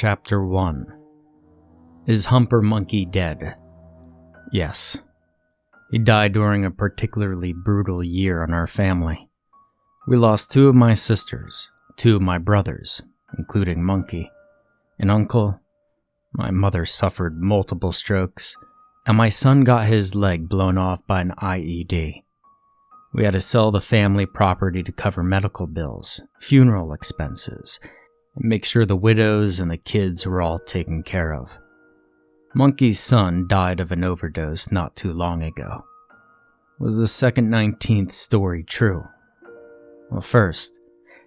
Chapter 1. Is Humper Monkey dead? Yes. He died during a particularly brutal year in our family. We lost 2 of my sisters, 2 of my brothers, including Monkey, an uncle. My mother suffered multiple strokes, and my son got his leg blown off by an IED. We had to sell the family property to cover medical bills, funeral expenses, and make sure the widows and the kids were all taken care of. Monkey's son died of an overdose not too long ago. Was the second 19th story true? Well, first,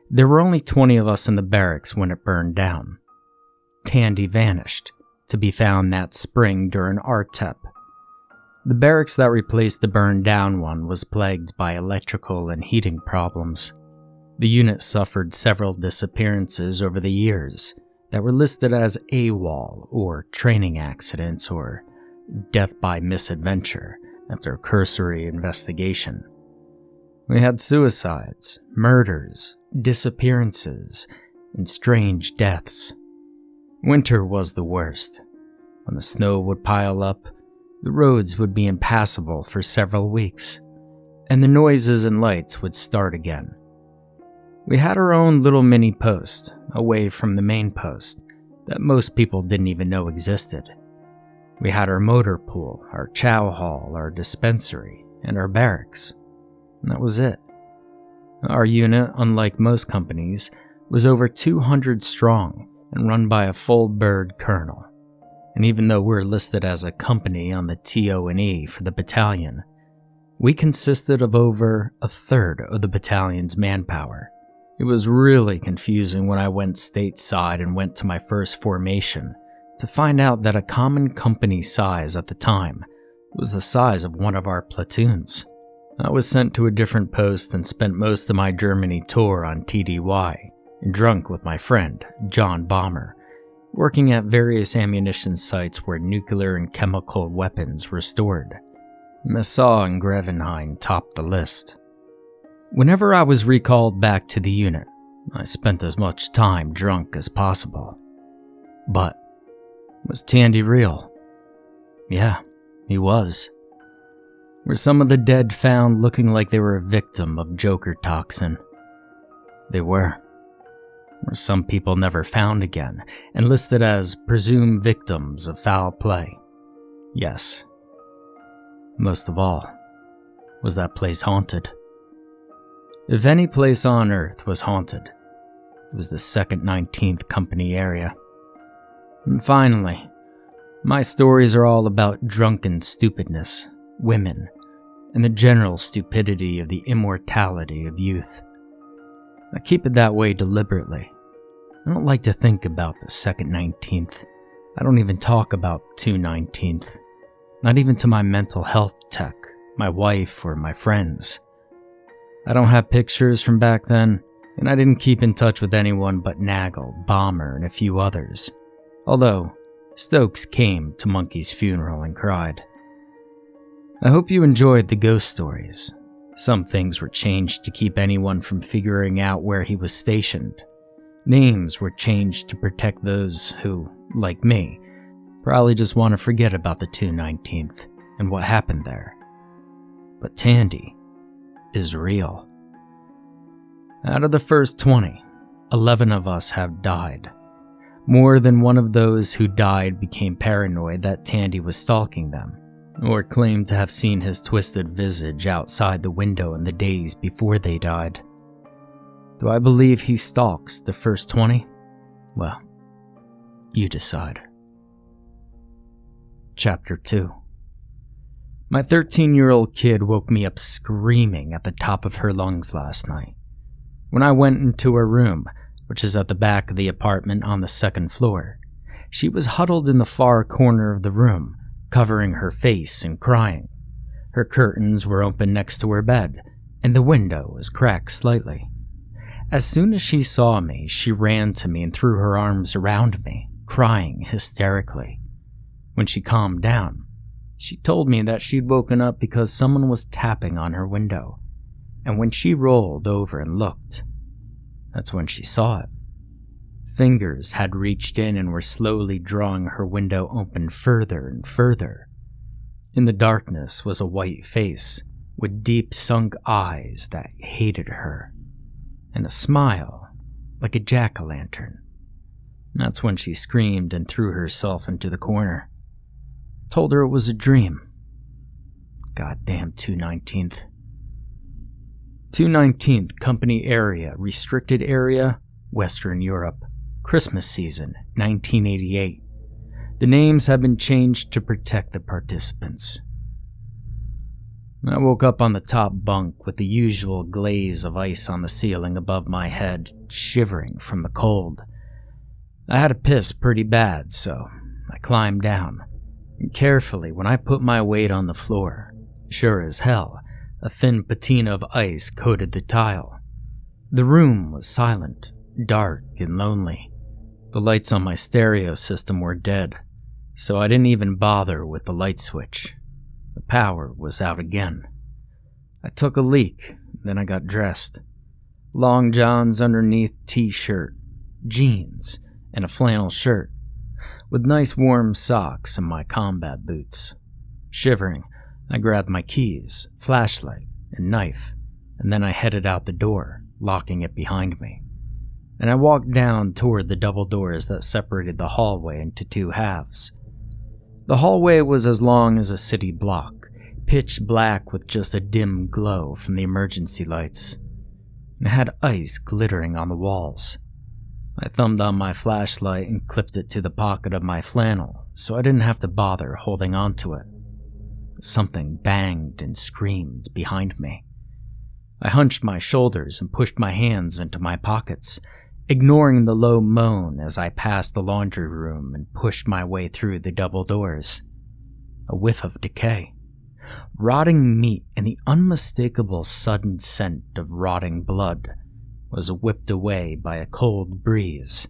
there were only 20 of us in the barracks when it burned down. Tandy vanished, to be found that spring during RTEP. The barracks that replaced the burned down one was plagued by electrical and heating problems. The unit suffered several disappearances over the years that were listed as AWOL, or training accidents, or death by misadventure after cursory investigation. We had suicides, murders, disappearances, and strange deaths. Winter was the worst. When the snow would pile up, the roads would be impassable for several weeks, and the noises and lights would start again. We had our own little mini post, away from the main post, that most people didn't even know existed. We had our motor pool, our chow hall, our dispensary, and our barracks. And that was it. Our unit, unlike most companies, was over 200 strong and run by a full bird colonel. And even though we're listed as a company on the TO&E for the battalion, we consisted of over a third of the battalion's manpower. It was really confusing when I went stateside and went to my first formation to find out that a common company size at the time was the size of one of our platoons. I was sent to a different post and spent most of my Germany tour on TDY, drunk with my friend, John Bomber, working at various ammunition sites where nuclear and chemical weapons were stored. Messau and Grevenhain topped the list. Whenever I was recalled back to the unit, I spent as much time drunk as possible. But was Tandy real? Yeah, he was. Were some of the dead found looking like they were a victim of Joker toxin? They were. Were some people never found again and listed as presumed victims of foul play? Yes. Most of all, was that place haunted? If any place on Earth was haunted, it was the 2nd 19th Company area. And finally, my stories are all about drunken stupidness, women, and the general stupidity of the immortality of youth. I keep it that way deliberately. I don't like to think about the 2nd 19th. I don't even talk about 2 19th. Not even to my mental health tech, my wife, or my friends. I don't have pictures from back then, and I didn't keep in touch with anyone but Nagel, Bomber, and a few others. Although, Stokes came to Monkey's funeral and cried. I hope you enjoyed the ghost stories. Some things were changed to keep anyone from figuring out where he was stationed. Names were changed to protect those who, like me, probably just want to forget about the 2 19th and what happened there. But Tandy is real. Out of the first 20, 11 of us have died. More than one of those who died became paranoid that Tandy was stalking them, or claimed to have seen his twisted visage outside the window in the days before they died. Do I believe he stalks the first 20? Well, you decide. Chapter 2. My 13-year-old kid woke me up screaming at the top of her lungs last night. When I went into her room, which is at the back of the apartment on the 2nd floor, she was huddled in the far corner of the room, covering her face and crying. Her curtains were open next to her bed, and the window was cracked slightly. As soon as she saw me, she ran to me and threw her arms around me, crying hysterically. When she calmed down, she told me that she'd woken up because someone was tapping on her window, and when she rolled over and looked, that's when she saw it. Fingers had reached in and were slowly drawing her window open further and further. In the darkness was a white face with deep sunk eyes that hated her, and a smile like a jack-o'-lantern. That's when she screamed and threw herself into the corner. Told her it was a dream. Goddamn 219th. 219th Company Area, Restricted Area, Western Europe. Christmas season, 1988. The names have been changed to protect the participants. I woke up on the top bunk with the usual glaze of ice on the ceiling above my head, shivering from the cold. I had to piss pretty bad, so I climbed down. And carefully, when I put my weight on the floor, sure as hell, a thin patina of ice coated the tile. The room was silent, dark, and lonely. The lights on my stereo system were dead, so I didn't even bother with the light switch. The power was out again. I took a leak, then I got dressed. Long johns underneath t-shirt, jeans, and a flannel shirt, with nice warm socks and my combat boots. Shivering, I grabbed my keys, flashlight, and knife, and then I headed out the door, locking it behind me. And I walked down toward the double doors that separated the hallway into two halves. The hallway was as long as a city block, pitch black with just a dim glow from the emergency lights. It had ice glittering on the walls. I thumbed on my flashlight and clipped it to the pocket of my flannel, so I didn't have to bother holding onto it. Something banged and screamed behind me. I hunched my shoulders and pushed my hands into my pockets, ignoring the low moan as I passed the laundry room and pushed my way through the double doors. A whiff of decay, rotting meat, and the unmistakable sudden scent of rotting blood was whipped away by a cold breeze,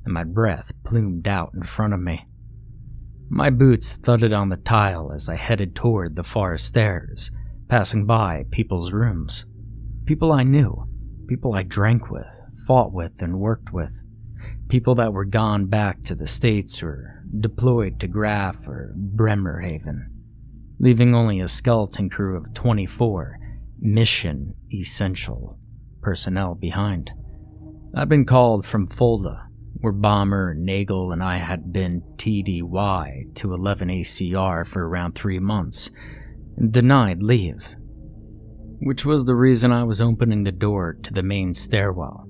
and my breath plumed out in front of me. My boots thudded on the tile as I headed toward the far stairs, passing by people's rooms. People I knew, people I drank with, fought with, and worked with. People that were gone back to the States or deployed to Graf or Bremerhaven, leaving only a skeleton crew of 24 mission essential personnel behind. I'd been called from Fulda, where Bomber, Nagel, and I had been TDY to 11 ACR for around 3 months, and denied leave, which was the reason I was opening the door to the main stairwell,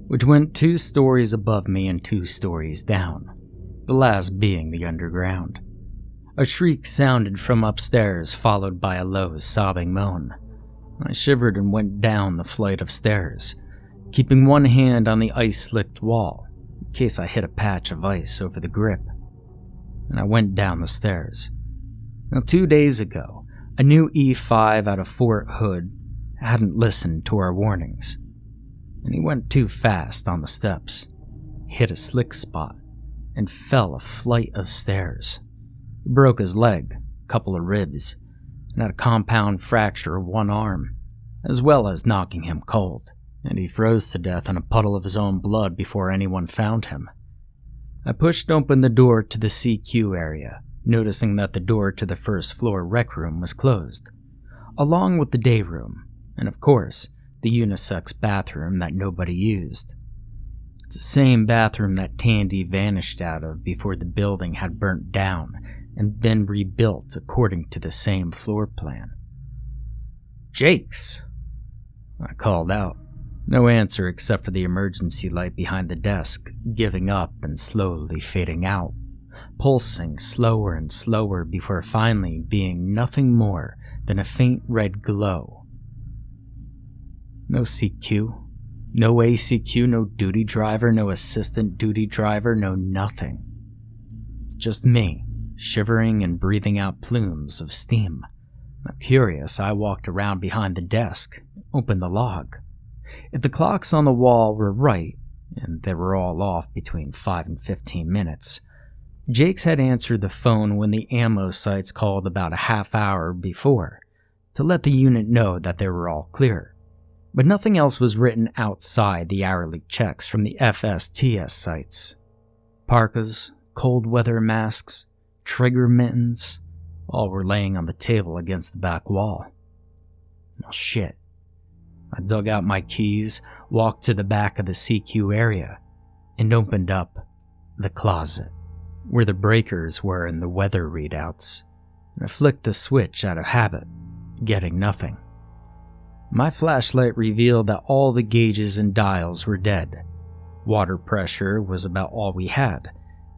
which went 2 stories above me and 2 stories down, the last being the underground. A shriek sounded from upstairs, followed by a low, sobbing moan. I shivered and went down the flight of stairs, keeping one hand on the ice-slicked wall, in case I hit a patch of ice over the grip. And I went down the stairs. Now, 2 days ago, a new E5 out of Fort Hood hadn't listened to our warnings, and he went too fast on the steps, hit a slick spot, and fell a flight of stairs. He broke his leg, a couple of ribs, and had a compound fracture of one arm, as well as knocking him cold, and he froze to death in a puddle of his own blood before anyone found him. I pushed open the door to the CQ area, noticing that the door to the first floor rec room was closed, along with the day room, and of course, the unisex bathroom that nobody used. It's the same bathroom that Tandy vanished out of before the building had burnt down and been rebuilt according to the same floor plan. "Jakes!" I called out. No answer except for the emergency light behind the desk, giving up and slowly fading out, pulsing slower and slower before finally being nothing more than a faint red glow. No CQ, no ACQ, no duty driver, no assistant duty driver, no nothing. It's just me, shivering and breathing out plumes of steam. Now, curious, I walked around behind the desk, opened the log. If the clocks on the wall were right, and they were all off between 5 and 15 minutes, Jakes had answered the phone when the ammo sites called about a half hour before to let the unit know that they were all clear. but nothing else was written outside the hourly checks from the FSTS sites. Parkas, cold weather masks, trigger mittens, all were laying on the table against the back wall. Well, shit. I dug out my keys, walked to the back of the CQ area, and opened up the closet, where the breakers were in the weather readouts. I flicked the switch out of habit, getting nothing. My flashlight revealed that all the gauges and dials were dead. Water pressure was about all we had,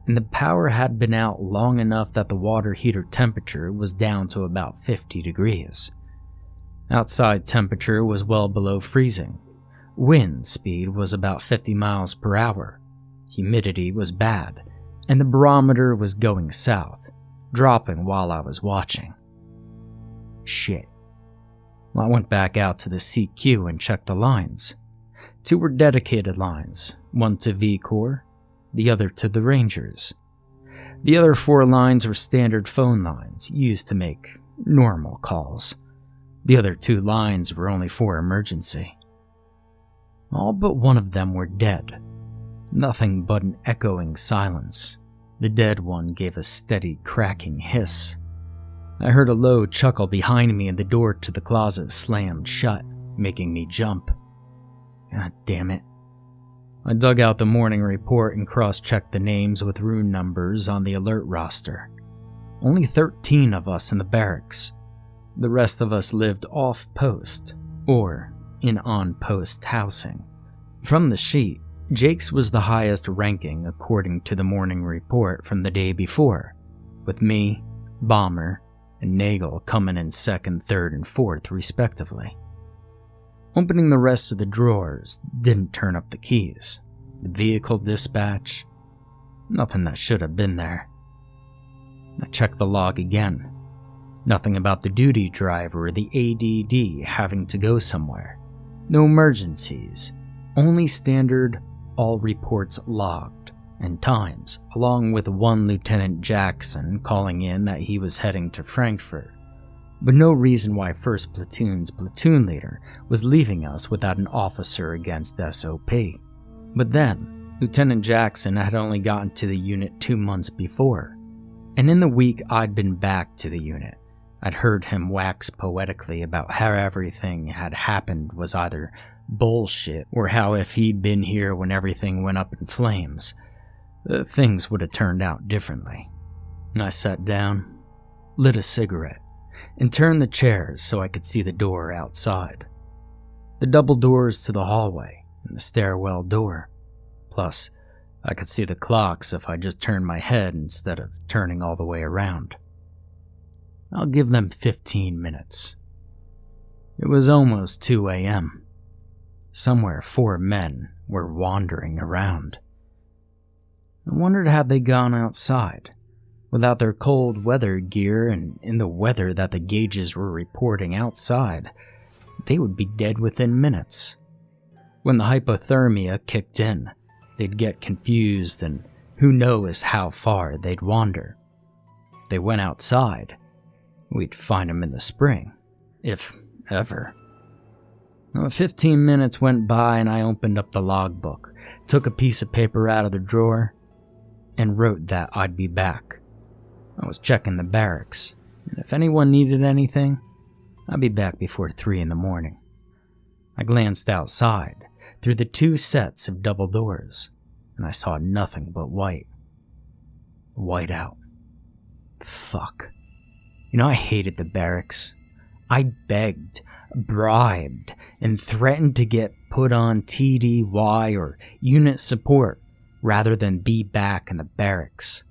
and the power had been out long enough that the water heater temperature was down to about 50 degrees. Outside temperature was well below freezing. Wind speed was about 50 miles per hour. Humidity was bad, and the barometer was going south, dropping while I was watching. Shit. Well, I went back out to the CQ and checked the lines. 2 were dedicated lines, one to V-Corps, the other to the Rangers. The other 4 lines were standard phone lines used to make normal calls. The other 2 lines were only for emergency. All but one of them were dead. Nothing but an echoing silence. The dead one gave a steady cracking hiss. I heard a low chuckle behind me and the door to the closet slammed shut, making me jump. God damn it. I dug out the morning report and cross-checked the names with rune numbers on the alert roster. Only 13 of us in the barracks. The rest of us lived off-post, or in on-post housing. From the sheet, Jake's was the highest ranking according to the morning report from the day before, with me, Bomber, and Nagel coming in 2nd, 3rd, and 4th respectively. Opening the rest of the drawers didn't turn up the keys. The vehicle dispatch, nothing that should have been there. I checked the log again. Nothing about the duty driver or the ADD having to go somewhere. No emergencies, only standard all reports logged and times, along with one Lieutenant Jackson calling in that he was heading to Frankfurt. But no reason why 1st Platoon's platoon leader was leaving us without an officer against SOP. But then, Lieutenant Jackson had only gotten to the unit 2 months before, and in the week I'd been back to the unit, I'd heard him wax poetically about how everything had happened was either bullshit or how if he'd been here when everything went up in flames, things would have turned out differently. And I sat down, lit a cigarette, and turned the chairs so I could see the door outside. The double doors to the hallway and the stairwell door. Plus, I could see the clocks if I just turned my head instead of turning all the way around. I'll give them 15 minutes. It was almost 2 a.m. Somewhere 4 men were wandering around. I wondered had they gone outside. Without their cold weather gear and in the weather that the gauges were reporting outside, they would be dead within minutes. When the hypothermia kicked in, they'd get confused and who knows how far they'd wander. They went outside. We'd find them in the spring, if ever. 15 minutes went by and I opened up the logbook, took a piece of paper out of the drawer, and wrote that I'd be back. I was checking the barracks, and if anyone needed anything, I'd be back before 3 in the morning. I glanced outside, through the 2 sets of double doors, and I saw nothing but white. White out. Fuck. I hated the barracks. I begged, bribed, and threatened to get put on TDY or unit support rather than be back in the barracks.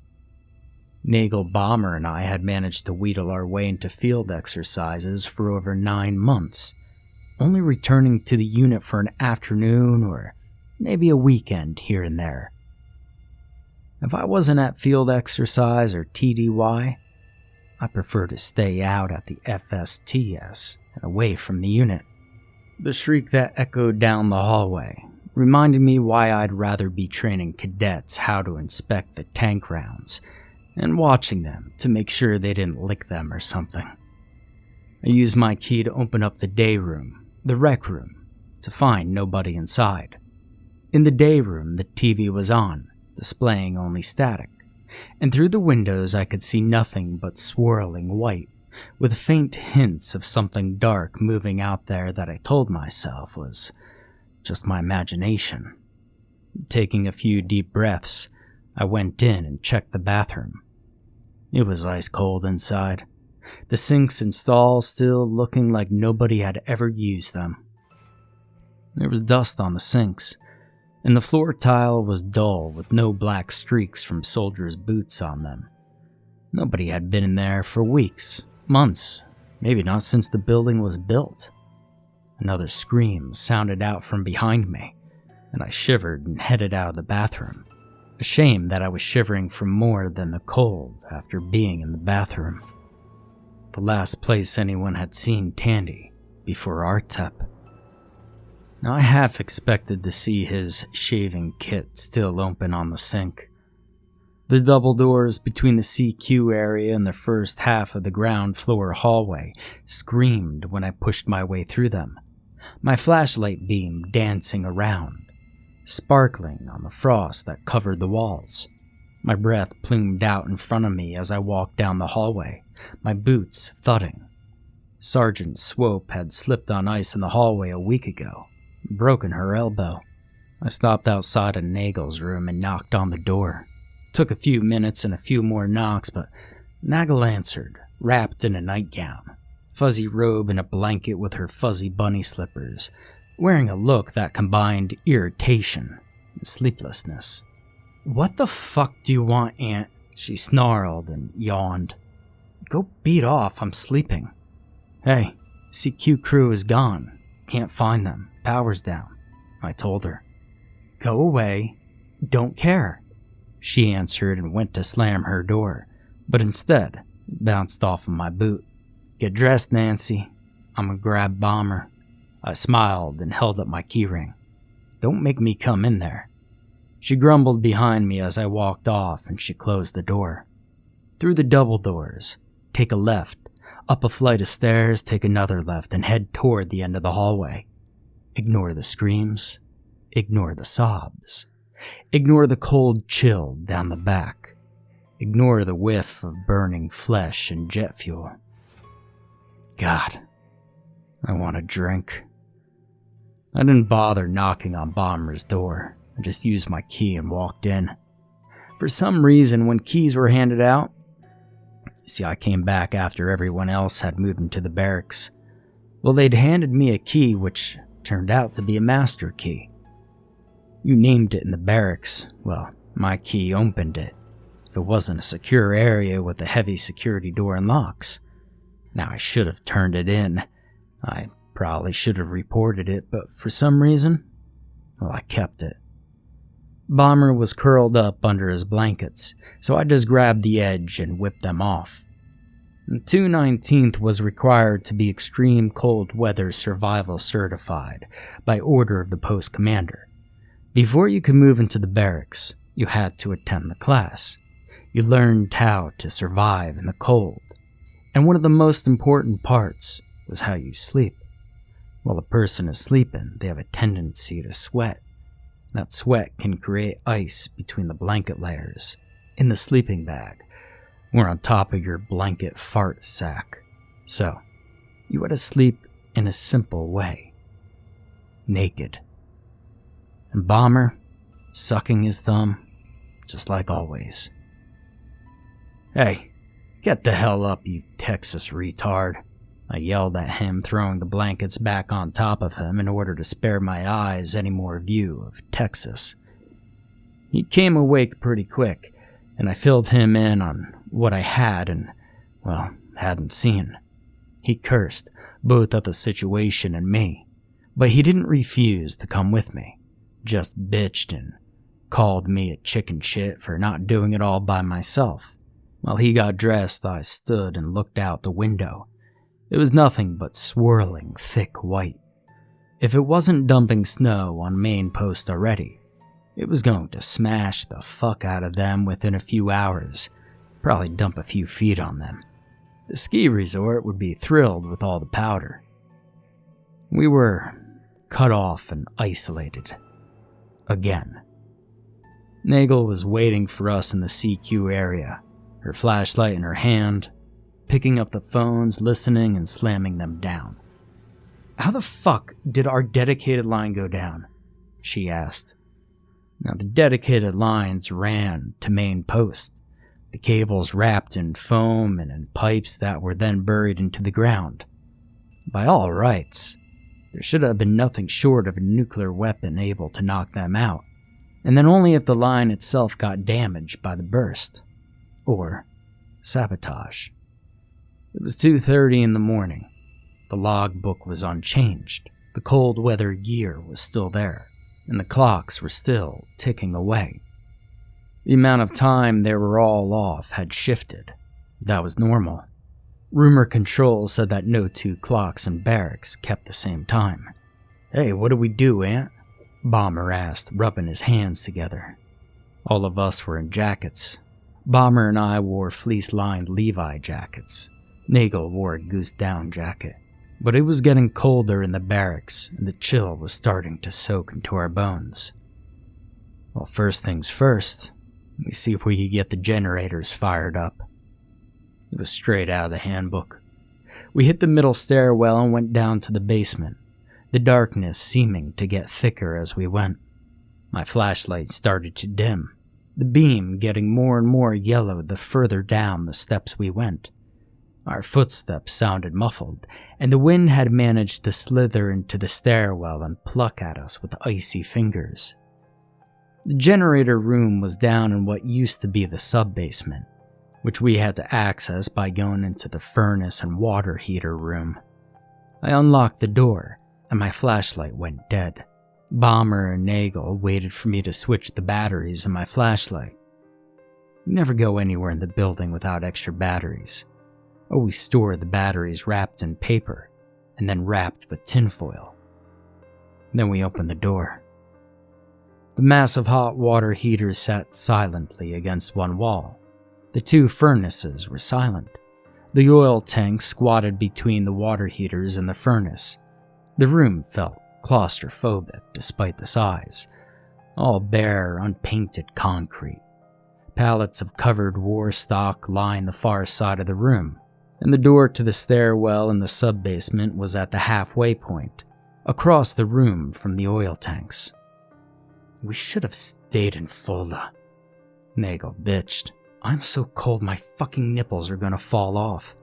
Nagel, Bomber, and I had managed to wheedle our way into field exercises for over 9 months, only returning to the unit for an afternoon or maybe a weekend here and there. If I wasn't at field exercise or TDY, I prefer to stay out at the FSTS and away from the unit. The shriek that echoed down the hallway reminded me why I'd rather be training cadets how to inspect the tank rounds and watching them to make sure they didn't lick them or something. I used my key to open up the day room, the rec room, to find nobody inside. In the day room, the TV was on, displaying only static, and through the windows I could see nothing but swirling white, with faint hints of something dark moving out there that I told myself was just my imagination. Taking a few deep breaths, I went in and checked the bathroom. It was ice cold inside, the sinks and stalls still looking like nobody had ever used them. There was dust on the sinks, and the floor tile was dull with no black streaks from soldiers' boots on them. Nobody had been in there for weeks, months, maybe not since the building was built. Another scream sounded out from behind me, and I shivered and headed out of the bathroom. A shame that I was shivering from more than the cold after being in the bathroom. The last place anyone had seen Tandy before our tep. Now I half expected to see his shaving kit still open on the sink. The double doors between the CQ area and the first half of the ground floor hallway screamed when I pushed my way through them, my flashlight beam dancing around, sparkling on the frost that covered the walls. My breath plumed out in front of me as I walked down the hallway, my boots thudding. Sergeant Swope had slipped on ice in the hallway a week ago, broken her elbow. I stopped outside of Nagel's room and knocked on the door. It took a few minutes and a few more knocks, but Nagel answered, wrapped in a nightgown, fuzzy robe and a blanket with her fuzzy bunny slippers, wearing a look that combined irritation and sleeplessness. "What the fuck do you want, Aunt?" she snarled and yawned. "Go beat off, I'm sleeping." "Hey, CQ crew is gone. Can't find them. Power's down," I told her. "Go away. Don't care," she answered and went to slam her door, but instead it bounced off of my boot. "Get dressed, Nancy. I'm gonna grab Bomber." I smiled and held up my keyring. "Don't make me come in there." She grumbled behind me as I walked off and she closed the door. Through the double doors, take a left, up a flight of stairs, take another left and head toward the end of the hallway. Ignore the screams, ignore the sobs, ignore the cold chill down the back, ignore the whiff of burning flesh and jet fuel. God, I want a drink. I didn't bother knocking on Bomber's door. I just used my key and walked in. For some reason, when keys were handed out, see, I came back after everyone else had moved into the barracks. Well, they'd handed me a key which turned out to be a master key. You named it in the barracks. Well, my key opened it. If it wasn't a secure area with a heavy security door and locks. Now, I should have turned it in. I probably should have reported it, but for some reason, well, I kept it. Bomber was curled up under his blankets, so I just grabbed the edge and whipped them off. 219th was required to be extreme cold weather survival certified by order of the post commander. Before you could move into the barracks, you had to attend the class. You learned how to survive in the cold, and one of the most important parts was how you sleep. While a person is sleeping, they have a tendency to sweat. That sweat can create ice between the blanket layers, in the sleeping bag, or on top of your blanket fart sack. So, you had to sleep in a simple way. Naked. And Bomber, sucking his thumb, just like always. "Hey, get the hell up, you Texas retard," I yelled at him, throwing the blankets back on top of him in order to spare my eyes any more view of Texas. He came awake pretty quick, and I filled him in on what I had and, well, hadn't seen. He cursed, both at the situation and me, but he didn't refuse to come with me, just bitched and called me a chicken shit for not doing it all by myself. While he got dressed, I stood and looked out the window. It was nothing but swirling, thick white. If it wasn't dumping snow on main post already, it was going to smash the fuck out of them within a few hours, probably dump a few feet on them. The ski resort would be thrilled with all the powder. We were cut off and isolated. Again. Nagel was waiting for us in the CQ area, her flashlight in her hand, picking up the phones, listening, and slamming them down. "How the fuck did our dedicated line go down?" she asked. Now, the dedicated lines ran to main post, the cables wrapped in foam and in pipes that were then buried into the ground. By all rights, there should have been nothing short of a nuclear weapon able to knock them out, and then only if the line itself got damaged by the burst, or sabotage. It was 2:30 in the morning. The logbook was unchanged, the cold weather gear was still there, and the clocks were still ticking away. The amount of time they were all off had shifted. That was normal. Rumor control said that no two clocks in barracks kept the same time. "Hey, what do we do, Aunt?" Bomber asked, rubbing his hands together. All of us were in jackets. Bomber and I wore fleece-lined Levi jackets. Nagel wore a goose-down jacket. But it was getting colder in the barracks, and the chill was starting to soak into our bones. Well, first things first, we see if we could get the generators fired up. It was straight out of the handbook. We hit the middle stairwell and went down to the basement, the darkness seeming to get thicker as we went. My flashlight started to dim, the beam getting more and more yellow the further down the steps we went. Our footsteps sounded muffled, and the wind had managed to slither into the stairwell and pluck at us with icy fingers. The generator room was down in what used to be the sub-basement, which we had to access by going into the furnace and water heater room. I unlocked the door, and my flashlight went dead. Bomber and Nagel waited for me to switch the batteries in my flashlight. You never go anywhere in the building without extra batteries. Always store the batteries wrapped in paper, and then wrapped with tinfoil. Then we opened the door. The massive hot water heater sat silently against one wall. The two furnaces were silent. The oil tank squatted between the water heaters and the furnace. The room felt claustrophobic despite the size. All bare, unpainted concrete. Pallets of covered war stock lined the far side of the room, and the door to the stairwell in the sub-basement was at the halfway point, across the room from the oil tanks. "We should have stayed in Fulda," Nagel bitched. "I'm so cold my fucking nipples are gonna fall off."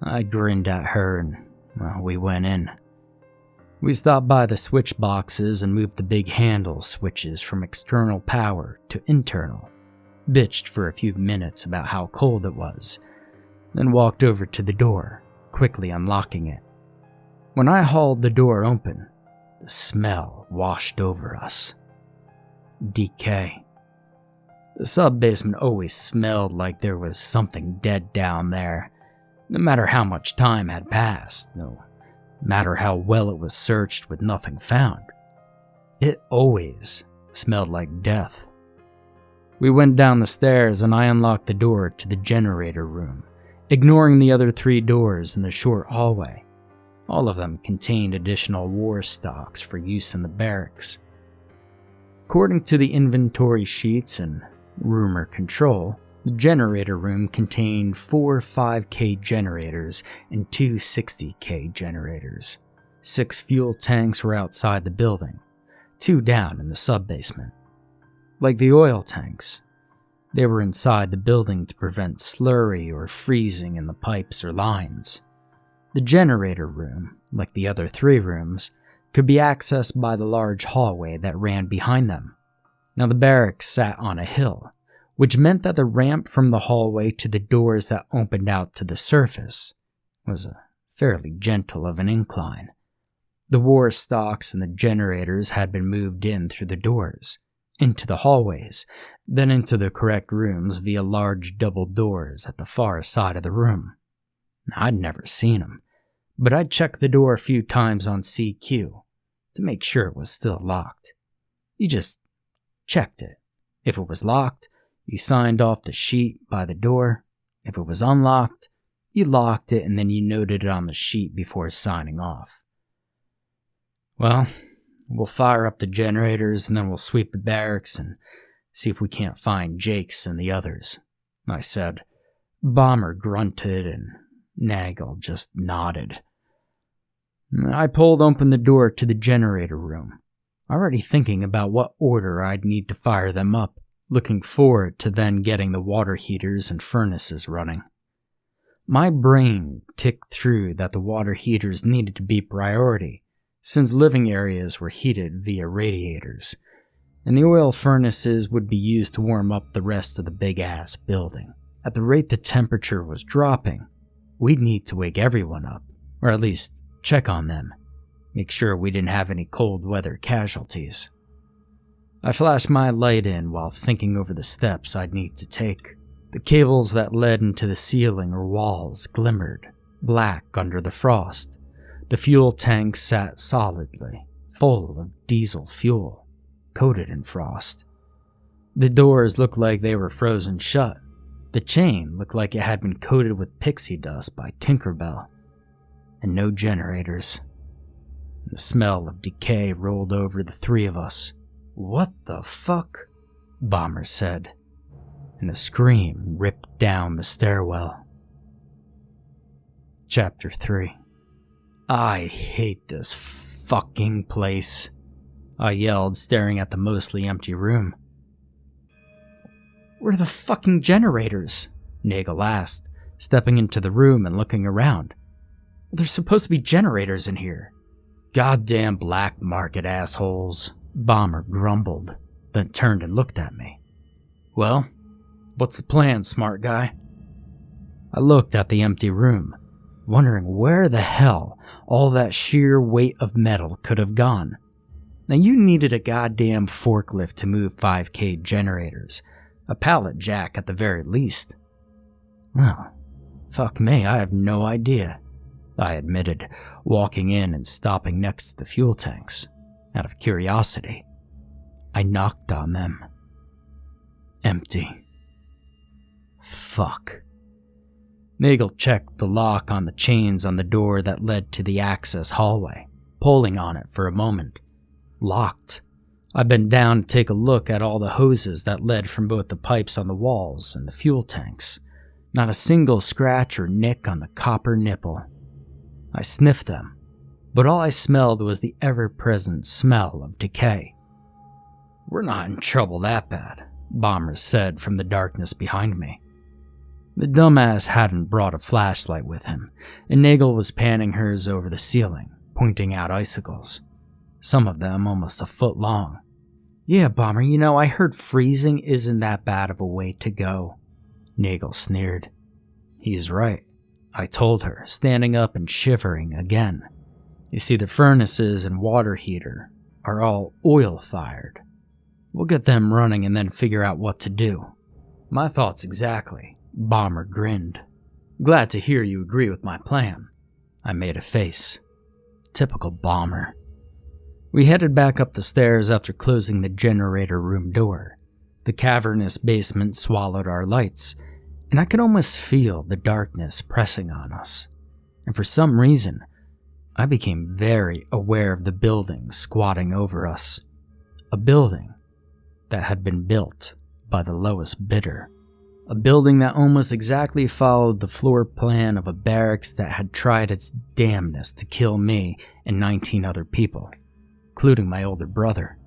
I grinned at her and, well, we went in. We stopped by the switch boxes and moved the big handle switches from external power to internal, bitched for a few minutes about how cold it was, then walked over to the door, quickly unlocking it. When I hauled the door open, the smell washed over us. Decay. The sub-basement always smelled like there was something dead down there, no matter how much time had passed, no matter how well it was searched with nothing found. It always smelled like death. We went down the stairs and I unlocked the door to the generator room, ignoring the other 3 doors in the short hallway. All of them contained additional war stocks for use in the barracks. According to the inventory sheets and rumor control, the generator room contained 4 5K generators and 2 60K generators. 6 fuel tanks were outside the building, 2 down in the sub-basement. Like the oil tanks, they were inside the building to prevent slurry or freezing in the pipes or lines. The generator room, like the other 3 rooms, could be accessed by the large hallway that ran behind them. Now the barracks sat on a hill, which meant that the ramp from the hallway to the doors that opened out to the surface was a fairly gentle of an incline. The war stocks and the generators had been moved in through the doors, into the hallways, then into the correct rooms via large double doors at the far side of the room. I'd never seen them, but I'd checked the door a few times on CQ to make sure it was still locked. You just checked it. If it was locked, you signed off the sheet by the door. If it was unlocked, you locked it and then you noted it on the sheet before signing off. Well, we'll fire up the generators and then we'll sweep the barracks and see if we can't find Jakes and the others, I said. Bomber grunted and Nagel just nodded. I pulled open the door to the generator room, already thinking about what order I'd need to fire them up, looking forward to then getting the water heaters and furnaces running. My brain ticked through that the water heaters needed to be priority, since living areas were heated via radiators, and the oil furnaces would be used to warm up the rest of the big-ass building. At the rate the temperature was dropping, we'd need to wake everyone up, or at least check on them, make sure we didn't have any cold weather casualties. I flashed my light in while thinking over the steps I'd need to take. The cables that led into the ceiling or walls glimmered, black under the frost. The fuel tank sat solidly, full of diesel fuel, coated in frost. The doors looked like they were frozen shut. The chain looked like it had been coated with pixie dust by Tinkerbell. And no generators. The smell of decay rolled over the three of us. "What the fuck?" Bomber said, and a scream ripped down the stairwell. Chapter 3. I hate this fucking place, I yelled, staring at the mostly empty room. "Where are the fucking generators?" Nagel asked, stepping into the room and looking around. "There's supposed to be generators in here." "Goddamn black market assholes," Bomber grumbled, then turned and looked at me. "Well, what's the plan, smart guy?" I looked at the empty room, wondering where the hell all that sheer weight of metal could have gone. Now you needed a goddamn forklift to move 5K generators, a pallet jack at the very least. Well, fuck me, I have no idea, I admitted, walking in and stopping next to the fuel tanks. Out of curiosity, I knocked on them. Empty. Fuck. Nagel checked the lock on the chains on the door that led to the access hallway, pulling on it for a moment. Locked. I bent down to take a look at all the hoses that led from both the pipes on the walls and the fuel tanks. Not a single scratch or nick on the copper nipple. I sniffed them, but all I smelled was the ever-present smell of decay. "We're not in trouble that bad," Bomber said from the darkness behind me. The dumbass hadn't brought a flashlight with him, and Nagel was panning hers over the ceiling, pointing out icicles, some of them almost a foot long. "Yeah, Bomber, I heard freezing isn't that bad of a way to go," Nagel sneered. "He's right," I told her, standing up and shivering again. "You see, the furnaces and water heater are all oil-fired. We'll get them running and then figure out what to do." "My thoughts exactly," Bomber grinned. "Glad to hear you agree with my plan." I made a face. Typical Bomber. We headed back up the stairs after closing the generator room door. The cavernous basement swallowed our lights, and I could almost feel the darkness pressing on us. And for some reason, I became very aware of the building squatting over us. A building that had been built by the lowest bidder. A building that almost exactly followed the floor plan of a barracks that had tried its damnedest to kill me and 19 other people, including my older brother.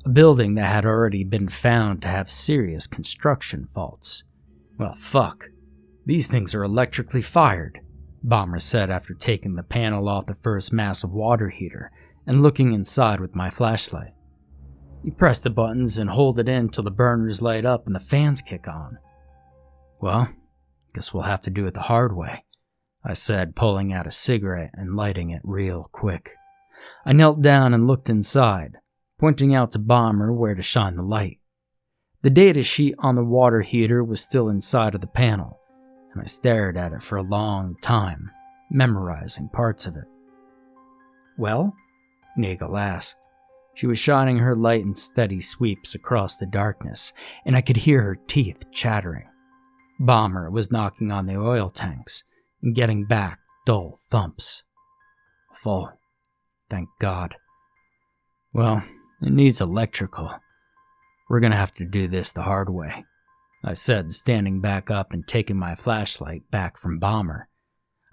A building that had already been found to have serious construction faults. "Well, fuck. These things are electrically fired," Bomber said after taking the panel off the first massive water heater and looking inside with my flashlight. "You press the buttons and hold it in till the burners light up and the fans kick on." "Well, guess we'll have to do it the hard way," I said, pulling out a cigarette and lighting it real quick. I knelt down and looked inside, pointing out to Bomber where to shine the light. The data sheet on the water heater was still inside of the panel, and I stared at it for a long time, memorizing parts of it. "Well?" Nagel asked. She was shining her light in steady sweeps across the darkness, and I could hear her teeth chattering. Bomber was knocking on the oil tanks and getting back dull thumps. "Full. Thank God," Well, it needs electrical. We're gonna have to do this the hard way, I said, standing back up and taking my flashlight back from Bomber.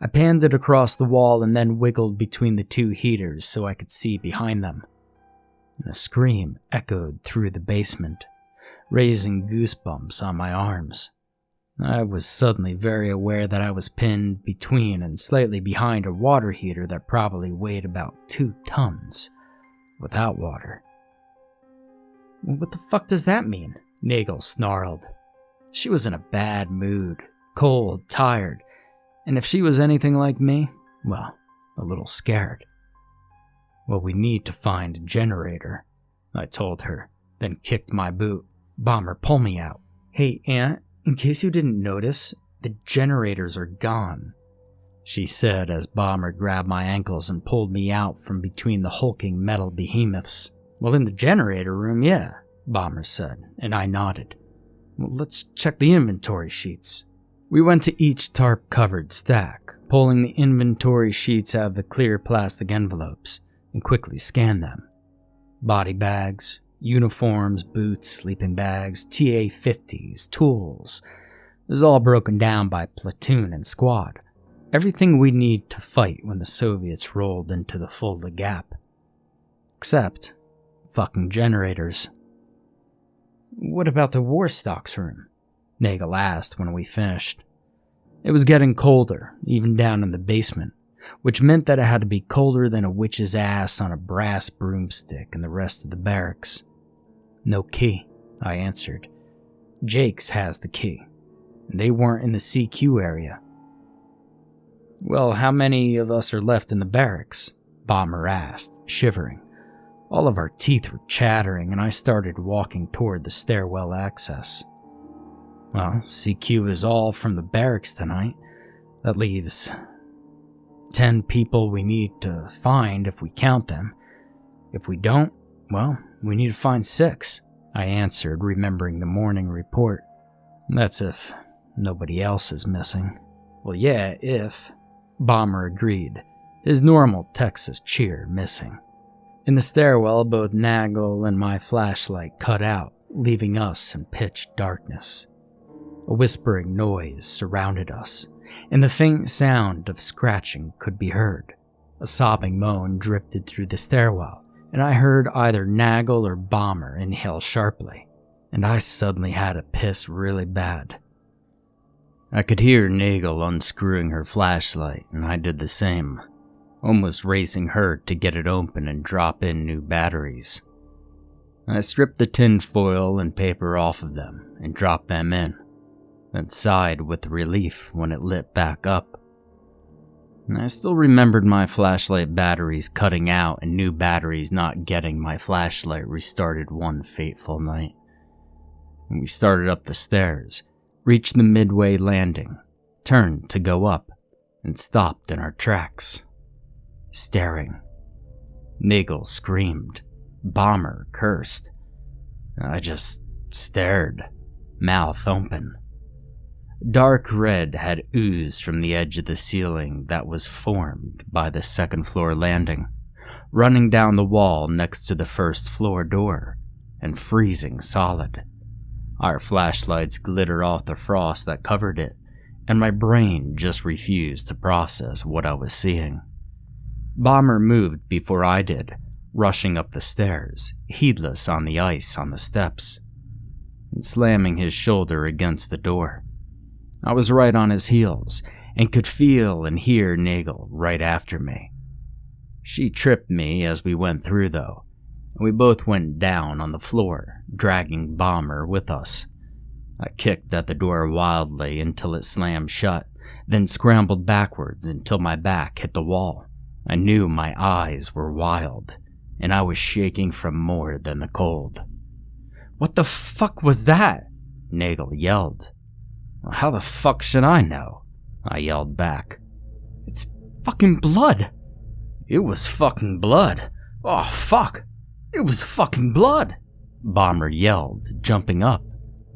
I panned it across the wall and then wiggled between the two heaters so I could see behind them. And a scream echoed through the basement, raising goosebumps on my arms. I was suddenly very aware that I was pinned between and slightly behind a water heater that probably weighed about 2 tons, without water. What the fuck does that mean? Nagel snarled. She was in a bad mood, cold, tired, and if she was anything like me, well, a little scared. Well, we need to find a generator, I told her, then kicked my boot. Bomber, pull me out. Hey, Aunt, in case you didn't notice, the generators are gone, she said as Bomber grabbed my ankles and pulled me out from between the hulking metal behemoths. Well, in the generator room, yeah, Bomber said, and I nodded. Well, let's check the inventory sheets. We went to each tarp-covered stack, pulling the inventory sheets out of the clear plastic envelopes, and quickly scanned them. Body bags, uniforms, boots, sleeping bags, TA-50s, tools. It was all broken down by platoon and squad. Everything we need to fight when the Soviets rolled into the Fulda Gap. Except fucking generators. What about the war stocks room? Nagel asked when we finished. It was getting colder, even down in the basement, which meant that it had to be colder than a witch's ass on a brass broomstick in the rest of the barracks. No key, I answered. Jake's has the key, and they weren't in the CQ area. Well, how many of us are left in the barracks? Bomber asked, shivering. All of our teeth were chattering, and I started walking toward the stairwell access. Well, CQ is all from the barracks tonight. That leaves 10 people we need to find if we count them. If we don't, well, we need to find 6, I answered, remembering the morning report. That's if nobody else is missing. Well, yeah, if. Bomber agreed, his normal Texas cheer missing. In the stairwell, both Nagel and my flashlight cut out, leaving us in pitch darkness. A whispering noise surrounded us, and the faint sound of scratching could be heard. A sobbing moan drifted through the stairwell, and I heard either Nagel or Bomber inhale sharply, and I suddenly had to piss really bad. I could hear Nagel unscrewing her flashlight, and I did the same, almost racing her to get it open and drop in new batteries. I stripped the tin foil and paper off of them and dropped them in, then sighed with relief when it lit back up. I still remembered my flashlight batteries cutting out and new batteries not getting my flashlight restarted one fateful night. We started up the stairs, reached the midway landing, turned to go up, and stopped in our tracks. Staring. Nagel screamed. Bomber cursed. I just stared, mouth open. Dark red had oozed from the edge of the ceiling that was formed by the second-floor landing, running down the wall next to the first-floor door, and freezing solid. Our flashlights glittered off the frost that covered it, and my brain just refused to process what I was seeing. Bomber moved before I did, rushing up the stairs, heedless on the ice on the steps, and slamming his shoulder against the door. I was right on his heels, and could feel and hear Nagel right after me. She tripped me as we went through, though, and we both went down on the floor, dragging Bomber with us. I kicked at the door wildly until it slammed shut, then scrambled backwards until my back hit the wall. I knew my eyes were wild, and I was shaking from more than the cold. "What the fuck was that?" Nagel yelled. "How the fuck should I know?" I yelled back. "It's fucking blood!" "It was fucking blood! Oh fuck! It was fucking blood!" Bomber yelled, jumping up.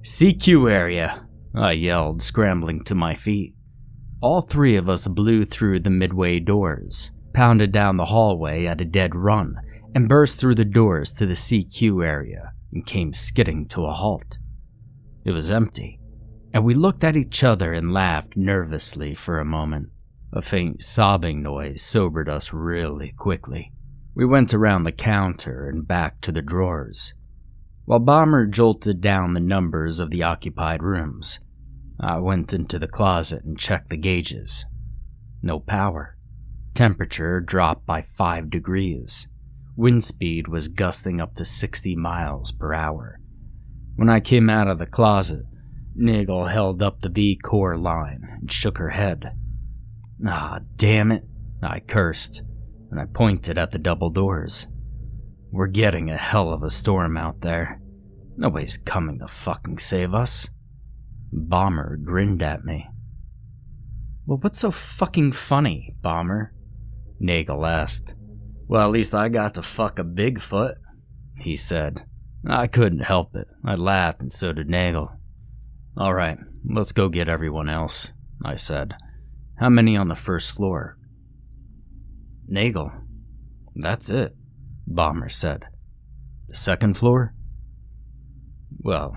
"CQ area!" I yelled, scrambling to my feet. All 3 of us blew through the midway doors, pounded down the hallway at a dead run, and burst through the doors to the CQ area and came skidding to a halt. It was empty, and we looked at each other and laughed nervously for a moment. A faint sobbing noise sobered us really quickly. We went around the counter and back to the drawers. While Bomber jolted down the numbers of the occupied rooms, I went into the closet and checked the gauges. No power. Temperature dropped by 5 degrees. Wind speed was gusting up to 60 miles per hour. When I came out of the closet, Nagel held up the V-core line and shook her head. "Ah, damn it," I cursed, and I pointed at the double doors. "We're getting a hell of a storm out there. Nobody's coming to fucking save us." Bomber grinned at me. "Well, what's so fucking funny, Bomber?" Nagel asked. "Well, at least I got to fuck a Bigfoot," he said. I couldn't help it. I laughed and so did Nagel. "All right, let's go get everyone else," I said. "How many on the first floor?" "Nagel, that's it," Bomber said. "The second floor?" "Well,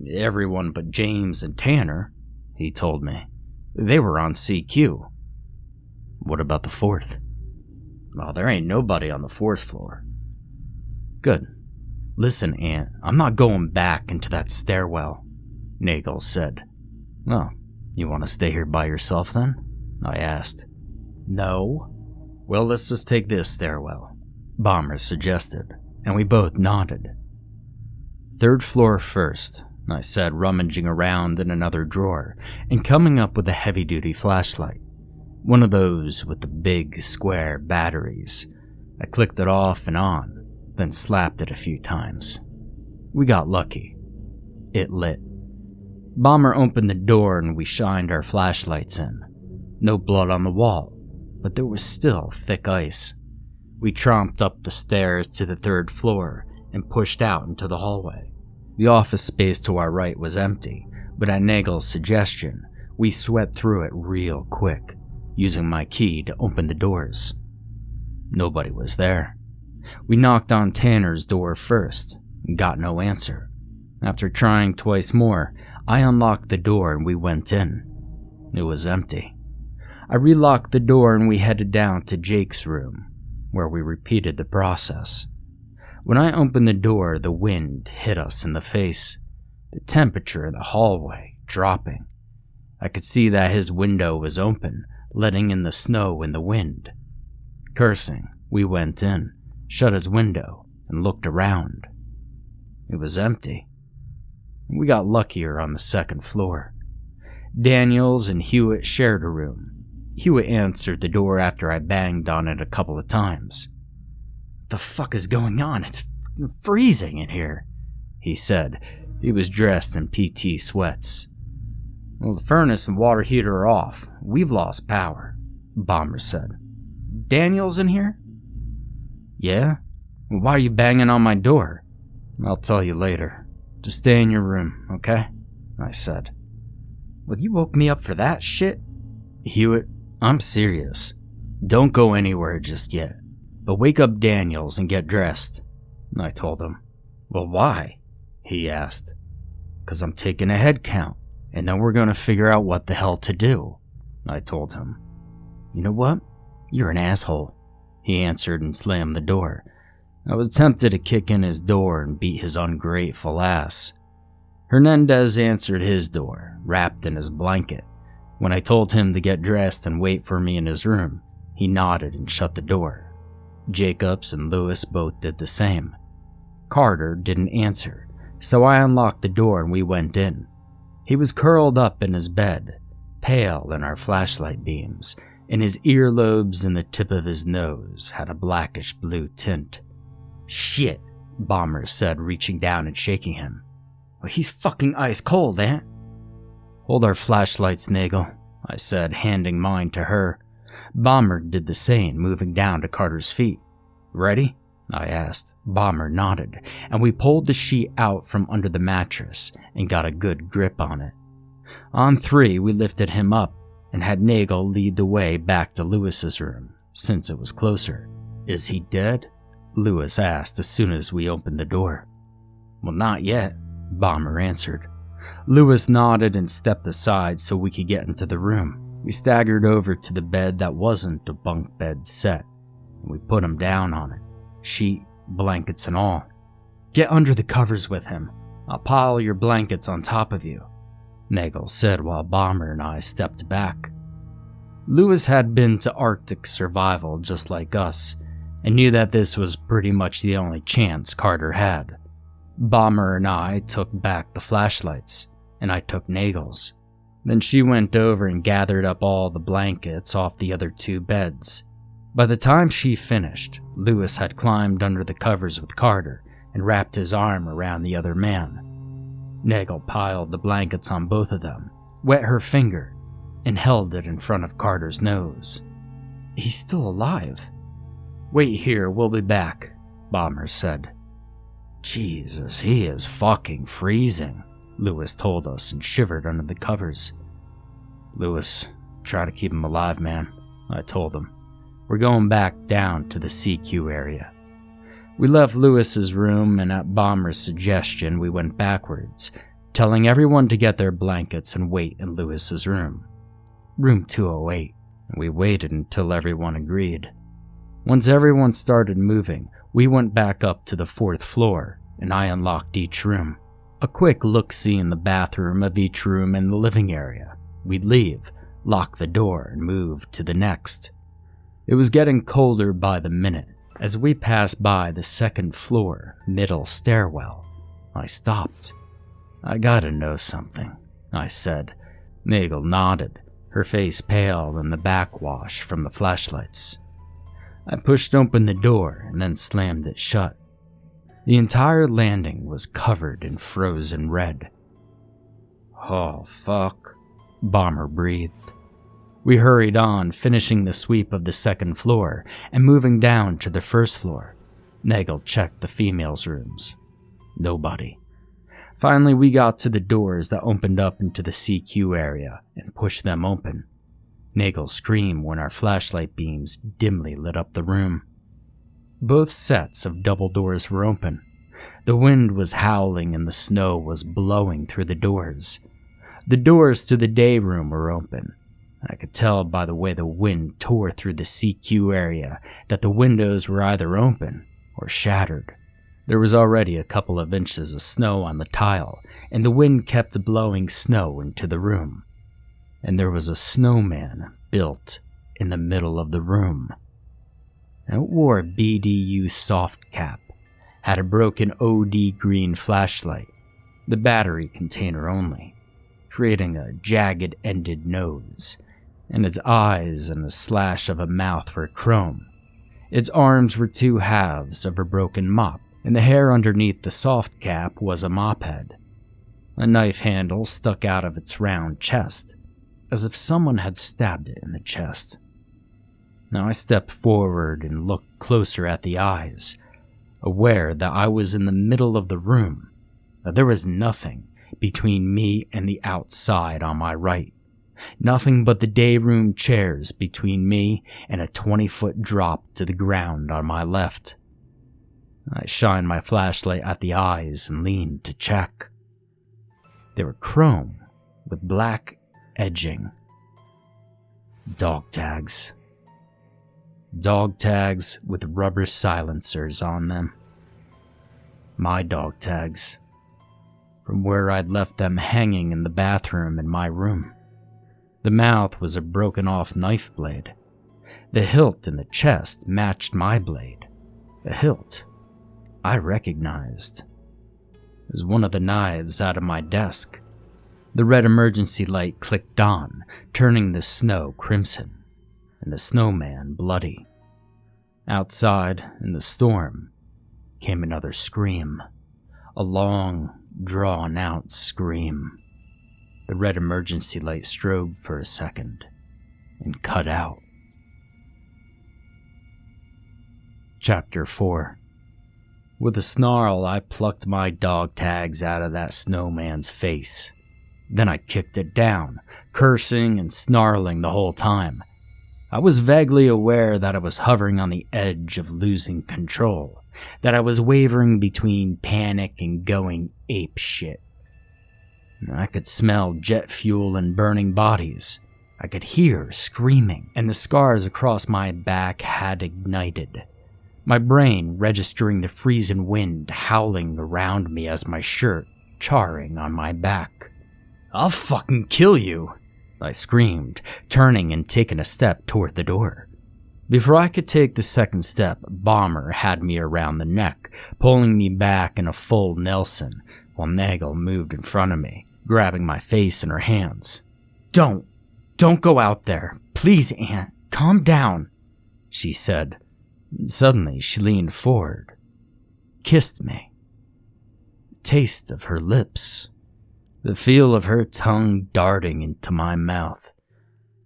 everyone but James and Tanner," he told me. "They were on CQ." "What about the fourth?" "Well, there ain't nobody on the fourth floor." "Good. Listen, Aunt, I'm not going back into that stairwell," Nagel said. "Well, you want to stay here by yourself then?" I asked. "No." "Well, let's just take this stairwell," Bomber suggested, and we both nodded. "Third floor first," I said, rummaging around in another drawer and coming up with a heavy-duty flashlight. One of those with the big, square batteries. I clicked it off and on, then slapped it a few times. We got lucky. It lit. Bomber opened the door and we shined our flashlights in. No blood on the wall, but there was still thick ice. We tromped up the stairs to the third floor and pushed out into the hallway. The office space to our right was empty, but at Nagel's suggestion, we swept through it real quick, using my key to open the doors. Nobody was there. We knocked on Tanner's door first and got no answer. After trying twice more, I unlocked the door and we went in. It was empty. I relocked the door and we headed down to Jake's room, where we repeated the process. When I opened the door, the wind hit us in the face, the temperature in the hallway dropping. I could see that his window was open, letting in the snow and the wind. Cursing, we went in, shut his window, and looked around. It was empty. We got luckier on the second floor. Daniels and Hewitt shared a room. Hewitt answered the door after I banged on it a couple of times. "What the fuck is going on? It's freezing in here," he said. He was dressed in PT sweats. "Well, the furnace and water heater are off. We've lost power," Bomber said. "Daniel's in here?" "Yeah? Well, why are you banging on my door?" "I'll tell you later. Just stay in your room, okay?" I said. "Well, you woke me up for that shit?" "Hewitt, I'm serious. Don't go anywhere just yet, but wake up Daniels and get dressed," I told him. "Well, why?" he asked. "'Cause I'm taking a head count, and then we're gonna figure out what the hell to do," I told him. "You know what? You're an asshole," he answered and slammed the door. I was tempted to kick in his door and beat his ungrateful ass. Hernandez answered his door, wrapped in his blanket. When I told him to get dressed and wait for me in his room, he nodded and shut the door. Jacobson and Lewis both did the same. Carter didn't answer, so I unlocked the door and we went in. He was curled up in his bed, pale in our flashlight beams, and his earlobes and the tip of his nose had a blackish blue tint. "Shit," Bomber said, reaching down and shaking him. "Well, he's fucking ice cold, eh?" "Hold our flashlights, Nagel," I said, handing mine to her. Bomber did the same, moving down to Carter's feet. "Ready?" I asked. Bomber nodded, and we pulled the sheet out from under the mattress and got a good grip on it. On 3, we lifted him up and had Nagel lead the way back to Lewis's room, since it was closer. "Is he dead?" Lewis asked as soon as we opened the door. "Well, not yet," Bomber answered. Lewis nodded and stepped aside so we could get into the room. We staggered over to the bed that wasn't a bunk bed set, and we put him down on it, sheet, blankets and all. "Get under the covers with him. I'll pile your blankets on top of you," Nagel said while Bomber and I stepped back. Lewis had been to Arctic survival just like us, and knew that this was pretty much the only chance Carter had. Bomber and I took back the flashlights, and I took Nagel's. Then she went over and gathered up all the blankets off the other two beds. By the time she finished, Lewis had climbed under the covers with Carter and wrapped his arm around the other man. Nagel piled the blankets on both of them, wet her finger, and held it in front of Carter's nose. "He's still alive." "Wait here, we'll be back," Bomber said. "Jesus, he is fucking freezing," Lewis told us and shivered under the covers. "Lewis, try to keep him alive, man," I told him. "We're going back down to the CQ area." We left Lewis's room, and at Bomber's suggestion we went backwards, telling everyone to get their blankets and wait in Lewis's room. Room 208, and we waited until everyone agreed. Once everyone started moving, we went back up to the 4th floor, and I unlocked each room. A quick look-see in the bathroom of each room and the living area. We'd leave, lock the door, and move to the next. It was getting colder by the minute. As we passed by the 2nd floor, middle stairwell, I stopped. "I gotta know something," I said. Nagel nodded, her face pale in the backwash from the flashlights. I pushed open the door and then slammed it shut. The entire landing was covered in frozen red. "Oh, fuck," Bomber breathed. We hurried on, finishing the sweep of the 2nd floor and moving down to the 1st floor. Nagel checked the females' rooms. Nobody. Finally, we got to the doors that opened up into the CQ area and pushed them open. Nagel screamed when our flashlight beams dimly lit up the room. Both sets of double doors were open. The wind was howling and the snow was blowing through the doors. The doors to the day room were open. I could tell by the way the wind tore through the CQ area that the windows were either open or shattered. There was already a couple of inches of snow on the tile, and the wind kept blowing snow into the room. And there was a snowman built in the middle of the room. It wore a BDU soft cap, had a broken OD green flashlight, the battery container only, creating a jagged-ended nose, and its eyes and the slash of a mouth were chrome. Its arms were two halves of a broken mop, and the hair underneath the soft cap was a mop head. A knife handle stuck out of its round chest, as if someone had stabbed it in the chest. Now I stepped forward and looked closer at the eyes, aware that I was in the middle of the room, that there was nothing between me and the outside on my right. Nothing but the day room chairs between me and a 20-foot drop to the ground on my left. I shined my flashlight at the eyes and leaned to check. They were chrome with black edging. Dog tags. Dog tags with rubber silencers on them. My dog tags. From where I'd left them hanging in the bathroom in my room. The mouth was a broken-off knife blade. The hilt in the chest matched my blade. A hilt I recognized. It was one of the knives out of my desk. The red emergency light clicked on, turning the snow crimson, and the snowman bloody. Outside, in the storm, came another scream. A long, drawn-out scream. The red emergency light strobed for a second, and cut out. Chapter 4. With a snarl, I plucked my dog tags out of that snowman's face. Then I kicked it down, cursing and snarling the whole time. I was vaguely aware that I was hovering on the edge of losing control, that I was wavering between panic and going apeshit. I could smell jet fuel and burning bodies. I could hear screaming, and the scars across my back had ignited. My brain registering the freezing wind howling around me as my shirt charring on my back. "I'll fucking kill you," I screamed, turning and taking a step toward the door. Before I could take the second step, Bomber had me around the neck, pulling me back in a full Nelson, while Nagel moved in front of me, grabbing my face in her hands. Don't go out there. Please, Aunt, calm down," she said. Suddenly, she leaned forward, kissed me. The taste of her lips, the feel of her tongue darting into my mouth,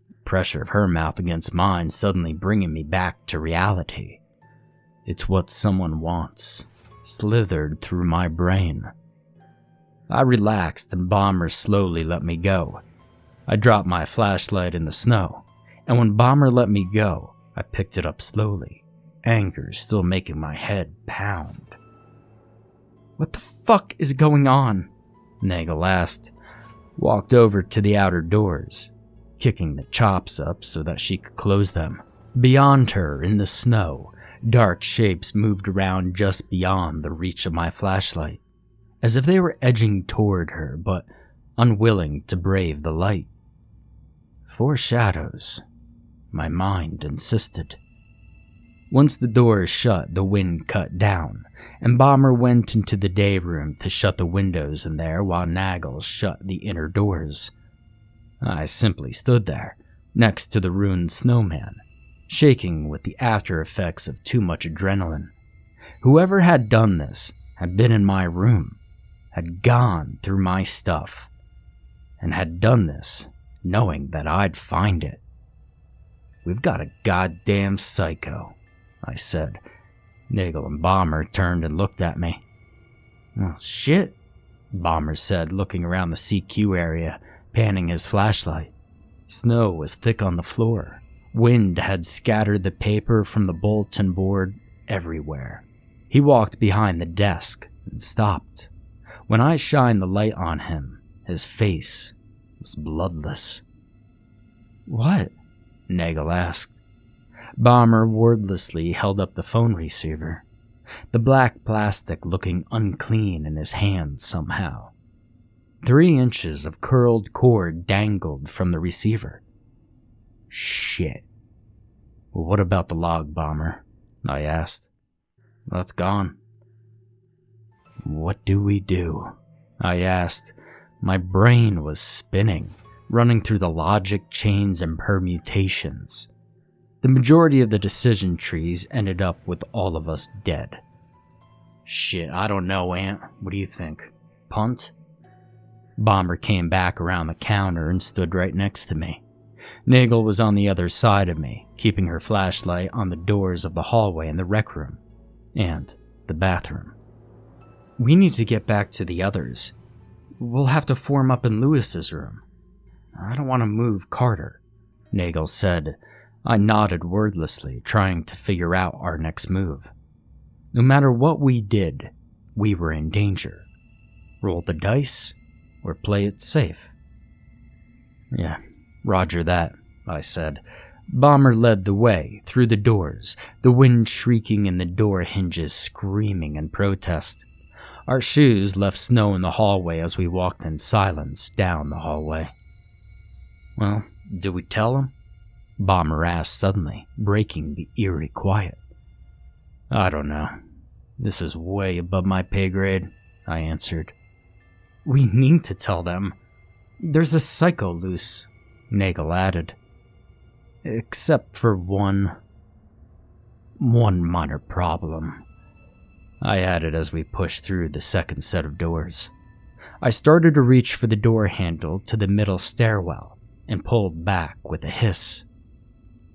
the pressure of her mouth against mine suddenly bringing me back to reality. "It's what someone wants," slithered through my brain. I relaxed and Bomber slowly let me go. I dropped my flashlight in the snow, and when Bomber let me go, I picked it up slowly, anger still making my head pound. "What the fuck is going on?" Nagel asked, walked over to the outer doors, kicking the chops up so that she could close them. Beyond her, in the snow, dark shapes moved around just beyond the reach of my flashlight, as if they were edging toward her, but unwilling to brave the light. 4 shadows, my mind insisted. Once the doors shut, the wind cut down, and Bomber went into the day room to shut the windows in there while Nagel shut the inner doors. I simply stood there, next to the ruined snowman, shaking with the after effects of too much adrenaline. Whoever had done this had been in my room, had gone through my stuff, and had done this knowing that I'd find it. "We've got a goddamn psycho," I said. Nagel and Bomber turned and looked at me. "Well, shit," Bomber said, looking around the CQ area, panning his flashlight. Snow was thick on the floor. Wind had scattered the paper from the bulletin board everywhere. He walked behind the desk and stopped. When I shined the light on him, his face was bloodless. "What?" Nagel asked. Bomber wordlessly held up the phone receiver, the black plastic looking unclean in his hand somehow. 3 inches of curled cord dangled from the receiver. "Shit." "Well, what about the log, Bomber?" I asked. "That's gone." "What do we do?" I asked. My brain was spinning, running through the logic chains and permutations. The majority of the decision trees ended up with all of us dead. "Shit, I don't know, Aunt. What do you think? Punt?" Bomber came back around the counter and stood right next to me. Nagel was on the other side of me, keeping her flashlight on the doors of the hallway and the rec room, and the bathroom. "We need to get back to the others. We'll have to form up in Lewis's room. I don't want to move Carter," Nagel said. I nodded wordlessly, trying to figure out our next move. No matter what we did, we were in danger. Roll the dice, or play it safe. "Yeah, roger that," I said. Bomber led the way through the doors, the wind shrieking in the door hinges screaming in protest. Our shoes left snow in the hallway as we walked in silence down the hallway. "Well, do we tell him?" Bomber asked suddenly, breaking the eerie quiet. "I don't know. This is way above my pay grade," I answered. "We need to tell them. There's a psycho loose," Nagel added. "Except for one minor problem," I added as we pushed through the second set of doors. I started to reach for the door handle to the middle stairwell and pulled back with a hiss.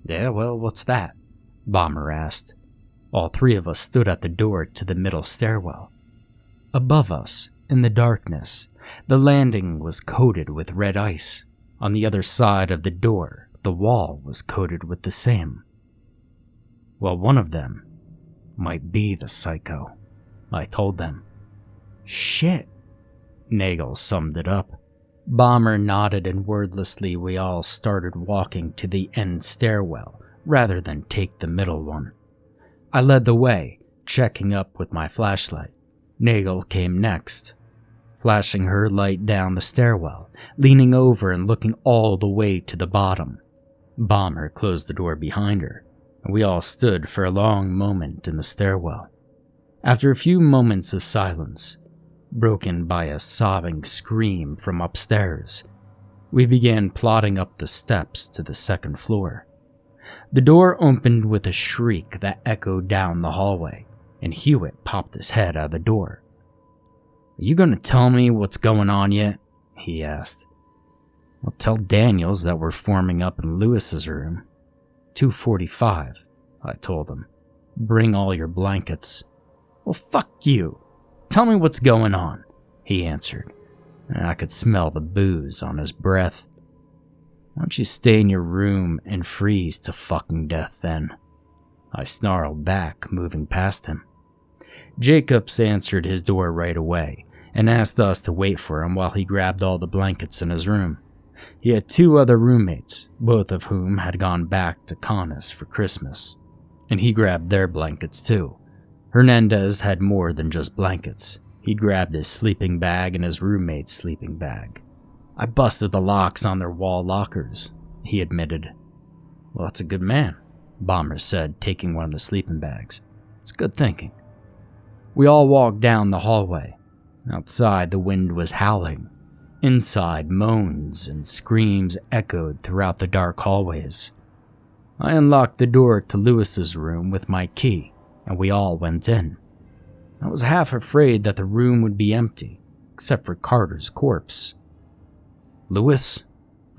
"Yeah, well, what's that?" Bomber asked. All 3 of us stood at the door to the middle stairwell. Above us, in the darkness, the landing was coated with red ice. On the other side of the door, the wall was coated with the same. Well, one of them might be the psycho, I told them. Shit, Nagel summed it up. Bomber nodded, and wordlessly we all started walking to the end stairwell rather than take the middle one. I led the way, checking up with my flashlight. Nagel came next, flashing her light down the stairwell, leaning over and looking all the way to the bottom. Bomber closed the door behind her, and we all stood for a long moment in the stairwell. After a few moments of silence, broken by a sobbing scream from upstairs, we began plodding up the steps to the second floor. The door opened with a shriek that echoed down the hallway, and Hewitt popped his head out of the door. "Are you going to tell me what's going on yet?" he asked. "I'll tell Daniels that we're forming up in Lewis's room. 2:45, I told him. "Bring all your blankets." "Well, fuck you. Tell me what's going on," he answered. I could smell the booze on his breath. "Why don't you stay in your room and freeze to fucking death then?" I snarled back, moving past him. Jacobs answered his door right away and asked us to wait for him while he grabbed all the blankets in his room. He had 2 other roommates, both of whom had gone back to Candice for Christmas, and he grabbed their blankets too. Hernandez had more than just blankets. He grabbed his sleeping bag and his roommate's sleeping bag. "I busted the locks on their wall lockers," he admitted. "Well, that's a good man," Bomber said, taking one of the sleeping bags. "It's good thinking." We all walked down the hallway. Outside, the wind was howling. Inside, moans and screams echoed throughout the dark hallways. I unlocked the door to Lewis's room with my key, and we all went in. I was half afraid that the room would be empty, except for Carter's corpse. "Lewis?"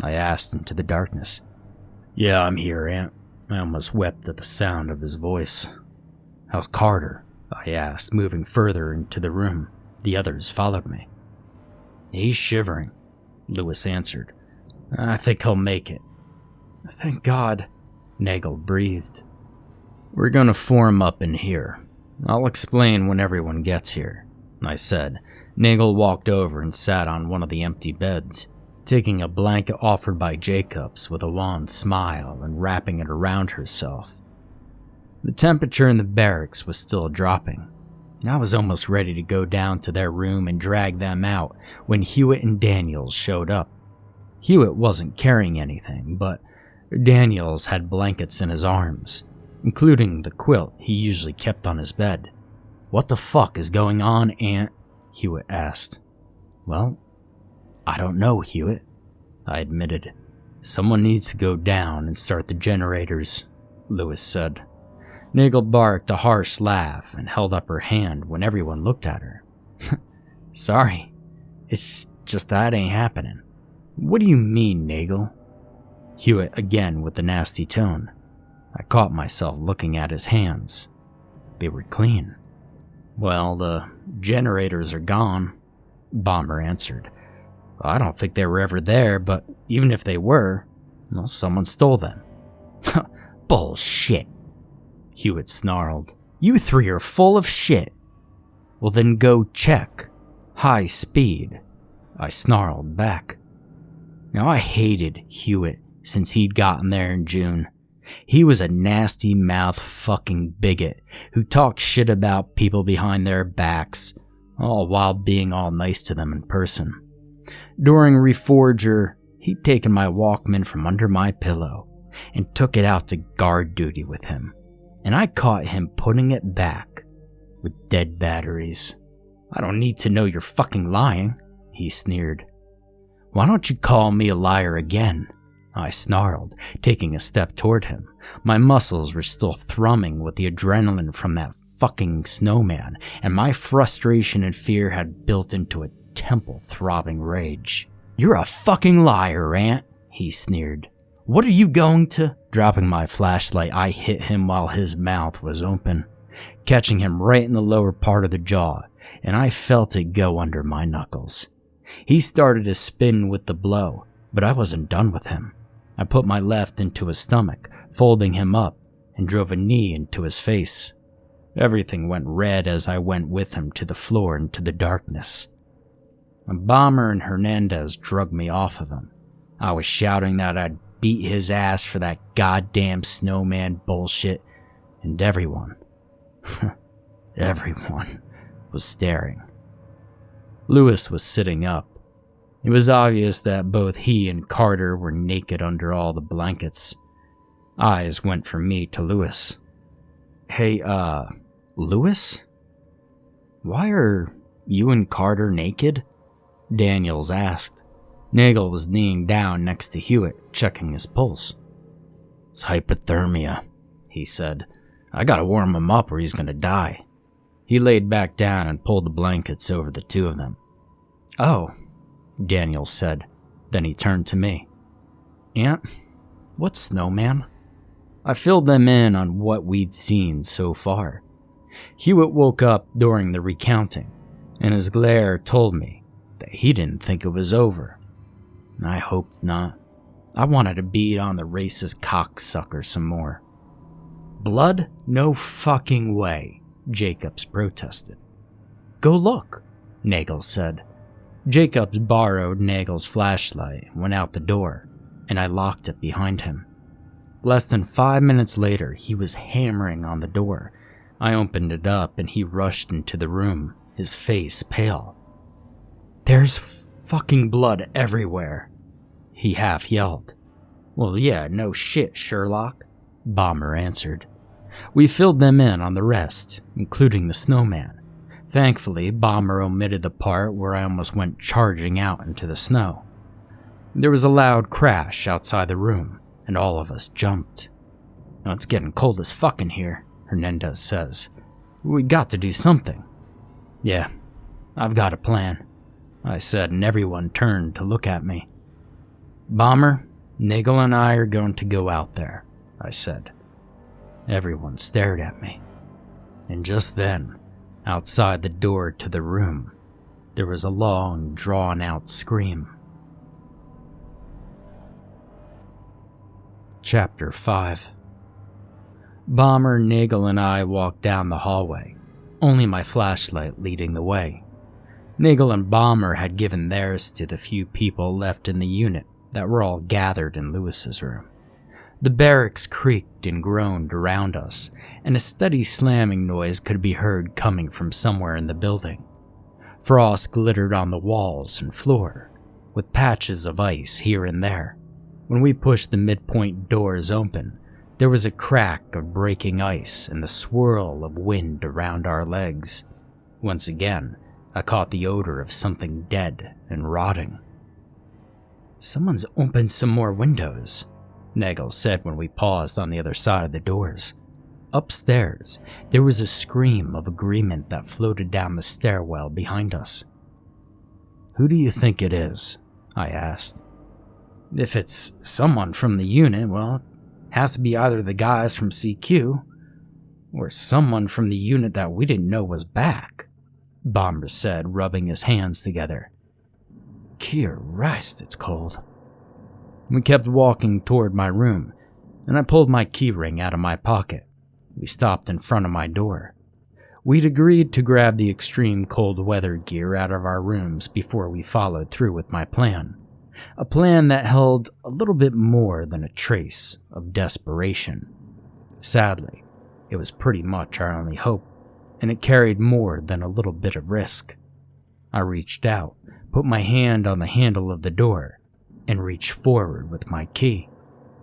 I asked into the darkness. "Yeah, I'm here, Aunt." I almost wept at the sound of his voice. "How's Carter?" I asked, moving further into the room. The others followed me. "He's shivering," Lewis answered. "I think he'll make it." "Thank God," Nagel breathed. "We're gonna form up in here. I'll explain when everyone gets here," I said. Nagel walked over and sat on one of the empty beds, taking a blanket offered by Jacobs with a wan smile and wrapping it around herself. The temperature in the barracks was still dropping. I was almost ready to go down to their room and drag them out when Hewitt and Daniels showed up. Hewitt wasn't carrying anything, but Daniels had blankets in his arms, including the quilt he usually kept on his bed. "What the fuck is going on, Aunt?" Hewitt asked. "Well, I don't know, Hewitt," I admitted. "Someone needs to go down and start the generators," Lewis said. Nagel barked a harsh laugh and held up her hand when everyone looked at her. "Sorry, it's just that ain't happening." "What do you mean, Nagel?" Hewitt again with the nasty tone. I caught myself looking at his hands. They were clean. "Well, the generators are gone," Bomber answered. "I don't think they were ever there, but even if they were, well, someone stole them." "Bullshit," Hewitt snarled. "You 3 are full of shit." "Well, then go check. High speed," I snarled back. Now I hated Hewitt since he'd gotten there in June. He was a nasty mouth fucking bigot who talked shit about people behind their backs, all while being all nice to them in person. During Reforger, he'd taken my Walkman from under my pillow and took it out to guard duty with him, and I caught him putting it back with dead batteries. "I don't need to know you're fucking lying," he sneered. "Why don't you call me a liar again?" I snarled, taking a step toward him. My muscles were still thrumming with the adrenaline from that fucking snowman, and my frustration and fear had built into a temple-throbbing rage. "You're a fucking liar, Aunt," he sneered. "What are you going to—" Dropping my flashlight, I hit him while his mouth was open, catching him right in the lower part of the jaw, and I felt it go under my knuckles. He started to spin with the blow, but I wasn't done with him. I put my left into his stomach, folding him up, and drove a knee into his face. Everything went red as I went with him to the floor into the darkness. Bomber and Hernandez drugged me off of him. I was shouting that I'd beat his ass for that goddamn snowman bullshit, and everyone was staring. Lewis was sitting up. It was obvious that both he and Carter were naked under all the blankets. Eyes went from me to Lewis. Hey, Lewis? Why are you and Carter naked? Daniels asked. Nagel was kneeling down next to Hewitt, checking his pulse. It's hypothermia, he said. I gotta warm him up or he's gonna die. He laid back down and pulled the blankets over the two of them. Oh, Daniels said. Then he turned to me. Aunt, what's snowman? I filled them in on what we'd seen so far. Hewitt woke up during the recounting, and his glare told me that he didn't think it was over. I hoped not. I wanted to beat on the racist cocksucker some more. Blood? No fucking way, Jacobs protested. Go look, Nagel said. Jacobs borrowed Nagel's flashlight and went out the door, and I locked it behind him. Less than 5 minutes later, he was hammering on the door. I opened it up and he rushed into the room, his face pale. There's fucking blood everywhere, he half yelled. Well, yeah, no shit, Sherlock, Bomber answered. We filled them in on the rest, including the snowman. Thankfully, Bomber omitted the part where I almost went charging out into the snow. There was a loud crash outside the room, and all of us jumped. Now, it's getting cold as fuck in here, Hernandez says. We got to do something. Yeah, I've got a plan, I said, and everyone turned to look at me. Bomber, Nagel and I are going to go out there, I said. Everyone stared at me. And just then, outside the door to the room, there was a long, drawn-out scream. Chapter 5. Bomber, Nagel, and I walked down the hallway, only my flashlight leading the way. Nagel and Bomber had given theirs to the few people left in the unit that were all gathered in Lewis's room. The barracks creaked and groaned around us, and a steady slamming noise could be heard coming from somewhere in the building. Frost glittered on the walls and floor, with patches of ice here and there. When we pushed the midpoint doors open, there was a crack of breaking ice and the swirl of wind around our legs. Once again, I caught the odor of something dead and rotting. Someone's opened some more windows, Nagel said when we paused on the other side of the doors. Upstairs, there was a scream of agreement that floated down the stairwell behind us. Who do you think it is? I asked. If it's someone from the unit, well, it has to be either the guys from CQ or someone from the unit that we didn't know was back, Bomber said, rubbing his hands together. Christ, it's cold. We kept walking toward my room, and I pulled my keyring out of my pocket. We stopped in front of my door. We'd agreed to grab the extreme cold weather gear out of our rooms before we followed through with my plan. A plan that held a little bit more than a trace of desperation. Sadly, it was pretty much our only hope, and it carried more than a little bit of risk. I reached out, put my hand on the handle of the door, and reached forward with my key.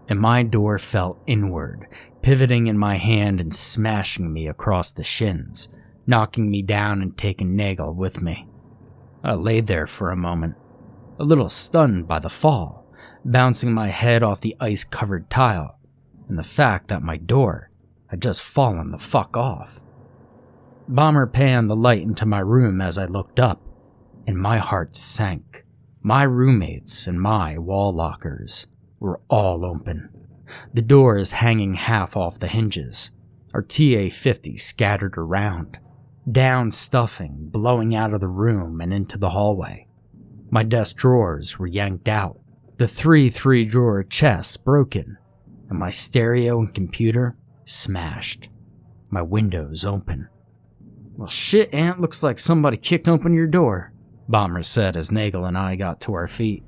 And my door fell inward, pivoting in my hand and smashing me across the shins, knocking me down and taking Nagel with me. I lay there for a moment, a little stunned by the fall, bouncing my head off the ice-covered tile, and the fact that my door had just fallen the fuck off. Bomber panned the light into my room as I looked up, and my heart sank. My roommates and my wall lockers were all open. The doors hanging half off the hinges, our TA-50 scattered around, down stuffing blowing out of the room and into the hallway. My desk drawers were yanked out, the 3-drawer chest broken, and my stereo and computer smashed. my windows open. "Well, shit, Aunt, looks like somebody kicked open your door," Bomber said as Nagel and I got to our feet.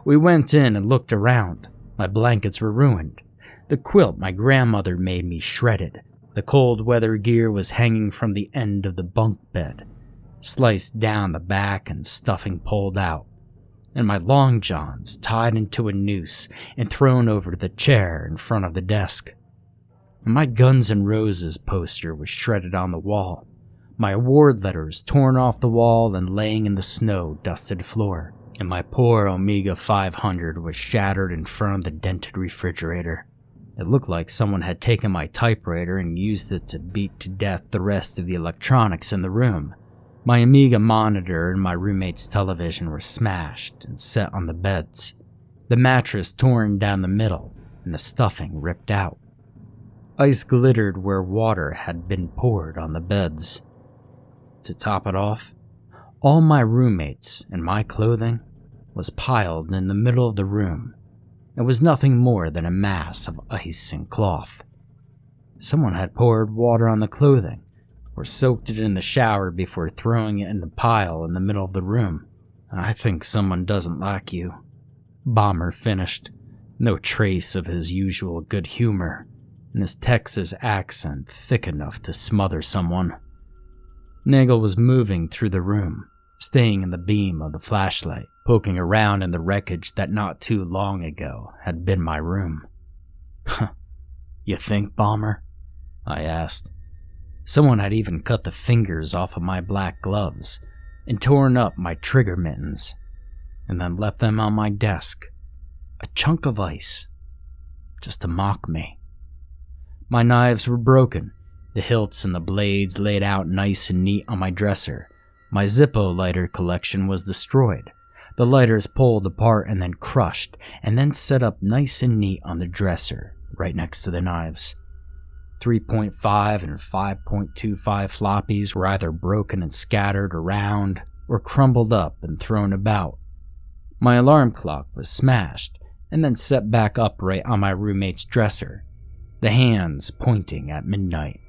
We went in and looked around. My blankets were ruined. The quilt my grandmother made me shredded. The cold weather gear was hanging from the end of the bunk bed, sliced down the back and stuffing pulled out, and my long johns tied into a noose and thrown over the chair in front of the desk. My Guns N' Roses poster was shredded on the wall, my award letters torn off the wall and laying in the snow-dusted floor, and my poor Omega 500 was shattered in front of the dented refrigerator. It looked like someone had taken my typewriter and used it to beat to death the rest of the electronics in the room. My Amiga monitor and my roommate's television were smashed and set on the beds, the mattress torn down the middle and the stuffing ripped out. Ice glittered where water had been poured on the beds. To top it off, all my roommates and my clothing was piled in the middle of the room. It was nothing more than a mass of ice and cloth. Someone had poured water on the clothing, or soaked it in the shower before throwing it in the pile in the middle of the room. "I think someone doesn't like you," Bomber finished, no trace of his usual good humor, and his Texas accent thick enough to smother someone. Nagel was moving through the room, staying in the beam of the flashlight, poking around in the wreckage that not too long ago had been my room. "You think, Bomber?" I asked. Someone had even cut the fingers off of my black gloves and torn up my trigger mittens, and then left them on my desk, a chunk of ice, just to mock me. My knives were broken, the hilts and the blades laid out nice and neat on my dresser. My Zippo lighter collection was destroyed, the lighters pulled apart and then crushed, and then set up nice and neat on the dresser, right next to the knives. 3.5 and 5.25 floppies were either broken and scattered around, or crumbled up and thrown about. My alarm clock was smashed, and then set back upright on my roommate's dresser, the hands pointing at midnight.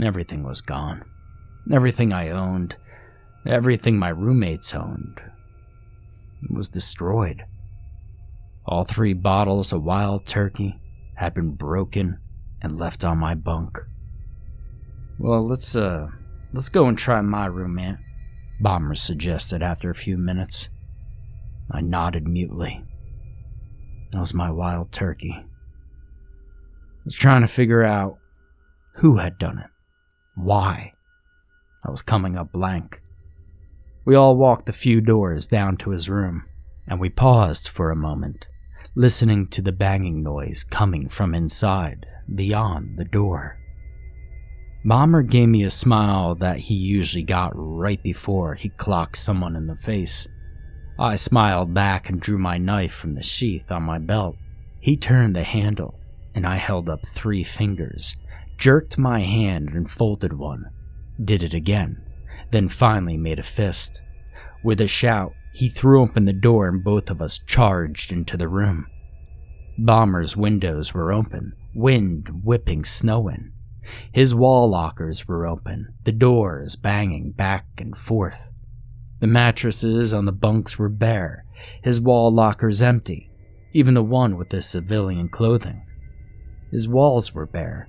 Everything was gone. Everything I owned, everything my roommates owned, was destroyed. All 3 bottles of wild turkey had been broken and left on my bunk. "Well, let's go and try my room, Aunt," Bomber suggested after a few minutes. I nodded mutely. That was my wild turkey. I was trying to figure out who had done it. Why? I was coming up blank. We all walked a few doors down to his room, and we paused for a moment, listening to the banging noise coming from inside, beyond the door. Bomber gave me a smile that he usually got right before he clocked someone in the face. I smiled back and drew my knife from the sheath on my belt. He turned the handle, and I held up 3 fingers, jerked my hand and folded one, did it again, then finally made a fist. With a shout, he threw open the door and both of us charged into the room. Bomber's windows were open, wind whipping snow in. His wall lockers were open, the doors banging back and forth. The mattresses on the bunks were bare, his wall lockers empty, even the one with the civilian clothing. His walls were bare,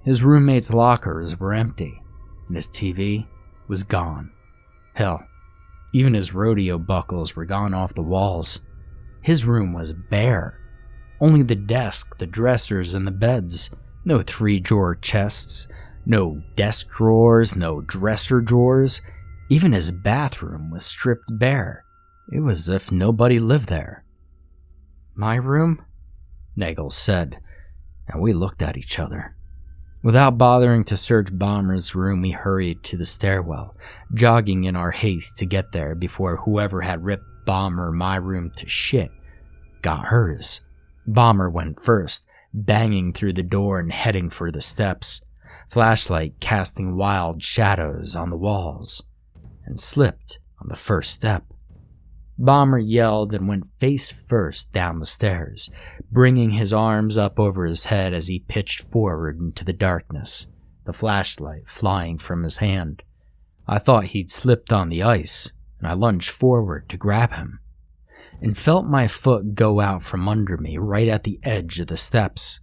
his roommate's lockers were empty, and his TV was gone. Hell, even his rodeo buckles were gone off the walls. His room was bare. Only the desk, the dressers, and the beds. No 3-drawer chests, no desk drawers, no dresser drawers. Even his bathroom was stripped bare. It was as if nobody lived there. "My room?" Nagel said, and we looked at each other. Without bothering to search Bomber's room, we hurried to the stairwell, jogging in our haste to get there before whoever had ripped Bomber my room to shit got hers. Bomber went first, banging through the door and heading for the steps, flashlight casting wild shadows on the walls, and slipped on the first step. Bomber yelled and went face first down the stairs, bringing his arms up over his head as he pitched forward into the darkness, the flashlight flying from his hand. I thought he'd slipped on the ice, and I lunged forward to grab him, and felt my foot go out from under me right at the edge of the steps.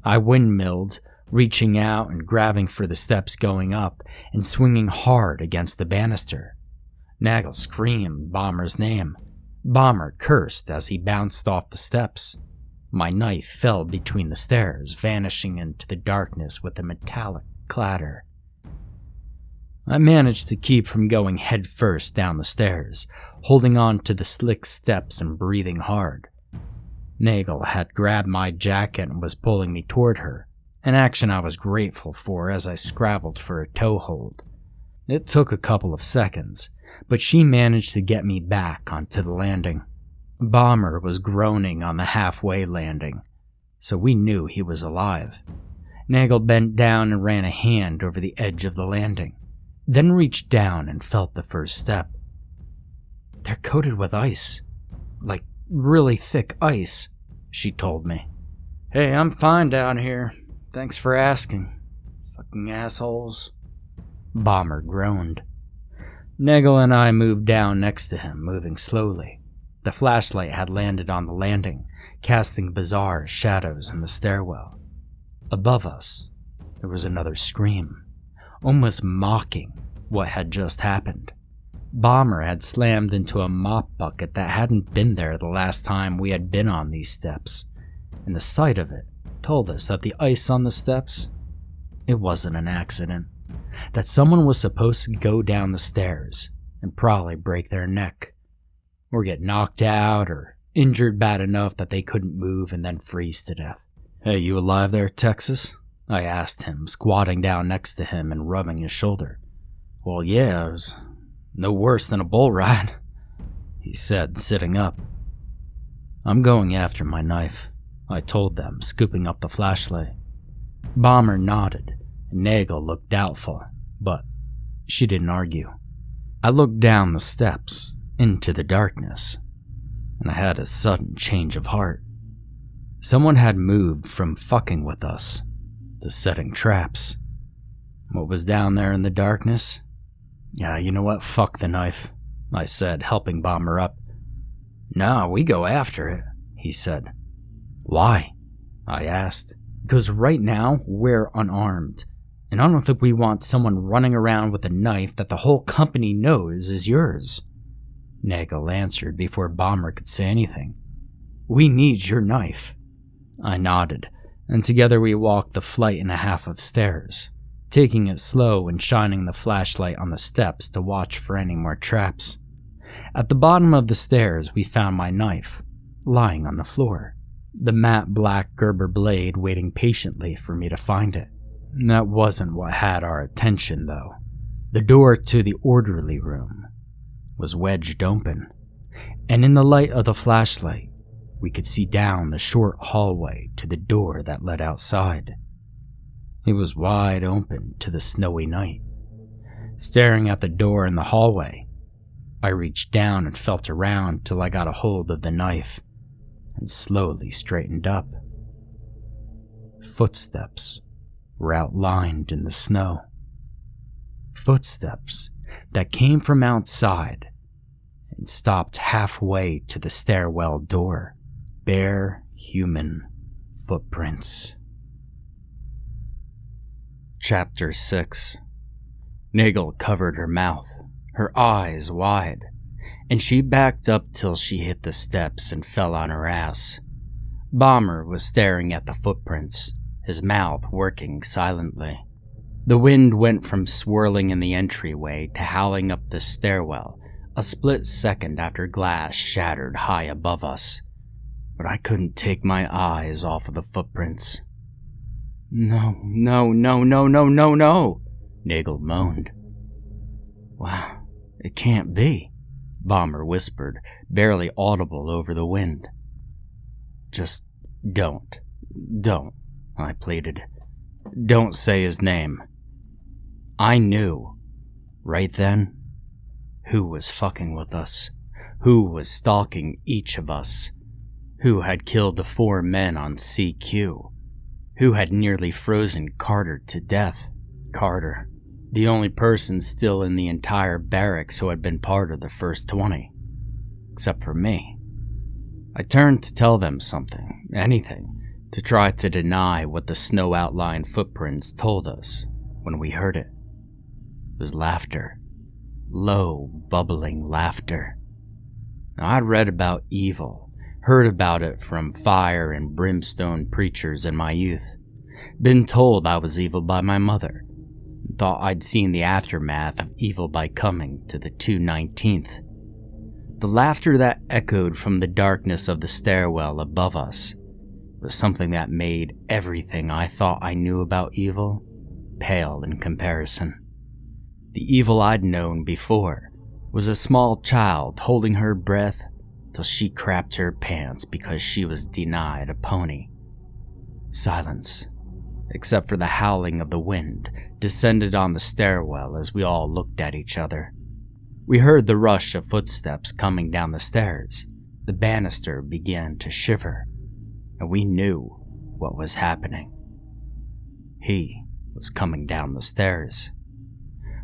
I windmilled, reaching out and grabbing for the steps going up and swinging hard against the banister. Nagel screamed Bomber's name. Bomber cursed as he bounced off the steps. My knife fell between the stairs, vanishing into the darkness with a metallic clatter. I managed to keep from going headfirst down the stairs, holding on to the slick steps and breathing hard. Nagel had grabbed my jacket and was pulling me toward her, an action I was grateful for as I scrabbled for a toehold. It took a couple of seconds, but she managed to get me back onto the landing. Bomber was groaning on the halfway landing, so we knew he was alive. Nagel bent down and ran a hand over the edge of the landing, then reached down and felt the first step. "They're coated with ice. Like really thick ice," she told me. "Hey, I'm fine down here. Thanks for asking. Fucking assholes." Bomber groaned. Nagel and I moved down next to him, moving slowly. The flashlight had landed on the landing, casting bizarre shadows in the stairwell. Above us, there was another scream, almost mocking what had just happened. Bomber had slammed into a mop bucket that hadn't been there the last time we had been on these steps, and the sight of it told us that the ice on the steps, it wasn't an accident, that someone was supposed to go down the stairs and probably break their neck, or get knocked out or injured bad enough that they couldn't move and then freeze to death. "Hey, you alive there, Texas?" I asked him, squatting down next to him and rubbing his shoulder. "Well, yeah, it was no worse than a bull ride," he said, sitting up. "I'm going after my knife," I told them, scooping up the flashlight. Bomber nodded, and Nagel looked doubtful, but she didn't argue. I looked down the steps, into the darkness, and I had a sudden change of heart. Someone had moved from fucking with us to setting traps. What was down there in the darkness? "Yeah, you know what? Fuck the knife," I said, helping Bomber up. "No, we go after it," he said. "Why?" I asked. "Because right now, we're unarmed, and I don't think we want someone running around with a knife that the whole company knows is yours." Nagel answered before Bomber could say anything. "We need your knife." I nodded, and together we walked the flight and a half of stairs, taking it slow and shining the flashlight on the steps to watch for any more traps. At the bottom of the stairs, we found my knife, lying on the floor, the matte black Gerber blade waiting patiently for me to find it. That wasn't what had our attention, though. The door to the orderly room was wedged open, and in the light of the flashlight, we could see down the short hallway to the door that led outside. It was wide open to the snowy night. Staring at the door in the hallway, I reached down and felt around till I got a hold of the knife and slowly straightened up. Footsteps were outlined in the snow. Footsteps that came from outside and stopped halfway to the stairwell door. Bare human footprints. Chapter 6. Nagel covered her mouth, her eyes wide, and she backed up till she hit the steps and fell on her ass. Bomber was staring at the footprints, his mouth working silently. The wind went from swirling in the entryway to howling up the stairwell a split second after glass shattered high above us. But I couldn't take my eyes off of the footprints. No, Nagel moaned. "Wow, it can't be," Bomber whispered, barely audible over the wind. "Just don't, I pleaded. "Don't say his name." I knew, right then, who was fucking with us, who was stalking each of us, who had killed the 4 men on CQ, who had nearly frozen Carter to death. Carter, the only person still in the entire barracks who had been part of the first 20, except for me. I turned to tell them something, anything, to try to deny what the snow-outlined footprints told us when we heard it. It was laughter. Low, bubbling laughter. Now, I'd read about evil, heard about it from fire and brimstone preachers in my youth, been told I was evil by my mother, thought I'd seen the aftermath of evil by coming to the 219th. The laughter that echoed from the darkness of the stairwell above us was something that made everything I thought I knew about evil pale in comparison. The evil I'd known before was a small child holding her breath till she crapped her pants because she was denied a pony. Silence, except for the howling of the wind, descended on the stairwell as we all looked at each other. We heard the rush of footsteps coming down the stairs. The banister began to shiver, and we knew what was happening. He was coming down the stairs.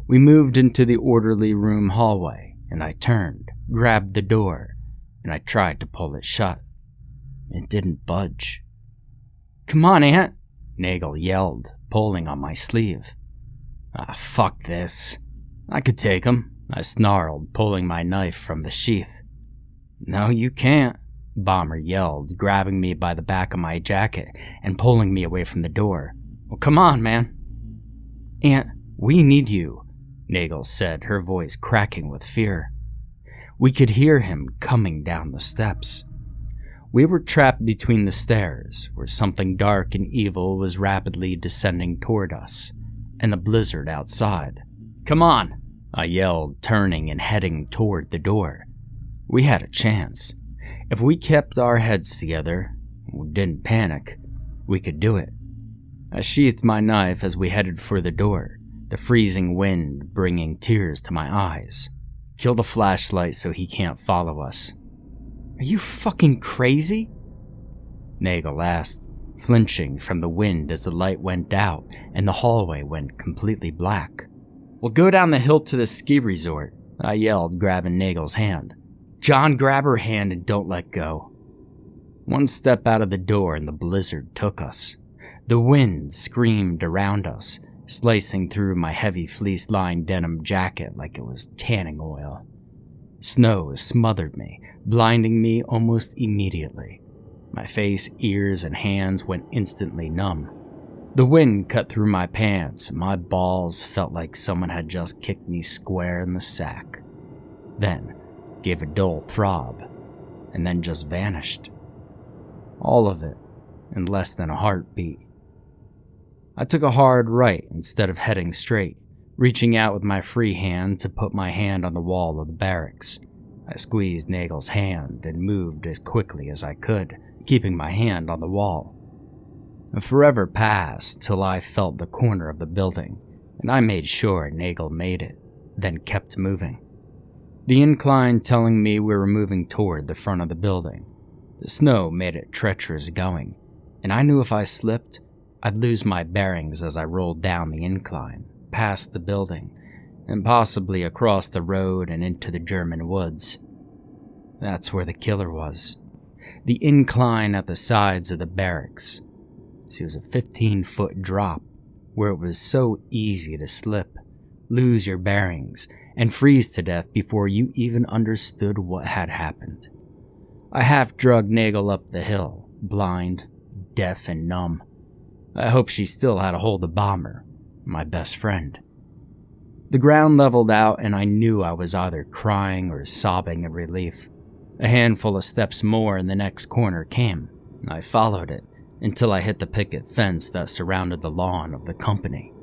We moved into the orderly room hallway, and I turned, grabbed the door, and I tried to pull it shut. It didn't budge. "Come on, Aunt," Nagel yelled, pulling on my sleeve. Fuck this. I could take him," I snarled, pulling my knife from the sheath. "No, you can't," Bomber yelled, grabbing me by the back of my jacket and pulling me away from the door. "Well, come on, man." "Aunt, we need you," Nagel said, her voice cracking with fear. We could hear him coming down the steps. We were trapped between the stairs, where something dark and evil was rapidly descending toward us, and the blizzard outside. "Come on," I yelled, turning and heading toward the door. We had a chance. If we kept our heads together, and didn't panic, we could do it. I sheathed my knife as we headed for the door, the freezing wind bringing tears to my eyes. "Kill the flashlight so he can't follow us." "Are you fucking crazy?" Nagel asked, flinching from the wind as the light went out and the hallway went completely black. "We'll go down the hill to the ski resort," I yelled, grabbing Nagel's hand. "John, grab her hand and don't let go." One step out of the door and the blizzard took us. The wind screamed around us, slicing through my heavy fleece-lined denim jacket like it was tanning oil. Snow smothered me, blinding me almost immediately. My face, ears, and hands went instantly numb. The wind cut through my pants, and my balls felt like someone had just kicked me square in the sack. Then gave a dull throb, and then just vanished. All of it in less than a heartbeat. I took a hard right instead of heading straight, reaching out with my free hand to put my hand on the wall of the barracks. I squeezed Nagel's hand and moved as quickly as I could, keeping my hand on the wall. Forever passed till I felt the corner of the building, and I made sure Nagel made it, then kept moving. The incline telling me we were moving toward the front of the building. The snow made it treacherous going, and I knew if I slipped, I'd lose my bearings as I rolled down the incline, past the building, and possibly across the road and into the German woods. That's where the killer was. The incline at the sides of the barracks. It was a 15-foot drop where it was so easy to slip, lose your bearings, and freeze to death before you even understood what had happened. I half-drugged Nagel up the hill, blind, deaf, and numb. I hoped she still had a hold of Bomber, my best friend. The ground leveled out and I knew I was either crying or sobbing in relief. A handful of steps more and the next corner came. I followed it until I hit the picket fence that surrounded the lawn of the company.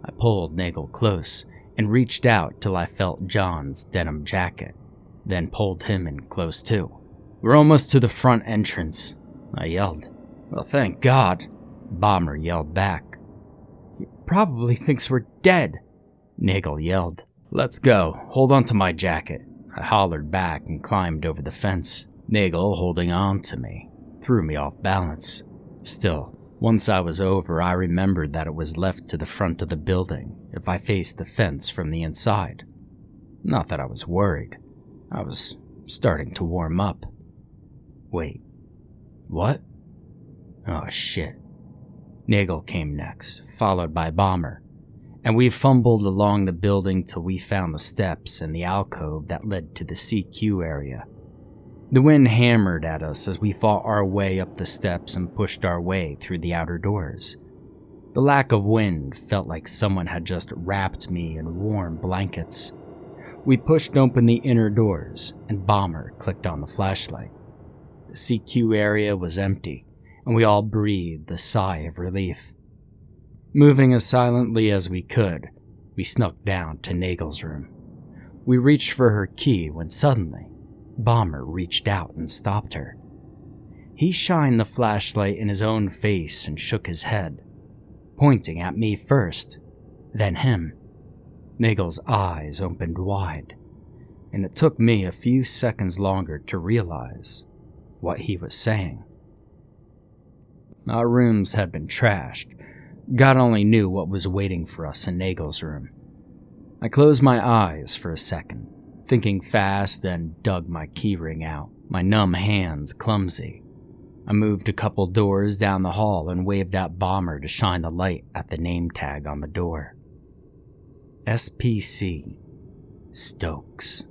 I pulled Nagel close and reached out till I felt John's denim jacket, then pulled him in close too. "We're almost to the front entrance," I yelled. "Well, thank God," Bomber yelled back. "He probably thinks we're dead," Nagel yelled. "Let's go. Hold on to my jacket," I hollered back and climbed over the fence. Nagel, holding on to me, threw me off balance. Still, Once I was over, I remembered that it was left to the front of the building if I faced the fence from the inside. Not that I was worried. I was starting to warm up. Wait, what? Oh shit. Nagel came next, followed by Bomber, and we fumbled along the building till we found the steps and the alcove that led to the CQ area. The wind hammered at us as we fought our way up the steps and pushed our way through the outer doors. The lack of wind felt like someone had just wrapped me in warm blankets. We pushed open the inner doors, and Bomber clicked on the flashlight. The CQ area was empty, and we all breathed a sigh of relief. Moving as silently as we could, we snuck down to Nagel's room. We reached for her key when suddenly, Bomber reached out and stopped her. He shined the flashlight in his own face and shook his head, pointing at me first, then him. Nagel's eyes opened wide, and it took me a few seconds longer to realize what he was saying. Our rooms had been trashed. God only knew what was waiting for us in Nagel's room. I closed my eyes for a second, thinking fast, then dug my keyring out, my numb hands clumsy. I moved a couple doors down the hall and waved at Bomber to shine the light at the name tag on the door. SPC Stokes.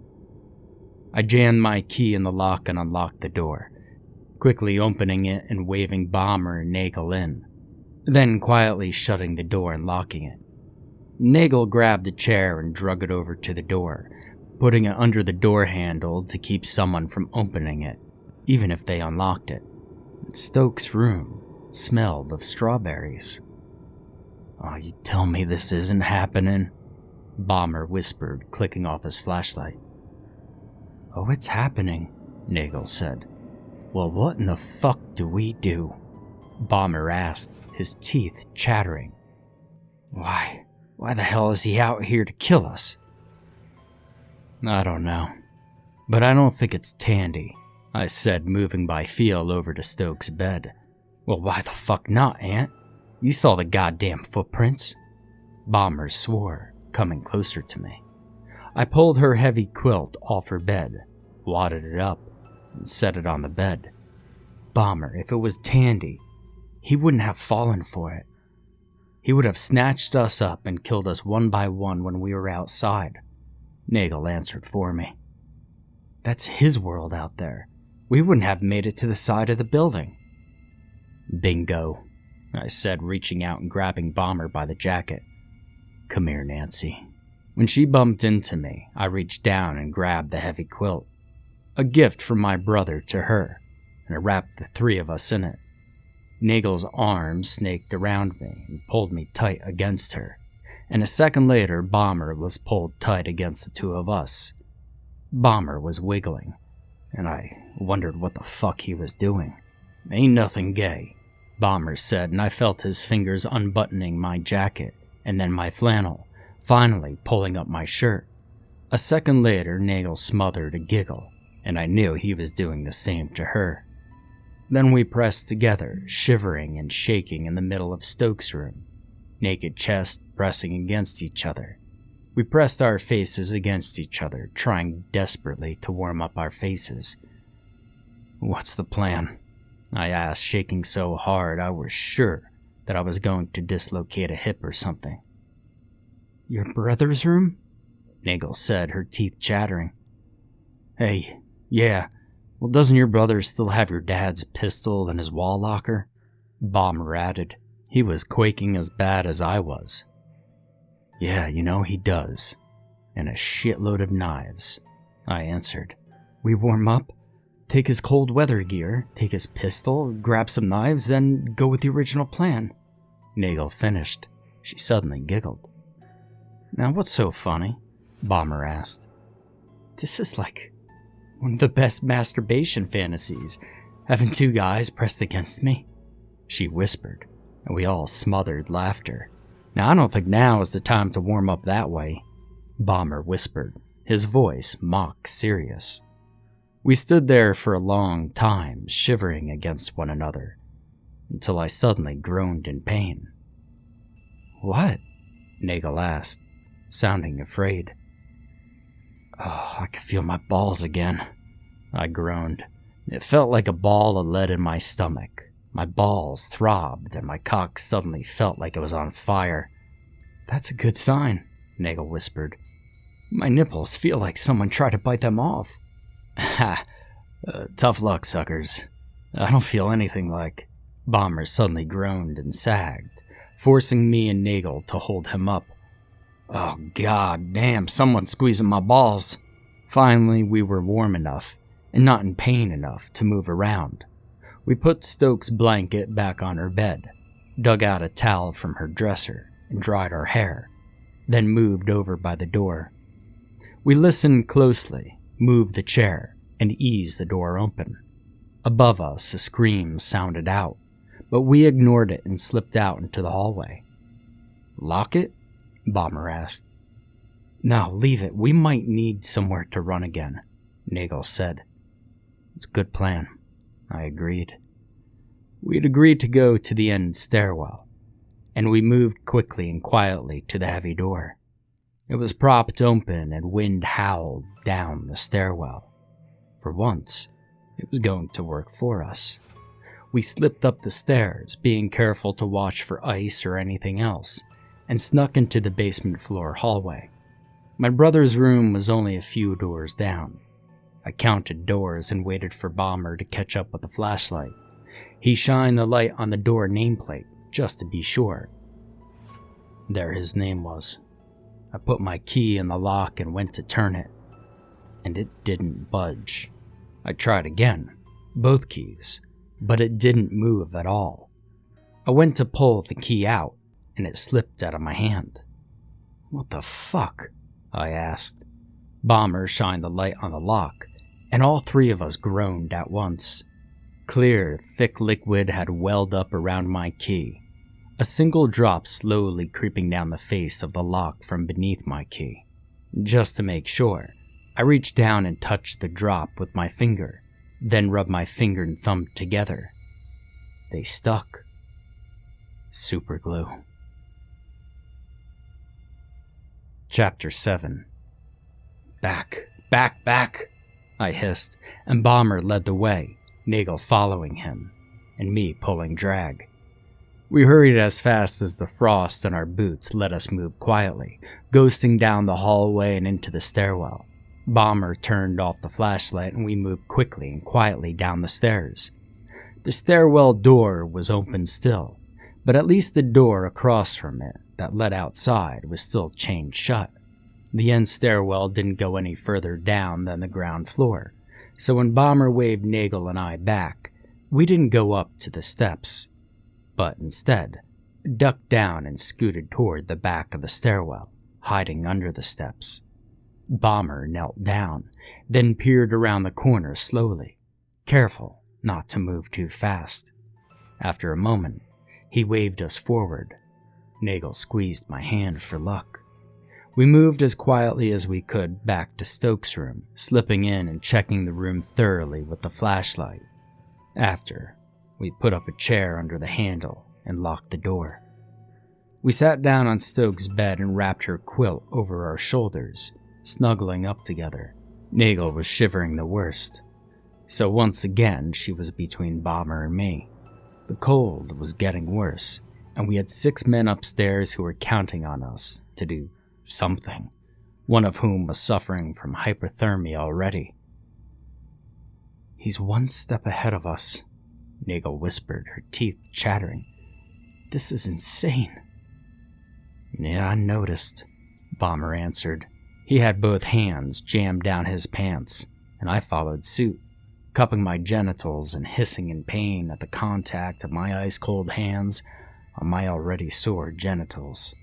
I jammed my key in the lock and unlocked the door, quickly opening it and waving Bomber and Nagel in, then quietly shutting the door and locking it. Nagel grabbed a chair and drug it over to the door, putting it under the door handle to keep someone from opening it, even if they unlocked it. Stokes' room smelled of strawberries. "Oh, you tell me this isn't happening?" Bomber whispered, clicking off his flashlight. "Oh, it's happening," Nagel said. "Well, what in the fuck do we do?" Bomber asked, his teeth chattering. Why the hell is he out here to kill us?" "I don't know, but I don't think it's Tandy," I said, moving by feel over to Stokes' bed. "Well, why the fuck not, Aunt? You saw the goddamn footprints." Bomber swore, coming closer to me. I pulled her heavy quilt off her bed, wadded it up, and set it on the bed. Bomber, if it was Tandy, he wouldn't have fallen for it. He would have snatched us up and killed us one by one when we were outside. Nagel answered for me. "That's his world out there. We wouldn't have made it to the side of the building." "Bingo," I said, reaching out and grabbing Bomber by the jacket. "Come here, Nancy." When she bumped into me, I reached down and grabbed the heavy quilt, a gift from my brother to her, and I wrapped the three of us in it. Nagel's arms snaked around me and pulled me tight against her, and a second later, Bomber was pulled tight against the two of us. Bomber was wiggling, and I wondered what the fuck he was doing. "Ain't nothing gay," Bomber said, and I felt his fingers unbuttoning my jacket and then my flannel, finally pulling up my shirt. A second later, Nagel smothered a giggle, and I knew he was doing the same to her. Then we pressed together, shivering and shaking in the middle of Stokes' room, naked chests pressing against each other. We pressed our faces against each other, trying desperately to warm up our faces. "What's the plan?" I asked, shaking so hard I was sure that I was going to dislocate a hip or something. "Your brother's room?" Nagel said, her teeth chattering. "Hey, yeah. Well, doesn't your brother still have your dad's pistol in his wall locker?" Bomber added. He was quaking as bad as I was. "Yeah, he does. And a shitload of knives," I answered. "We warm up, take his cold weather gear, take his pistol, grab some knives, then go with the original plan." Nagel finished. She suddenly giggled. "Now what's so funny?" Bomber asked. "This is like one of the best masturbation fantasies, having two guys pressed against me," she whispered, and we all smothered laughter. "Now, I don't think now is the time to warm up that way," Bomber whispered, his voice mock serious. We stood there for a long time, shivering against one another. until I suddenly groaned in pain. "What?" Nagel asked, sounding afraid. "Oh, I can feel my balls again," I groaned. It felt like a ball of lead in my stomach. My balls throbbed, and my cock suddenly felt like it was on fire. "That's a good sign," Nagel whispered. "My nipples feel like someone tried to bite them off." "Ha! Tough luck, suckers. I don't feel anything like..." Bomber suddenly groaned and sagged, forcing me and Nagel to hold him up. "Oh, god damn, someone's squeezing my balls." Finally, we were warm enough, and not in pain enough, to move around. We put Stokes' blanket back on her bed, dug out a towel from her dresser, and dried our hair, then moved over by the door. We listened closely, moved the chair, and eased the door open. Above us, a scream sounded out, but we ignored it and slipped out into the hallway. "Lock it?" Bomber asked. "No, leave it. We might need somewhere to run again," Nagel said. "It's a good plan," I agreed. We'd agreed to go to the end stairwell, and we moved quickly and quietly to the heavy door. It was propped open and wind howled down the stairwell. For once, it was going to work for us. We slipped up the stairs, being careful to watch for ice or anything else, and snuck into the basement floor hallway. My brother's room was only a few doors down. I counted doors and waited for Bomber to catch up with the flashlight. He shined the light on the door nameplate, just to be sure. There his name was. I put my key in the lock and went to turn it, and it didn't budge. I tried again, both keys, but it didn't move at all. I went to pull the key out, and it slipped out of my hand. "What the fuck?" I asked. Bomber shined the light on the lock, and all three of us groaned at once. Clear, thick liquid had welled up around my key, a single drop slowly creeping down the face of the lock from beneath my key. Just to make sure, I reached down and touched the drop with my finger, then rubbed my finger and thumb together. They stuck. Super glue. Chapter 7. "Back, back, back," I hissed, and Bomber led the way, Nagel following him, and me pulling drag. We hurried as fast as the frost on our boots let us move quietly, ghosting down the hallway and into the stairwell. Bomber turned off the flashlight and we moved quickly and quietly down the stairs. The stairwell door was open still, but at least the door across from it that led outside was still chained shut. The end stairwell didn't go any further down than the ground floor, so when Bomber waved Nagel and I back, we didn't go up to the steps, but instead ducked down and scooted toward the back of the stairwell, hiding under the steps. Bomber knelt down, then peered around the corner slowly, careful not to move too fast. After a moment, he waved us forward. Nagel squeezed my hand for luck. We moved as quietly as we could back to Stokes' room, slipping in and checking the room thoroughly with the flashlight. After, we put up a chair under the handle and locked the door. We sat down on Stokes' bed and wrapped her quilt over our shoulders, snuggling up together. Nagel was shivering the worst, so once again she was between Bomber and me. The cold was getting worse, and we had 6 men upstairs who were counting on us to do something, one of whom was suffering from hypothermia already. "He's one step ahead of us," Nagel whispered, her teeth chattering. "This is insane." "Yeah, I noticed," Bomber answered. He had both hands jammed down his pants, and I followed suit, cupping my genitals and hissing in pain at the contact of my ice-cold hands on my already sore genitals.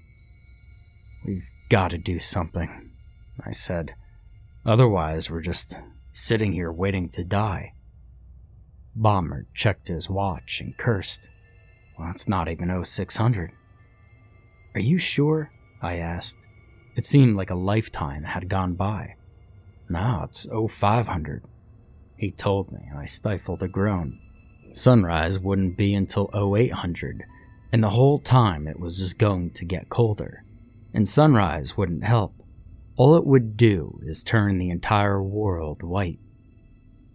"We've got to do something," I said. "Otherwise, we're just sitting here waiting to die." Bomber checked his watch and cursed. "Well, it's not even 0600. "Are you sure?" I asked. It seemed like a lifetime had gone by. "No, it's 0500. He told me, and I stifled a groan. Sunrise wouldn't be until 0800, and the whole time it was just going to get colder. And sunrise wouldn't help. All it would do is turn the entire world white.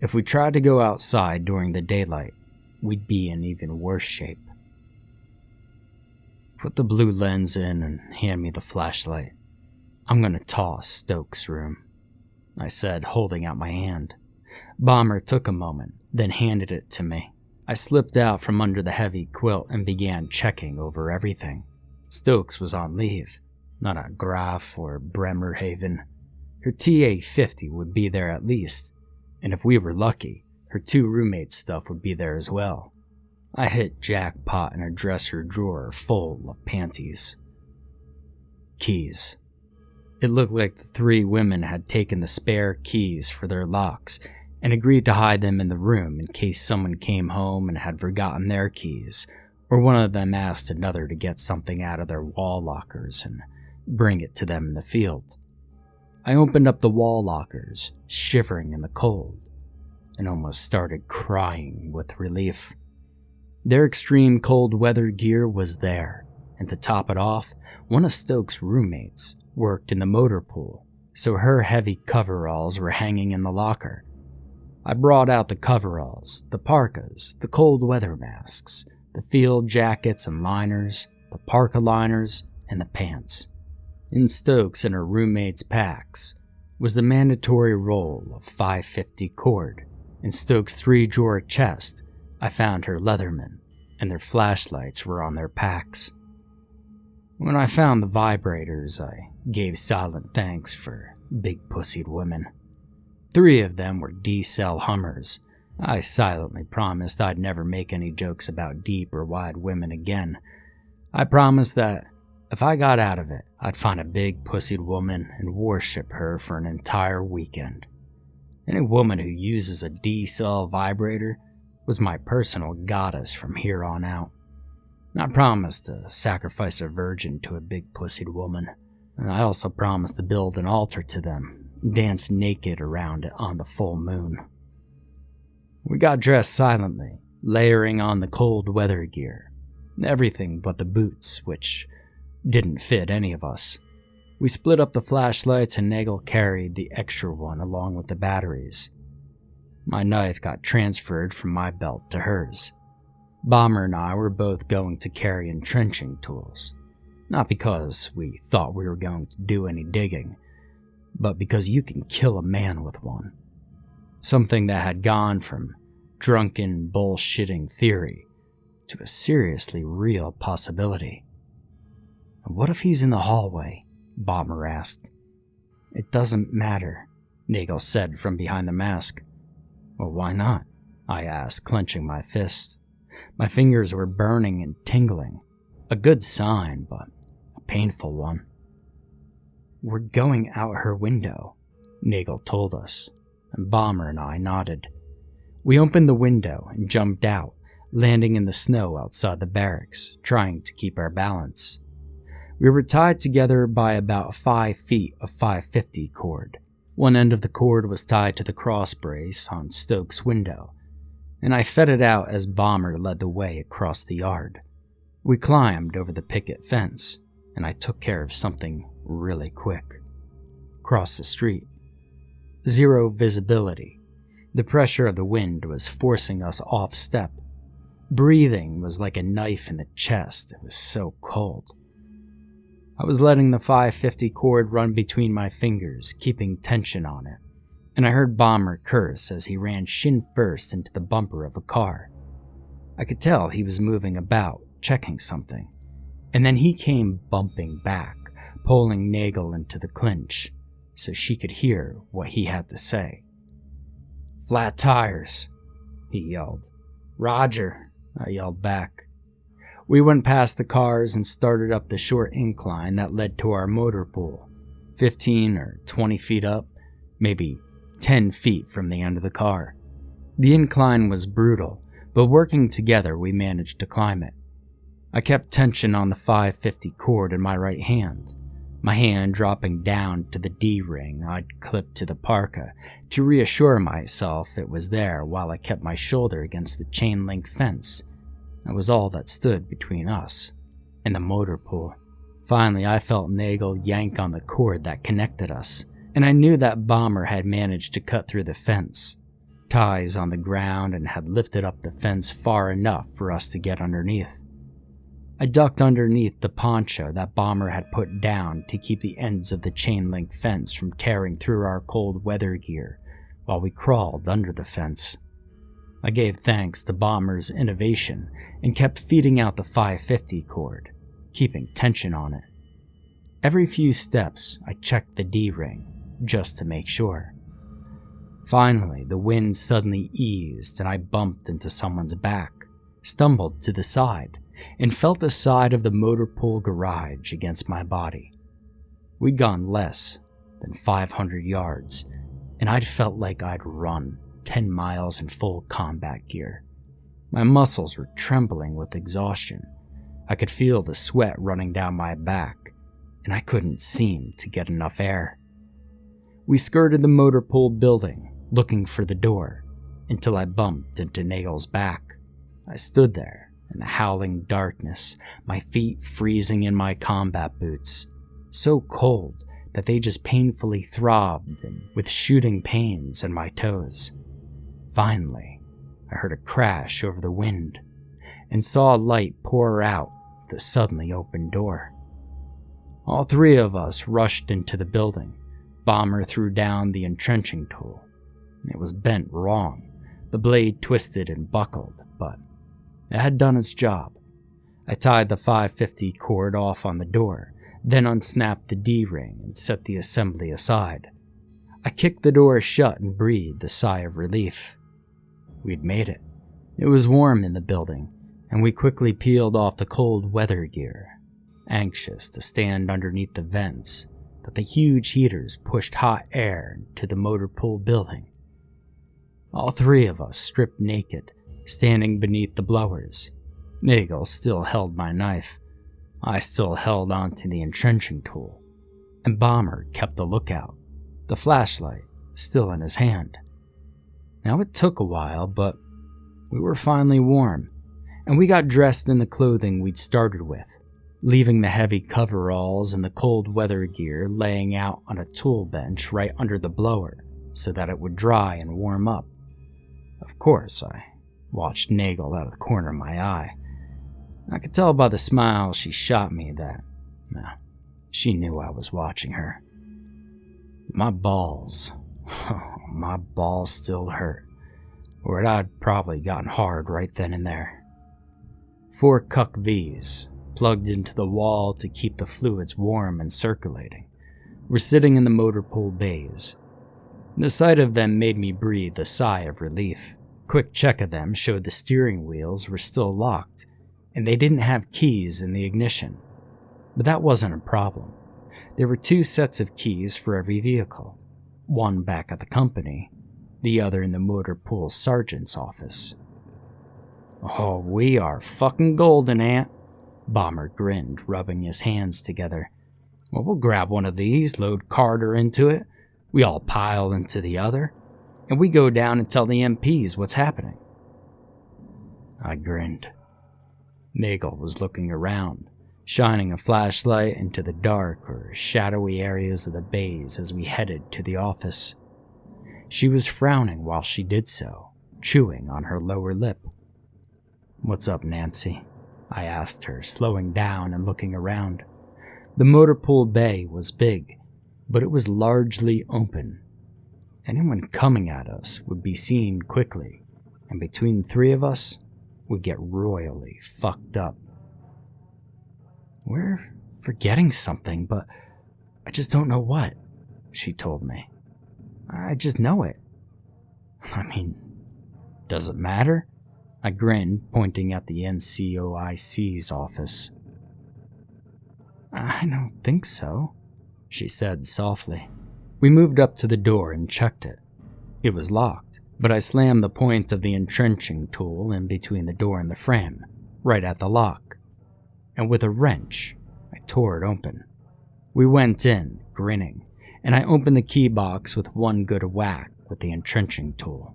If we tried to go outside during the daylight, we'd be in even worse shape. Put the blue lens in and hand me the flashlight. I'm gonna toss Stokes' room, I said, holding out my hand. Bomber took a moment, then handed it to me. I slipped out from under the heavy quilt and began checking over everything. Stokes was on leave, not at Graf or Bremerhaven. Her TA-50 would be there at least, and if we were lucky, her 2 roommates' stuff would be there as well. I hit jackpot in her dresser drawer full of panties. Keys. It looked like the 3 women had taken the spare keys for their locks and agreed to hide them in the room in case someone came home and had forgotten their keys, or one of them asked another to get something out of their wall lockers and bring it to them in the field. I opened up the wall lockers, shivering in the cold, and almost started crying with relief. Their extreme cold weather gear was there, and to top it off, one of Stokes' roommates worked in the motor pool, so her heavy coveralls were hanging in the locker. I brought out the coveralls, the parkas, the cold weather masks, the field jackets and liners, the parka liners, and the pants. In Stokes and her roommates' packs was the mandatory roll of 550 cord. In Stokes' 3-drawer chest, I found her Leatherman, and their flashlights were on their packs. When I found the vibrators, I gave silent thanks for big-pussied women. 3 of them were D-cell Hummers. I silently promised I'd never make any jokes about deep or wide women again. I promised that if I got out of it, I'd find a big-pussied woman and worship her for an entire weekend. Any woman who uses a D-cell vibrator was my personal goddess from here on out. I promised to sacrifice a virgin to a big-pussied woman, and I also promised to build an altar to them and dance naked around it on the full moon. We got dressed silently, layering on the cold weather gear, everything but the boots, which didn't fit any of us. We split up the flashlights and Nagel carried the extra one along with the batteries. My knife got transferred from my belt to hers. Bomber and I were both going to carry entrenching tools, not because we thought we were going to do any digging, but because you can kill a man with one. Something that had gone from drunken, bullshitting theory to a seriously real possibility. And what if he's in the hallway? Bomber asked. It doesn't matter, Nagel said from behind the mask. Well, why not? I asked, clenching my fist. My fingers were burning and tingling. A good sign, but a painful one. We're going out her window, Nagel told us, and Bomber and I nodded. We opened the window and jumped out, landing in the snow outside the barracks, trying to keep our balance. We were tied together by about 5 feet of 550 cord. One end of the cord was tied to the cross brace on Stokes' window, and I fed it out as Bomber led the way across the yard. We climbed over the picket fence, and I took care of something really quick. Across the street. 0 visibility. The pressure of the wind was forcing us off step. Breathing was like a knife in the chest. It was so cold. I was letting the 550 cord run between my fingers, keeping tension on it, and I heard Bomber curse as he ran shin first into the bumper of a car. I could tell he was moving about, checking something, and then he came bumping back, pulling Nagel into the clinch, so she could hear what he had to say. Flat tires, he yelled. Roger, I yelled back. We went past the cars and started up the short incline that led to our motor pool, 15 or 20 feet up, maybe 10 feet from the end of the car. The incline was brutal, but working together we managed to climb it. I kept tension on the 550 cord in my right hand. my hand dropping down to the D-ring I'd clipped to the parka to reassure myself it was there while I kept my shoulder against the chain-link fence. That was all that stood between us and the motor pool. Finally, I felt Nagel yank on the cord that connected us, and I knew that bomber had managed to cut through the fence. Ties on the ground and had lifted up the fence far enough for us to get underneath. I ducked underneath the poncho that bomber had put down to keep the ends of the chain-link fence from tearing through our cold weather gear while we crawled under the fence. I gave thanks to bomber's innovation and kept feeding out the 550 cord, keeping tension on it. Every few steps, I checked the D-ring just to make sure. Finally, the wind suddenly eased and I bumped into someone's back, stumbled to the side, and felt the side of the motor pool garage against my body. We'd gone less than 500 yards, and I'd felt like I'd run 10 miles in full combat gear. My muscles were trembling with exhaustion. I could feel the sweat running down my back, and I couldn't seem to get enough air. We skirted the motor pool building, looking for the door, until I bumped into Nagel's back. I stood there in the howling darkness, my feet freezing in my combat boots, so cold that they just painfully throbbed and with shooting pains in my toes. Finally, I heard a crash over the wind and saw a light pour out the suddenly opened door. All three of us rushed into the building. Bomber threw down the entrenching tool. It was bent wrong, the blade twisted and buckled, but it had done its job. I tied the 550 cord off on the door, then unsnapped the D-ring and set the assembly aside. I kicked the door shut and breathed a sigh of relief. We'd made it. It was warm in the building, and we quickly peeled off the cold weather gear, anxious to stand underneath the vents that the huge heaters pushed hot air into the motor pool building. All three of us stripped naked, standing beneath the blowers. Nagel still held my knife. I still held onto the entrenching tool. And Bomber kept a lookout, the flashlight still in his hand. Now it took a while, but we were finally warm, and we got dressed in the clothing we'd started with, leaving the heavy coveralls and the cold weather gear laying out on a tool bench right under the blower so that it would dry and warm up. Of course, I watched Nagel out of the corner of my eye. I could tell by the smile she shot me that, she knew I was watching her. My balls still hurt, or I'd probably gotten hard right then and there. 4 Cuck V's, plugged into the wall to keep the fluids warm and circulating, were sitting in the motor pool bays. The sight of them made me breathe a sigh of relief. Quick check of them showed the steering wheels were still locked, and they didn't have keys in the ignition. But that wasn't a problem. There were 2 sets of keys for every vehicle, one back at the company, the other in the motor pool sergeant's office. "Oh, we are fucking golden, Aunt," Bomber grinned, rubbing his hands together. "Well, we'll grab one of these, load Carter into it, we all pile into the other, and we go down and tell the MPs what's happening." I grinned. Nagel was looking around, shining a flashlight into the dark or shadowy areas of the bays as we headed to the office. She was frowning while she did so, chewing on her lower lip. "What's up, Nancy?" I asked her, slowing down and looking around. The motor pool bay was big, but it was largely open. Anyone coming at us would be seen quickly, and between the 3 of us, we'd get royally fucked up. "We're forgetting something, but I just don't know what," she told me. "I just know it." "I mean, does it matter?" I grinned, pointing at the NCOIC's office. "I don't think so," she said softly. We moved up to the door and checked it. It was locked, but I slammed the point of the entrenching tool in between the door and the frame, right at the lock, and with a wrench, I tore it open. We went in, grinning, and I opened the key box with one good whack with the entrenching tool.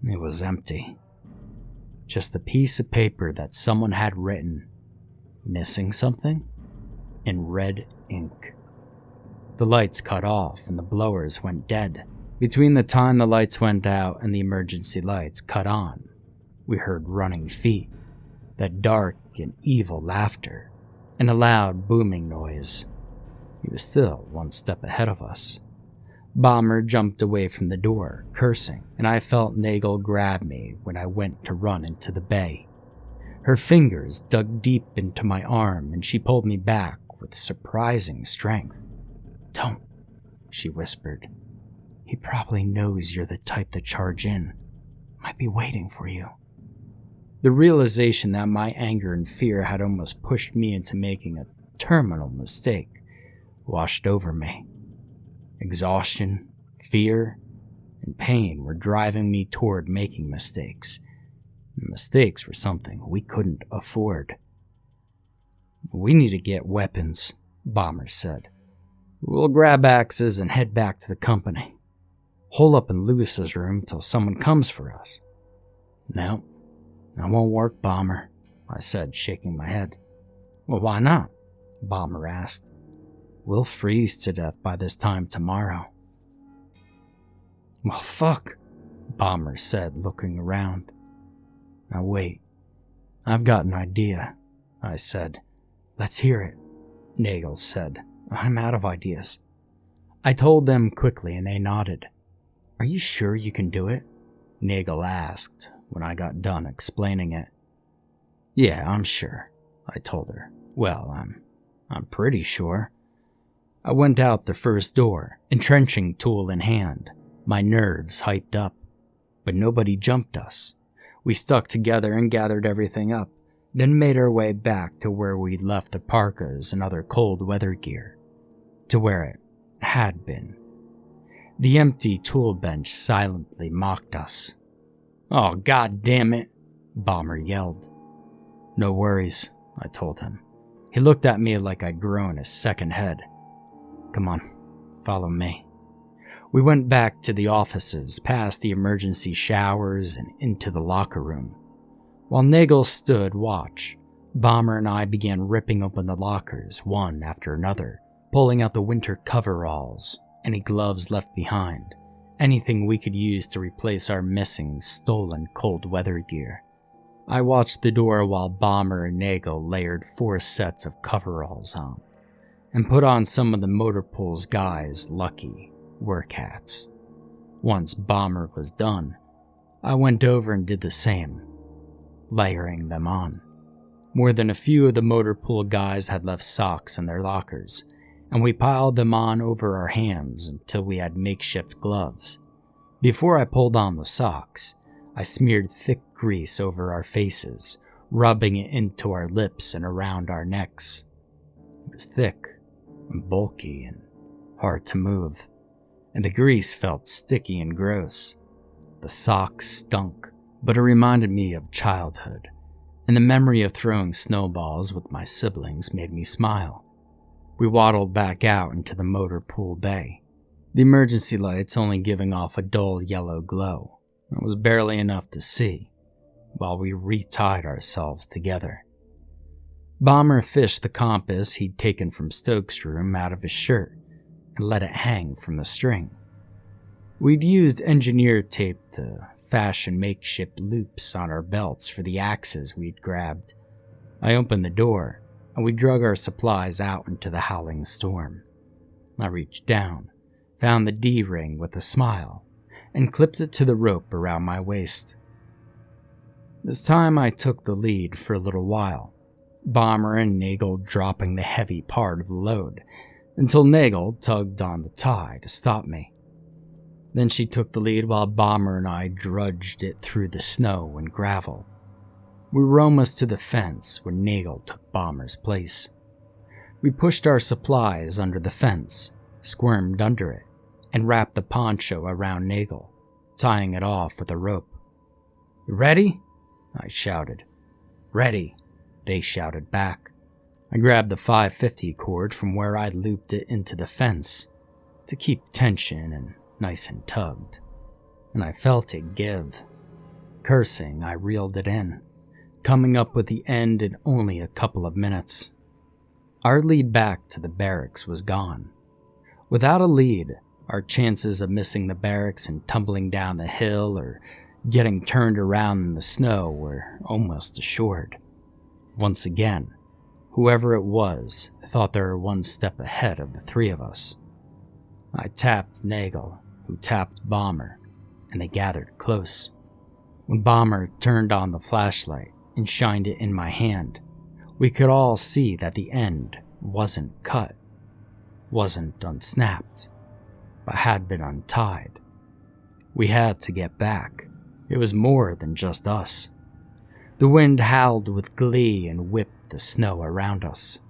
It was empty. Just a piece of paper that someone had written, "Missing something?" in red ink. The lights cut off and the blowers went dead. Between the time the lights went out and the emergency lights cut on, we heard running feet, that dark and evil laughter, and a loud booming noise. He was still one step ahead of us. Bomber jumped away from the door, cursing, and I felt Nagel grab me when I went to run into the bay. Her fingers dug deep into my arm and she pulled me back with surprising strength. "Don't," she whispered. "He probably knows you're the type to charge in. Might be waiting for you." The realization that my anger and fear had almost pushed me into making a terminal mistake washed over me. Exhaustion, fear, and pain were driving me toward making mistakes. And mistakes were something we couldn't afford. "We need to get weapons," Bomber said. "We'll grab axes and head back to the company. Hole up in Lewis's room till someone comes for us." "No, that won't work, Bomber," I said, shaking my head. "Well, why not?" Bomber asked. "We'll freeze to death by this time tomorrow." "Well, fuck," Bomber said, looking around. "Now wait, I've got an idea," I said. "Let's hear it," Nagel said. "I'm out of ideas." I told them quickly and they nodded. "Are you sure you can do it?" Nagel asked when I got done explaining it. "Yeah, I'm sure," I told her. "Well, I'm pretty sure." I went out the first door, entrenching tool in hand, my nerves hyped up. But nobody jumped us. We stuck together and gathered everything up, then made our way back to where we'd left the parkas and other cold weather gear. To where it had been. The empty tool bench silently mocked us. "Oh, god damn it," Bomber yelled. "No worries," I told him. He looked at me like I'd grown a second head. "Come on, follow me." We went back to the offices, past the emergency showers, and into the locker room. While Nagel stood watch, Bomber and I began ripping open the lockers, one after another, pulling out the winter coveralls, any gloves left behind, anything we could use to replace our missing, stolen cold weather gear. I watched the door while Bomber and Nagel layered 4 sets of coveralls on, and put on some of the motor pool's guys' lucky work hats. Once Bomber was done, I went over and did the same, layering them on. More than a few of the motor pool guys had left socks in their lockers, and we piled them on over our hands until we had makeshift gloves. Before I pulled on the socks, I smeared thick grease over our faces, rubbing it into our lips and around our necks. It was thick and bulky and hard to move, and the grease felt sticky and gross. The socks stunk, but it reminded me of childhood, and the memory of throwing snowballs with my siblings made me smile. We waddled back out into the motor pool bay, the emergency lights only giving off a dull yellow glow. It was barely enough to see, while we retied ourselves together. Bomber fished the compass he'd taken from Stokes' room out of his shirt and let it hang from the string. We'd used engineer tape to fashion makeshift loops on our belts for the axes we'd grabbed. I opened the door, and we drug our supplies out into the howling storm. I reached down, found the D-ring with a smile, and clipped it to the rope around my waist. This time I took the lead for a little while, Bomber and Nagel dropping the heavy part of the load, until Nagel tugged on the tie to stop me. Then she took the lead while Bomber and I drudged it through the snow and gravel. We were almost to the fence when Nagel took Bomber's place. We pushed our supplies under the fence, squirmed under it, and wrapped the poncho around Nagel, tying it off with a rope. "Ready?" I shouted. "Ready," they shouted back. I I grabbed the 550 cord from where I'd looped it into the fence to keep tension and nice and tugged, and I felt it give. Cursing, I reeled it in, coming up with the end in only a couple of minutes. Our lead back to the barracks was gone. Without a lead, our chances of missing the barracks and tumbling down the hill or getting turned around in the snow were almost assured. Once again, whoever it was thought they were one step ahead of the three of us. I tapped Nagel, who tapped Bomber, and they gathered close. When Bomber turned on the flashlight and shined it in my hand, we could all see that the end wasn't cut, wasn't unsnapped, but had been untied. We had to get back. It was more than just us. The wind howled with glee and whipped the snow around us.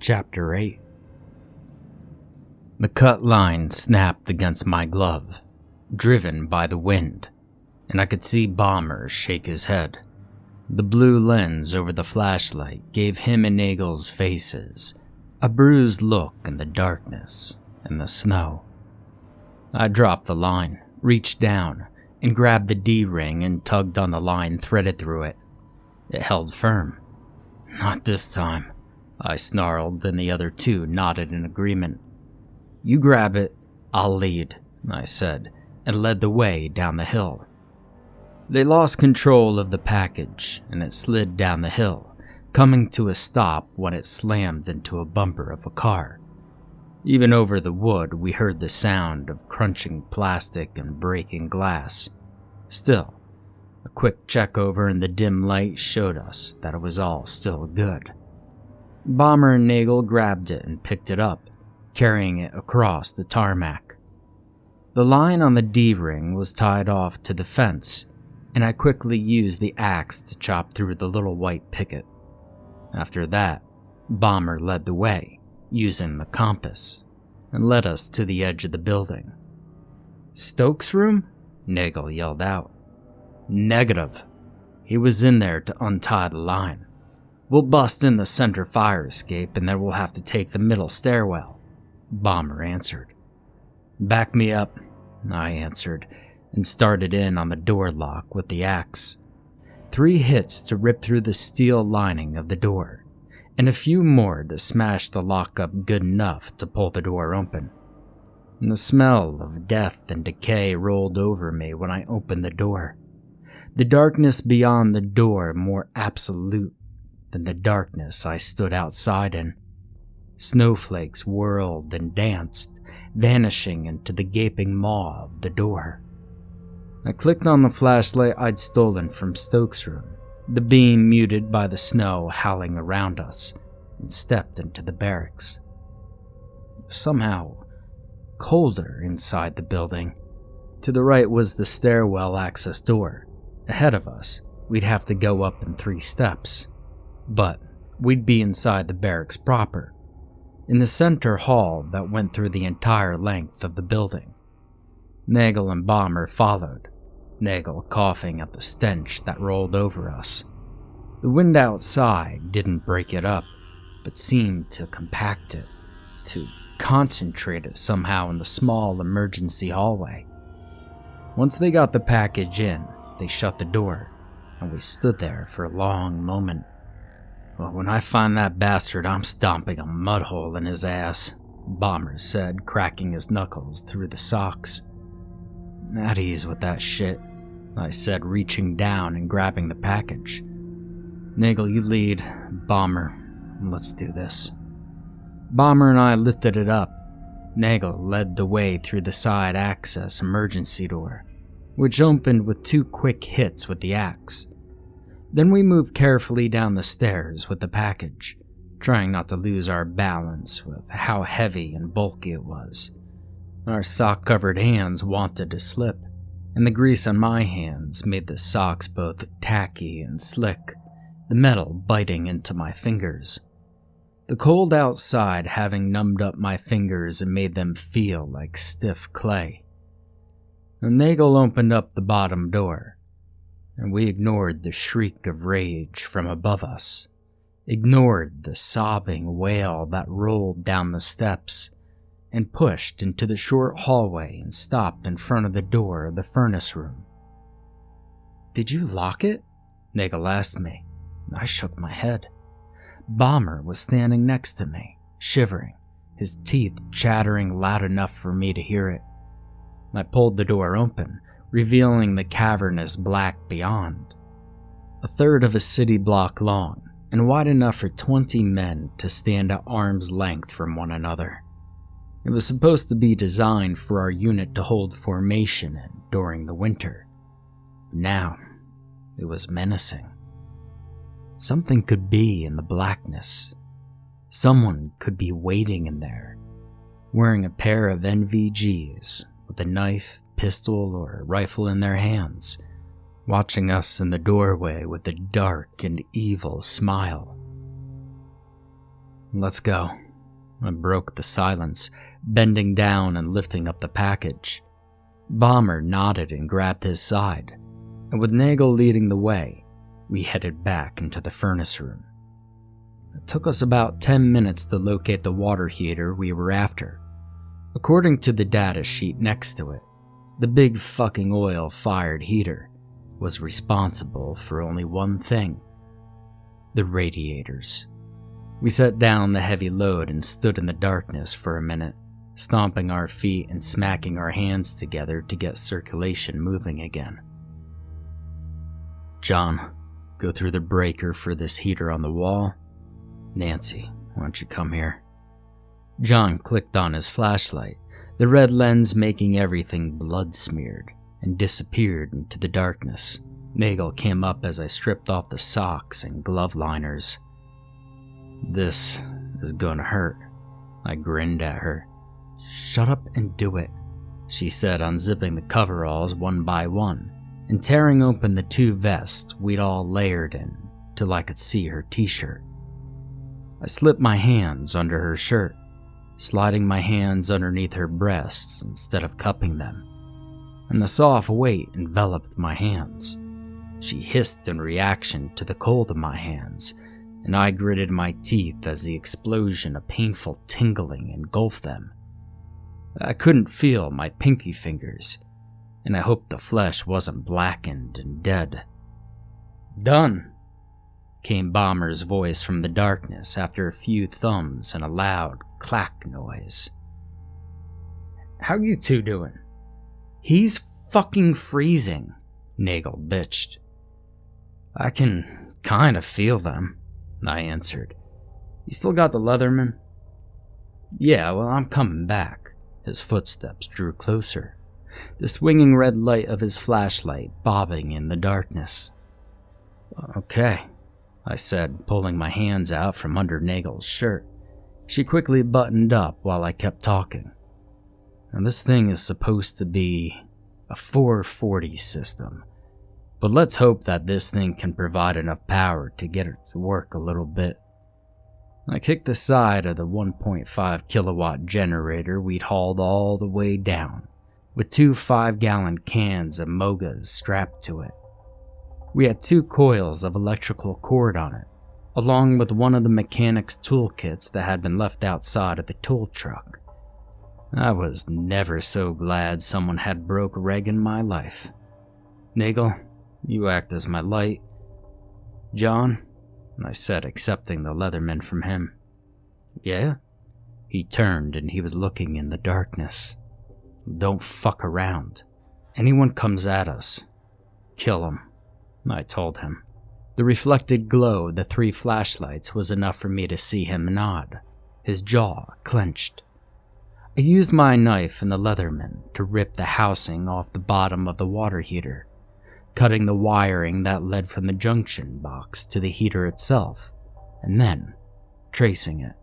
Chapter 8. The cut line snapped against my glove, driven by the wind, and I could see Bomber shake his head. The blue lens over the flashlight gave him and Nagel's faces a bruised look in the darkness and the snow. I dropped the line, reached down, and grabbed the D-ring and tugged on the line threaded through it. It held firm. "Not this time," I snarled, and the other two nodded in agreement. "You grab it, I'll lead," I said, and led the way down the hill. They lost control of the package, and it slid down the hill, coming to a stop when it slammed into a bumper of a car. Even over the wood, we heard the sound of crunching plastic and breaking glass. Still, a quick check over in the dim light showed us that it was all still good. Bomber and Nagel grabbed it and picked it up, carrying it across the tarmac. The line on the D-ring was tied off to the fence, and I quickly used the axe to chop through the little white picket. After that, Bomber led the way, using the compass, and led us to the edge of the building. "Stokes' room?" Nagel yelled out. "Negative. He was in there to untie the line. We'll bust in the center fire escape and then we'll have to take the middle stairwell," Bomber answered. "Back me up," I answered, and started in on the door lock with the axe. 3 hits to rip through the steel lining of the door, and a few more to smash the lock up good enough to pull the door open. And the smell of death and decay rolled over me when I opened the door. The darkness beyond the door more absolute than the darkness I stood outside in. Snowflakes whirled and danced, vanishing into the gaping maw of the door. I clicked on the flashlight I'd stolen from Stokes' room, the beam muted by the snow howling around us, and stepped into the barracks. Somehow colder inside the building. To the right was the stairwell access door. Ahead of us, we'd have to go up in 3 steps. But we'd be inside the barracks proper, in the center hall that went through the entire length of the building. Nagel and Bomber followed, Nagel coughing at the stench that rolled over us. The wind outside didn't break it up, but seemed to compact it, to concentrate it somehow in the small emergency hallway. Once they got the package in, they shut the door, and we stood there for a long moment. "Well, when I find that bastard, I'm stomping a mud hole in his ass," Bomber said, cracking his knuckles through the socks. "At ease with that shit," I said, reaching down and grabbing the package. "Nagel, you lead. Bomber, let's do this." Bomber and I lifted it up. Nagel led the way through the side access emergency door, which opened with 2 quick hits with the axe. Then we moved carefully down the stairs with the package, trying not to lose our balance with how heavy and bulky it was. Our sock-covered hands wanted to slip, and the grease on my hands made the socks both tacky and slick, the metal biting into my fingers. The cold outside having numbed up my fingers and made them feel like stiff clay. And Nagel opened up the bottom door, and we ignored the shriek of rage from above us, ignored the sobbing wail that rolled down the steps, and pushed into the short hallway and stopped in front of the door of the furnace room. "Did you lock it?" Nagel asked me. I shook my head. Bomber was standing next to me, shivering, his teeth chattering loud enough for me to hear it. I pulled the door open, revealing the cavernous black beyond. A third of a city block long, and wide enough for 20 men to stand at arm's length from one another. It was supposed to be designed for our unit to hold formation in during the winter. Now, it was menacing. Something could be in the blackness. Someone could be waiting in there, wearing a pair of NVGs with a knife, pistol, or rifle in their hands, watching us in the doorway with a dark and evil smile. "Let's go." I broke the silence, bending down and lifting up the package. Bomber nodded and grabbed his side, and with Nagel leading the way, we headed back into the furnace room. It took us about 10 minutes to locate the water heater we were after. According to the data sheet next to it, the big fucking oil-fired heater was responsible for only one thing: the radiators. We set down the heavy load and stood in the darkness for a minute, stomping our feet and smacking our hands together to get circulation moving again. "John, go through the breaker for this heater on the wall. Nancy, why don't you come here?" John clicked on his flashlight, the red lens making everything blood-smeared, and disappeared into the darkness. Nagel came up as I stripped off the socks and glove liners. "This is gonna hurt." I grinned at her. "Shut up and do it," she said, unzipping the coveralls one by one and tearing open the 2 vests we'd all layered in till I could see her t-shirt. I slipped my hands under her shirt, sliding my hands underneath her breasts instead of cupping them, and the soft weight enveloped my hands. She hissed in reaction to the cold of my hands, and I gritted my teeth as the explosion of painful tingling engulfed them. I couldn't feel my pinky fingers, and I hoped the flesh wasn't blackened and dead. "Done," came Bomber's voice from the darkness after a few thumbs and a loud clack noise. "How you two doing?" "He's fucking freezing," Nagel bitched. "I can kind of feel them," I answered. "You still got the Leatherman?" "Yeah, well, I'm coming back." His footsteps drew closer, the swinging red light of his flashlight bobbing in the darkness. "Okay," I said, pulling my hands out from under Nagel's shirt. She quickly buttoned up while I kept talking. "Now, this thing is supposed to be a 440 system, but let's hope that this thing can provide enough power to get it to work a little bit." I kicked the side of the 1.5 kilowatt generator we'd hauled all the way down, with 2 5-gallon cans of Mogas strapped to it. We had 2 coils of electrical cord on it, along with one of the mechanic's toolkits that had been left outside of the tool truck. I was never so glad someone had broke reg in my life. "Nagel, you act as my light." "John," I said, accepting the Leatherman from him. "Yeah?" He turned and he was looking in the darkness. "Don't fuck around. Anyone comes at us, kill him," I told him. The reflected glow of the 3 flashlights was enough for me to see him nod, his jaw clenched. I used my knife and the Leatherman to rip the housing off the bottom of the water heater, cutting the wiring that led from the junction box to the heater itself, and then tracing it.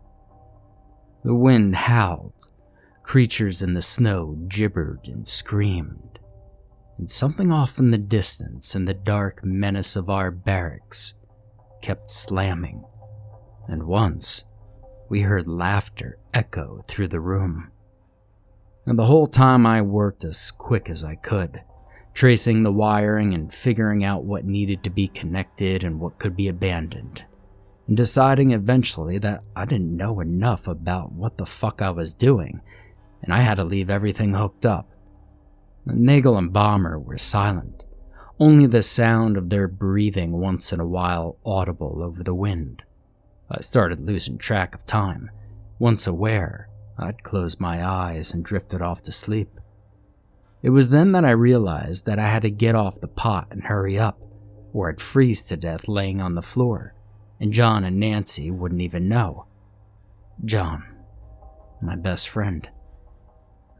The wind howled, creatures in the snow gibbered and screamed, and something off in the distance in the dark menace of our barracks kept slamming, and once we heard laughter echo through the room. And the whole time I worked as quick as I could, tracing the wiring and figuring out what needed to be connected and what could be abandoned, and deciding eventually that I didn't know enough about what the fuck I was doing, and I had to leave everything hooked up. Nagel and Bomber were silent, only the sound of their breathing once in a while audible over the wind. I started losing track of time. Once aware, I'd closed my eyes and drifted off to sleep. It was then that I realized that I had to get off the pot and hurry up, or I'd freeze to death laying on the floor, and John and Nancy wouldn't even know. John, my best friend.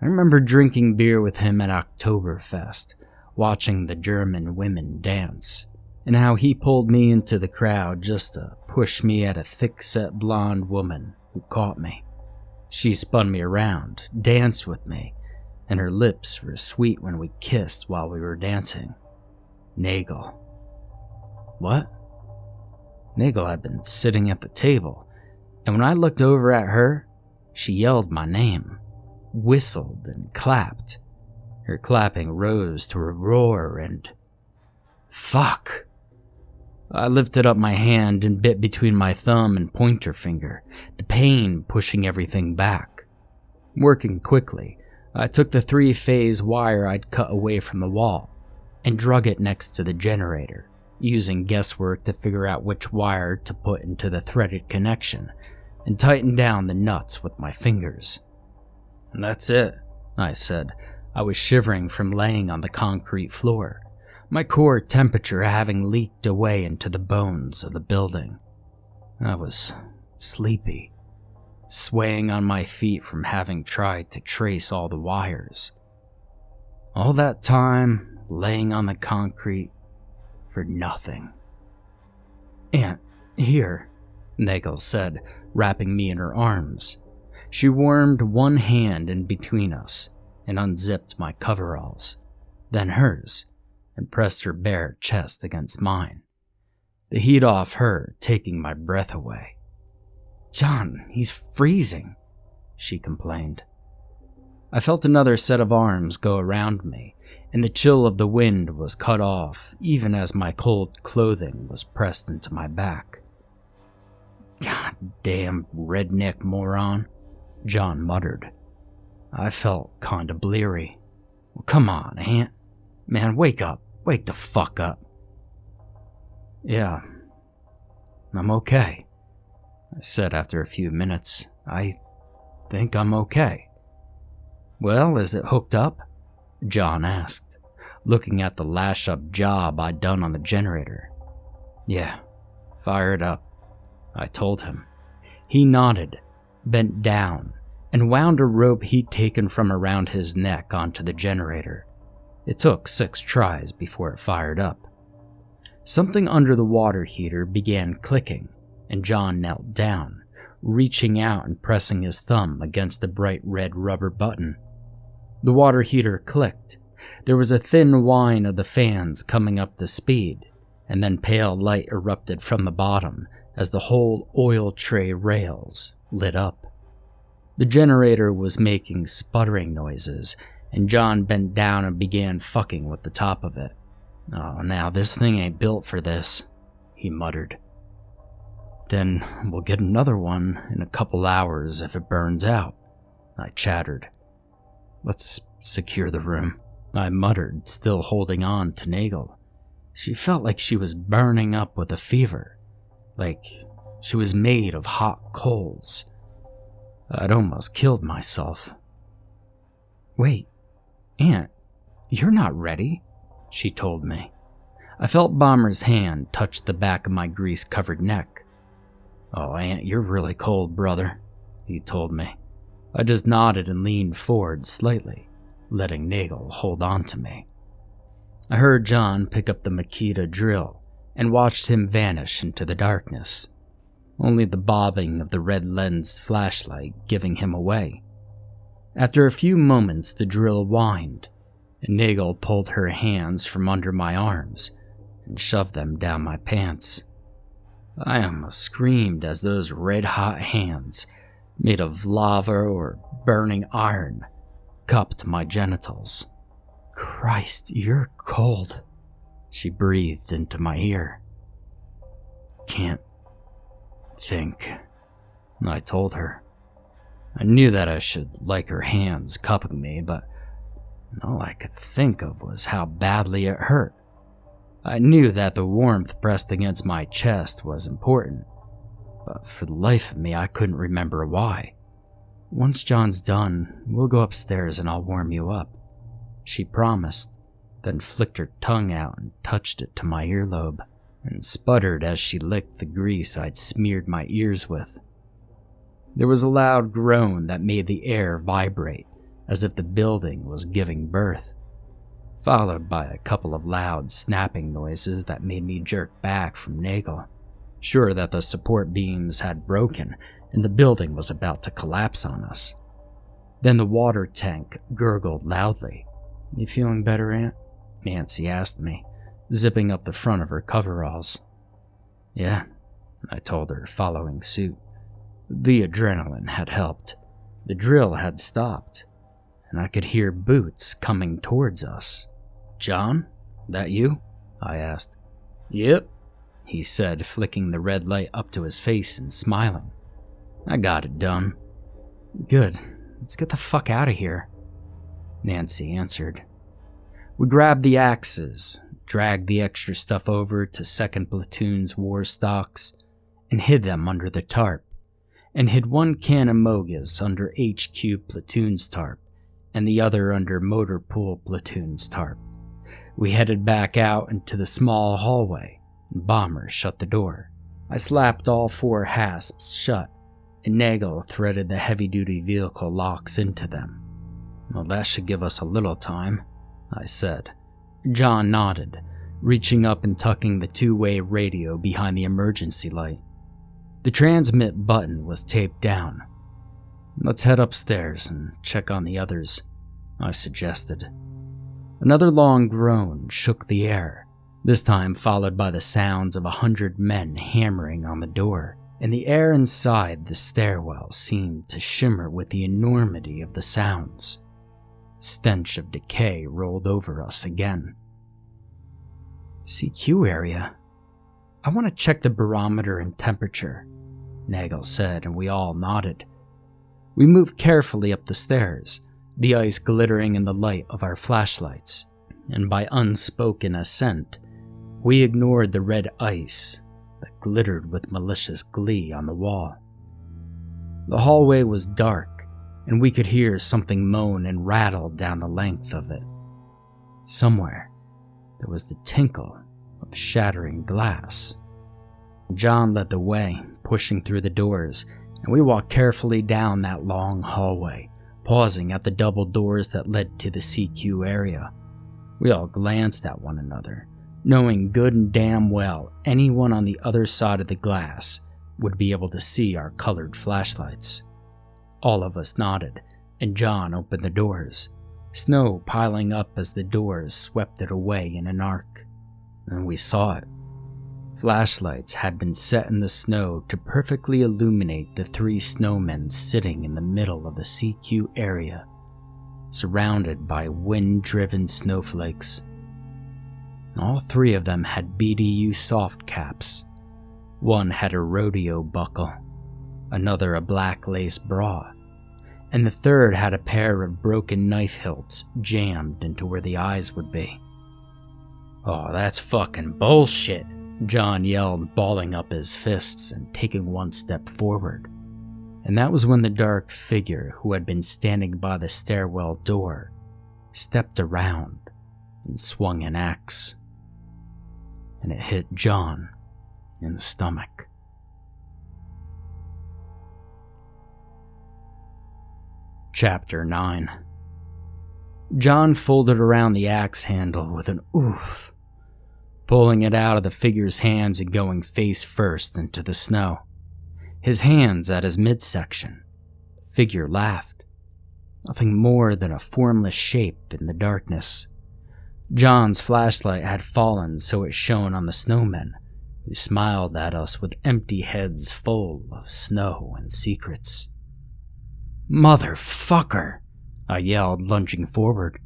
I remember drinking beer with him at Oktoberfest, watching the German women dance, and how he pulled me into the crowd just to push me at a thick-set blonde woman who caught me. She spun me around, danced with me, and her lips were sweet when we kissed while we were dancing. Nagel. What? Nagel had been sitting at the table, and when I looked over at her, she yelled my name, whistled and clapped. Her clapping rose to a roar and... Fuck! I lifted up my hand and bit between my thumb and pointer finger, the pain pushing everything back. Working quickly, I took the 3-phase wire I'd cut away from the wall and drug it next to the generator, using guesswork to figure out which wire to put into the threaded connection, and tighten down the nuts with my fingers. That's it, I said. I was shivering from laying on the concrete floor, my core temperature having leaked away into the bones of the building. I was sleepy, swaying on my feet from having tried to trace all the wires. All that time laying on the concrete for nothing. "Aunt, here," Nagel said, wrapping me in her arms. She wormed one hand in between us and unzipped my coveralls, then hers, and pressed her bare chest against mine, the heat off her taking my breath away. "John, he's freezing," she complained. I felt another set of arms go around me, and the chill of the wind was cut off even as my cold clothing was pressed into my back. "God damn redneck moron," John muttered. I felt kinda bleary. "Well, come on, Aunt. Man, wake up. Wake the fuck up." "Yeah, I'm okay," I said after a few minutes. "I think I'm okay." "Well, is it hooked up?" John asked, looking at the lash-up job I'd done on the generator. "Yeah, fire it up," I told him. He nodded, bent down, and wound a rope he'd taken from around his neck onto the generator. It took 6 tries before it fired up. Something under the water heater began clicking, and John knelt down, reaching out and pressing his thumb against the bright red rubber button. The water heater clicked. There was a thin whine of the fans coming up to speed, and then pale light erupted from the bottom as the whole oil tray rails lit up. The generator was making sputtering noises, and John bent down and began fucking with the top of it. "Oh, now this thing ain't built for this," he muttered. "Then we'll get another one in a couple hours if it burns out," I chattered. "Let's secure the room," I muttered, still holding on to Nagel. She felt like she was burning up with a fever, like she was made of hot coals. I'd almost killed myself. "Wait, Aunt, you're not ready," she told me. I felt Bomber's hand touch the back of my grease-covered neck. "Oh, Aunt, you're really cold, brother," he told me. I just nodded and leaned forward slightly, letting Nagel hold on to me. I heard John pick up the Makita drill and watched him vanish into the darkness, only the bobbing of the red-lensed flashlight giving him away. After a few moments, the drill whined, and Nagel pulled her hands from under my arms and shoved them down my pants. I almost screamed as those red-hot hands, made of lava or burning iron, cupped my genitals, Christ, you're cold, she breathed into my ear. Can't think, I told her. I knew that I should like her hands cupping me, but all I could think of was how badly it hurt. I knew that the warmth pressed against my chest was important, but for the life of me I couldn't remember why. Once John's done, we'll go upstairs and I'll warm you up, she promised, then flicked her tongue out and touched it to my earlobe, and sputtered as she licked the grease I'd smeared my ears with. There was a loud groan that made the air vibrate, as if the building was giving birth, followed by a couple of loud snapping noises that made me jerk back from Nagel, sure that the support beams had broken and the building was about to collapse on us. Then the water tank gurgled loudly. "You feeling better, Aunt?" Nancy asked me, zipping up the front of her coveralls. "Yeah," I told her, following suit. The adrenaline had helped. The drill had stopped, and I could hear boots coming towards us. "John, that you?" I asked. "Yep," he said, flicking the red light up to his face and smiling. "I got it done." "Good. Let's get the fuck out of here," Nancy answered. We grabbed the axes, dragged the extra stuff over to 2nd Platoon's war stocks, and hid them under the tarp, and hid one can of Mogus under HQ Platoon's tarp, and the other under Motor Pool Platoon's tarp. We headed back out into the small hallway, and Bomber shut the door. I slapped all 4 hasps shut, and Nagel threaded the heavy-duty vehicle locks into them. "Well, that should give us a little time," I said. John nodded, reaching up and tucking the 2-way radio behind the emergency light. The transmit button was taped down. "Let's head upstairs and check on the others," I suggested. Another long groan shook the air, this time followed by the sounds of 100 men hammering on the door, and the air inside the stairwell seemed to shimmer with the enormity of the sounds. The stench of decay rolled over us again. "CQ area? I want to check the barometer and temperature," Nagel said, and we all nodded. We moved carefully up the stairs, the ice glittering in the light of our flashlights, and by unspoken assent, we ignored the red ice that glittered with malicious glee on the wall. The hallway was dark, and we could hear something moan and rattle down the length of it. Somewhere, there was the tinkle of shattering glass. John led the way, pushing through the doors, and we walked carefully down that long hallway, pausing at the double doors that led to the CQ area. We all glanced at one another, knowing good and damn well anyone on the other side of the glass would be able to see our colored flashlights. All of us nodded, and John opened the doors, snow piling up as the doors swept it away in an arc. And we saw it. Flashlights had been set in the snow to perfectly illuminate the 3 snowmen sitting in the middle of the CQ area, surrounded by wind-driven snowflakes. All 3 of them had BDU soft caps. One had a rodeo buckle, another a black lace bra, and the third had a pair of broken knife hilts jammed into where the eyes would be. "Oh, that's fucking bullshit," John yelled, balling up his fists and taking one step forward. And that was when the dark figure who had been standing by the stairwell door stepped around and swung an axe. And it hit John in the stomach. Chapter 9. John folded around the axe handle with an oof, pulling it out of the figure's hands and going face first into the snow. His hands at his midsection. The figure laughed. Nothing more than a formless shape in the darkness. John's flashlight had fallen so it shone on the snowmen, who smiled at us with empty heads full of snow and secrets. "Motherfucker!" I yelled, lunging forward.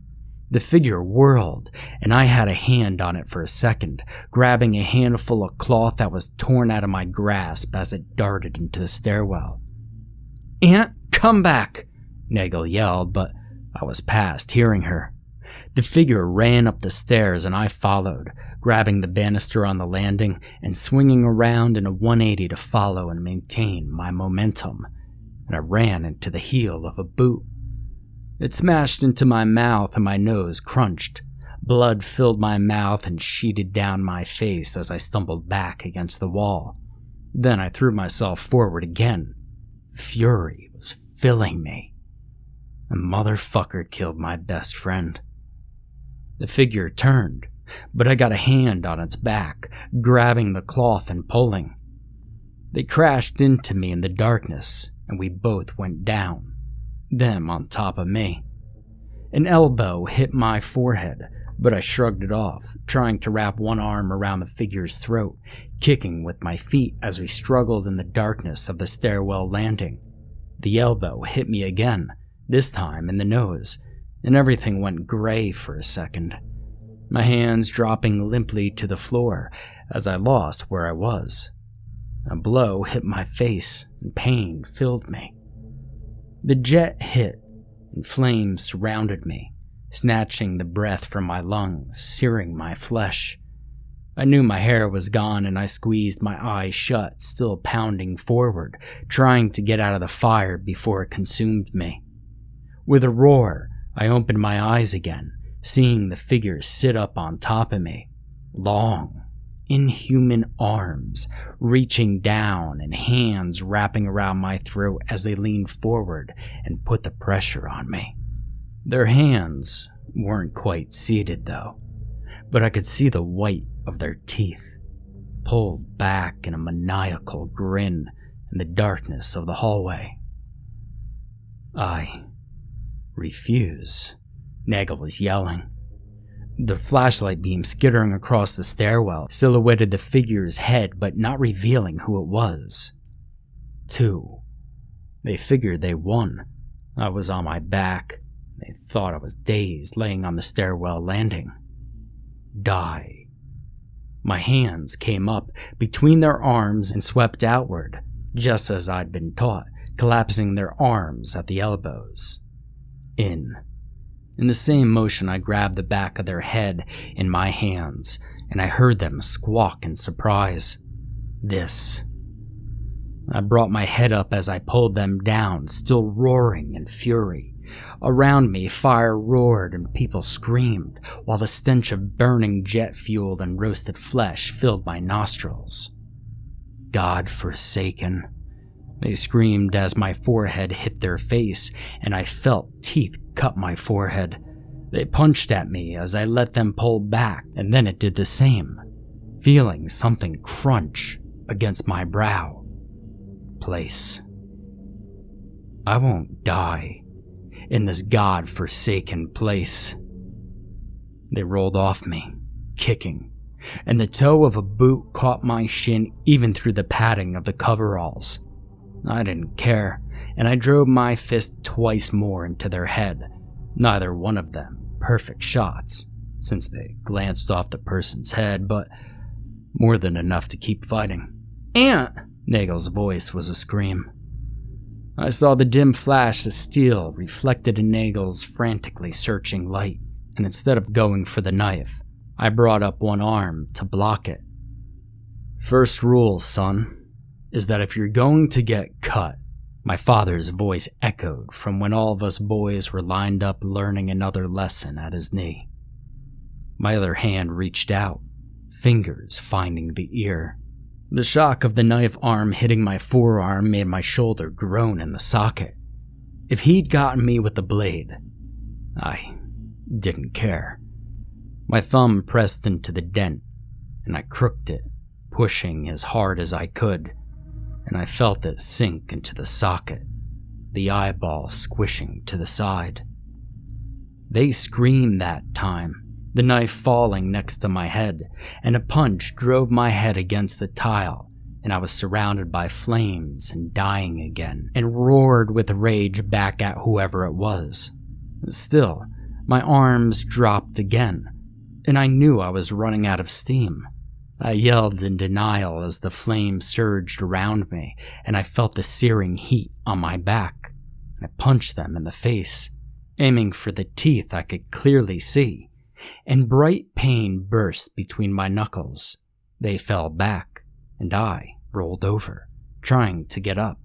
The figure whirled, and I had a hand on it for a second, grabbing a handful of cloth that was torn out of my grasp as it darted into the stairwell. "Aunt, come back!" Nagel yelled, but I was past hearing her. The figure ran up the stairs and I followed, grabbing the banister on the landing and swinging around in a 180 to follow and maintain my momentum, and I ran into the heel of a boot. It smashed into my mouth and my nose crunched. Blood filled my mouth and sheeted down my face as I stumbled back against the wall. Then I threw myself forward again. Fury was filling me. A motherfucker killed my best friend. The figure turned, but I got a hand on its back, grabbing the cloth and pulling. They crashed into me in the darkness, and we both went down, them on top of me. An elbow hit my forehead, but I shrugged it off, trying to wrap one arm around the figure's throat, kicking with my feet as we struggled in the darkness of the stairwell landing. The elbow hit me again, this time in the nose, and everything went gray for a second, my hands dropping limply to the floor as I lost where I was. A blow hit my face, and pain filled me. The jet hit, and flames surrounded me, snatching the breath from my lungs, searing my flesh. I knew my hair was gone, and I squeezed my eyes shut, still pounding forward, trying to get out of the fire before it consumed me. With a roar, I opened my eyes again, seeing the figure sit up on top of me, long, inhuman arms reaching down and hands wrapping around my throat as they leaned forward and put the pressure on me. Their hands weren't quite seated though, but I could see the white of their teeth, pulled back in a maniacal grin in the darkness of the hallway. "I refuse," Nagel was yelling. The flashlight beam skittering across the stairwell silhouetted the figure's head, but not revealing who it was. 2. They figured they won. I was on my back. They thought I was dazed, laying on the stairwell landing. Die. My hands came up between their arms and swept outward, just as I'd been taught, collapsing their arms at the elbows. In the same motion, I grabbed the back of their head in my hands, and I heard them squawk in surprise. This. I brought my head up as I pulled them down, still roaring in fury. Around me, fire roared and people screamed, while the stench of burning jet fuel and roasted flesh filled my nostrils. God-forsaken. They screamed as my forehead hit their face, and I felt teeth cut my forehead. They punched at me as I let them pull back, and then it did the same, feeling something crunch against my brow. Place. I won't die in this God-forsaken place. They rolled off me, kicking, and the toe of a boot caught my shin even through the padding of the coveralls. I didn't care, and I drove my fist twice more into their head, neither one of them perfect shots, since they glanced off the person's head, but more than enough to keep fighting. "Aunt!" Nagel's voice was a scream. I saw the dim flash of steel reflected in Nagel's frantically searching light, and instead of going for the knife, I brought up one arm to block it. "First rule, son, is that if you're going to get cut," my father's voice echoed from when all of us boys were lined up learning another lesson at his knee. My other hand reached out, fingers finding the ear. The shock of the knife arm hitting my forearm made my shoulder groan in the socket. If he'd gotten me with the blade, I didn't care. My thumb pressed into the dent, and I crooked it, pushing as hard as I could, and I felt it sink into the socket, the eyeball squishing to the side. They screamed that time, the knife falling next to my head, and a punch drove my head against the tile, and I was surrounded by flames and dying again, and roared with rage back at whoever it was. Still, My arms dropped again, and I knew I was running out of steam. I yelled in denial as the flames surged around me, and I felt the searing heat on my back. I punched them in the face, aiming for the teeth I could clearly see, and bright pain burst between my knuckles. They fell back, and I rolled over, trying to get up,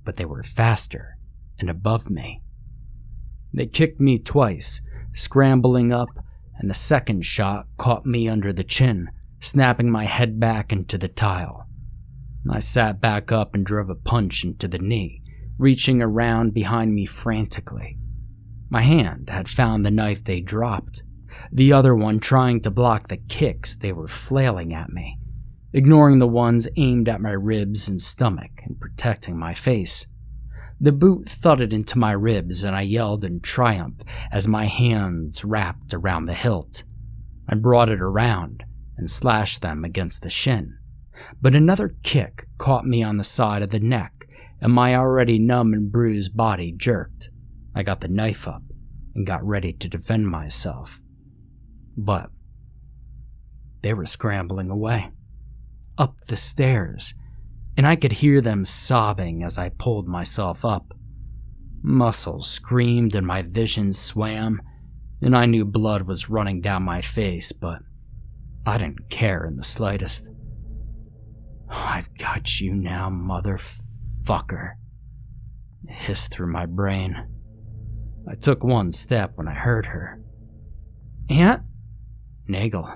but they were faster and above me. They kicked me twice, scrambling up, and the second shot caught me under the chin, snapping my head back into the tile. I sat back up and drove a punch into the knee, reaching around behind me frantically. My hand had found the knife they dropped, the other one trying to block the kicks they were flailing at me, ignoring the ones aimed at my ribs and stomach and protecting my face. The boot thudded into my ribs and I yelled in triumph as my hands wrapped around the hilt. I brought it around and slashed them against the shin, but another kick caught me on the side of the neck and my already numb and bruised body jerked. I got the knife up and got ready to defend myself, but they were scrambling away, up the stairs, and I could hear them sobbing as I pulled myself up. Muscles screamed and my vision swam, and I knew blood was running down my face, but I didn't care in the slightest. "I've got you now, motherfucker," it hissed through my brain. I took one step when I heard her. "Aunt?" Nagel,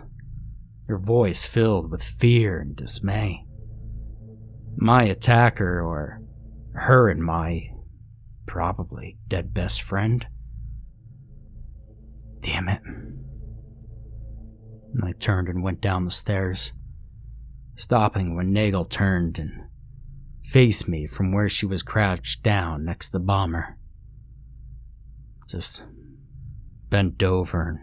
her voice filled with fear and dismay. My attacker, or her and my probably dead best friend? Damn it. I turned and went down the stairs, stopping when Nagel turned and faced me from where she was crouched down next to the bomber. Just bent over and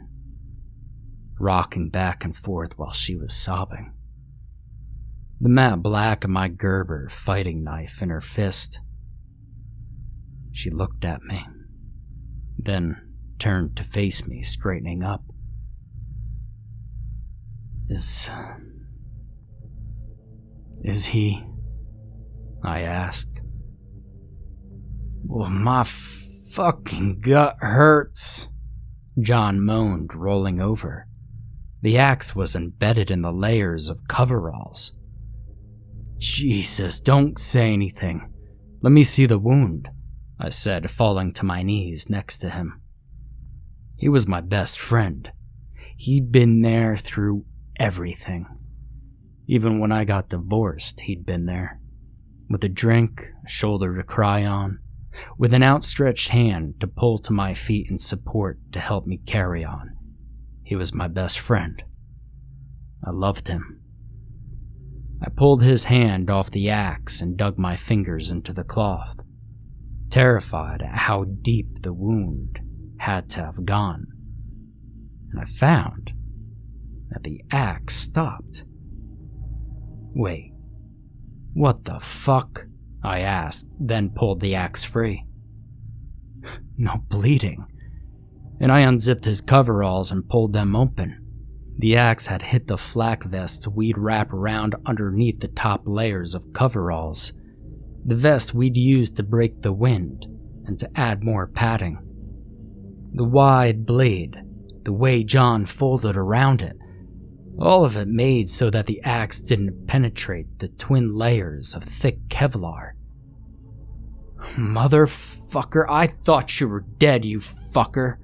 rocking back and forth while she was sobbing. The matte black of my Gerber fighting knife in her fist. She looked at me, then turned to face me, straightening up. Is he? I asked. Well, my fucking gut hurts, John moaned, rolling over. The axe was embedded in the layers of coveralls. Jesus, don't say anything. Let me see the wound, I said, falling to my knees next to him. He was my best friend. He'd been there through everything. Even when I got divorced, he'd been there. With a drink, a shoulder to cry on, with an outstretched hand to pull to my feet in support to help me carry on. He was my best friend. I loved him. I pulled his hand off the axe and dug my fingers into the cloth, terrified at how deep the wound had to have gone. And I found that the axe stopped. Wait, what the fuck? I asked, then pulled the axe free. No bleeding. And I unzipped his coveralls and pulled them open. The axe had hit the flak vest we'd wrap around underneath the top layers of coveralls. The vest we'd used to break the wind and to add more padding. The wide blade, the way John folded around it, all of it made so that the axe didn't penetrate the twin layers of thick Kevlar. Motherfucker, I thought you were dead, you fucker,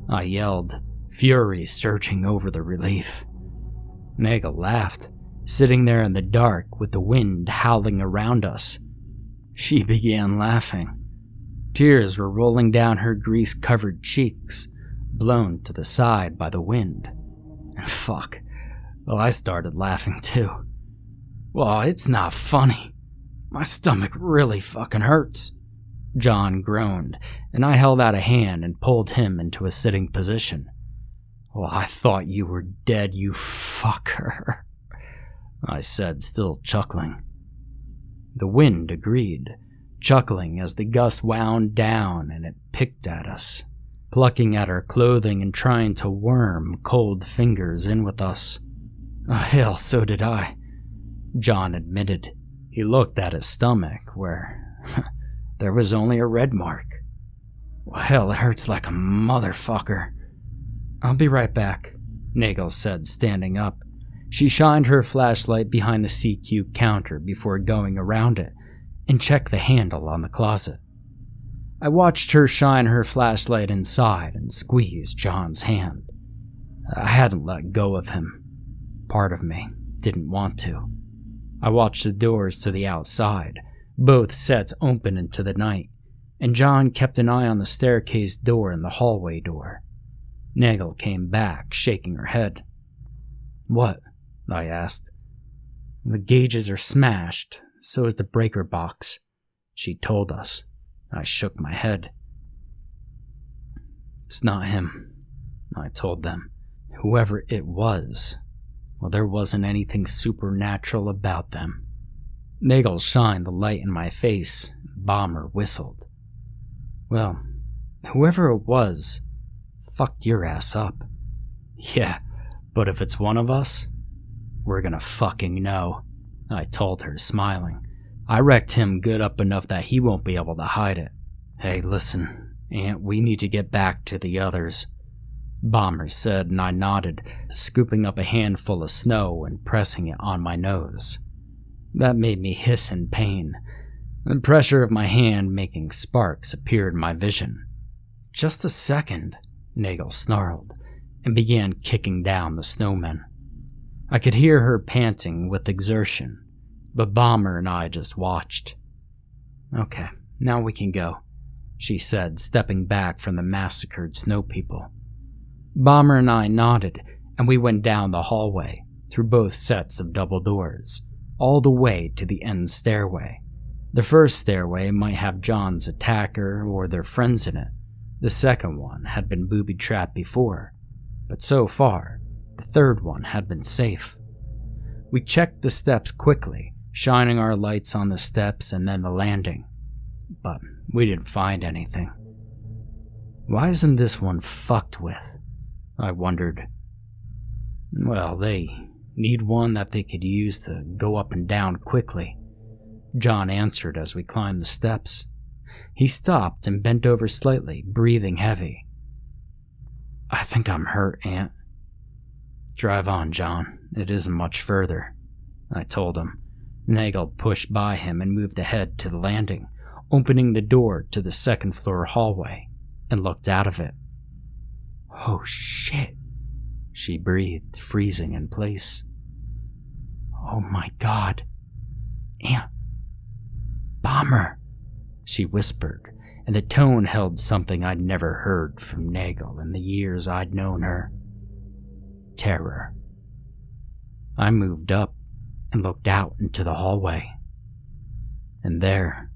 I yelled, fury surging over the relief. Nagel laughed, sitting there in the dark with the wind howling around us. She began laughing. Tears were rolling down her grease-covered cheeks, blown to the side by the wind. And fuck, well, I started laughing too. Well, it's not funny. My stomach really fucking hurts. John groaned, and I held out a hand and pulled him into a sitting position. Well, I thought you were dead, you fucker, I said, still chuckling. The wind agreed, chuckling as the gust wound down and it picked at us, plucking at our clothing and trying to worm cold fingers in with us. Hell, so did I, John admitted. He looked at his stomach, where there was only a red mark. Well, hell, it hurts like a motherfucker. I'll be right back, Nagel said, standing up. She shined her flashlight behind the CQ counter before going around it and checked the handle on the closet. I watched her shine her flashlight inside and squeeze John's hand. I hadn't let go of him. Part of me didn't want to. I watched the doors to the outside, both sets open into the night, and John kept an eye on the staircase door and the hallway door. Nagel came back, shaking her head. What? I asked. The gauges are smashed, so is the breaker box, she told us. I shook my head. It's not him, I told them. Whoever it was, well, there wasn't anything supernatural about them. Nagel shined the light in my face. Bomber whistled. Well, whoever it was fucked your ass up. Yeah, but if it's one of us, we're gonna fucking know, I told her, smiling. I wrecked him good up enough that he won't be able to hide it. Hey, listen, Aunt, we need to get back to the others, Bomber said, and I nodded, scooping up a handful of snow and pressing it on my nose. That made me hiss in pain. The pressure of my hand making sparks appeared in my vision. Just a second, Nagel snarled, and began kicking down the snowmen. I could hear her panting with exertion, but Bomber and I just watched. Okay, now we can go, she said, stepping back from the massacred snow people. Bomber and I nodded, and we went down the hallway, through both sets of double doors, all the way to the end stairway. The first stairway might have John's attacker or their friends in it. The second one had been booby-trapped before, but so far, the third one had been safe. We checked the steps quickly, shining our lights on the steps and then the landing, but we didn't find anything. Why isn't this one fucked with? I wondered. Well, they need one that they could use to go up and down quickly, John answered as we climbed the steps. He stopped and bent over slightly, breathing heavy. I think I'm hurt, Aunt. Drive on, John. It isn't much further, I told him. Nagel pushed by him and moved ahead to the landing, opening the door to the second-floor hallway, and looked out of it. Oh, shit, she breathed, freezing in place. Oh my God. Aunt. Bomber, she whispered, and the tone held something I'd never heard from Nagel in the years I'd known her. Terror. I moved up and looked out into the hallway. And there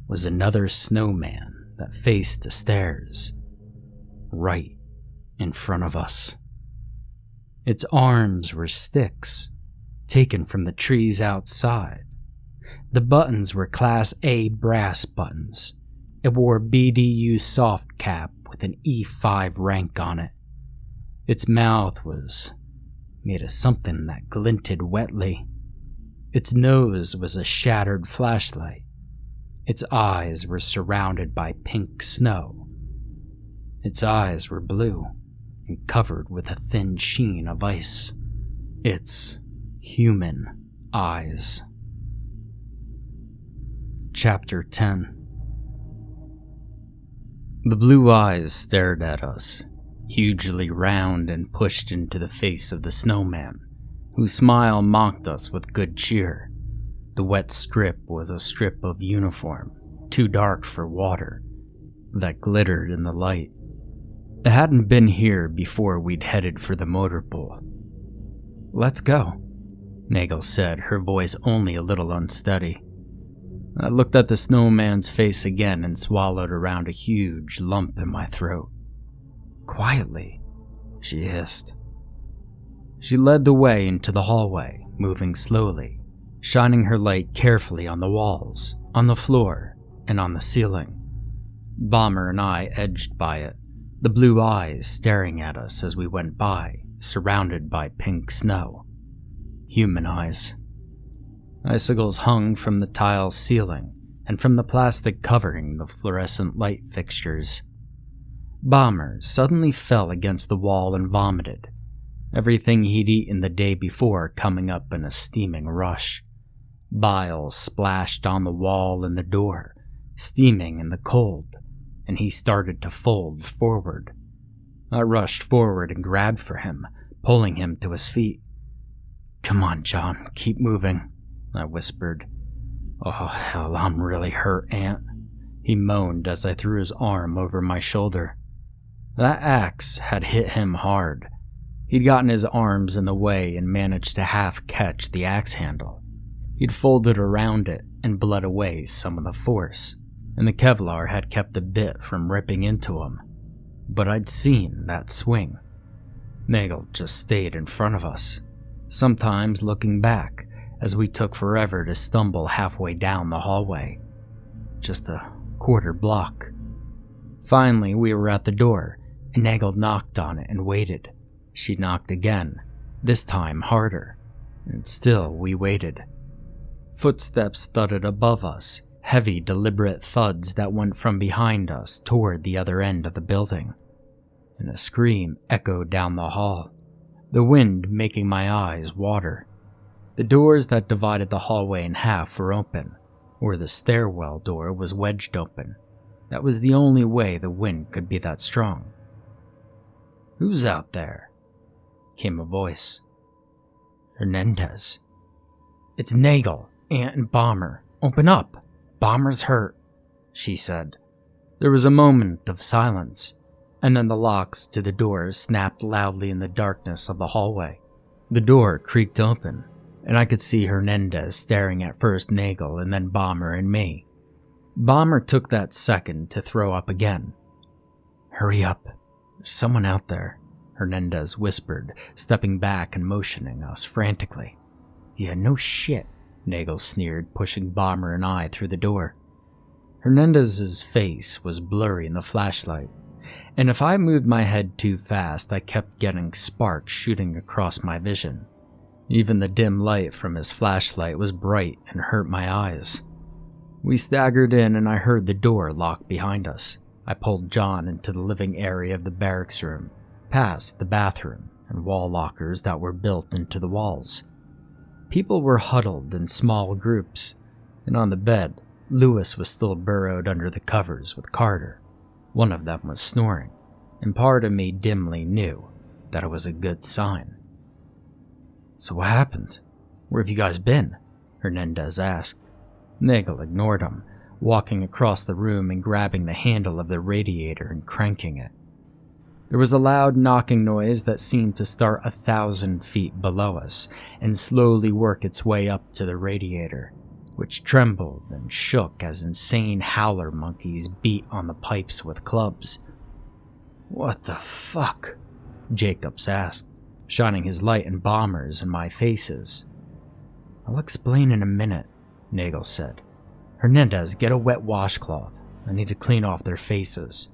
was another snowman that faced the stairs, right in front of us. Its arms were sticks, taken from the trees outside. The buttons were Class A brass buttons. It wore a BDU soft cap with an E5 rank on it. Its mouth was made of something that glinted wetly. Its nose was a shattered flashlight. Its eyes were surrounded by pink snow. Its eyes were blue and covered with a thin sheen of ice. Its human eyes. Chapter 10. The blue eyes stared at us, hugely round and pushed into the face of the snowman, whose smile mocked us with good cheer. The wet strip was a strip of uniform, too dark for water, that glittered in the light. It hadn't been here before we'd headed for the motor pool. Let's go, Nagel said, her voice only a little unsteady. I looked at the snowman's face again and swallowed around a huge lump in my throat. Quietly, she hissed. She led the way into the hallway, moving slowly, shining her light carefully on the walls, on the floor, and on the ceiling. Bomber and I edged by it, the blue eyes staring at us as we went by, surrounded by pink snow. Human eyes. Icicles hung from the tile ceiling and from the plastic covering the fluorescent light fixtures. Bomber suddenly fell against the wall and vomited, everything he'd eaten the day before coming up in a steaming rush. Bile splashed on the wall and the door, steaming in the cold, and he started to fold forward. I rushed forward and grabbed for him, pulling him to his feet. "Come on, John, keep moving," I whispered. "Oh, hell, I'm really hurt, Aunt," he moaned as I threw his arm over my shoulder. That axe had hit him hard. He'd gotten his arms in the way and managed to half catch the axe handle. He'd folded around it and bled away some of the force, and the Kevlar had kept the bit from ripping into him. But I'd seen that swing. Nagel just stayed in front of us, sometimes looking back as we took forever to stumble halfway down the hallway. Just a quarter block. Finally, we were at the door, and Nagel knocked on it and waited. She knocked again, this time harder, and still we waited. Footsteps thudded above us, heavy, deliberate thuds that went from behind us toward the other end of the building. And a scream echoed down the hall, the wind making my eyes water. The doors that divided the hallway in half were open, or the stairwell door was wedged open. That was the only way the wind could be that strong. "Who's out there?" came a voice. "Hernandez." "It's Nagel, Aunt and Bomber. Open up. Bomber's hurt," she said. There was a moment of silence, and then the locks to the doors snapped loudly in the darkness of the hallway. The door creaked open, and I could see Hernandez staring at first Nagel and then Bomber and me. Bomber took that second to throw up again. "Hurry up. There's someone out there," Hernandez whispered, stepping back and motioning us frantically. "Yeah, no shit," Nagel sneered, pushing Bomber and I through the door. Hernandez's face was blurry in the flashlight, and if I moved my head too fast, I kept getting sparks shooting across my vision. Even the dim light from his flashlight was bright and hurt my eyes. We staggered in and I heard the door lock behind us. I pulled John into the living area of the barracks room, past the bathroom and wall lockers that were built into the walls. People were huddled in small groups, and on the bed, Lewis was still burrowed under the covers with Carter. One of them was snoring, and part of me dimly knew that it was a good sign. "So what happened? Where have you guys been?" Hernandez asked. Nagel ignored him, walking across the room and grabbing the handle of the radiator and cranking it. There was a loud knocking noise that seemed to start 1,000 feet below us and slowly work its way up to the radiator, which trembled and shook as insane howler monkeys beat on the pipes with clubs. "What the fuck?" Jacobs asked, shining his light and Bombers in my faces. "I'll explain in a minute," Nagel said. "Hernandez, get a wet washcloth. I need to clean off their faces."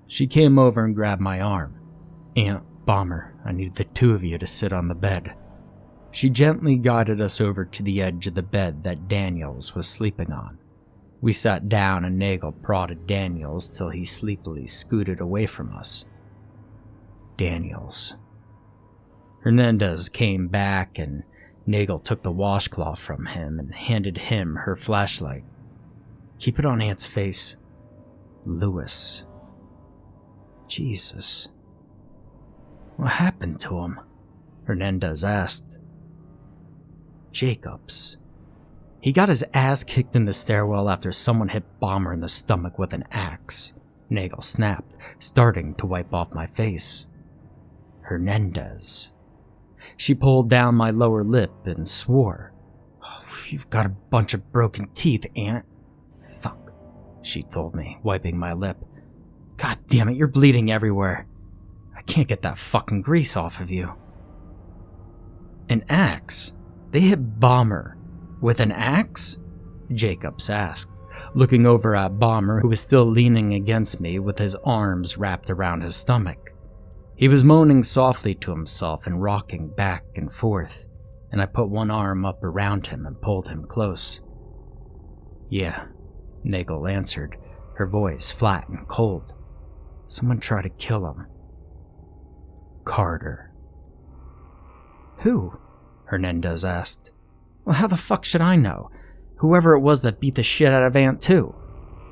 She came over and grabbed my arm. "Aunt, Bomber, I need the two of you to sit on the bed." She gently guided us over to the edge of the bed that Daniels was sleeping on. We sat down and Nagel prodded Daniels till he sleepily scooted away from us. Daniels. Hernandez came back and Nagel took the washcloth from him and handed him her flashlight. "Keep it on Aunt's face." Lewis. Jesus. "What happened to him?" Hernandez asked. "Jacobs. He got his ass kicked in the stairwell after someone hit Bomber in the stomach with an axe," Nagel snapped, starting to wipe off my face. "Hernandez." She pulled down my lower lip and swore. "Oh, you've got a bunch of broken teeth, Aunt." "Fuck," she told me, wiping my lip. "God damn it, you're bleeding everywhere. I can't get that fucking grease off of you." "An axe? They hit Bomber with an axe?" Jacobs asked, looking over at Bomber, who was still leaning against me with his arms wrapped around his stomach. He was moaning softly to himself and rocking back and forth, and I put one arm up around him and pulled him close. "Yeah," Nagel answered, her voice flat and cold. "Someone tried to kill him." "Carter." "Who?" Hernandez asked. "Well, how the fuck should I know? Whoever it was that beat the shit out of Aunt 2.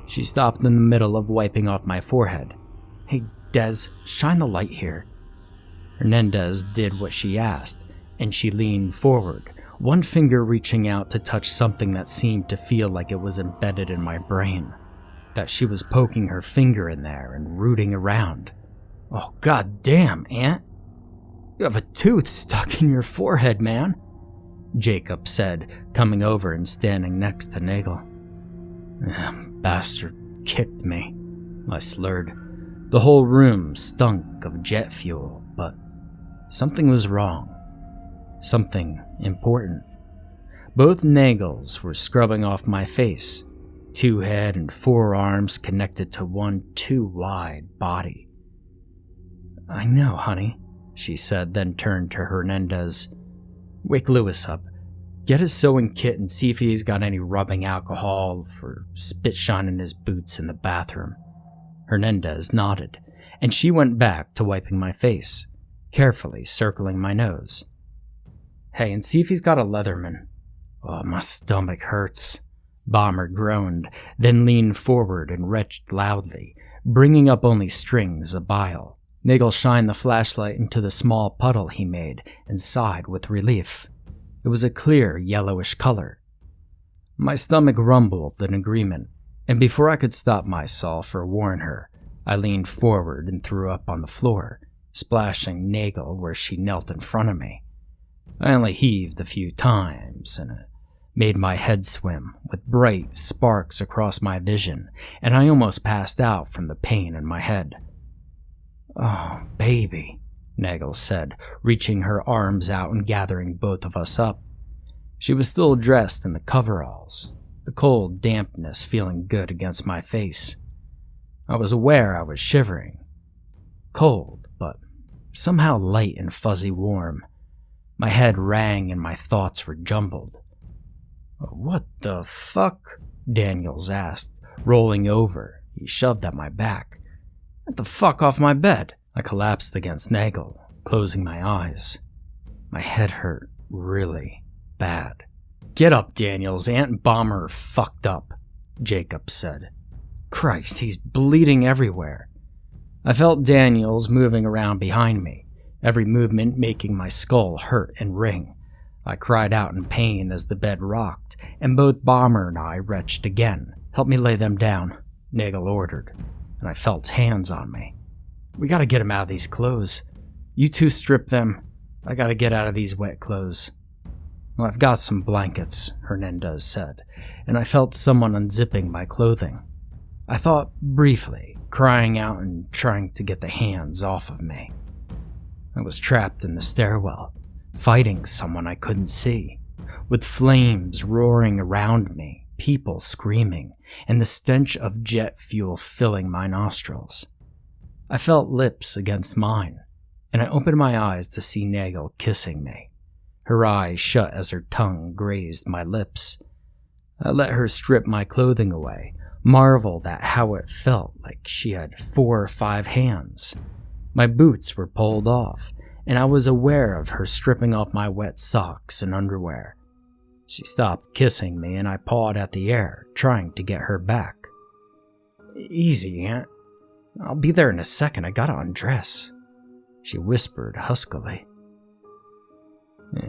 She stopped in the middle of wiping off my forehead. "Hey, Dez, shine the light here." Hernandez did what she asked, and she leaned forward, one finger reaching out to touch something that seemed to feel like it was embedded in my brain, that she was poking her finger in there and rooting around. "Oh, god damn, Aunt. You have a tooth stuck in your forehead, man," Jacob said, coming over and standing next to Nagel. "Bastard kicked me," I slurred. The whole room stunk of jet fuel, but something was wrong. Something important. Both Nagels were scrubbing off my face, 2 head and 4 arms connected to one too wide body. "I know, honey," she said, then turned to Hernandez. "Wake Lewis up. Get his sewing kit and see if he's got any rubbing alcohol or spit shine in his boots in the bathroom." Hernandez nodded, and she went back to wiping my face, carefully circling my nose. "Hey, and see if he's got a Leatherman." "Oh, my stomach hurts," Bomber groaned, then leaned forward and retched loudly, bringing up only strings of bile. Nagel shined the flashlight into the small puddle he made and sighed with relief. It was a clear yellowish color. My stomach rumbled in agreement, and before I could stop myself or warn her, I leaned forward and threw up on the floor, splashing Nagel where she knelt in front of me. I only heaved a few times, and it made my head swim, with bright sparks across my vision, and I almost passed out from the pain in my head. "Oh, baby," Nagel said, reaching her arms out and gathering both of us up. She was still dressed in the coveralls, the cold dampness feeling good against my face. I was aware I was shivering. Cold, but somehow light and fuzzy warm. My head rang and my thoughts were jumbled. "What the fuck?" Daniels asked, rolling over. He shoved at my back. "Get the fuck off my bed." I collapsed against Nagel, closing my eyes. My head hurt really bad. "Get up, Daniels. Aunt Bomber fucked up," Jacob said. "Christ, he's bleeding everywhere." I felt Daniels moving around behind me, every movement making my skull hurt and ring. I cried out in pain as the bed rocked, and both Bomber and I retched again. "Help me lay them down," Nagel ordered, and I felt hands on me. "We gotta get him out of these clothes. You two strip them. I gotta get out of these wet clothes." "Well, I've got some blankets," Hernandez said, and I felt someone unzipping my clothing. I thought briefly, crying out and trying to get the hands off of me. I was trapped in the stairwell, fighting someone I couldn't see, with flames roaring around me, people screaming, and the stench of jet fuel filling my nostrils. I felt lips against mine, and I opened my eyes to see Nagel kissing me. Her eyes shut as her tongue grazed my lips. I let her strip my clothing away, marveled at how it felt like she had 4 or 5 hands. My boots were pulled off, and I was aware of her stripping off my wet socks and underwear. She stopped kissing me, and I pawed at the air, trying to get her back. "Easy, Aunt. I'll be there in a second. I gotta undress," she whispered huskily.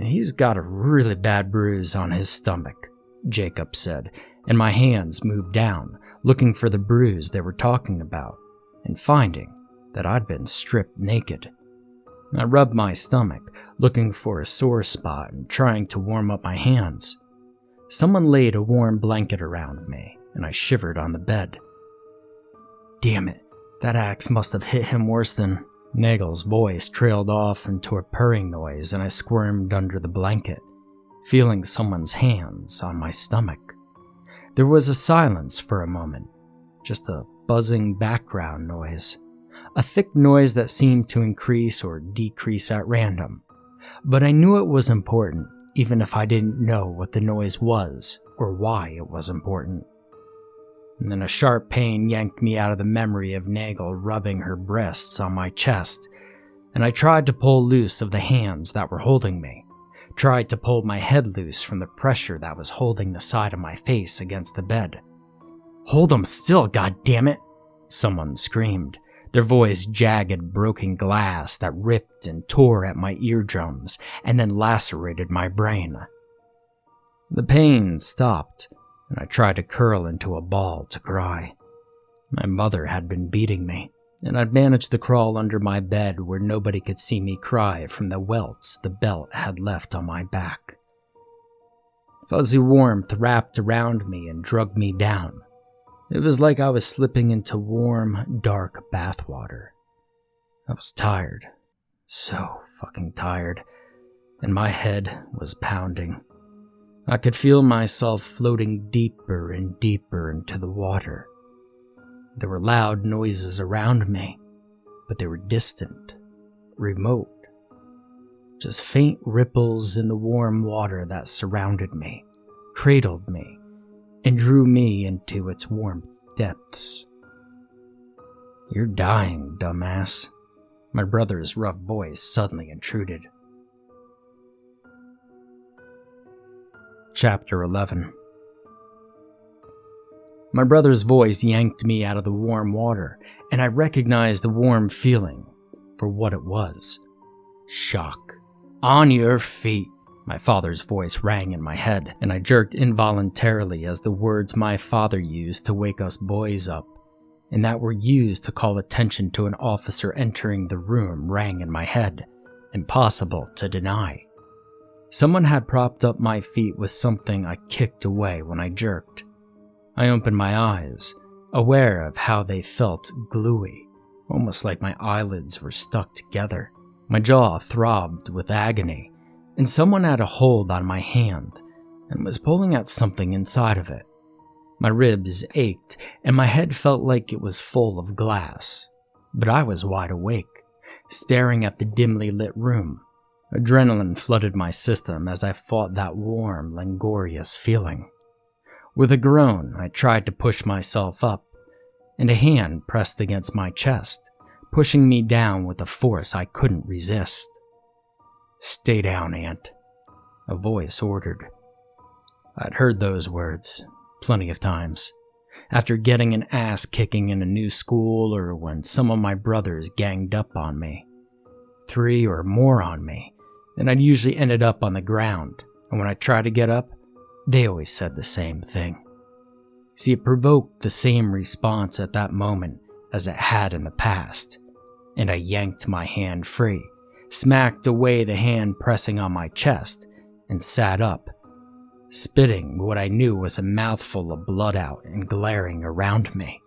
"He's got a really bad bruise on his stomach," Jacob said, and my hands moved down, looking for the bruise they were talking about, and finding that I'd been stripped naked. I rubbed my stomach, looking for a sore spot and trying to warm up my hands. Someone laid a warm blanket around me, and I shivered on the bed. "Damn it, that axe must have hit him worse than..." Nagel's voice trailed off into a purring noise, and I squirmed under the blanket, feeling someone's hands on my stomach. There was a silence for a moment, just a buzzing background noise, a thick noise that seemed to increase or decrease at random. But I knew it was important, even if I didn't know what the noise was or why it was important. And then a sharp pain yanked me out of the memory of Nagel rubbing her breasts on my chest, and I tried to pull loose of the hands that were holding me, tried to pull my head loose from the pressure that was holding the side of my face against the bed. "Hold 'em still, goddammit!" someone screamed, their voice jagged, broken glass that ripped and tore at my eardrums and then lacerated my brain. The pain stopped, and I tried to curl into a ball to cry. My mother had been beating me, and I'd managed to crawl under my bed where nobody could see me cry from the welts the belt had left on my back. Fuzzy warmth wrapped around me and drugged me down. It was like I was slipping into warm, dark bathwater. I was tired, so fucking tired, and my head was pounding. I could feel myself floating deeper and deeper into the water. There were loud noises around me, but they were distant, remote. Just faint ripples in the warm water that surrounded me, cradled me, and drew me into its warmth depths. "You're dying, dumbass." My brother's rough voice suddenly intruded. Chapter 11. My brother's voice yanked me out of the warm water, and I recognized the warm feeling for what it was. Shock. "On your feet," my father's voice rang in my head, and I jerked involuntarily as the words my father used to wake us boys up, and that were used to call attention to an officer entering the room, rang in my head. Impossible to deny. Someone had propped up my feet with something I kicked away when I jerked. I opened my eyes, aware of how they felt gluey, almost like my eyelids were stuck together. My jaw throbbed with agony, and someone had a hold on my hand and was pulling at something inside of it. My ribs ached, and my head felt like it was full of glass, but I was wide awake, staring at the dimly lit room. Adrenaline flooded my system as I fought that warm, languorous feeling. With a groan, I tried to push myself up, and a hand pressed against my chest, pushing me down with a force I couldn't resist. "Stay down, Aunt," a voice ordered. I'd heard those words plenty of times, after getting an ass kicking in a new school or when some of my brothers ganged up on me. 3 or more on me, and I'd usually ended up on the ground, and when I tried to get up, they always said the same thing. See, it provoked the same response at that moment as it had in the past, and I yanked my hand free, smacked away the hand pressing on my chest, and sat up, spitting what I knew was a mouthful of blood out and glaring around me.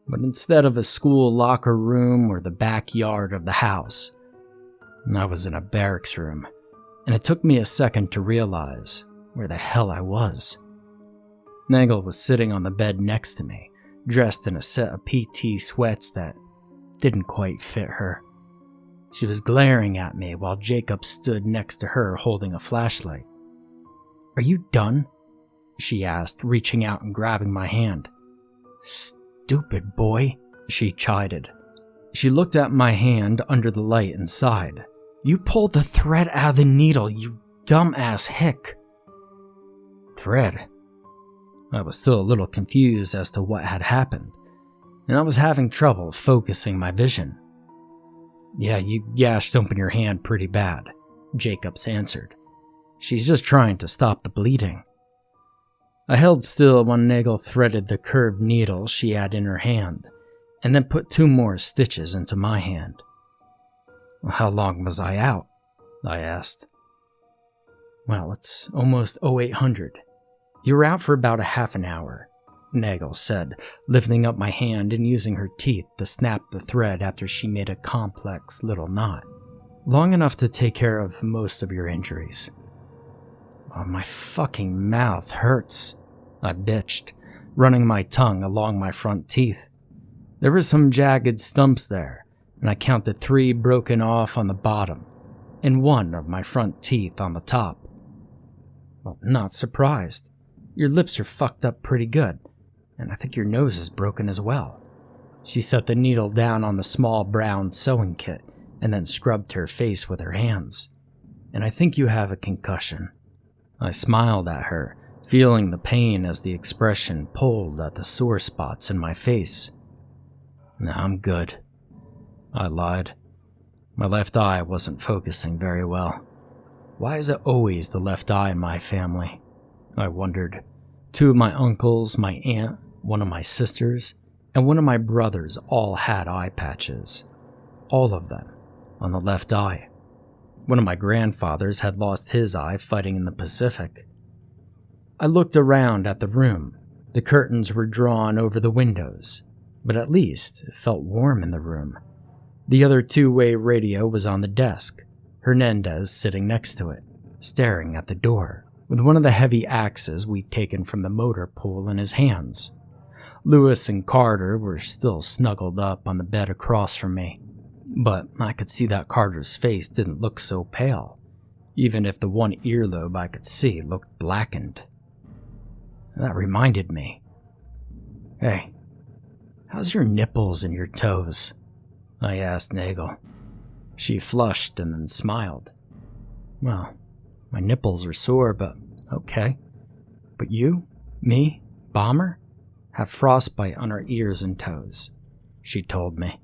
But instead of a school locker room or the backyard of the house, I was in a barracks room, and it took me a second to realize where the hell I was. Nagel was sitting on the bed next to me, dressed in a set of PT sweats that didn't quite fit her. She was glaring at me while Jacob stood next to her holding a flashlight. "Are you done?" she asked, reaching out and grabbing my hand. "Stupid boy," she chided. She looked at my hand under the light and sighed. "You pulled the thread out of the needle, you dumbass hick." Thread? I was still a little confused as to what had happened, and I was having trouble focusing my vision. "Yeah, you gashed open your hand pretty bad," Jacobs answered. "She's just trying to stop the bleeding." I held still when Nagel threaded the curved needle she had in her hand, and then put 2 more stitches into my hand. "How long was I out?" I asked. "Well, it's almost 0800. You were out for about a half an hour," Nagel said, lifting up my hand and using her teeth to snap the thread after she made a complex little knot. "Long enough to take care of most of your injuries." "Oh, my fucking mouth hurts," I bitched, running my tongue along my front teeth. There were some jagged stumps there, and I counted 3 broken off on the bottom, and 1 of my front teeth on the top. Well, not surprised. Your lips are fucked up pretty good, and I think your nose is broken as well. She set the needle down on the small brown sewing kit, and then scrubbed her face with her hands. And I think you have a concussion. I smiled at her, feeling the pain as the expression pulled at the sore spots in my face. "No, I'm good," I lied. My left eye wasn't focusing very well. Why is it always the left eye in my family? I wondered. 2 of my uncles, my aunt, 1 of my sisters, and 1 of my brothers all had eye patches. All of them on the left eye. 1 of my grandfathers had lost his eye fighting in the Pacific. I looked around at the room. The curtains were drawn over the windows, but at least it felt warm in the room. The other 2-way radio was on the desk, Hernandez sitting next to it, staring at the door, with 1 of the heavy axes we'd taken from the motor pool in his hands. Lewis and Carter were still snuggled up on the bed across from me, but I could see that Carter's face didn't look so pale, even if the 1 earlobe I could see looked blackened. That reminded me. "Hey, how's your nipples and your toes?" I asked Nagel. She flushed and then smiled. "Well, my nipples are sore, but okay. But you, me, Bomber, have frostbite on our ears and toes," she told me.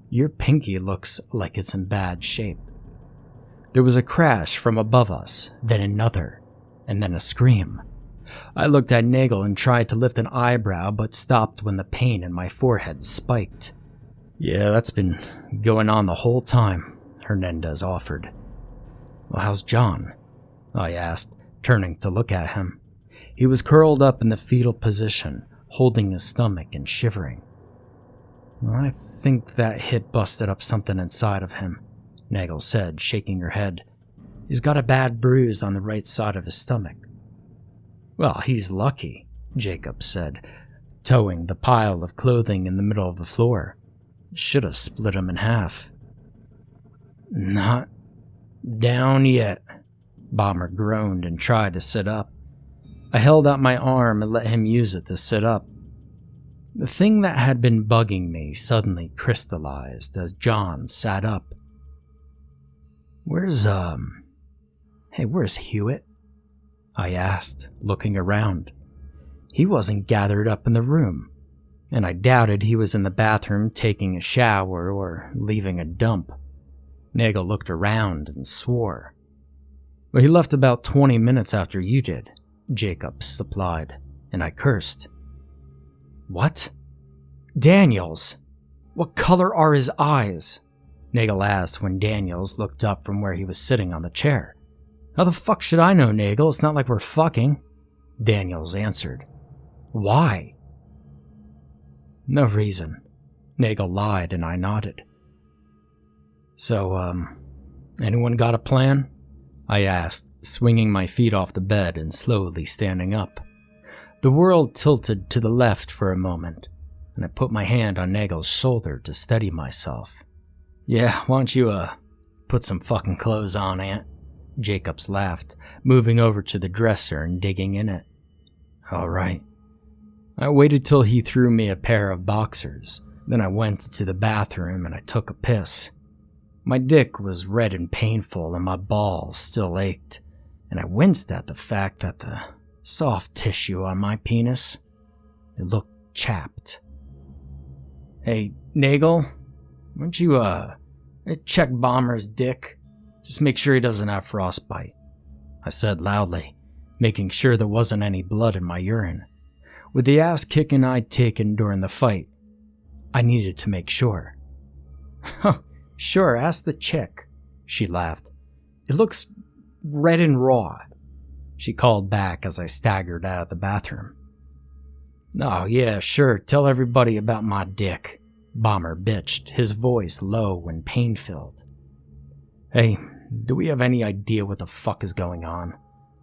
"Your pinky looks like it's in bad shape." There was a crash from above us, then another, and then a scream. I looked at Nagel and tried to lift an eyebrow, but stopped when the pain in my forehead spiked. "Yeah, that's been going on the whole time," Hernandez offered. "Well, how's John?" I asked, turning to look at him. He was curled up in the fetal position, holding his stomach and shivering. "I think that hit busted up something inside of him," Nagel said, shaking her head. "He's got a bad bruise on the right side of his stomach." "Well, he's lucky," Jacob said, towing the pile of clothing in the middle of the floor. "Should have split him in half." "Not down yet," Bomber groaned and tried to sit up. I held out my arm and let him use it to sit up. The thing that had been bugging me suddenly crystallized as John sat up. Where's Hewitt?" I asked, looking around. He wasn't gathered up in the room, and I doubted he was in the bathroom taking a shower or leaving a dump. Nagel looked around and swore. "Well, he left about 20 minutes after you did," Jacobs supplied, and I cursed. "What? Daniels? What color are his eyes?" Nagel asked when Daniels looked up from where he was sitting on the chair. "How the fuck should I know, Nagel? It's not like we're fucking," Daniels answered. "Why?" "No reason," Nagel lied and I nodded. "So, anyone got a plan?" I asked, swinging my feet off the bed and slowly standing up. The world tilted to the left for a moment, and I put my hand on Nagel's shoulder to steady myself. "Yeah, why don't you, put some fucking clothes on, Aunt?" Jacobs laughed, moving over to the dresser and digging in it. "All right." I waited till he threw me a pair of boxers, then I went to the bathroom and I took a piss. My dick was red and painful and my balls still ached, and I winced at the fact that the soft tissue on my penis, it looked chapped. "Hey, Nagel, why don't you, check Bomber's dick? Just make sure he doesn't have frostbite," I said loudly, making sure there wasn't any blood in my urine. With the ass kicking I'd taken during the fight, I needed to make sure. "Huh, sure, ask the chick," she laughed. "It looks red and raw," she called back as I staggered out of the bathroom. "Oh yeah, sure, tell everybody about my dick," Bomber bitched, his voice low and pain-filled. "Hey, do we have any idea what the fuck is going on?"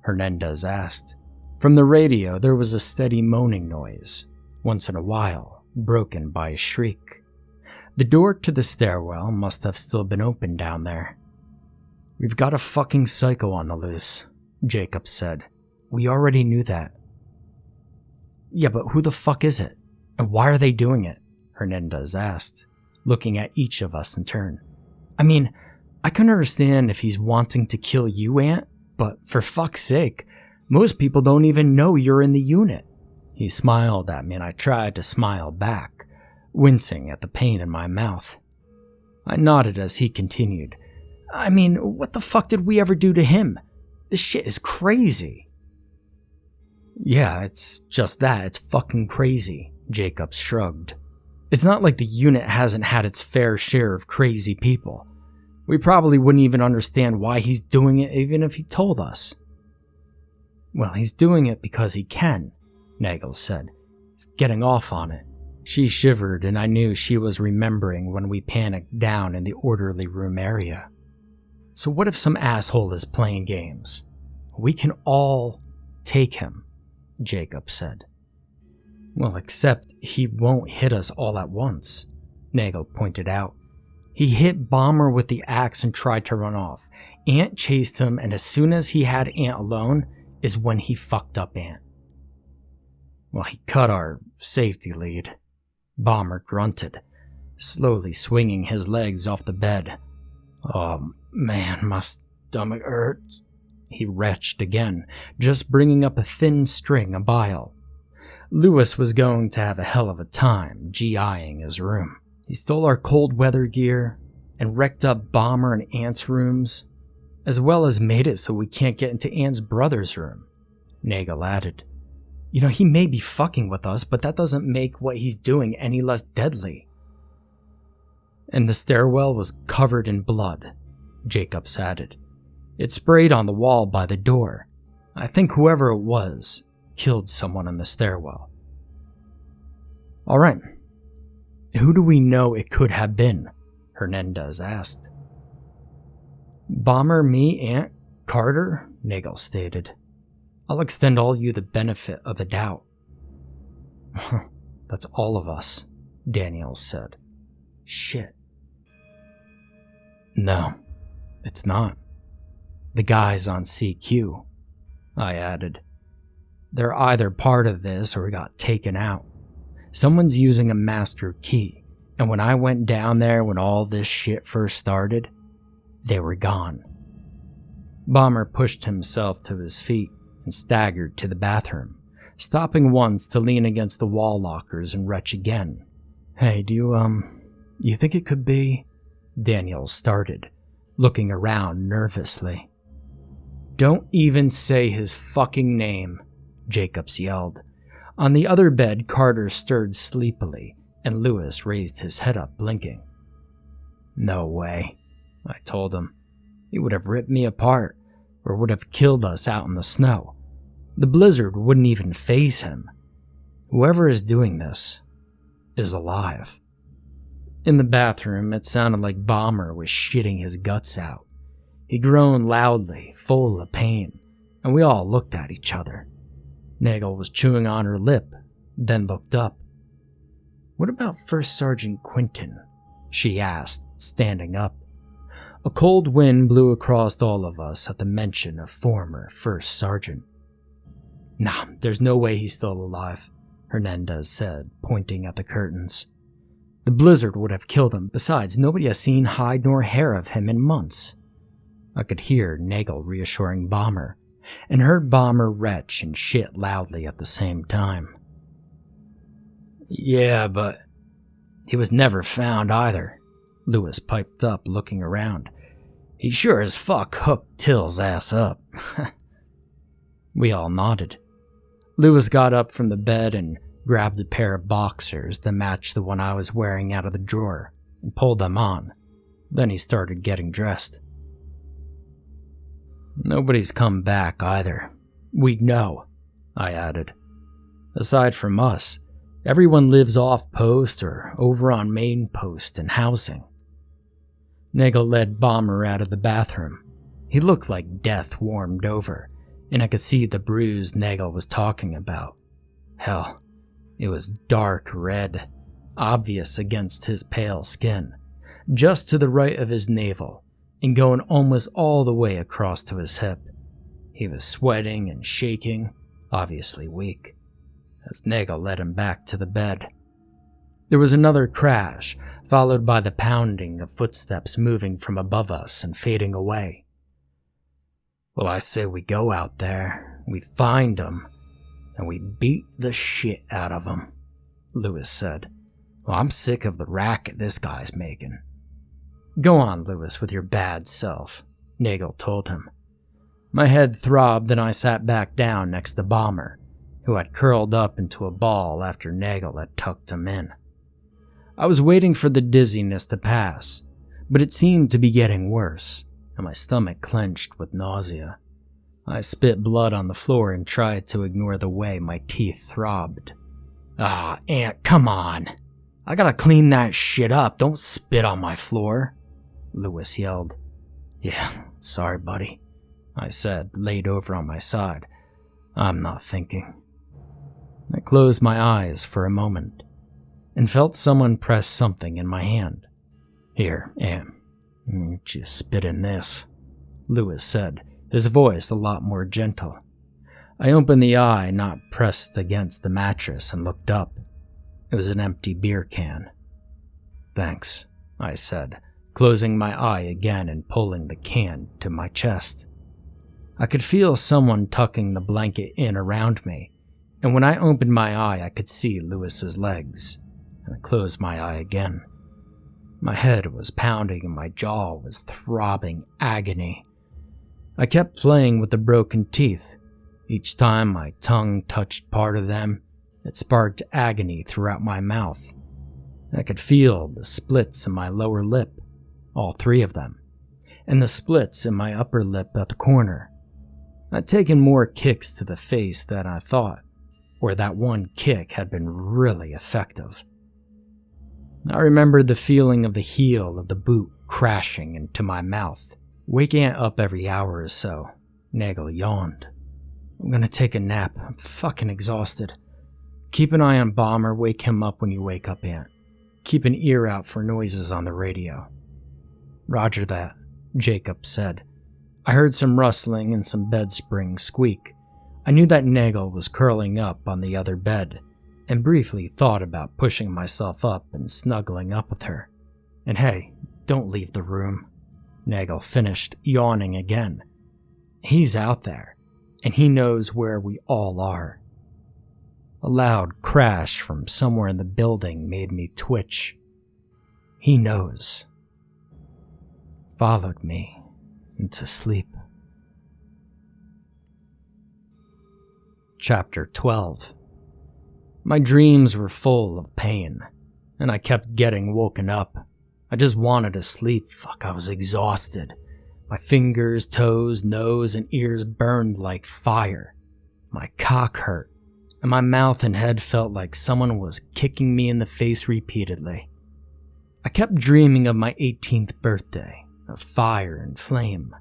Hernandez asked. From the radio, there was a steady moaning noise, once in a while, broken by a shriek. The door to the stairwell must have still been open down there. "We've got a fucking psycho on the loose," Jacob said. "We already knew that." "Yeah, but who the fuck is it? And why are they doing it?" Hernandez asked, looking at each of us in turn. "I mean, I can understand if he's wanting to kill you, Aunt, but for fuck's sake, most people don't even know you're in the unit." He smiled at me and I tried to smile back, wincing at the pain in my mouth. I nodded as he continued. "I mean, what the fuck did we ever do to him? This shit is crazy." "Yeah, it's just that, it's fucking crazy," Jacob shrugged. "It's not like the unit hasn't had its fair share of crazy people. We probably wouldn't even understand why he's doing it even if he told us." "Well, he's doing it because he can," Nagel said. "He's getting off on it." She shivered and I knew she was remembering when we panicked down in the orderly room area. "So what if some asshole is playing games? We can all take him," Jacob said. "Well, except he won't hit us all at once," Nagel pointed out. "He hit Bomber with the axe and tried to run off. Ant chased him, and as soon as he had Ant alone is when he fucked up Ant." "Well, he cut our safety lead," Bomber grunted, slowly swinging his legs off the bed. "Oh man, my stomach hurts," he retched again, just bringing up a thin string of bile. Lewis was going to have a hell of a time GIing his room. He stole our cold weather gear and wrecked up Bomber and Ant's rooms, as well as made it so we can't get into Ant's brother's room, Nagel added. "You know, he may be fucking with us, but that doesn't make what he's doing any less deadly." "And the stairwell was covered in blood," Jacobs added. "It sprayed on the wall by the door. I think whoever it was killed someone in the stairwell." "All right. Who do we know it could have been?" Hernandez asked. "Bomber, me, Ant, Carter," Nagel stated. "I'll extend all you the benefit of the doubt." "That's all of us," Daniels said. "Shit." "No, it's not. The guys on CQ," I added. "They're either part of this or got taken out. Someone's using a master key, and when I went down there when all this shit first started, they were gone." Bomber pushed himself to his feet and staggered to the bathroom, stopping once to lean against the wall lockers and retch again. "Hey, do you think it could be?" Daniel started, looking around nervously. "Don't even say his fucking name," Jacobs yelled. On the other bed, Carter stirred sleepily, and Lewis raised his head up, blinking. "No way," I told him. "He would have ripped me apart, or would have killed us out in the snow. The blizzard wouldn't even faze him. Whoever is doing this is alive." In the bathroom, it sounded like Bomber was shitting his guts out. He groaned loudly, full of pain, and we all looked at each other. Nagel was chewing on her lip, then looked up. "What about First Sergeant Quinton?" she asked, standing up. A cold wind blew across all of us at the mention of former First Sergeant. "Nah, there's no way he's still alive," Hernandez said, pointing at the curtains. "The blizzard would have killed him. Besides, nobody has seen hide nor hair of him in months." I could hear Nagel reassuring Bomber, and heard Bomber retch and shit loudly at the same time. "Yeah, but he was never found either," Lewis piped up, looking around. "He sure as fuck hooked Till's ass up." We all nodded. Lewis got up from the bed and grabbed a pair of boxers that matched the one I was wearing out of the drawer and pulled them on. Then he started getting dressed. "Nobody's come back either. We know," I added. "Aside from us, everyone lives off post or over on main post and housing." Nagel led Bomber out of the bathroom. He looked like death warmed over, and I could see the bruise Nagel was talking about. Hell, it was dark red, obvious against his pale skin, just to the right of his navel, and going almost all the way across to his hip. He was sweating and shaking, obviously weak, as Nagel led him back to the bed. There was another crash, followed by the pounding of footsteps moving from above us and fading away. "Well, I say we go out there, we find him, and we beat the shit out of him," Lewis said. "Well, I'm sick of the racket this guy's making." "Go on, Lewis, with your bad self," Nagel told him. My head throbbed and I sat back down next to Bomber, who had curled up into a ball after Nagel had tucked him in. I was waiting for the dizziness to pass, but it seemed to be getting worse, and my stomach clenched with nausea. I spit blood on the floor and tried to ignore the way my teeth throbbed. "Ah, Aunt, come on. I gotta clean that shit up. Don't spit on my floor," Lewis yelled. "Yeah, sorry, buddy," I said, laid over on my side. "I'm not thinking." I closed my eyes for a moment and felt someone press something in my hand. "Here, Aunt, just spit in this," Lewis said, his voice a lot more gentle. I opened the eye not pressed against the mattress and looked up. It was an empty beer can. "Thanks," I said, closing my eye again and pulling the can to my chest. I could feel someone tucking the blanket in around me, and when I opened my eye I could see Lewis's legs, and I closed my eye again. My head was pounding and my jaw was throbbing agony. I kept playing with the broken teeth. Each time my tongue touched part of them, it sparked agony throughout my mouth. I could feel the splits in my lower lip, all three of them, and the splits in my upper lip at the corner. I'd taken more kicks to the face than I thought, or that one kick had been really effective. I remembered the feeling of the heel of the boot crashing into my mouth. Waking up every hour or so, Nagel yawned. "I'm gonna take a nap. I'm fucking exhausted. Keep an eye on Bomber. Wake him up when you wake up, Aunt. Keep an ear out for noises on the radio." "Roger that," Jacob said. I heard some rustling and some bed springs squeak. I knew that Nagel was curling up on the other bed, and briefly thought about pushing myself up and snuggling up with her. "And hey, don't leave the room," Nagel finished, yawning again. "He's out there, and he knows where we all are." A loud crash from somewhere in the building made me twitch. He knows. Followed me into sleep. Chapter 12. My dreams were full of pain, and I kept getting woken up. I just wanted to sleep. Fuck, I was exhausted. My fingers, toes, nose, and ears burned like fire. My cock hurt, and my mouth and head felt like someone was kicking me in the face repeatedly. I kept dreaming of my 18th birthday, of fire and flame.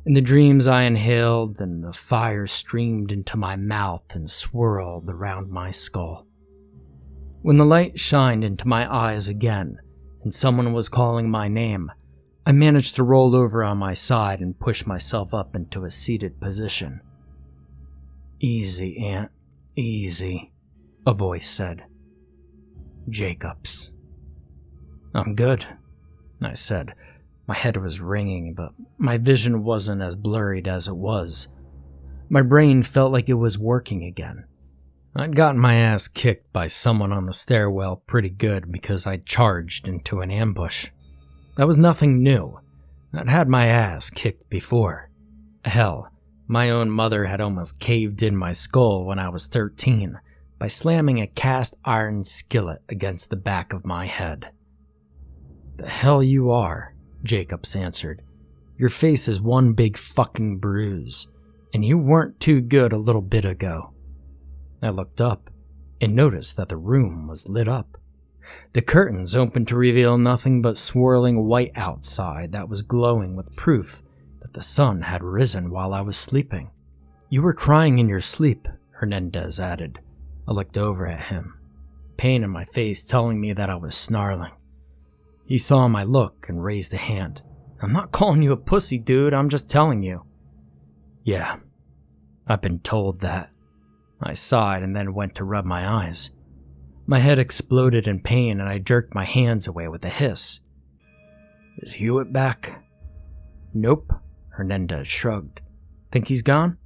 In the dreams I inhaled, and the fire streamed into my mouth and swirled around my skull. When the light shined into my eyes again, and someone was calling my name, I managed to roll over on my side and push myself up into a seated position. "Easy, Aunt, easy," a voice said. "Jacobs." "I'm good," I said. My head was ringing, but my vision wasn't as blurred as it was. My brain felt like it was working again. I'd gotten my ass kicked by someone on the stairwell pretty good because I'd charged into an ambush. That was nothing new. I'd had my ass kicked before. Hell, my own mother had almost caved in my skull when I was 13 by slamming a cast iron skillet against the back of my head. "The hell you are," Jacobs answered. "Your face is one big fucking bruise, and you weren't too good a little bit ago." I looked up and noticed that the room was lit up. The curtains opened to reveal nothing but swirling white outside that was glowing with proof that the sun had risen while I was sleeping. "You were crying in your sleep," Hernandez added. I looked over at him, pain in my face telling me that I was snarling. He saw my look and raised a hand. "I'm not calling you a pussy, dude, I'm just telling you." "Yeah, I've been told that." I sighed and then went to rub my eyes. My head exploded in pain and I jerked my hands away with a hiss. "Is Hewitt back?" "Nope," Hernandez shrugged. "Think he's gone?"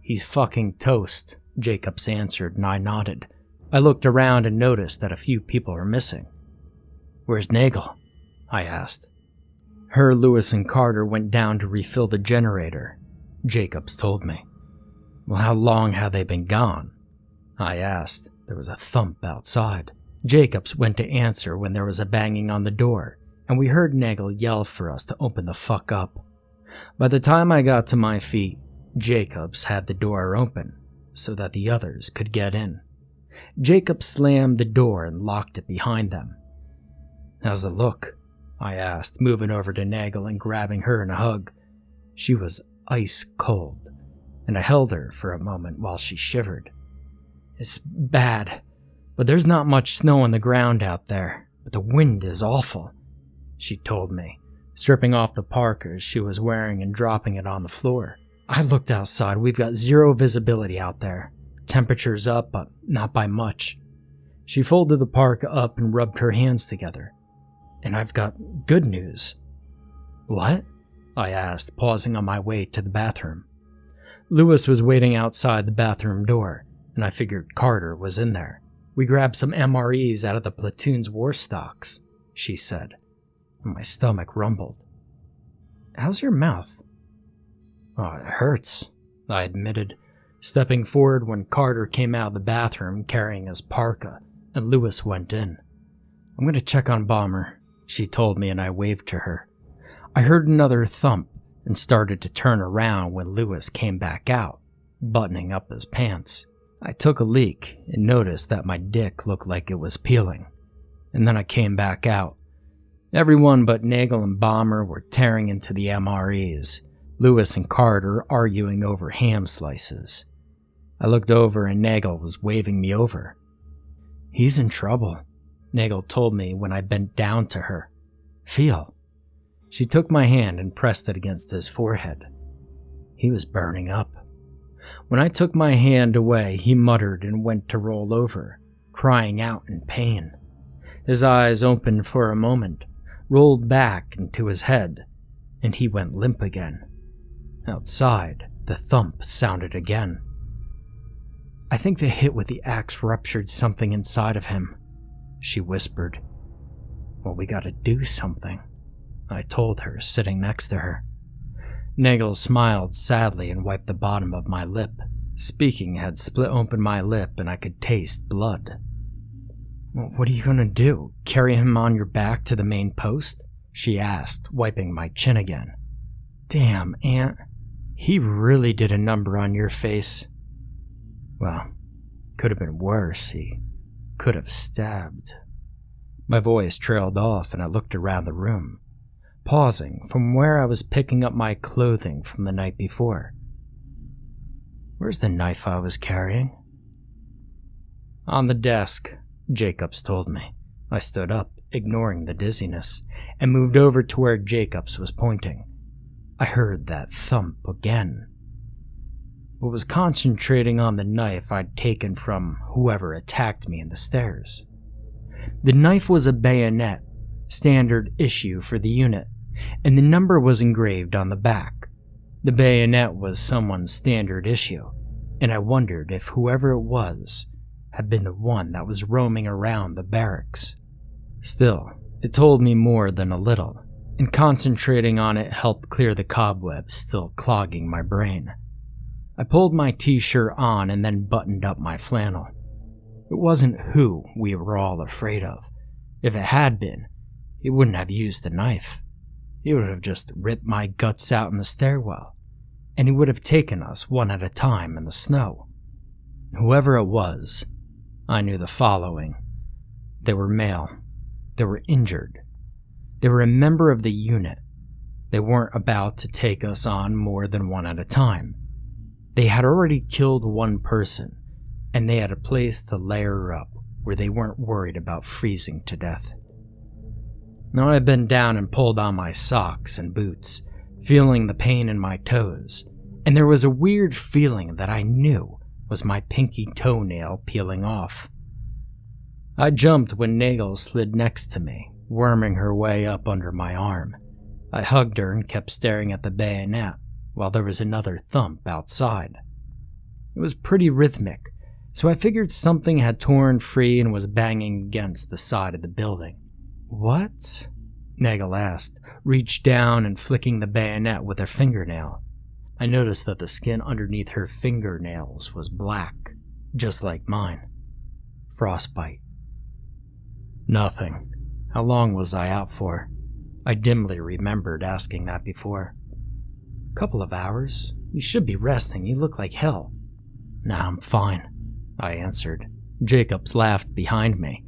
"He's fucking toast," Jacobs answered and I nodded. I looked around and noticed that a few people were missing. "Where's Nagel?" I asked. "Her, Lewis, and Carter went down to refill the generator," Jacobs told me. "Well, how long have they been gone?" I asked. There was a thump outside. Jacobs went to answer when there was a banging on the door, and we heard Nagel yell for us to open the fuck up. By the time I got to my feet, Jacobs had the door open so that the others could get in. Jacobs slammed the door and locked it behind them. "How's it look?" I asked, moving over to Nagel and grabbing her in a hug. She was ice cold, and I held her for a moment while she shivered. "It's bad, but there's not much snow on the ground out there, but the wind is awful," she told me, stripping off the parka she was wearing and dropping it on the floor. "I looked outside. We've got zero visibility out there. Temperature's up, but not by much." She folded the parka up and rubbed her hands together. "And I've got good news." "What?" I asked, pausing on my way to the bathroom. Lewis was waiting outside the bathroom door, and I figured Carter was in there. "We grabbed some MREs out of the platoon's war stocks," she said, and my stomach rumbled. "How's your mouth?" "Oh, it hurts," I admitted, stepping forward when Carter came out of the bathroom carrying his parka, and Lewis went in. "I'm going to check on Bomber," she told me, and I waved to her. I heard another thump and started to turn around when Lewis came back out, buttoning up his pants. I took a leak and noticed that my dick looked like it was peeling, and then I came back out. Everyone but Nagel and Bomber were tearing into the MREs, Lewis and Carter arguing over ham slices. I looked over and Nagel was waving me over. "He's in trouble," Nagel told me when I bent down to her. "Feel." She took my hand and pressed it against his forehead. He was burning up. When I took my hand away, he muttered and went to roll over, crying out in pain. His eyes opened for a moment, rolled back into his head, and he went limp again. Outside, the thump sounded again. "I think the hit with the axe ruptured something inside of him," she whispered. "Well, we gotta do something," I told her, sitting next to her. Nagel smiled sadly and wiped the bottom of my lip. Speaking had split open my lip and I could taste blood. "Well, what are you gonna do? Carry him on your back to the main post?" she asked, wiping my chin again. "Damn, Aunt, he really did a number on your face." "Well, could have been worse. He could have stabbed." My voice trailed off and I looked around the room, pausing from where I was picking up my clothing from the night before. "Where's the knife I was carrying?" "On the desk," Jacobs told me. I stood up, ignoring the dizziness, and moved over to where Jacobs was pointing. I heard that thump again, but was concentrating on the knife I'd taken from whoever attacked me in the stairs. The knife was a bayonet, standard issue for the unit, and the number was engraved on the back. The bayonet was someone's standard issue, and I wondered if whoever it was had been the one that was roaming around the barracks. Still, it told me more than a little, and concentrating on it helped clear the cobwebs still clogging my brain. I pulled my t-shirt on and then buttoned up my flannel. It wasn't who we were all afraid of. If it had been, he wouldn't have used the knife. He would have just ripped my guts out in the stairwell, and he would have taken us one at a time in the snow. Whoever it was, I knew the following. They were male. They were injured. They were a member of the unit. They weren't about to take us on more than one at a time. They had already killed one person, and they had a place to lair up where they weren't worried about freezing to death. Now I bent down and pulled on my socks and boots, feeling the pain in my toes, and there was a weird feeling that I knew was my pinky toenail peeling off. I jumped when Nagel slid next to me, worming her way up under my arm. I hugged her and kept staring at the bayonet while there was another thump outside. It was pretty rhythmic, so I figured something had torn free and was banging against the side of the building. "What?" Nagel asked, reached down and flicking the bayonet with her fingernail. I noticed that the skin underneath her fingernails was black, just like mine. Frostbite. Nothing. How long was I out for? I dimly remembered asking that before. "Couple of hours. You should be resting. You look like hell." "Nah, I'm fine," I answered. Jacobs laughed behind me,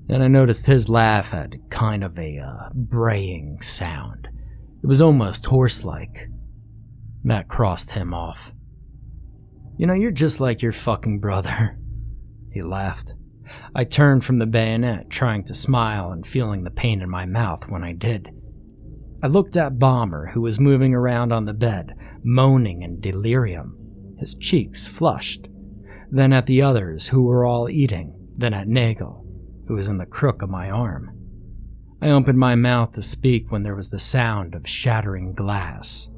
and I noticed his laugh had kind of a braying sound. It was almost horse-like. That crossed him off. "You know, you're just like your fucking brother." He laughed. I turned from the bayonet, trying to smile and feeling the pain in my mouth when I did. I looked at Bomber, who was moving around on the bed, moaning in delirium, his cheeks flushed, then at the others who were all eating, then at Nagel, who was in the crook of my arm. I opened my mouth to speak when there was the sound of shattering glass.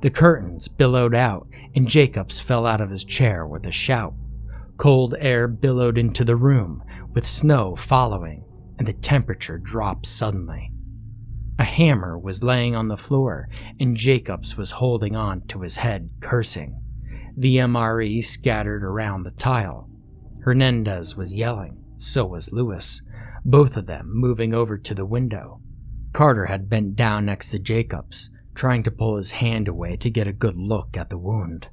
The curtains billowed out, and Jacobs fell out of his chair with a shout. Cold air billowed into the room, with snow following, and the temperature dropped suddenly. A hammer was laying on the floor, and Jacobs was holding on to his head, cursing. The MRE scattered around the tile. Hernandez was yelling, so was Lewis, both of them moving over to the window. Carter had bent down next to Jacobs, trying to pull his hand away to get a good look at the wound.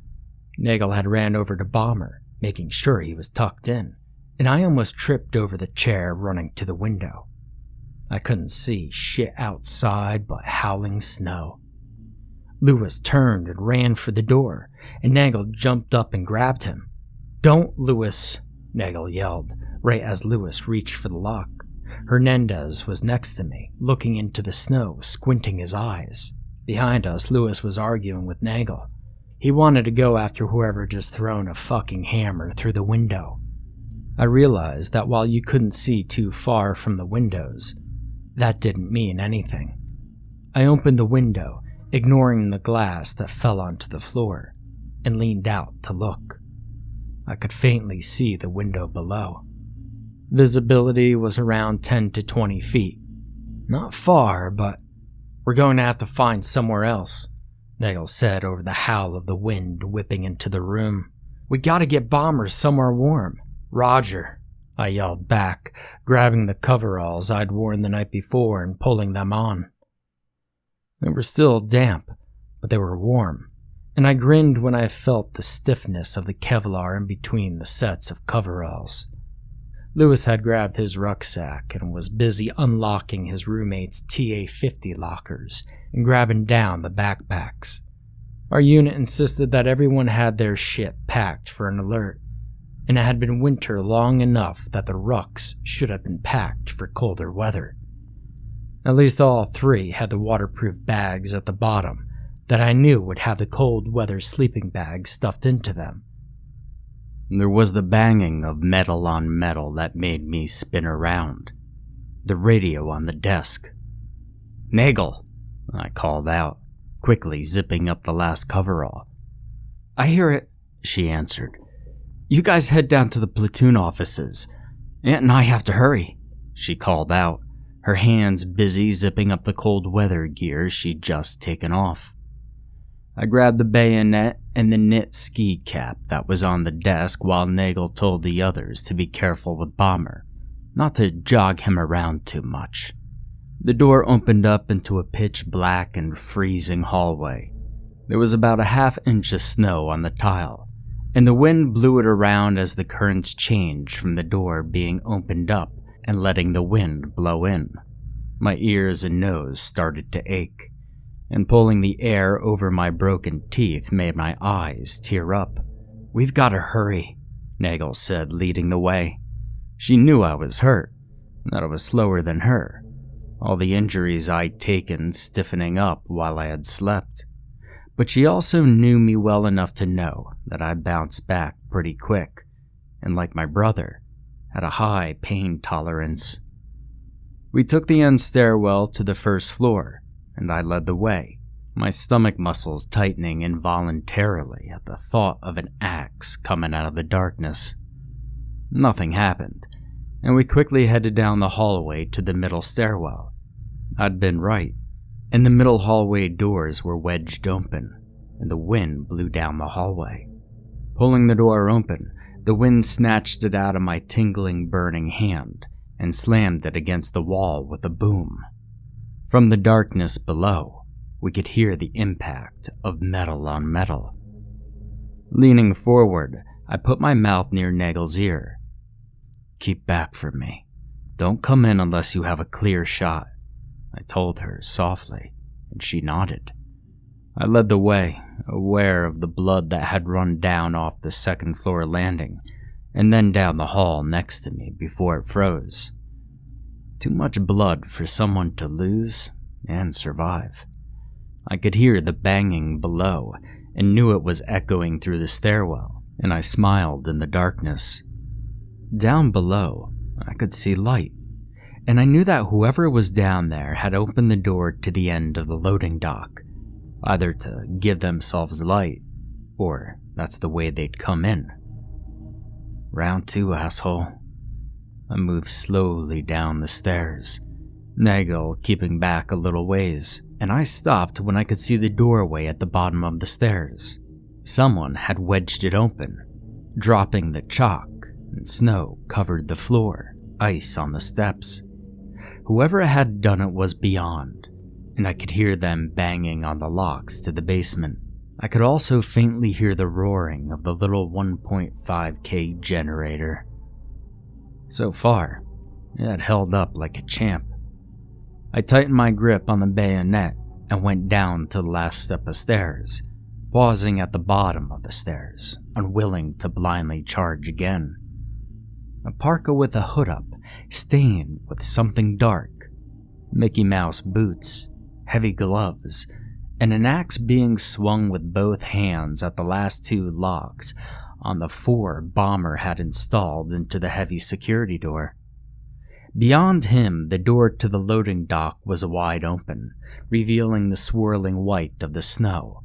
Nagel had ran over to Bomber, making sure he was tucked in, and I almost tripped over the chair running to the window. I couldn't see shit outside but howling snow. Lewis turned and ran for the door, and Nagel jumped up and grabbed him. "Don't, Lewis," Nagel yelled, right as Lewis reached for the lock. Hernandez was next to me, looking into the snow, squinting his eyes. Behind us, Lewis was arguing with Nagel. He wanted to go after whoever just thrown a fucking hammer through the window. I realized that while you couldn't see too far from the windows, that didn't mean anything. I opened the window, ignoring the glass that fell onto the floor, and leaned out to look. I could faintly see the window below. Visibility was around 10 to 20 feet. Not far, but we're going to have to find somewhere else, Nagel said over the howl of the wind whipping into the room. "We gotta get Bomber somewhere warm." "Roger," I yelled back, grabbing the coveralls I'd worn the night before and pulling them on. They were still damp, but they were warm, and I grinned when I felt the stiffness of the Kevlar in between the sets of coveralls. Lewis had grabbed his rucksack and was busy unlocking his roommate's TA-50 lockers and grabbing down the backpacks. Our unit insisted that everyone had their shit packed for an alert, and it had been winter long enough that the rucks should have been packed for colder weather. At least all three had the waterproof bags at the bottom that I knew would have the cold weather sleeping bags stuffed into them. There was the banging of metal on metal that made me spin around. The radio on the desk. "Nagel," I called out, quickly zipping up the last coverall. "I hear it," she answered. "You guys head down to the platoon offices. Aunt and I have to hurry," she called out, her hands busy zipping up the cold weather gear she'd just taken off. I grabbed the bayonet and the knit ski cap that was on the desk while Nagel told the others to be careful with Bomber, not to jog him around too much. The door opened up into a pitch black and freezing hallway. There was about a half-inch of snow on the tile, and the wind blew it around as the currents changed from the door being opened up and letting the wind blow in. My ears and nose started to ache, and pulling the air over my broken teeth made my eyes tear up. "We've got to hurry," Nagel said, leading the way. She knew I was hurt, and that I was slower than her, all the injuries I'd taken stiffening up while I had slept. But she also knew me well enough to know that I bounced back pretty quick, and like my brother, had a high pain tolerance. We took the end stairwell to the first floor, and I led the way, my stomach muscles tightening involuntarily at the thought of an axe coming out of the darkness. Nothing happened, and we quickly headed down the hallway to the middle stairwell. I'd been right, and the middle hallway doors were wedged open, and the wind blew down the hallway. Pulling the door open, the wind snatched it out of my tingling, burning hand and slammed it against the wall with a boom. From the darkness below, we could hear the impact of metal on metal. Leaning forward, I put my mouth near Nagel's ear. "Keep back from me. Don't come in unless you have a clear shot," I told her softly, and she nodded. I led the way, aware of the blood that had run down off the second floor landing, and then down the hall next to me before it froze. Too much blood for someone to lose and survive. I could hear the banging below and knew it was echoing through the stairwell, and I smiled in the darkness. Down below, I could see light, and I knew that whoever was down there had opened the door to the end of the loading dock, either to give themselves light, or that's the way they'd come in. "Round 2, asshole." I moved slowly down the stairs, Nagel keeping back a little ways, and I stopped when I could see the doorway at the bottom of the stairs. Someone had wedged it open, dropping the chalk, and snow covered the floor, ice on the steps. Whoever had done it was beyond, and I could hear them banging on the locks to the basement. I could also faintly hear the roaring of the little 1.5K generator. So far, it had held up like a champ. I tightened my grip on the bayonet and went down to the last step of stairs, pausing at the bottom of the stairs, unwilling to blindly charge again. A parka with a hood up, stained with something dark, Mickey Mouse boots, heavy gloves, and an axe being swung with both hands at the last 2 locks on the 4 Bomber had installed into the heavy security door. Beyond him, the door to the loading dock was wide open, revealing the swirling white of the snow,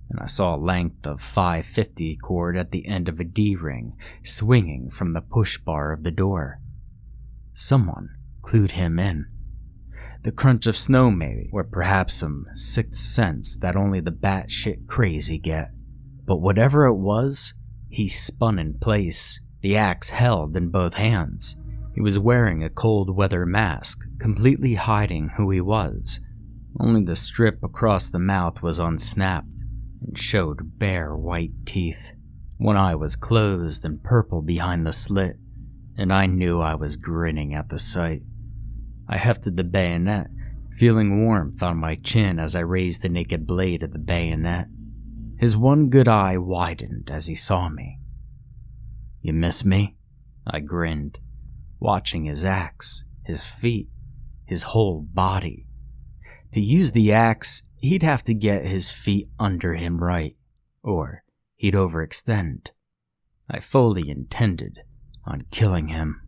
and I saw a length of 550 cord at the end of a D-ring swinging from the push bar of the door. Someone clued him in. The crunch of snow maybe, or perhaps some sixth sense that only the batshit crazy get. But whatever it was, he spun in place, the axe held in both hands. He was wearing a cold weather mask, completely hiding who he was. Only the strip across the mouth was unsnapped and showed bare white teeth. One eye was closed and purple behind the slit, and I knew I was grinning at the sight. I hefted the bayonet, feeling warmth on my chin as I raised the naked blade of the bayonet. His one good eye widened as he saw me. "You miss me?" I grinned, watching his axe, his feet, his whole body. To use the axe, he'd have to get his feet under him right, or he'd overextend. I fully intended on killing him.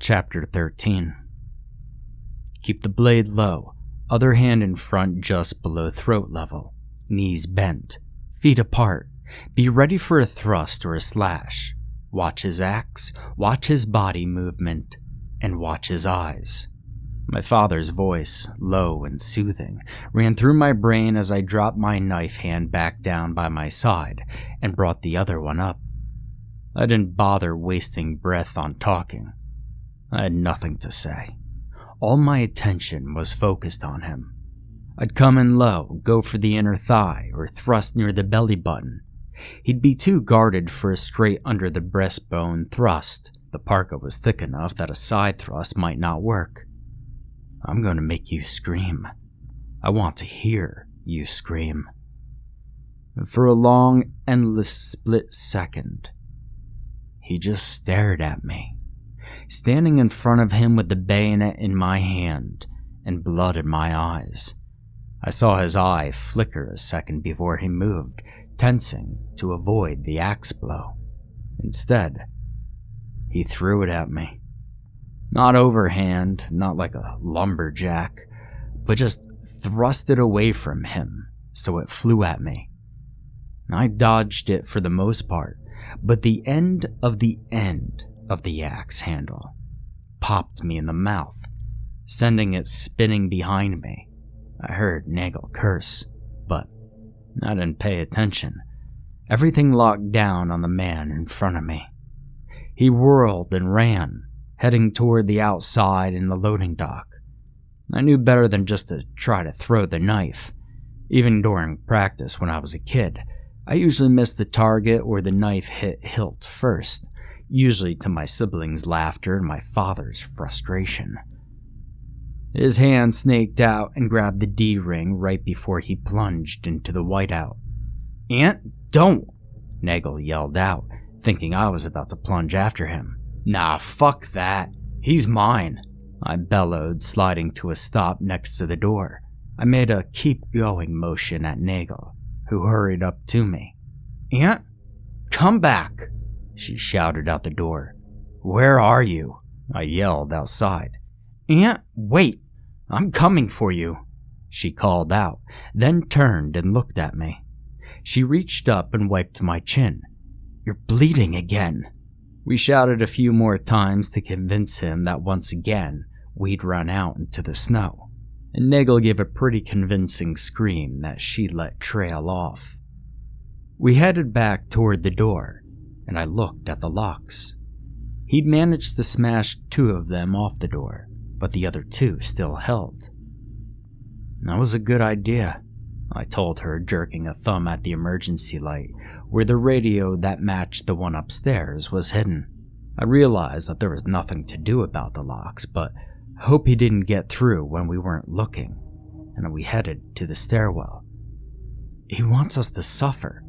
Chapter 13. Keep the blade low, other hand in front just below throat level, knees bent, feet apart. Be ready for a thrust or a slash. Watch his axe, watch his body movement, and watch his eyes. My father's voice, low and soothing, ran through my brain as I dropped my knife hand back down by my side and brought the other one up. I didn't bother wasting breath on talking. I had nothing to say. All my attention was focused on him. I'd come in low, go for the inner thigh, or thrust near the belly button. He'd be too guarded for a straight under the breastbone thrust. The parka was thick enough that a side thrust might not work. I'm going to make you scream. I want to hear you scream. And for a long, endless split second, he just stared at me, standing in front of him with the bayonet in my hand and blood in my eyes. I saw his eye flicker a second before he moved, tensing to avoid the axe blow. Instead, he threw it at me. Not overhand, not like a lumberjack, but just thrust it away from him so it flew at me. I dodged it for the most part, but the end of the axe handle popped me in the mouth, sending it spinning behind me. I heard Nagel curse, but I didn't pay attention. Everything locked down on the man in front of me. He whirled and ran, heading toward the outside in the loading dock. I knew better than just to try to throw the knife. Even during practice when I was a kid, I usually missed the target or the knife hit hilt first, usually to my siblings' laughter and my father's frustration. His hand snaked out and grabbed the D-ring right before he plunged into the whiteout. "Aunt, don't!" Nagel yelled out, thinking I was about to plunge after him. "Nah, fuck that. He's mine," I bellowed, sliding to a stop next to the door. I made a keep-going motion at Nagel, who hurried up to me. "Aunt, come back," she shouted out the door. "Where are you?" I yelled outside. "Aunt, wait, I'm coming for you," she called out, then turned and looked at me. She reached up and wiped my chin. "You're bleeding again." We shouted a few more times to convince him that once again we'd run out into the snow, and Nagel gave a pretty convincing scream that she let trail off. We headed back toward the door, and I looked at the locks. He'd managed to smash 2 of them off the door, but the other 2 still held. "That was a good idea," I told her, jerking a thumb at the emergency light, where the radio that matched the one upstairs was hidden. I realized that there was nothing to do about the locks, but I hope he didn't get through when we weren't looking, and we headed to the stairwell. "He wants us to suffer,"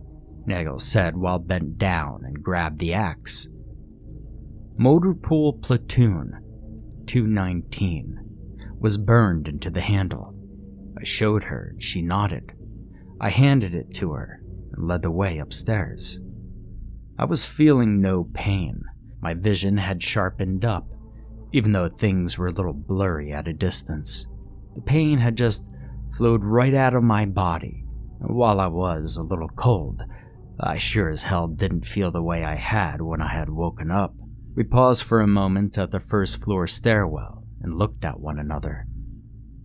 Nagel said while bent down and grabbed the axe. "Motor Pool Platoon 219 was burned into the handle." I showed her and she nodded. I handed it to her and led the way upstairs. I was feeling no pain. My vision had sharpened up, even though things were a little blurry at a distance. The pain had just flowed right out of my body, and while I was a little cold, I sure as hell didn't feel the way I had when I had woken up. We paused for a moment at the first floor stairwell and looked at one another.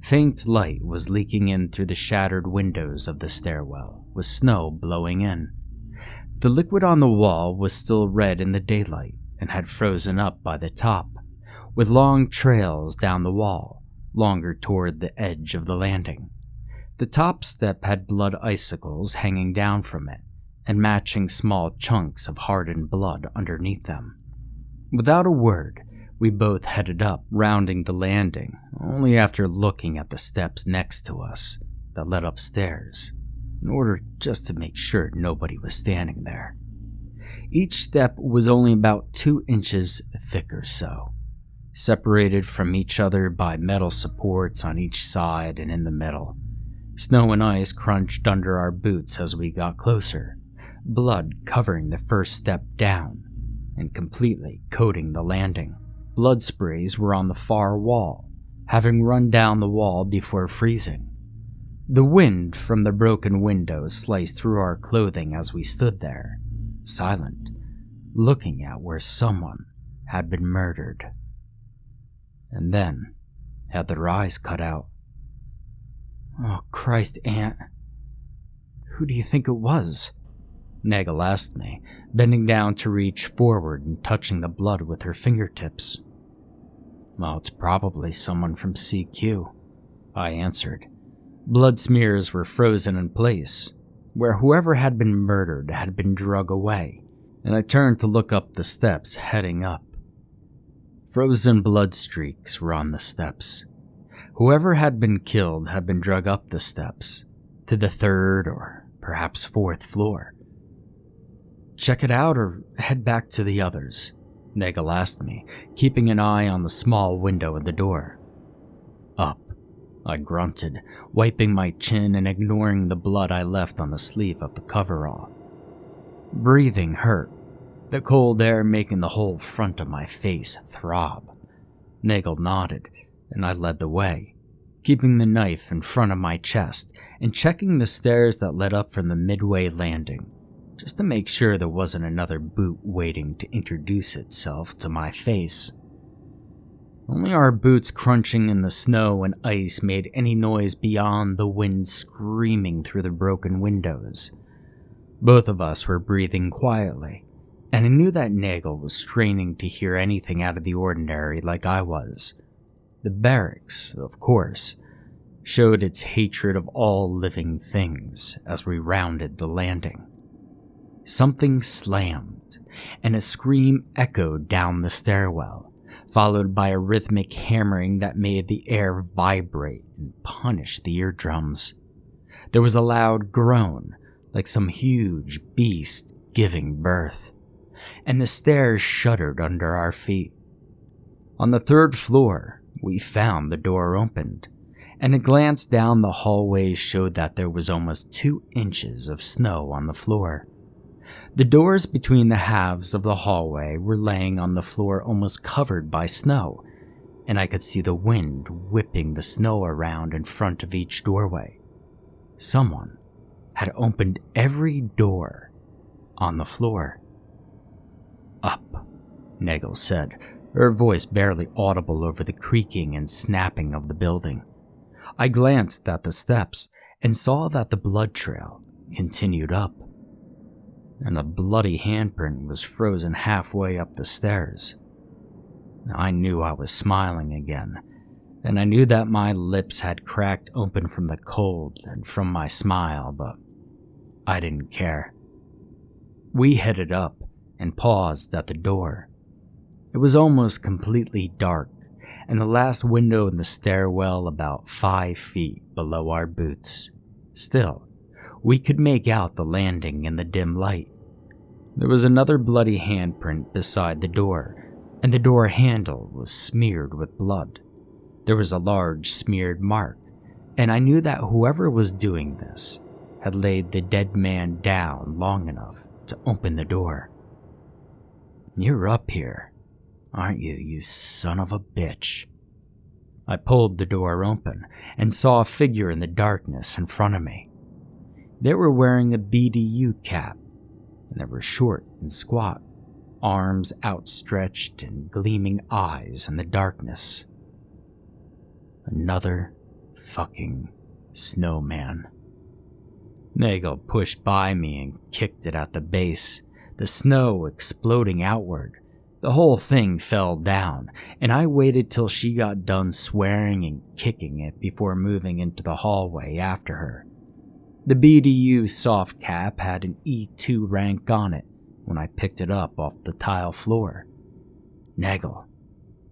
Faint light was leaking in through the shattered windows of the stairwell, with snow blowing in. The liquid on the wall was still red in the daylight and had frozen up by the top, with long trails down the wall, longer toward the edge of the landing. The top step had blood icicles hanging down from it, and matching small chunks of hardened blood underneath them. Without a word, we both headed up, rounding the landing, only after looking at the steps next to us that led upstairs, in order just to make sure nobody was standing there. Each step was only about 2 inches thick or so, separated from each other by metal supports on each side and in the middle. Snow and ice crunched under our boots as we got closer, blood covering the first step down and completely coating the landing. Blood sprays were on the far wall, having run down the wall before freezing. The wind from the broken windows sliced through our clothing as we stood there, silent, looking at where someone had been murdered. And then had their eyes cut out. "Oh, Christ, Aunt. Who do you think it was?" Nagel asked me, bending down to reach forward and touching the blood with her fingertips. "Well, it's probably someone from CQ," I answered. Blood smears were frozen in place, where whoever had been murdered had been drug away, and I turned to look up the steps heading up. Frozen blood streaks were on the steps. Whoever had been killed had been drug up the steps, to the 3rd or perhaps 4th floor. "Check it out or head back to the others?" Nagel asked me, keeping an eye on the small window at the door. "Up," I grunted, wiping my chin and ignoring the blood I left on the sleeve of the coverall. Breathing hurt, the cold air making the whole front of my face throb. Nagel nodded, and I led the way, keeping the knife in front of my chest and checking the stairs that led up from the midway landing, just to make sure there wasn't another boot waiting to introduce itself to my face. Only our boots crunching in the snow and ice made any noise beyond the wind screaming through the broken windows. Both of us were breathing quietly, and I knew that Nagel was straining to hear anything out of the ordinary like I was. The barracks, of course, showed its hatred of all living things as we rounded the landing. Something slammed, and a scream echoed down the stairwell, followed by a rhythmic hammering that made the air vibrate and punish the eardrums. There was a loud groan, like some huge beast giving birth, and the stairs shuddered under our feet. On the 3rd floor, we found the door opened, and a glance down the hallway showed that there was almost 2 inches of snow on the floor. The doors between the halves of the hallway were laying on the floor almost covered by snow, and I could see the wind whipping the snow around in front of each doorway. Someone had opened every door on the floor. "Up," Nagel said, her voice barely audible over the creaking and snapping of the building. I glanced at the steps and saw that the blood trail continued up, and a bloody handprint was frozen halfway up the stairs. I knew I was smiling again, and I knew that my lips had cracked open from the cold and from my smile, but I didn't care. We headed up and paused at the door. It was almost completely dark, and the last window in the stairwell about 5 feet below our boots. Still, we could make out the landing in the dim light. There was another bloody handprint beside the door, and the door handle was smeared with blood. There was a large smeared mark, and I knew that whoever was doing this had laid the dead man down long enough to open the door. "You're up here, aren't you, you son of a bitch?" I pulled the door open and saw a figure in the darkness in front of me. They were wearing a BDU cap, and they were short and squat, arms outstretched and gleaming eyes in the darkness. Another fucking snowman. Nagel pushed by me and kicked it at the base, the snow exploding outward. The whole thing fell down, and I waited till she got done swearing and kicking it before moving into the hallway after her. The BDU soft cap had an E2 rank on it when I picked it up off the tile floor. "Nagel,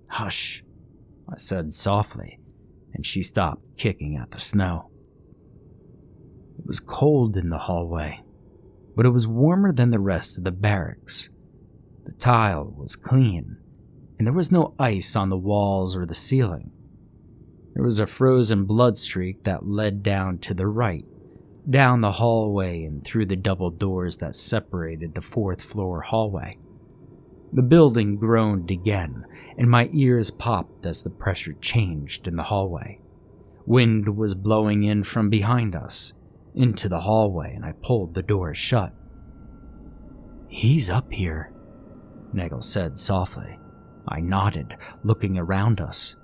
hush," I said softly, and she stopped kicking at the snow. It was cold in the hallway, but it was warmer than the rest of the barracks. The tile was clean, and there was no ice on the walls or the ceiling. There was a frozen blood streak that led down to the right, down the hallway and through the double doors that separated the 4th floor hallway. The building groaned again, and my ears popped as the pressure changed in the hallway. Wind was blowing in from behind us, into the hallway, and I pulled the door shut. "He's up here," Nagel said softly. I nodded, looking around us.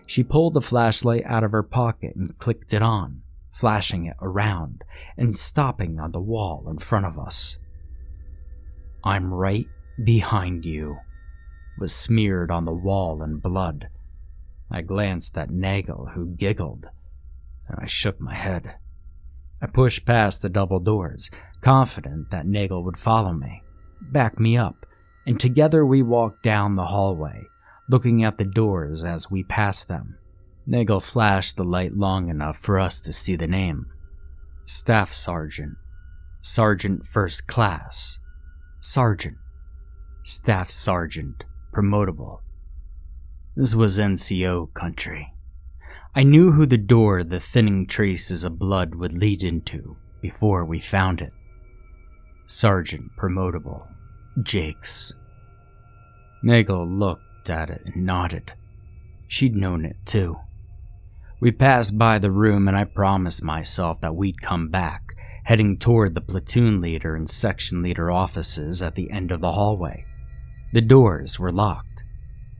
She pulled the flashlight out of her pocket and clicked it on, flashing it around and stopping on the wall in front of us. "I'm right behind you," was smeared on the wall in blood. I glanced at Nagel, who giggled, and I shook my head. I pushed past the double doors, confident that Nagel would follow me, back me up, and together we walked down the hallway, looking at the doors as we passed them. Nagel flashed the light long enough for us to see the name. Staff Sergeant Sergeant First Class, Sergeant, Staff Sergeant, promotable. This was NCO country. I knew who the door the thinning traces of blood would lead into before we found it. Sergeant promotable, Jakes. Nagel looked at it and nodded. She'd known it too. We passed by the room and I promised myself that we'd come back, heading toward the platoon leader and section leader offices at the end of the hallway. The doors were locked.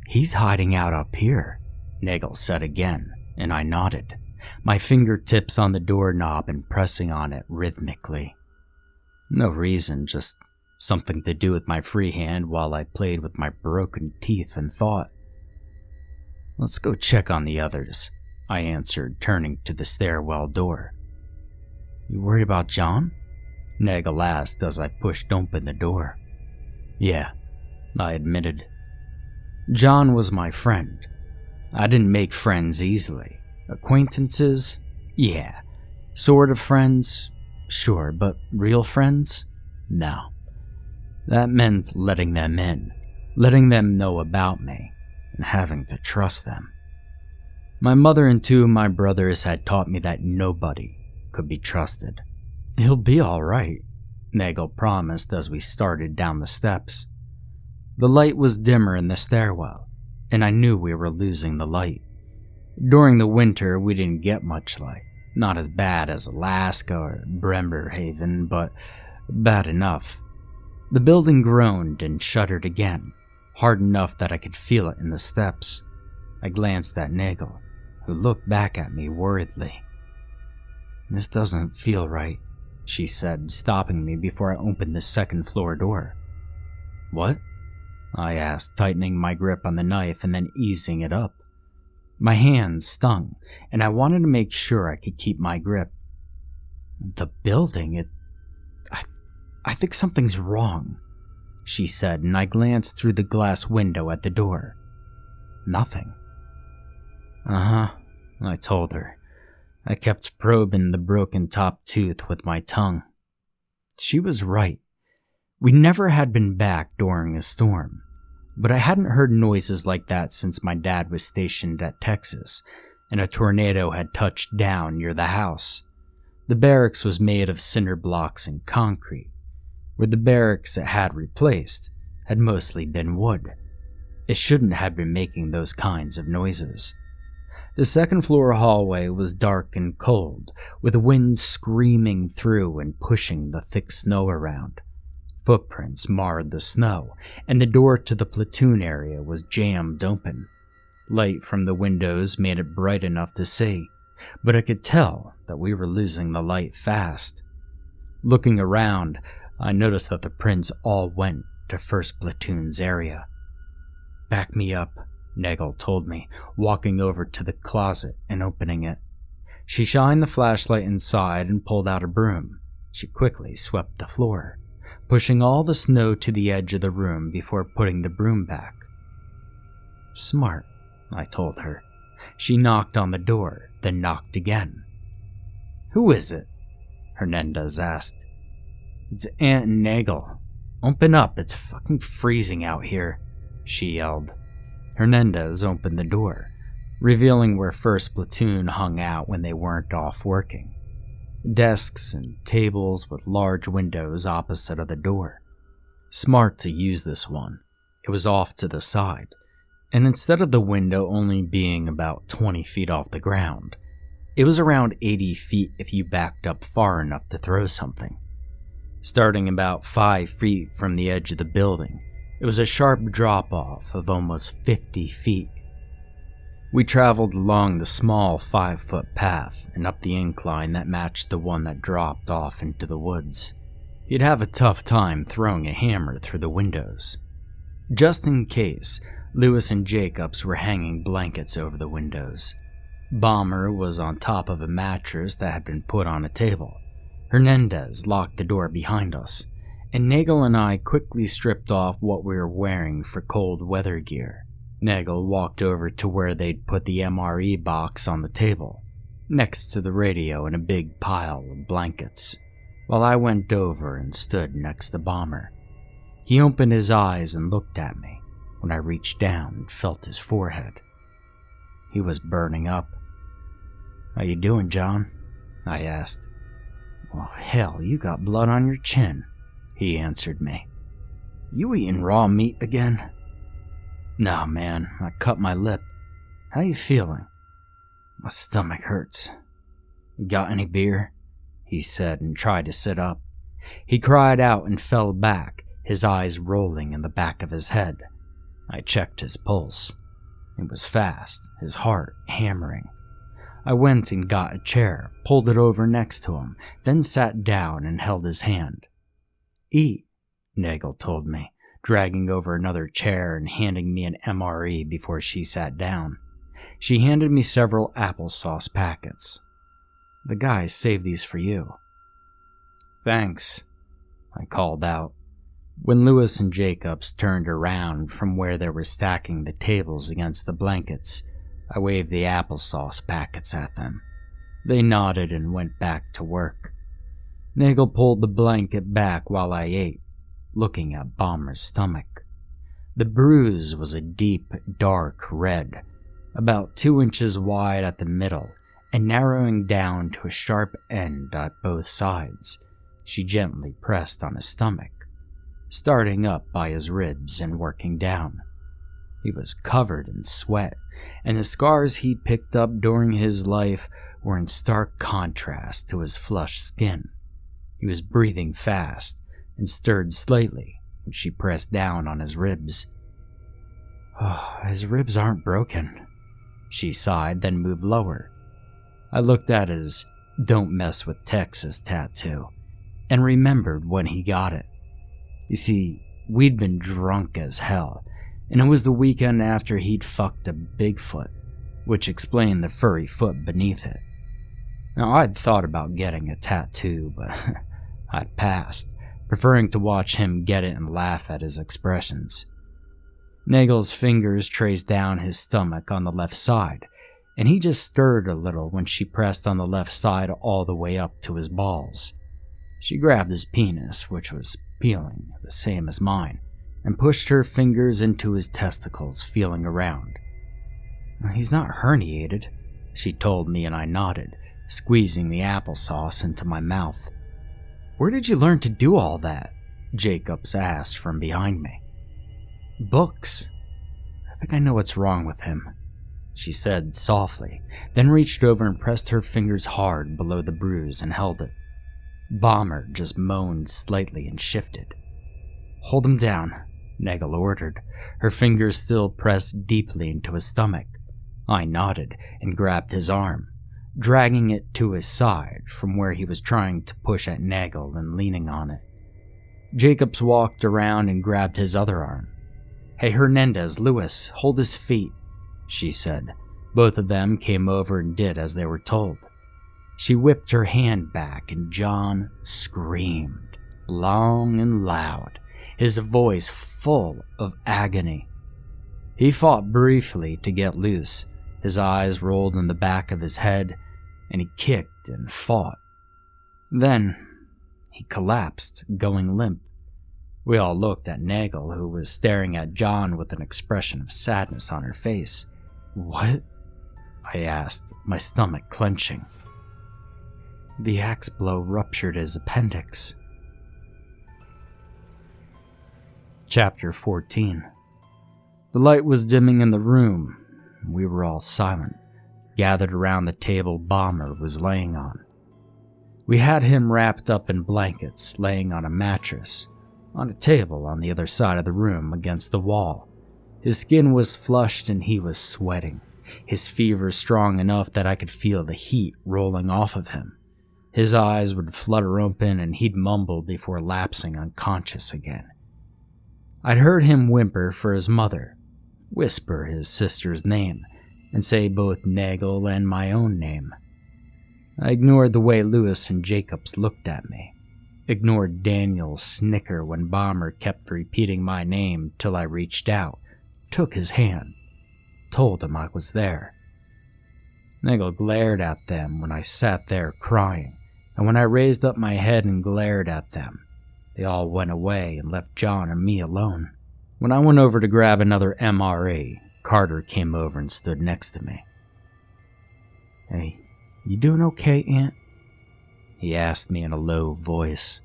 "He's hiding out up here," Nagel said again, and I nodded, my fingertips on the doorknob and pressing on it rhythmically. No reason, just something to do with my free hand while I played with my broken teeth and thought. "Let's go check on the others," I answered, turning to the stairwell door. "You worried about John?" Nagel asked as I pushed open the door. "Yeah," I admitted. John was my friend. I didn't make friends easily. Acquaintances? Yeah. Sort of friends? Sure, but real friends? No. That meant letting them in, letting them know about me, and having to trust them. My mother and two of my brothers had taught me that nobody could be trusted. "He'll be all right," Nagel promised as we started down the steps. The light was dimmer in the stairwell, and I knew we were losing the light. During the winter, we didn't get much light. Not as bad as Alaska or Bremerhaven, but bad enough. The building groaned and shuddered again, hard enough that I could feel it in the steps. I glanced at Nagel, who looked back at me worriedly. "This doesn't feel right," she said, stopping me before I opened the second floor door. "What?" I asked, tightening my grip on the knife and then easing it up. My hands stung, and I wanted to make sure I could keep my grip. "The building, I think something's wrong," she said, and I glanced through the glass window at the door. Nothing. "Uh-huh," I told her. I kept probing the broken top tooth with my tongue. She was right. We never had been back during a storm, but I hadn't heard noises like that since my dad was stationed at Texas, and a tornado had touched down near the house. The barracks was made of cinder blocks and concrete, where the barracks it had replaced had mostly been wood. It shouldn't have been making those kinds of noises. The second floor hallway was dark and cold, with wind screaming through and pushing the thick snow around. Footprints marred the snow, and the door to the platoon area was jammed open. Light from the windows made it bright enough to see, but I could tell that we were losing the light fast. Looking around, I noticed that the prints all went to 1st Platoon's area. "Back me up," Nagel told me, walking over to the closet and opening it. She shined the flashlight inside and pulled out a broom. She quickly swept the floor, pushing all the snow to the edge of the room before putting the broom back. "Smart," I told her. She knocked on the door, then knocked again. "Who is it?" Hernandez asked. "It's Aunt and Nagel. Open up, it's fucking freezing out here," she yelled. Hernandez opened the door, revealing where 1st Platoon hung out when they weren't off working. Desks and tables with large windows opposite of the door. Smart to use this one. It was off to the side, and instead of the window only being about 20 feet off the ground, it was around 80 feet if you backed up far enough to throw something. Starting about 5 feet from the edge of the building, it was a sharp drop-off of almost 50 feet. We traveled along the small 5-foot path and up the incline that matched the one that dropped off into the woods. You'd have a tough time throwing a hammer through the windows. Just in case, Lewis and Jacobs were hanging blankets over the windows. Bomber was on top of a mattress that had been put on a table. Hernandez locked the door behind us, and Nagel and I quickly stripped off what we were wearing for cold weather gear. Nagel walked over to where they'd put the MRE box on the table, next to the radio and a big pile of blankets. while I went over and stood next to Bomber. He opened his eyes and looked at me when I reached down and felt his forehead. He was burning up. "How you doing, John?" I asked. "Well, hell, you got blood on your chin," he answered me. "You eating raw meat again?" "No, man, I cut my lip. How you feeling?" "My stomach hurts." "You got any beer?" he said and tried to sit up. He cried out and fell back, his eyes rolling in the back of his head. I checked his pulse. It was fast, his heart hammering. I went and got a chair, pulled it over next to him, then sat down and held his hand. "Eat," Nagel told me, dragging over another chair and handing me an MRE before she sat down. She handed me several applesauce packets. "The guys saved these for you." "Thanks," I called out. When Lewis and Jacobs turned around from where they were stacking the tables against the blankets, I waved the applesauce packets at them. They nodded and went back to work. Nagel pulled the blanket back while I ate, looking at Bomber's stomach. The bruise was a deep, dark red, about 2 inches wide at the middle and narrowing down to a sharp end at both sides. She gently pressed on his stomach, starting up by his ribs and working down. He was covered in sweat, and the scars he'd picked up during his life were in stark contrast to his flushed skin. He was breathing fast and stirred slightly when she pressed down on his ribs. "Oh, his ribs aren't broken," she sighed, then moved lower. I looked at his "Don't Mess with Texas" tattoo and remembered when he got it. You see, we'd been drunk as hell, and it was the weekend after he'd fucked a Bigfoot, which explained the furry foot beneath it. Now, I'd thought about getting a tattoo, but I'd passed, preferring to watch him get it and laugh at his expressions. Nagel's fingers traced down his stomach on the left side, and he just stirred a little when she pressed on the left side all the way up to his balls. She grabbed his penis, which was peeling, the same as mine, and pushed her fingers into his testicles, feeling around. "He's not herniated," she told me, and I nodded, squeezing the applesauce into my mouth. "Where did you learn to do all that?" Jacobs asked from behind me. "Books. I think I know what's wrong with him," she said softly, then reached over and pressed her fingers hard below the bruise and held it. Bomber just moaned slightly and shifted. "Hold him down," Nagel ordered, her fingers still pressed deeply into his stomach. I nodded and grabbed his arm, dragging it to his side from where he was trying to push at Nagel and leaning on it. Jacobs walked around and grabbed his other arm. "Hey, Hernandez, Lewis, hold his feet," she said. Both of them came over and did as they were told. She whipped her hand back and John screamed, long and loud, his voice full of agony. He fought briefly to get loose. His eyes rolled in the back of his head, and he kicked and fought. Then he collapsed, going limp. We all looked at Nagel, who was staring at John with an expression of sadness on her face. "What?" I asked, my stomach clenching. "The axe blow ruptured his appendix." Chapter 14. The light was dimming in the room. We were all silent, gathered around the table Bomber was laying on. We had him wrapped up in blankets, laying on a mattress, on a table on the other side of the room against the wall. His skin was flushed and he was sweating, his fever strong enough that I could feel the heat rolling off of him. His eyes would flutter open and he'd mumble before lapsing unconscious again. I'd heard him whimper for his mother, whisper his sister's name, and say both Nagel and my own name. I ignored the way Lewis and Jacobs looked at me, ignored Daniel's snicker when Bomber kept repeating my name till I reached out, took his hand, told him I was there. Nagel glared at them when I sat there crying, and when I raised up my head and glared at them, they all went away and left John and me alone. When I went over to grab another MRE, Carter came over and stood next to me. "Hey, you doing okay, Aunt?" he asked me in a low voice.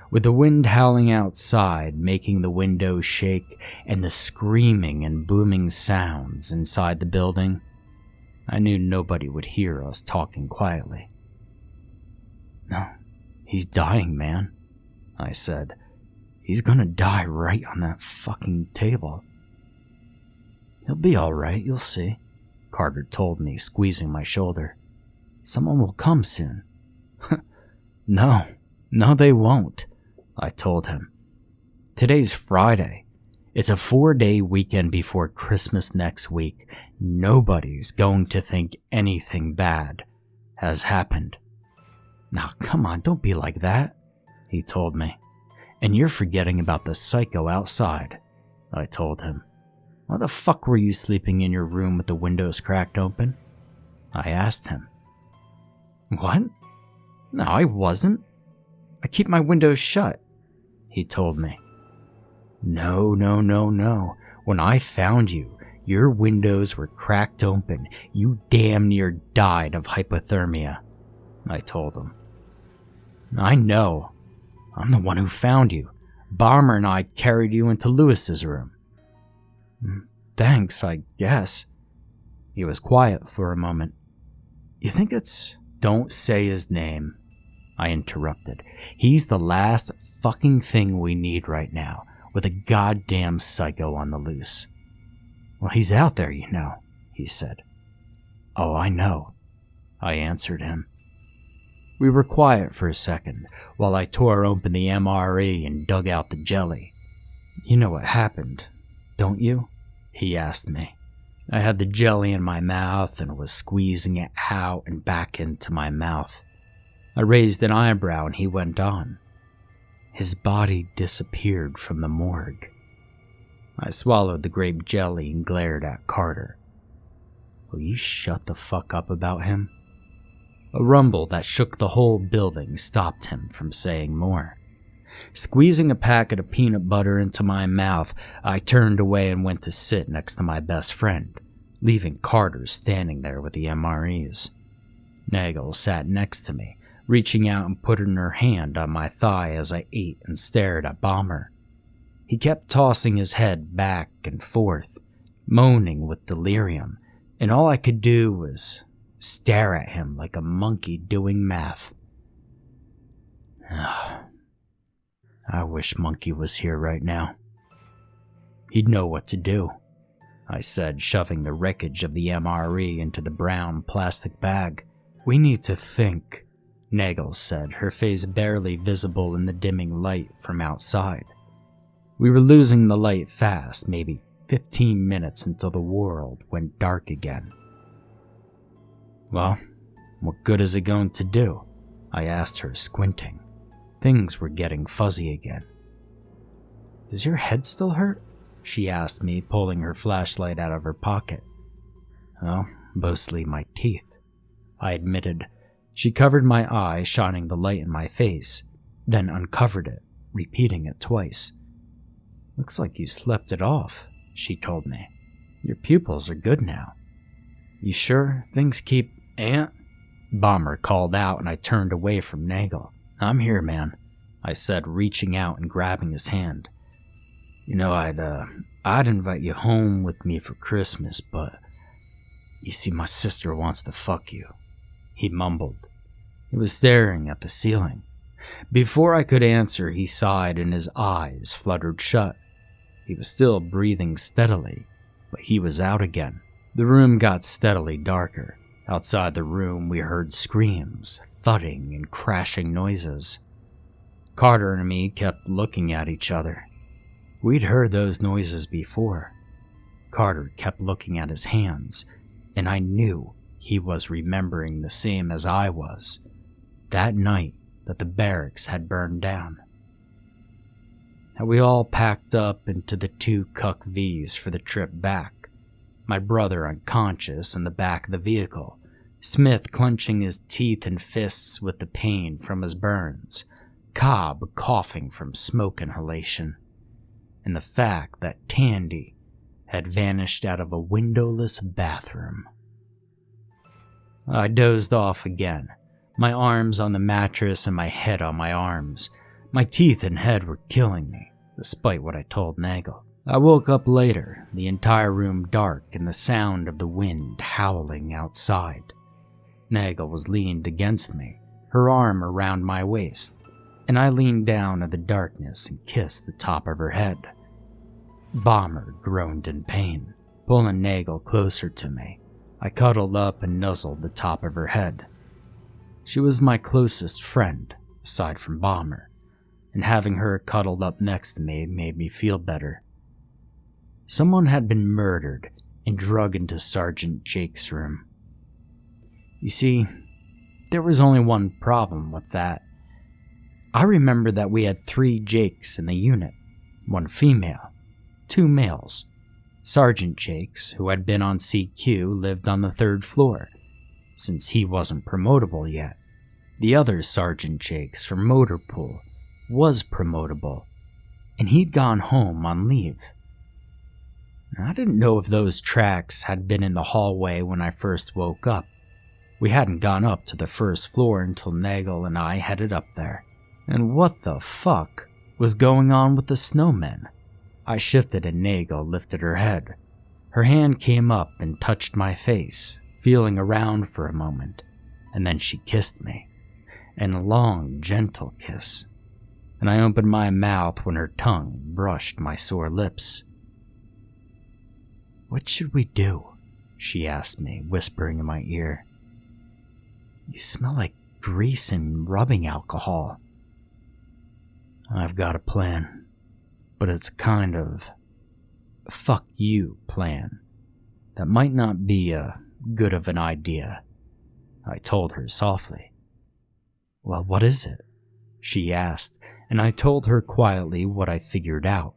With the wind howling outside, making the windows shake, and the screaming and booming sounds inside the building, I knew nobody would hear us talking quietly. "No, he's dying, man," I said. "He's gonna die right on that fucking table." "He'll be alright, you'll see," Carter told me, squeezing my shoulder. "Someone will come soon." No, they won't," I told him. "Today's Friday. It's a 4-day weekend before Christmas next week. Nobody's going to think anything bad has happened." "Now, come on, don't be like that," he told me. "And you're forgetting about the psycho outside," I told him. "Why the fuck were you sleeping in your room with the windows cracked open?" I asked him. "What? No, I wasn't. I keep my windows shut," he told me. No. When I found you, your windows were cracked open. You damn near died of hypothermia," I told him. "I know. I'm the one who found you. Bomber and I carried you into Lewis's room." "Thanks, I guess." He was quiet for a moment. "You think it's—" "Don't say his name," I interrupted. "He's the last fucking thing we need right now, with a goddamn psycho on the loose." "Well, he's out there, you know," he said. "Oh, I know," I answered him. We were quiet for a second, while I tore open the MRE and dug out the jelly. "You know what happened, don't you?" he asked me. I had the jelly in my mouth and was squeezing it out and back into my mouth. I raised an eyebrow and he went on. "His body disappeared from the morgue." I swallowed the grape jelly and glared at Carter. "Will you shut the fuck up about him?" A rumble that shook the whole building stopped him from saying more. Squeezing a packet of peanut butter into my mouth, I turned away and went to sit next to my best friend, leaving Carter standing there with the MREs. Nagel sat next to me, reaching out and putting her hand on my thigh as I ate and stared at Bomber. He kept tossing his head back and forth, moaning with delirium, and all I could do was stare at him like a monkey doing math. I wish Monkey was here right now. He'd know what to do, I said, shoving the wreckage of the MRE into the brown plastic bag. "We need to think," Nagel said, her face barely visible in the dimming light from outside. We were losing the light fast, maybe 15 minutes until the world went dark again. "Well, what good is it going to do?" I asked her, squinting. Things were getting fuzzy again. "Does your head still hurt?" she asked me, pulling her flashlight out of her pocket. "Oh, mostly my teeth," I admitted. She covered my eye, shining the light in my face, then uncovered it, repeating it twice. "Looks like you slept it off," she told me. "Your pupils are good now." "You sure things keep—" "Aunt?" Bomber called out, and I turned away from Nagel. "I'm here, man," I said, reaching out and grabbing his hand. "You know, I'd invite you home with me for Christmas, but you see, my sister wants to fuck you," he mumbled. He was staring at the ceiling. Before I could answer, he sighed and his eyes fluttered shut. He was still breathing steadily, but he was out again. The room got steadily darker. Outside the room, we heard screams, thudding, and crashing noises. Carter and me kept looking at each other. We'd heard those noises before. Carter kept looking at his hands, and I knew he was remembering the same as I was, that night that the barracks had burned down. And we all packed up into the 2 Cuck Vs for the trip back, my brother unconscious in the back of the vehicle, Smith clenching his teeth and fists with the pain from his burns, Cobb coughing from smoke inhalation, and the fact that Tandy had vanished out of a windowless bathroom. I dozed off again, my arms on the mattress and my head on my arms. My teeth and head were killing me, despite what I told Nagel. I woke up later, the entire room dark and the sound of the wind howling outside. Nagel was leaned against me, her arm around my waist, and I leaned down in the darkness and kissed the top of her head. Bomber groaned in pain, pulling Nagel closer to me. I cuddled up and nuzzled the top of her head. She was my closest friend, aside from Bomber, and having her cuddled up next to me made me feel better. Someone had been murdered and drugged into Sergeant Jake's room. You see, there was only one problem with that. I remember that we had 3 Jakes in the unit, 1 female, 2 males. Sergeant Jakes, who had been on CQ, lived on the 3rd floor, since he wasn't promotable yet. The other Sergeant Jakes from Motor Pool was promotable, and he'd gone home on leave. I didn't know if those tracks had been in the hallway when I first woke up. We hadn't gone up to the 1st floor until Nagel and I headed up there. And what the fuck was going on with the snowmen? I shifted and Nagel lifted her head. Her hand came up and touched my face, feeling around for a moment, and then she kissed me. And a long, gentle kiss. And I opened my mouth when her tongue brushed my sore lips. "What should we do?" she asked me, whispering in my ear. "You smell like grease and rubbing alcohol." "I've got a plan, but it's a kind of fuck you plan that might not be a good of an idea," I told her softly. "Well, what is it?" she asked, and I told her quietly what I figured out.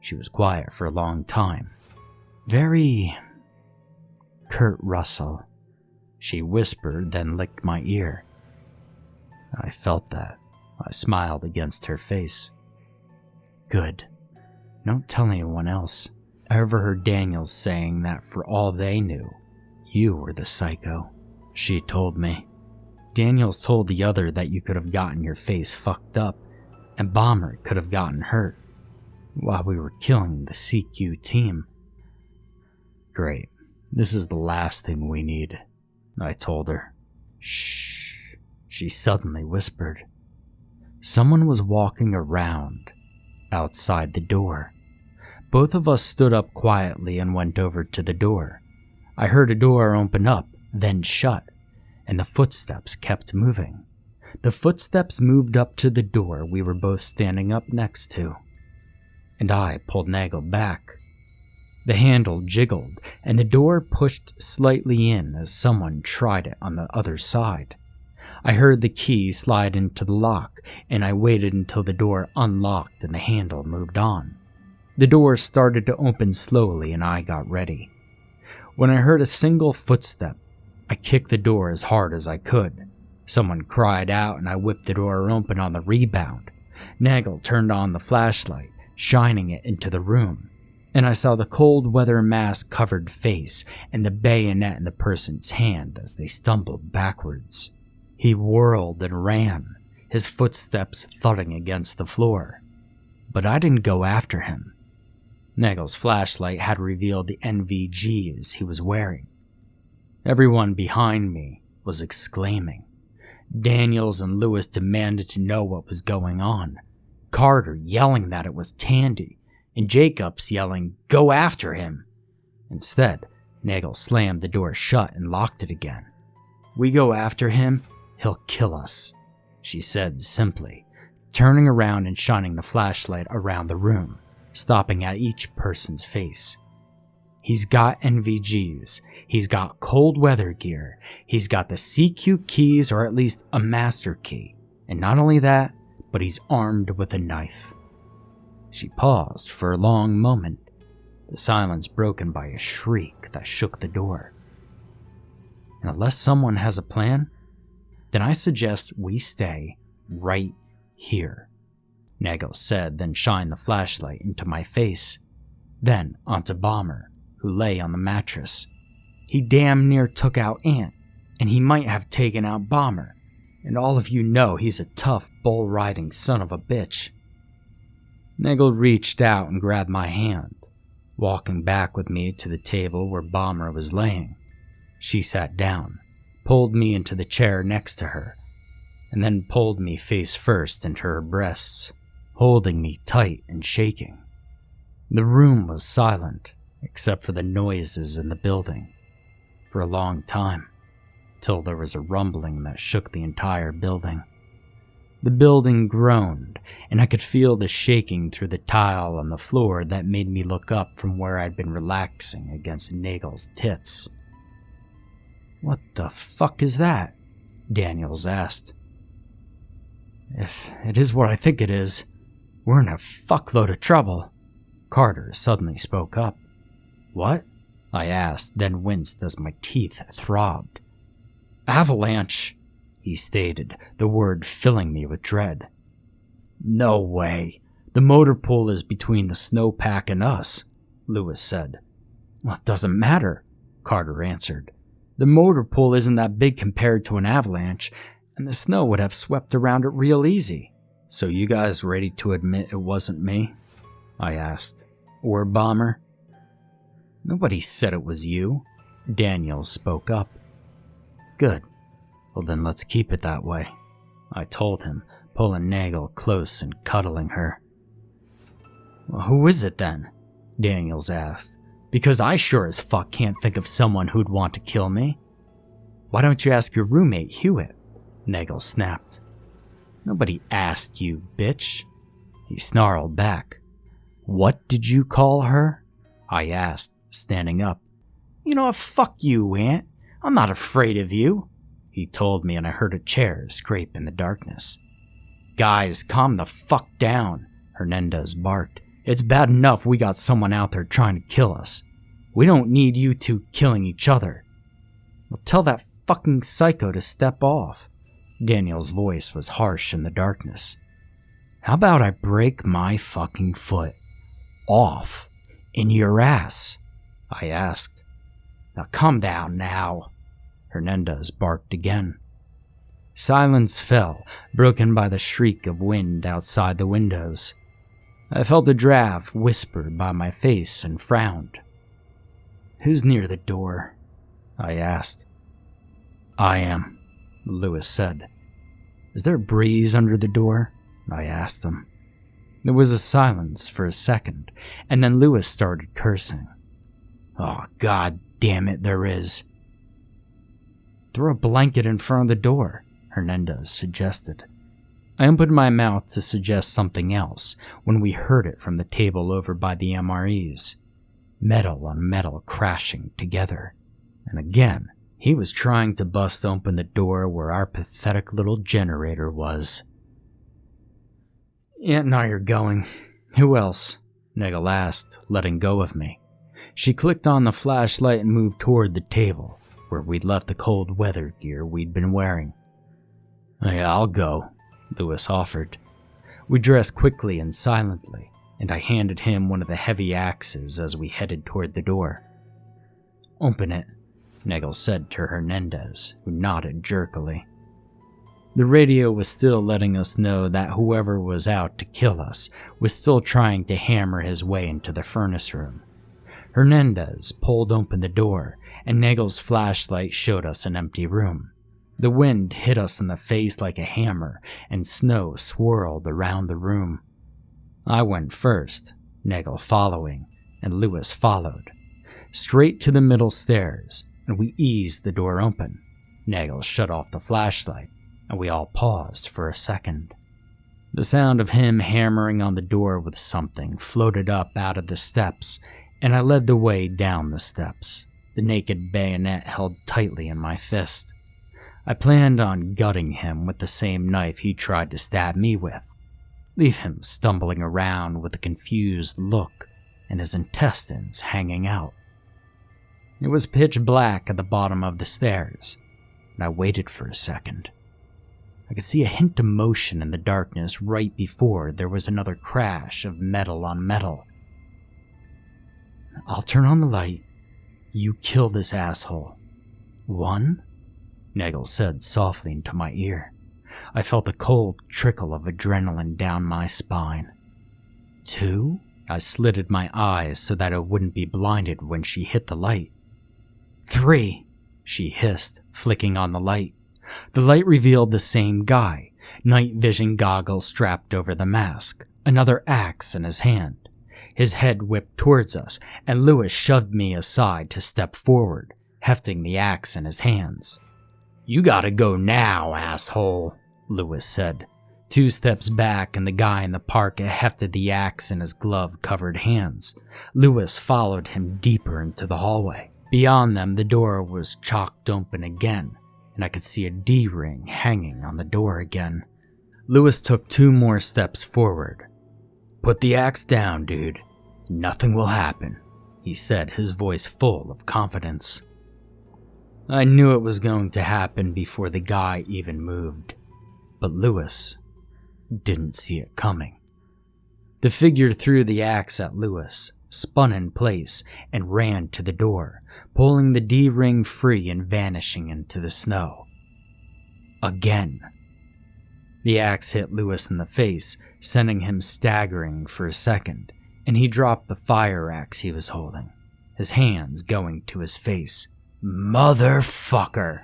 She was quiet for a long time. "Very Kurt Russell," she whispered, then licked my ear. I felt that. I smiled against her face. "Good. Don't tell anyone else." I overheard Daniels saying that for all they knew, you were the psycho. She told me. Daniels told the other that you could have gotten your face fucked up, and Bomber could have gotten hurt, while we were killing the CQ team. "Great. This is the last thing we need," I told her. "Shh," she suddenly whispered. Someone was walking around outside the door. Both of us stood up quietly and went over to the door. I heard a door open up, then shut, and the footsteps kept moving. The footsteps moved up to the door we were both standing up next to, and I pulled Nagel back. The handle jiggled, and the door pushed slightly in as someone tried it on the other side. I heard the key slide into the lock, and I waited until the door unlocked and the handle moved on. The door started to open slowly, and I got ready. When I heard a single footstep, I kicked the door as hard as I could. Someone cried out, and I whipped the door open on the rebound. Nagel turned on the flashlight, shining it into the room, and I saw the cold weather mask-covered face and the bayonet in the person's hand as they stumbled backwards. He whirled and ran, his footsteps thudding against the floor. But I didn't go after him. Nagel's flashlight had revealed the NVGs he was wearing. Everyone behind me was exclaiming. Daniels and Lewis demanded to know what was going on. Carter yelling that it was Tandy, and Jacobs yelling, "Go after him!" Instead, Nagel slammed the door shut and locked it again. "We go after him, he'll kill us," she said simply, turning around and shining the flashlight around the room, stopping at each person's face. "He's got NVGs, he's got cold weather gear, he's got the CQ keys or at least a master key, and not only that, but he's armed with a knife." She paused for a long moment, the silence broken by a shriek that shook the door. and unless someone has a plan, then I suggest we stay right here," Nagel said, then shined the flashlight into my face, then onto Bomber, who lay on the mattress. He damn near took out Ant, and he might have taken out Bomber, and all of you know he's a tough, bull-riding son of a bitch. Nagel reached out and grabbed my hand, walking back with me to the table where Bomber was laying. She sat down, pulled me into the chair next to her, and then pulled me face first into her breasts, holding me tight and shaking. The room was silent, except for the noises in the building, for a long time, till there was a rumbling that shook the entire building. The building groaned, and I could feel the shaking through the tile on the floor that made me look up from where I'd been relaxing against Nagel's tits. "What the fuck is that?" Daniels asked. "If it is what I think it is, we're in a fuckload of trouble," Carter suddenly spoke up. "What?" I asked, then winced as my teeth throbbed. "Avalanche," he stated, the word filling me with dread. "No way. The motor pool is between the snowpack and us," Lewis said. "Well, it doesn't matter," Carter answered. "The motor pool isn't that big compared to an avalanche, and the snow would have swept around it real easy." "So you guys ready to admit it wasn't me?" I asked. "Or Bomber?" "Nobody said it was you," Daniels spoke up. "Good. Well then let's keep it that way," I told him, pulling Nagel close and cuddling her. "Well, who is it then?" Daniels asked. "Because I sure as fuck can't think of someone who'd want to kill me." "Why don't you ask your roommate, Hewitt?" Nagel snapped. "Nobody asked you, bitch," he snarled back. "What did you call her?" I asked, standing up. "You know what, fuck you, Ant. I'm not afraid of you," he told me, and I heard a chair scrape in the darkness. "Guys, calm the fuck down," Hernandez barked. "It's bad enough we got someone out there trying to kill us. We don't need you two killing each other." "Well, tell that fucking psycho to step off." Daniel's voice was harsh in the darkness. "How about I break my fucking foot off in your ass?" I asked. "Now calm down now," Hernandez barked again. Silence fell, broken by the shriek of wind outside the windows. I felt a draft whisper by my face and frowned. "Who's near the door?" I asked. "I am," Lewis said. "Is there a breeze under the door?" I asked him. There was a silence for a second, and then Lewis started cursing. "Oh, god damn it, there is." "Throw a blanket in front of the door," Hernandez suggested. I opened my mouth to suggest something else when we heard it from the table over by the MREs. Metal on metal crashing together. And again, he was trying to bust open the door where our pathetic little generator was. "Aunt and I are going. Who else?" Nagel asked, letting go of me. She clicked on the flashlight and moved toward the table, where we'd left the cold weather gear we'd been wearing. "Yeah, I'll go," Lewis offered. We dressed quickly and silently, and I handed him one of the heavy axes as we headed toward the door. "Open it," Nagel said to Hernandez, who nodded jerkily. The radio was still letting us know that whoever was out to kill us was still trying to hammer his way into the furnace room. Hernandez pulled open the door, and Nagel's flashlight showed us an empty room. The wind hit us in the face like a hammer, and snow swirled around the room. I went first, Nagel following, and Lewis followed. Straight to the middle stairs, and we eased the door open. Nagel shut off the flashlight, and we all paused for a second. The sound of him hammering on the door with something floated up out of the steps, and I led the way down the steps, the naked bayonet held tightly in my fist. I planned on gutting him with the same knife he tried to stab me with. Leave him stumbling around with a confused look and his intestines hanging out. It was pitch black at the bottom of the stairs, and I waited for a second. I could see a hint of motion in the darkness right before there was another crash of metal on metal. "I'll turn on the light. You kill this asshole." "One?" Nagel said softly into my ear. I felt a cold trickle of adrenaline down my spine. "Two?" I slitted my eyes so that I wouldn't be blinded when she hit the light. "Three!" she hissed, flicking on the light. The light revealed the same guy, night vision goggles strapped over the mask, another axe in his hand. His head whipped towards us, and Lewis shoved me aside to step forward, hefting the axe in his hands. "You gotta go now, asshole," Lewis said. 2 steps back, and the guy in the parka hefted the axe in his glove-covered hands. Lewis followed him deeper into the hallway. Beyond them, the door was chalked open again, and I could see a D-ring hanging on the door again. Lewis took 2 more steps forward. "Put the axe down, dude. Nothing will happen," he said, his voice full of confidence. I knew it was going to happen before the guy even moved, but Lewis didn't see it coming. The figure threw the axe at Lewis, spun in place, and ran to the door, pulling the D-ring free and vanishing into the snow. Again. The axe hit Lewis in the face, sending him staggering for a second, and he dropped the fire axe he was holding, his hands going to his face. "Motherfucker!"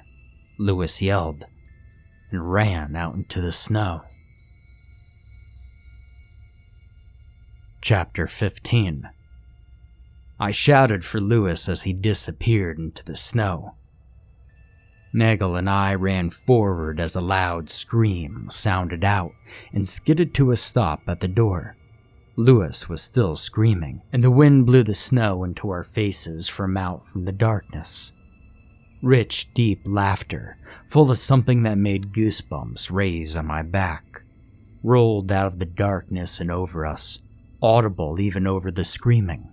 Lewis yelled, and ran out into the snow. Chapter 15. I shouted for Lewis as he disappeared into the snow. Nagel and I ran forward as a loud scream sounded out and skidded to a stop at the door. Lewis was still screaming, and the wind blew the snow into our faces from out from the darkness. Rich, deep laughter, full of something that made goosebumps raise on my back, rolled out of the darkness and over us, audible even over the screaming.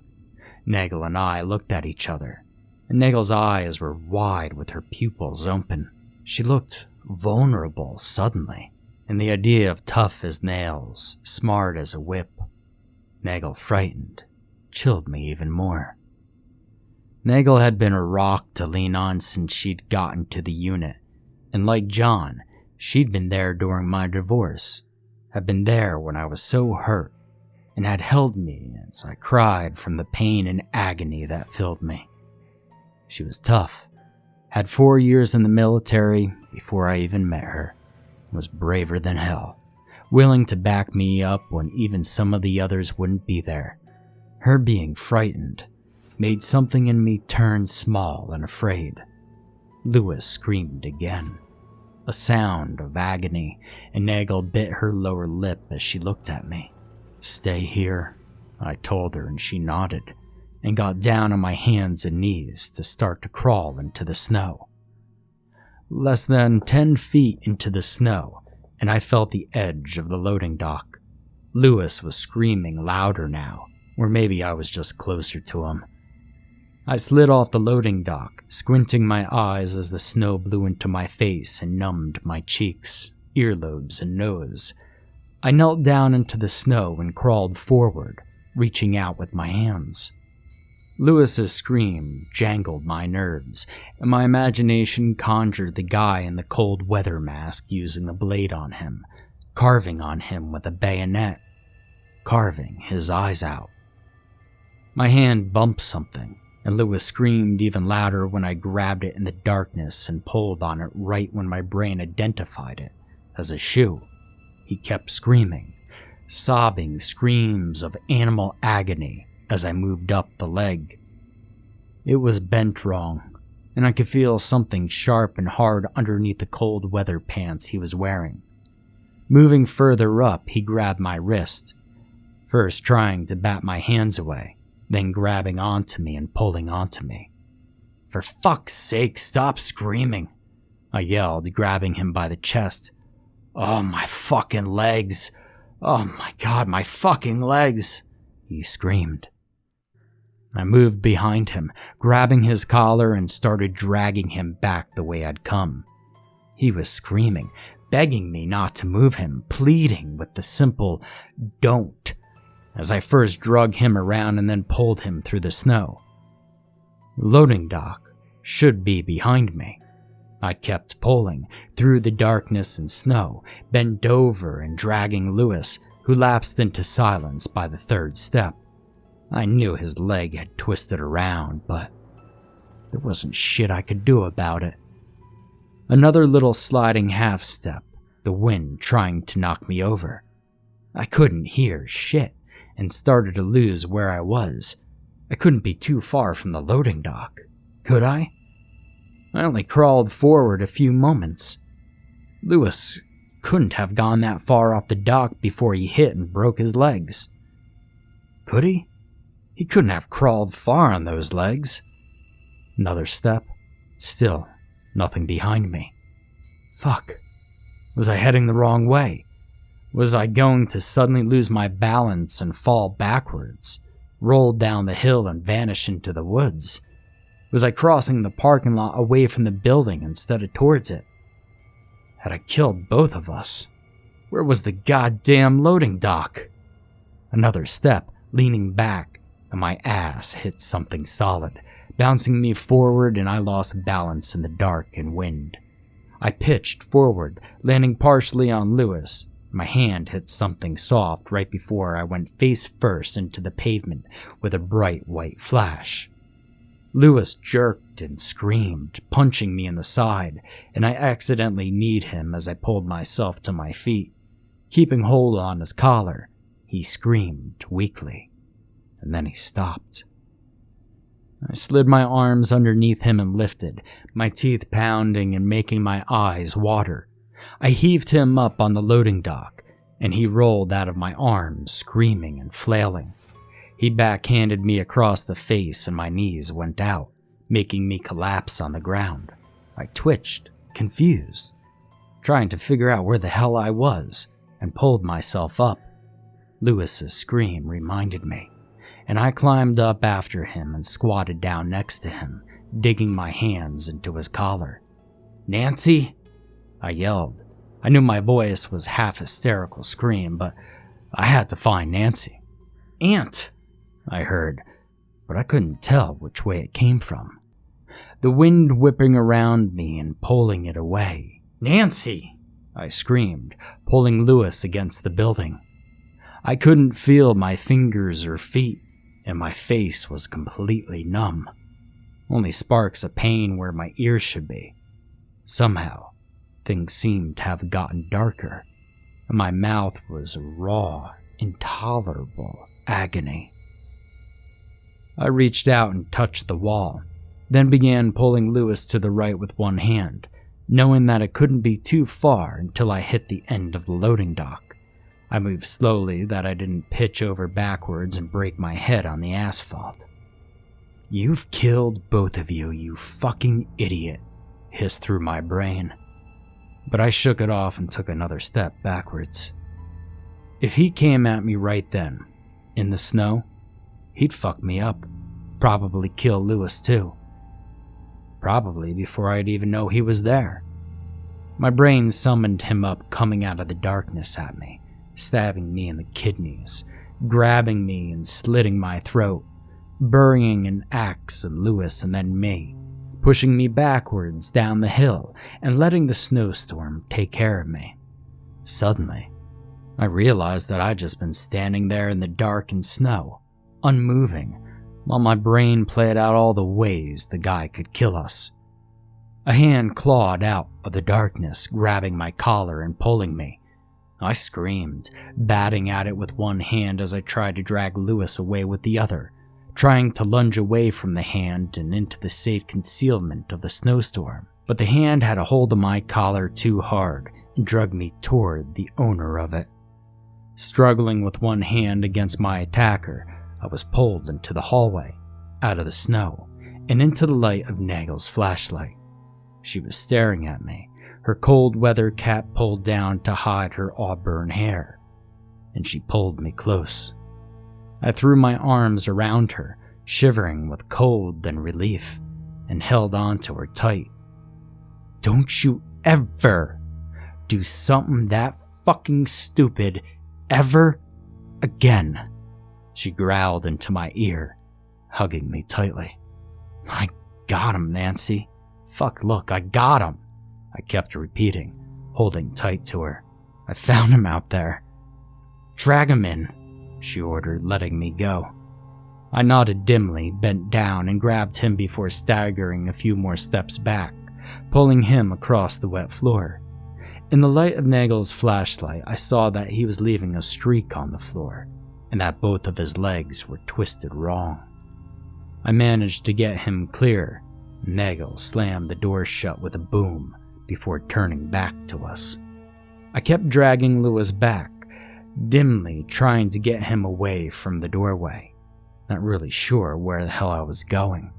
Nagel and I looked at each other, and Nagel's eyes were wide with her pupils open. She looked vulnerable suddenly, and the idea of tough as nails, smart as a whip. Nagel frightened, chilled me even more. Nagel had been a rock to lean on since she'd gotten to the unit, and like John, she'd been there during my divorce, had been there when I was so hurt, and had held me as I cried from the pain and agony that filled me. She was tough, had 4 years in the military before I even met her, was braver than hell, willing to back me up when even some of the others wouldn't be there. Her being frightened made something in me turn small and afraid. Lewis screamed again, a sound of agony, and Nagel bit her lower lip as she looked at me. "Stay here," I told her, and she nodded, and got down on my hands and knees to start to crawl into the snow. Less than 10 feet into the snow, and I felt the edge of the loading dock. Lewis was screaming louder now, or maybe I was just closer to him. I slid off the loading dock, squinting my eyes as the snow blew into my face and numbed my cheeks, earlobes, and nose. I knelt down into the snow and crawled forward, reaching out with my hands. Lewis's scream jangled my nerves, and my imagination conjured the guy in the cold weather mask using the blade on him, carving on him with a bayonet, carving his eyes out. My hand bumped something, and Lewis screamed even louder when I grabbed it in the darkness and pulled on it right when my brain identified it as a shoe. He kept screaming, sobbing screams of animal agony as I moved up the leg. It was bent wrong, and I could feel something sharp and hard underneath the cold weather pants he was wearing. Moving further up, he grabbed my wrist, first trying to bat my hands away, then grabbing onto me and pulling onto me. "For fuck's sake, stop screaming," I yelled, grabbing him by the chest. "Oh, my fucking legs. Oh my God, my fucking legs," he screamed. I moved behind him, grabbing his collar and started dragging him back the way I'd come. He was screaming, begging me not to move him, pleading with the simple "don't," as I first drug him around and then pulled him through the snow. The loading dock should be behind me. I kept pulling through the darkness and snow, bent over and dragging Lewis, who lapsed into silence by the third step. I knew his leg had twisted around, but there wasn't shit I could do about it. Another little sliding half step, the wind trying to knock me over. I couldn't hear shit and started to lose where I was. I couldn't be too far from the loading dock, could I? I only crawled forward a few moments. Lewis couldn't have gone that far off the dock before he hit and broke his legs. Could he? He couldn't have crawled far on those legs. Another step. Still nothing behind me. Fuck. Was I heading the wrong way? Was I going to suddenly lose my balance and fall backwards, roll down the hill and vanish into the woods? Was I crossing the parking lot away from the building instead of towards it? Had I killed both of us? Where was the goddamn loading dock? Another step, leaning back, and my ass hit something solid, bouncing me forward, and I lost balance in the dark and wind. I pitched forward, landing partially on Lewis. My hand hit something soft right before I went face first into the pavement with a bright white flash. Lewis jerked and screamed, punching me in the side, and I accidentally kneed him as I pulled myself to my feet. Keeping hold on his collar, he screamed weakly, and then he stopped. I slid my arms underneath him and lifted, my teeth pounding and making my eyes water. I heaved him up on the loading dock, and he rolled out of my arms, screaming and flailing. He backhanded me across the face and my knees went out, making me collapse on the ground. I twitched, confused, trying to figure out where the hell I was, and pulled myself up. Lewis's scream reminded me, and I climbed up after him and squatted down next to him, digging my hands into his collar. "Nancy?" I yelled. I knew my voice was half hysterical scream, but I had to find Nancy. "Aunt!" I heard, but I couldn't tell which way it came from. The wind whipping around me and pulling it away. "Nancy!" I screamed, pulling Lewis against the building. I couldn't feel my fingers or feet, and my face was completely numb. Only sparks of pain where my ears should be. Somehow, things seemed to have gotten darker, and my mouth was raw, intolerable agony. I reached out and touched the wall, then began pulling Lewis to the right with one hand, knowing that it couldn't be too far until I hit the end of the loading dock. I moved slowly that I didn't pitch over backwards and break my head on the asphalt. "You've killed both of you, you fucking idiot," hissed through my brain. But I shook it off and took another step backwards. If he came at me right then, in the snow, he'd fuck me up, probably kill Lewis too. Probably before I'd even know he was there. My brain summoned him up coming out of the darkness at me, stabbing me in the kidneys, grabbing me and slitting my throat, burying an axe in Lewis and then me, pushing me backwards down the hill and letting the snowstorm take care of me. Suddenly, I realized that I'd just been standing there in the dark and snow, unmoving, while my brain played out all the ways the guy could kill us. A hand clawed out of the darkness, grabbing my collar and pulling me. I screamed, batting at it with one hand as I tried to drag Lewis away with the other, trying to lunge away from the hand and into the safe concealment of the snowstorm. But the hand had a hold of my collar too hard and dragged me toward the owner of it. Struggling with one hand against my attacker, I was pulled into the hallway, out of the snow, and into the light of Nagel's flashlight. She was staring at me, her cold weather cap pulled down to hide her auburn hair, and she pulled me close. I threw my arms around her, shivering with cold and relief, and held on to her tight. "Don't you ever do something that fucking stupid ever again," she growled into my ear, hugging me tightly. "I got him, Nancy. Fuck, look, I got him," I kept repeating, holding tight to her. "I found him out there." "Drag him in," she ordered, letting me go. I nodded dimly, bent down, and grabbed him before staggering a few more steps back, pulling him across the wet floor. In the light of Nagel's flashlight, I saw that he was leaving a streak on the floor, and that both of his legs were twisted wrong. I managed to get him clear. Nagel slammed the door shut with a boom before turning back to us. I kept dragging Lewis back, dimly trying to get him away from the doorway, not really sure where the hell I was going.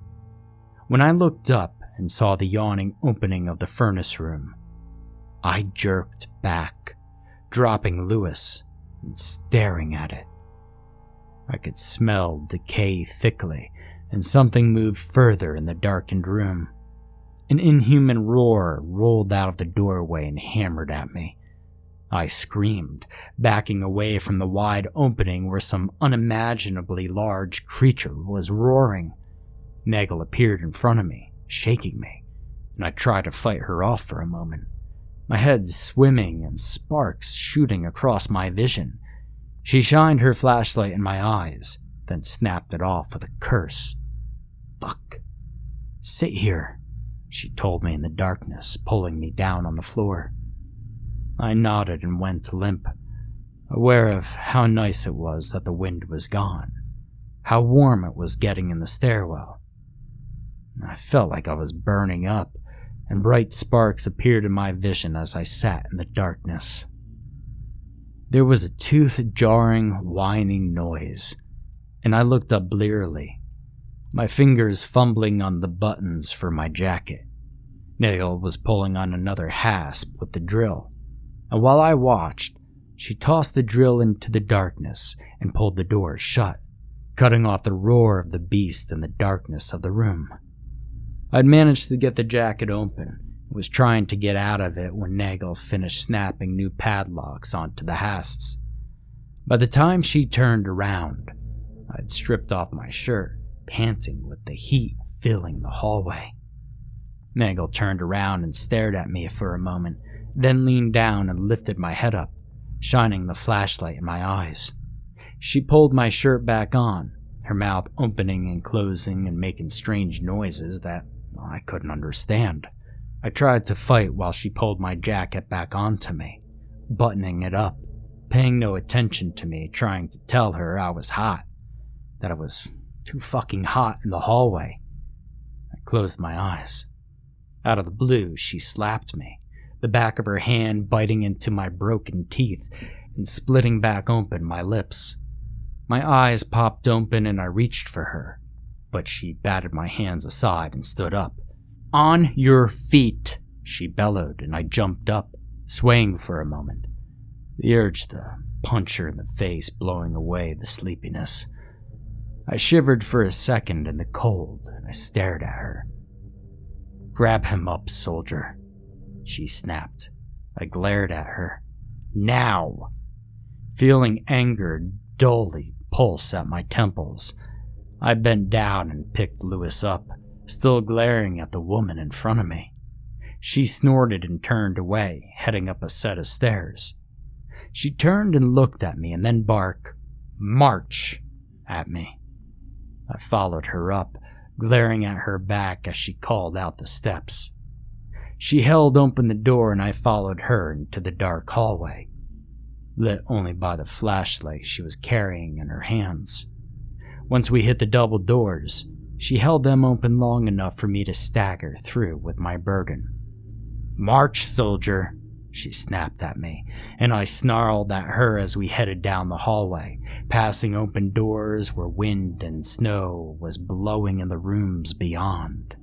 When I looked up and saw the yawning opening of the furnace room, I jerked back, dropping Lewis and staring at it. I could smell decay thickly, and something moved further in the darkened room. An inhuman roar rolled out of the doorway and hammered at me. I screamed, backing away from the wide opening where some unimaginably large creature was roaring. Nagel appeared in front of me, shaking me, and I tried to fight her off for a moment, my head swimming and sparks shooting across my vision. She shined her flashlight in my eyes, then snapped it off with a curse. "Fuck. Sit here," she told me in the darkness, pulling me down on the floor. I nodded and went limp, aware of how nice it was that the wind was gone, how warm it was getting in the stairwell. I felt like I was burning up, and bright sparks appeared in my vision as I sat in the darkness. There was a tooth-jarring, whining noise, and I looked up blearily, my fingers fumbling on the buttons for my jacket. Nagel was pulling on another hasp with the drill, and while I watched, she tossed the drill into the darkness and pulled the door shut, cutting off the roar of the beast in the darkness of the room. I'd managed to get the jacket open and was trying to get out of it when Nagel finished snapping new padlocks onto the hasps. By the time she turned around, I'd stripped off my shirt, panting with the heat filling the hallway. Nagel turned around and stared at me for a moment, then leaned down and lifted my head up, shining the flashlight in my eyes. She pulled my shirt back on, her mouth opening and closing and making strange noises that I couldn't understand. I tried to fight while she pulled my jacket back onto me, buttoning it up, paying no attention to me, trying to tell her I was hot, that it was too fucking hot in the hallway. I closed my eyes. Out of the blue, she slapped me, the back of her hand biting into my broken teeth and splitting back open my lips. My eyes popped open and I reached for her, but she batted my hands aside and stood up. "On your feet," she bellowed, and I jumped up, swaying for a moment, the urge to punch her in the face blowing away the sleepiness. I shivered for a second in the cold, and I stared at her. "Grab him up, soldier," she snapped. I glared at her. "Now!" Feeling anger dully pulse at my temples, I bent down and picked Lewis up, still glaring at the woman in front of me. She snorted and turned away, heading up a set of stairs. She turned and looked at me and then barked, "March!" at me. I followed her up, glaring at her back as she called out the steps. She held open the door and I followed her into the dark hallway, lit only by the flashlight she was carrying in her hands. Once we hit the double doors, she held them open long enough for me to stagger through with my burden. "March, soldier," she snapped at me, and I snarled at her as we headed down the hallway, passing open doors where wind and snow was blowing in the rooms beyond.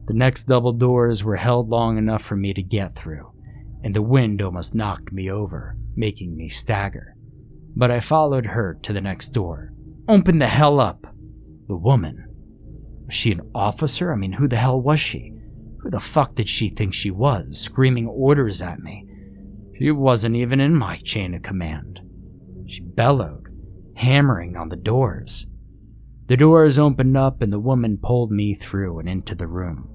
The next double doors were held long enough for me to get through, and the wind almost knocked me over, making me stagger. But I followed her to the next door. "Open the hell up," The woman. Was she an officer? I mean, who the hell was she? Who the fuck did she think she was, screaming orders at me? She wasn't even in my chain of command. She bellowed, hammering on the doors. The doors opened up and the woman pulled me through and into the room.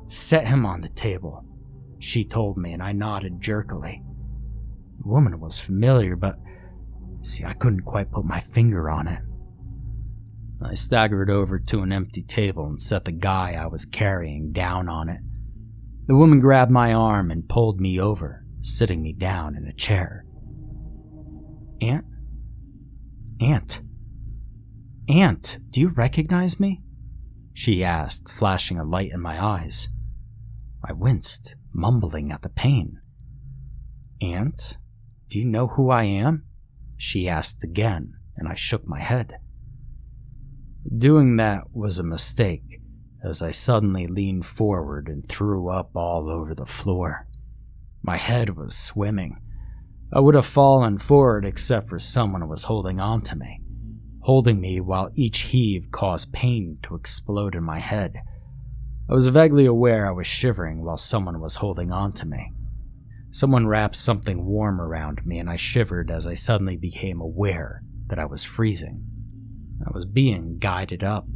Set him on the table, she told me, and I nodded jerkily. The woman was familiar, but see, I couldn't quite put my finger on it. I staggered over to an empty table and set the guy I was carrying down on it. The woman grabbed my arm and pulled me over, sitting me down in a chair. Aunt, do you recognize me? She asked, flashing a light in my eyes. I winced, mumbling at the pain. Aunt, do you know who I am? She asked again, and I shook my head. Doing that was a mistake, as I suddenly leaned forward and threw up all over the floor. My head was swimming. I would have fallen forward except for someone was holding on to me, holding me while each heave caused pain to explode in my head. I was vaguely aware I was shivering while someone was holding on to me. Someone wrapped something warm around me and I shivered as I suddenly became aware that I was freezing. I was being guided up,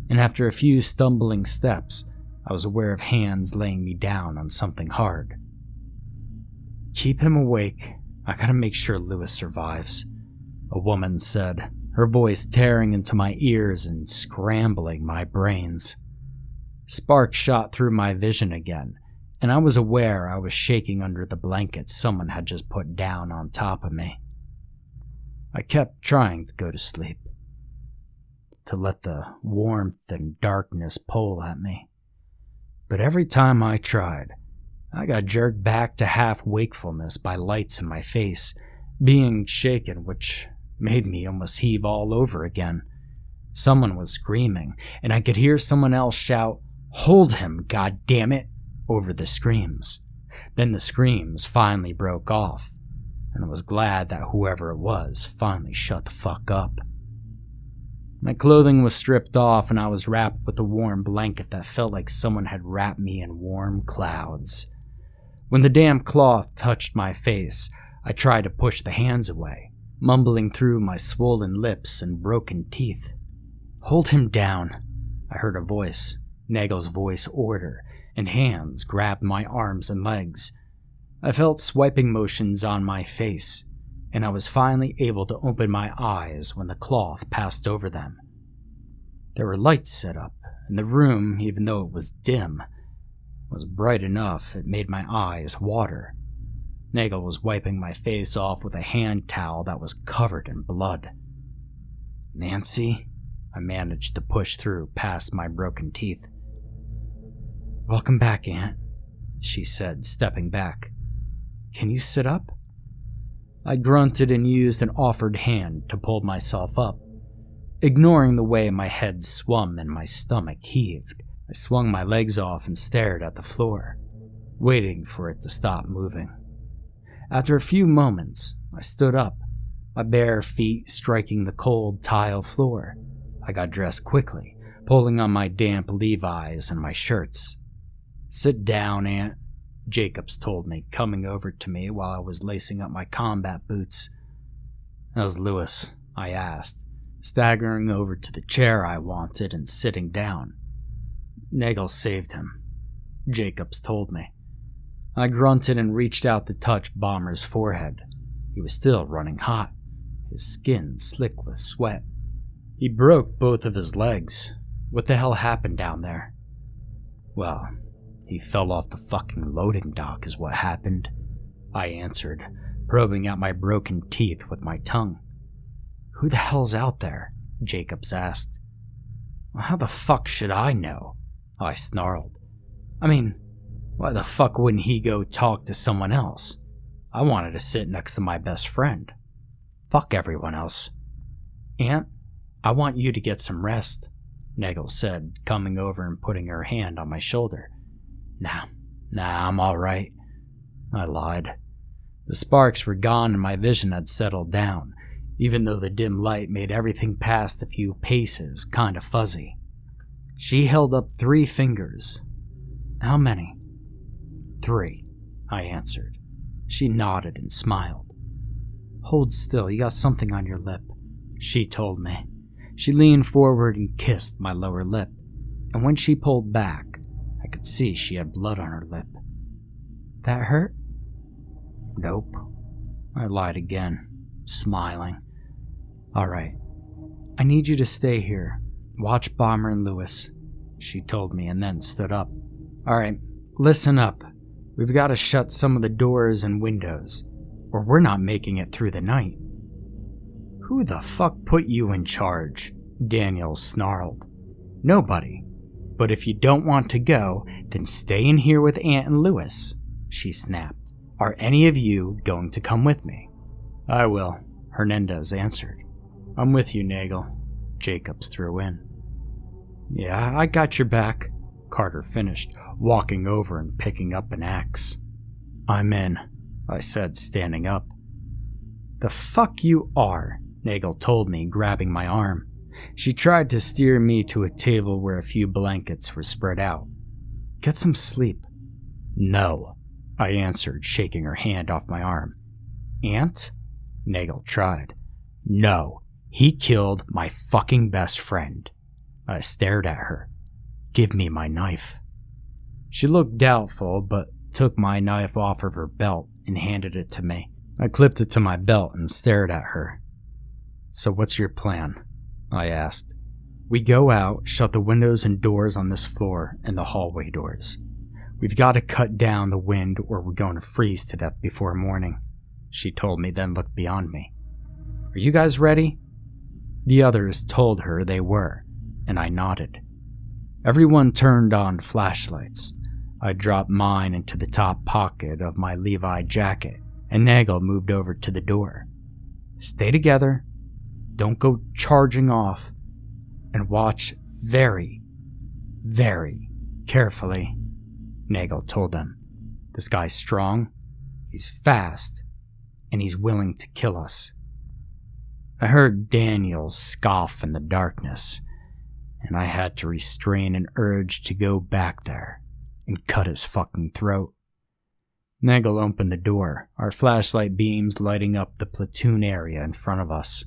and after a few stumbling steps, I was aware of hands laying me down on something hard. Keep him awake. I gotta make sure Lewis survives, a woman said, her voice tearing into my ears and scrambling my brains. Sparks shot through my vision again, and I was aware I was shaking under the blanket someone had just put down on top of me. I kept trying to go to sleep, to let the warmth and darkness pull at me. But every time I tried, I got jerked back to half wakefulness by lights in my face, being shaken, which made me almost heave all over again. Someone was screaming, and I could hear someone else shout, "Hold him, goddammit!" over the screams. Then the screams finally broke off, and I was glad that whoever it was finally shut the fuck up. My clothing was stripped off and I was wrapped with a warm blanket that felt like someone had wrapped me in warm clouds. When the damp cloth touched my face, I tried to push the hands away, mumbling through my swollen lips and broken teeth. "Hold him down," I heard a voice, Nagel's voice order, and hands grabbed my arms and legs. I felt swiping motions on my face, and I was finally able to open my eyes when the cloth passed over them. There were lights set up, and the room, even though it was dim, was bright enough it made my eyes water. Nagel was wiping my face off with a hand towel that was covered in blood. "Nancy?" I managed to push through past my broken teeth. "Welcome back, Aunt," she said, stepping back. "Can you sit up?" I grunted and used an offered hand to pull myself up. Ignoring the way my head swum and my stomach heaved, I swung my legs off and stared at the floor, waiting for it to stop moving. After a few moments, I stood up, my bare feet striking the cold tile floor. I got dressed quickly, pulling on my damp Levi's and my shirts. "Sit down, Aunt," Jacobs told me, coming over to me while I was lacing up my combat boots. "How's Lewis?" I asked, staggering over to the chair I wanted and sitting down. "Nagel saved him," Jacobs told me. I grunted and reached out to touch Bomber's forehead. He was still running hot, his skin slick with sweat. "He broke both of his legs. What the hell happened down there?" "Well, he fell off the fucking loading dock is what happened," I answered, probing out my broken teeth with my tongue. "Who the hell's out there?" Jacobs asked. "Well, how the fuck should I know?" I snarled. "I mean, why the fuck wouldn't he go talk to someone else? I wanted to sit next to my best friend. Fuck everyone else." "Aunt, I want you to get some rest," Nagel said, coming over and putting her hand on my shoulder. Nah, I'm alright," I lied. The sparks were gone and my vision had settled down, even though the dim light made everything past a few paces kinda fuzzy. She held up 3 fingers. How many? 3, I answered. She nodded and smiled. Hold still, you got something on your lip, she told me. She leaned forward and kissed my lower lip, and when she pulled back, I could see she had blood on her lip. That hurt? Nope. I lied again, smiling. All right. I need you to stay here. Watch Bomber and Lewis, she told me, and then stood up. All right, listen up. We've got to shut some of the doors and windows, or we're not making it through the night. Who the fuck put you in charge? Daniel snarled. Nobody. But if you don't want to go, then stay in here with Aunt and Lewis, she snapped. Are any of you going to come with me? I will, Hernandez answered. I'm with you, Nagel, Jacobs threw in. Yeah, I got your back, Carter finished, walking over and picking up an axe. I'm in, I said, standing up. The fuck you are, Nagel told me, grabbing my arm. She tried to steer me to a table where a few blankets were spread out. Get some sleep. No, I answered, shaking her hand off my arm. Aunt? Nagel tried. No, he killed my fucking best friend. I stared at her. Give me my knife. She looked doubtful, but took my knife off of her belt and handed it to me. I clipped it to my belt and stared at her. So what's your plan? I asked. We go out, shut the windows and doors on this floor and the hallway doors. We've got to cut down the wind or we're going to freeze to death before morning, she told me, then looked beyond me. Are you guys ready? The others told her they were, and I nodded. Everyone turned on flashlights. I dropped mine into the top pocket of my Levi jacket, and Nagel moved over to the door. Stay together, don't go charging off, and watch very, very carefully, Nagel told them. This guy's strong, he's fast, and he's willing to kill us. I heard Daniel scoff in the darkness, and I had to restrain an urge to go back there and cut his fucking throat. Nagel opened the door, our flashlight beams lighting up the platoon area in front of us.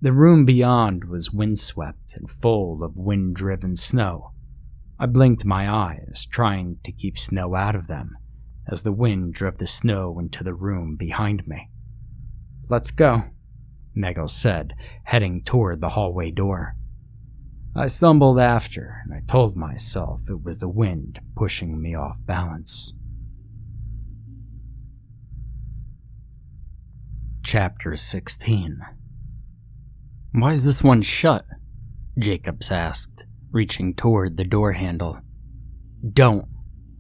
The room beyond was windswept and full of wind-driven snow. I blinked my eyes, trying to keep snow out of them, as the wind drove the snow into the room behind me. Let's go, Nagel said, heading toward the hallway door. I stumbled after, and I told myself it was the wind pushing me off balance. Chapter 16. Why is this one shut? Jacobs asked, reaching toward the door handle. Don't,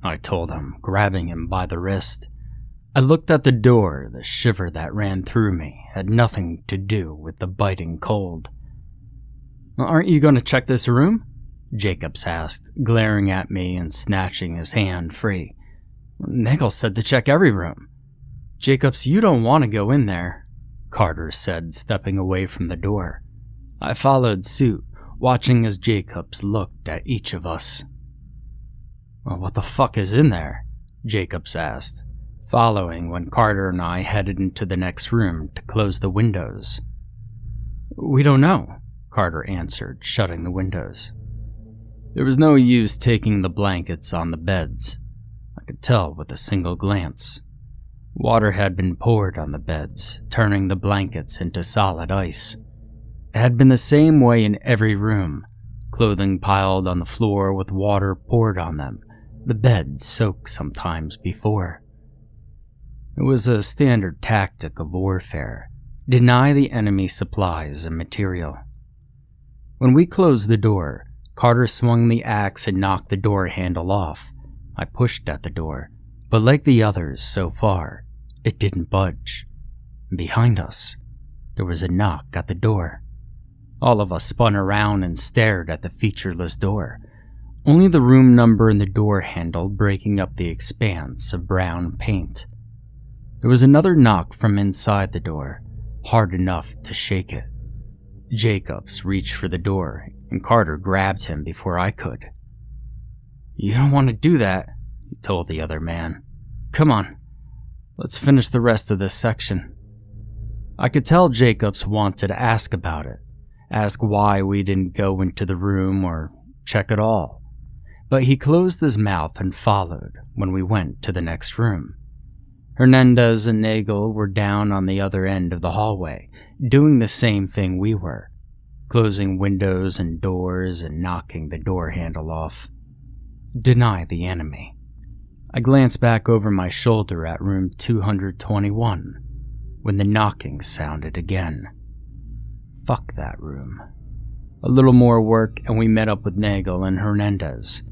I told him, grabbing him by the wrist. I looked at the door. The shiver that ran through me had nothing to do with the biting cold. Aren't you going to check this room? Jacobs asked, glaring at me and snatching his hand free. Nagel said to check every room. Jacobs, you don't want to go in there, Carter said, stepping away from the door. I followed suit, watching as Jacobs looked at each of us. Well, what the fuck is in there? Jacobs asked, following when Carter and I headed into the next room to close the windows. We don't know, Carter answered, shutting the windows. There was no use taking the blankets on the beds. I could tell with a single glance. Water had been poured on the beds, turning the blankets into solid ice. It had been the same way in every room, clothing piled on the floor with water poured on them, the beds soaked sometimes before. It was a standard tactic of warfare, deny the enemy supplies and material. When we closed the door, Carter swung the axe and knocked the door handle off. I pushed at the door, but like the others so far, it didn't budge. Behind us, there was a knock at the door. All of us spun around and stared at the featureless door, only the room number and the door handle breaking up the expanse of brown paint. There was another knock from inside the door, hard enough to shake it. Jacobs reached for the door and Carter grabbed him before I could. "You don't want to do that," he told the other man. "Come on, let's finish the rest of this section." I could tell Jacobs wanted to ask about it, ask why we didn't go into the room or check at all, but he closed his mouth and followed when we went to the next room. Hernandez and Nagel were down on the other end of the hallway, doing the same thing we were, closing windows and doors and knocking the door handle off. Deny the enemy. I glanced back over my shoulder at room 221 when the knocking sounded again. Fuck that room. A little more work and we met up with Nagel and Hernandez.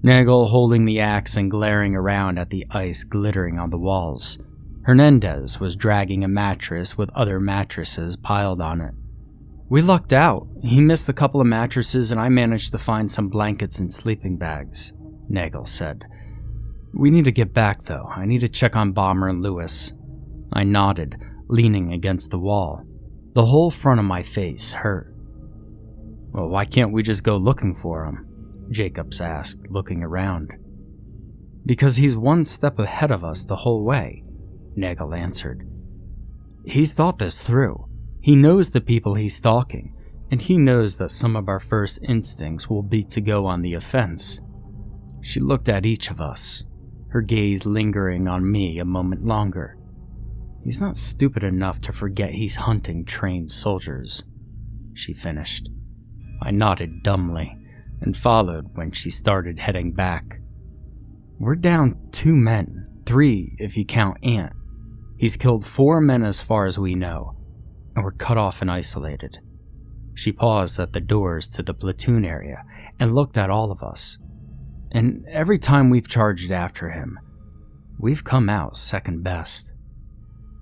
Nagel holding the axe and glaring around at the ice glittering on the walls. Hernandez was dragging a mattress with other mattresses piled on it. "We lucked out. He missed a couple of mattresses and I managed to find some blankets and sleeping bags," Nagel said. "We need to get back though. I need to check on Bomber and Lewis." I nodded, leaning against the wall. The whole front of my face hurt. "Well, why can't we just go looking for him?" Jacobs asked, looking around. "Because he's one step ahead of us the whole way," Nagel answered. "He's thought this through. He knows the people he's stalking, and he knows that some of our first instincts will be to go on the offense." She looked at each of us, her gaze lingering on me a moment longer. "He's not stupid enough to forget he's hunting trained soldiers," she finished. I nodded dumbly and followed when she started heading back. "We're down 2 men, 3 if you count Ant. He's killed 4 men as far as we know, and we're cut off and isolated." She paused at the doors to the platoon area and looked at all of us. "And every time we've charged after him, we've come out second best."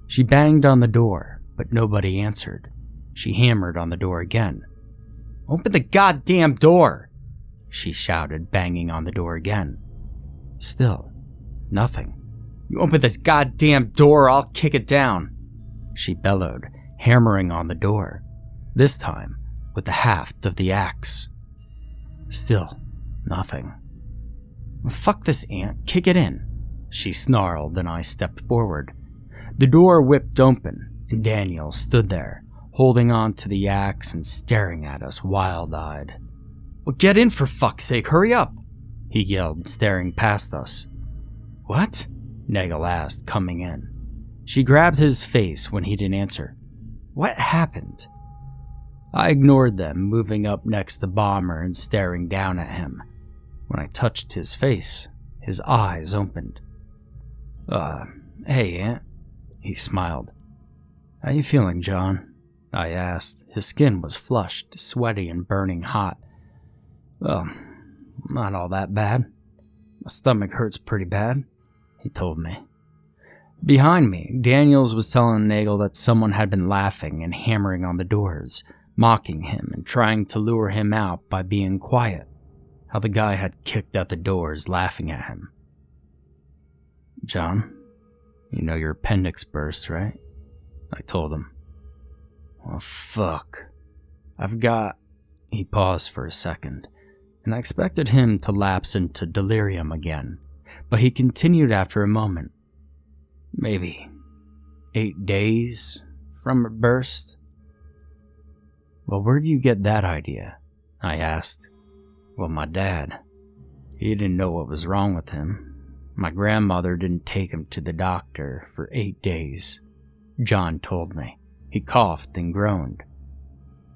She banged on the door, but nobody answered. She hammered on the door again. "Open the goddamn door!" she shouted, banging on the door again. Still, nothing. "You open this goddamn door or I'll kick it down!" she bellowed, hammering on the door, this time with the haft of the axe. Still, nothing. "Well, fuck this, Ant, kick it in," she snarled, and I stepped forward. The door whipped open, and Daniel stood there, holding on to the axe and staring at us wild-eyed. "Well, get in for fuck's sake, hurry up!" he yelled, staring past us. "What?" Nagel asked, coming in. She grabbed his face when he didn't answer. "What happened?" I ignored them, moving up next to Bomber and staring down at him. When I touched his face, his eyes opened. Hey, Aunt," he smiled. "How you feeling, John?" I asked. His skin was flushed, sweaty, and burning hot. "Well, not all that bad. My stomach hurts pretty bad," he told me. Behind me, Daniels was telling Nagel that someone had been laughing and hammering on the doors, mocking him and trying to lure him out by being quiet. How the guy had kicked at the doors, laughing at him. "John, you know your appendix burst, right?" I told him. "Well, fuck. I've got..." He paused for a second, and I expected him to lapse into delirium again, but he continued after a moment. "Maybe 8 days from a burst." "Well, where do you get that idea?" I asked. "Well, my dad. He didn't know what was wrong with him. My grandmother didn't take him to the doctor for 8 days. John told me." He coughed and groaned.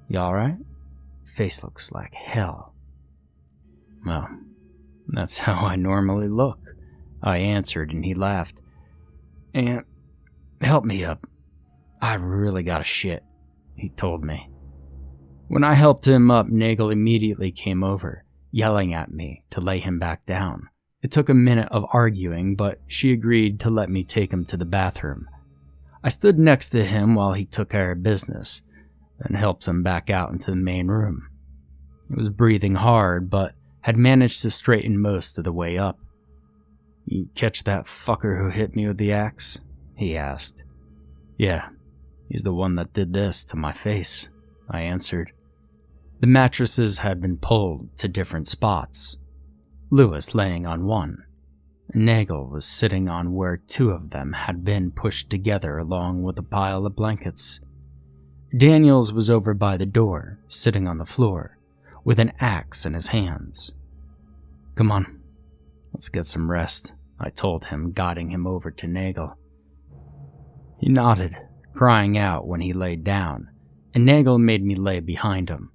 "You alright? Face looks like hell." "Well, that's how I normally look," I answered, and he laughed. "Aunt, help me up. I really gotta shit," he told me. When I helped him up, Nagel immediately came over, yelling at me to lay him back down. It took a minute of arguing, but she agreed to let me take him to the bathroom. I stood next to him while he took care of business, then helped him back out into the main room. He was breathing hard, but had managed to straighten most of the way up. "You catch that fucker who hit me with the axe?" he asked. "Yeah, he's the one that did this to my face," I answered. The mattresses had been pulled to different spots. Lewis laying on one. Nagel was sitting on where two of them had been pushed together along with a pile of blankets. Daniels was over by the door, sitting on the floor, with an axe in his hands. "Come on, let's get some rest," I told him, guiding him over to Nagel. He nodded, crying out when he laid down, and Nagel made me lay behind him,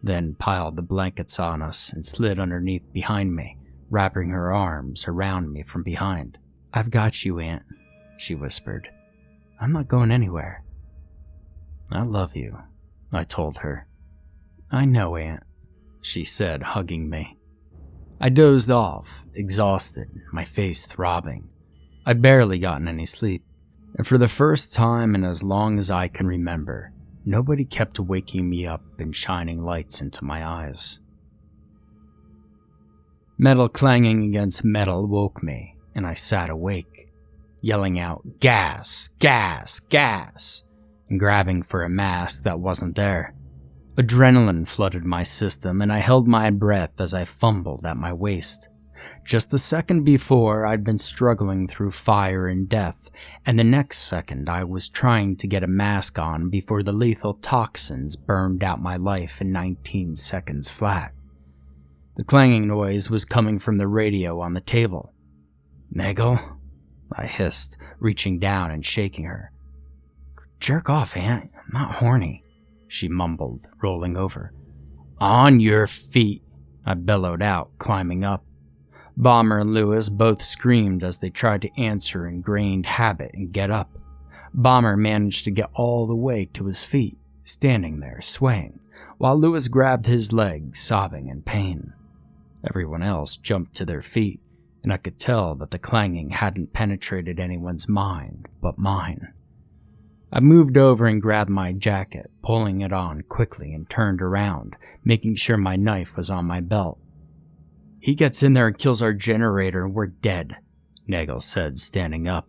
then piled the blankets on us and slid underneath behind me, wrapping her arms around me from behind. "I've got you, Aunt," she whispered. "I'm not going anywhere." "I love you," I told her. "I know, Aunt," she said, hugging me. I dozed off, exhausted, my face throbbing. I'd barely gotten any sleep, and for the first time in as long as I can remember, nobody kept waking me up and shining lights into my eyes. Metal clanging against metal woke me, and I sat awake, yelling out, "Gas! Gas! Gas!" and grabbing for a mask that wasn't there. Adrenaline flooded my system, and I held my breath as I fumbled at my waist. Just the second before, I'd been struggling through fire and death, and the next second I was trying to get a mask on before the lethal toxins burned out my life in 19 seconds flat. The clanging noise was coming from the radio on the table. "Nagel?" I hissed, reaching down and shaking her. "Jerk off, Aunt. I'm not horny," she mumbled, rolling over. "On your feet," I bellowed out, climbing up. Bomber and Lewis both screamed as they tried to answer ingrained habit and get up. Bomber managed to get all the way to his feet, standing there, swaying, while Lewis grabbed his legs, sobbing in pain. Everyone else jumped to their feet, and I could tell that the clanging hadn't penetrated anyone's mind but mine. I moved over and grabbed my jacket, pulling it on quickly, and turned around, making sure my knife was on my belt. "He gets in there and kills our generator and we're dead," Nagel said, standing up.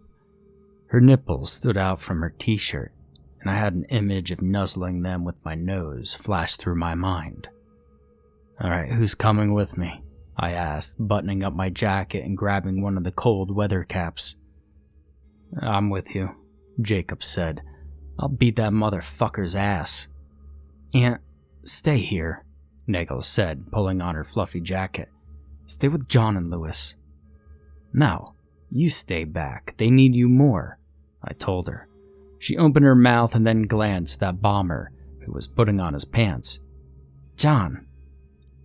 Her nipples stood out from her t-shirt, and I had an image of nuzzling them with my nose flash through my mind. "All right, who's coming with me?" I asked, buttoning up my jacket and grabbing one of the cold weather caps. "I'm with you," Jacob said. "I'll beat that motherfucker's ass." "Aunt, stay here," Nagel said, pulling on her fluffy jacket. "Stay with John and Lewis." "No, you stay back. They need you more," I told her. She opened her mouth and then glanced at Bomber, who was putting on his pants. "John,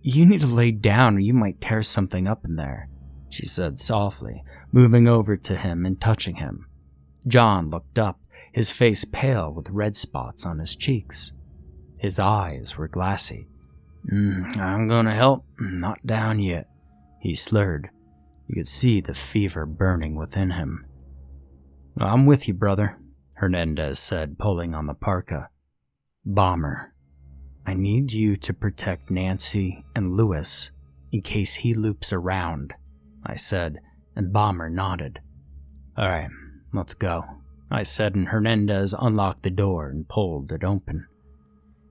you need to lay down or you might tear something up in there," she said softly, moving over to him and touching him. John looked up, his face pale with red spots on his cheeks. His eyes were glassy. "I'm gonna help. Not down yet," he slurred. You could see the fever burning within him. "I'm with you, brother," Hernandez said, pulling on the parka. "Bomber, I need you to protect Nancy and Lewis in case he loops around," I said, and Bomber nodded. "All right, let's go," I said, and Hernandez unlocked the door and pulled it open.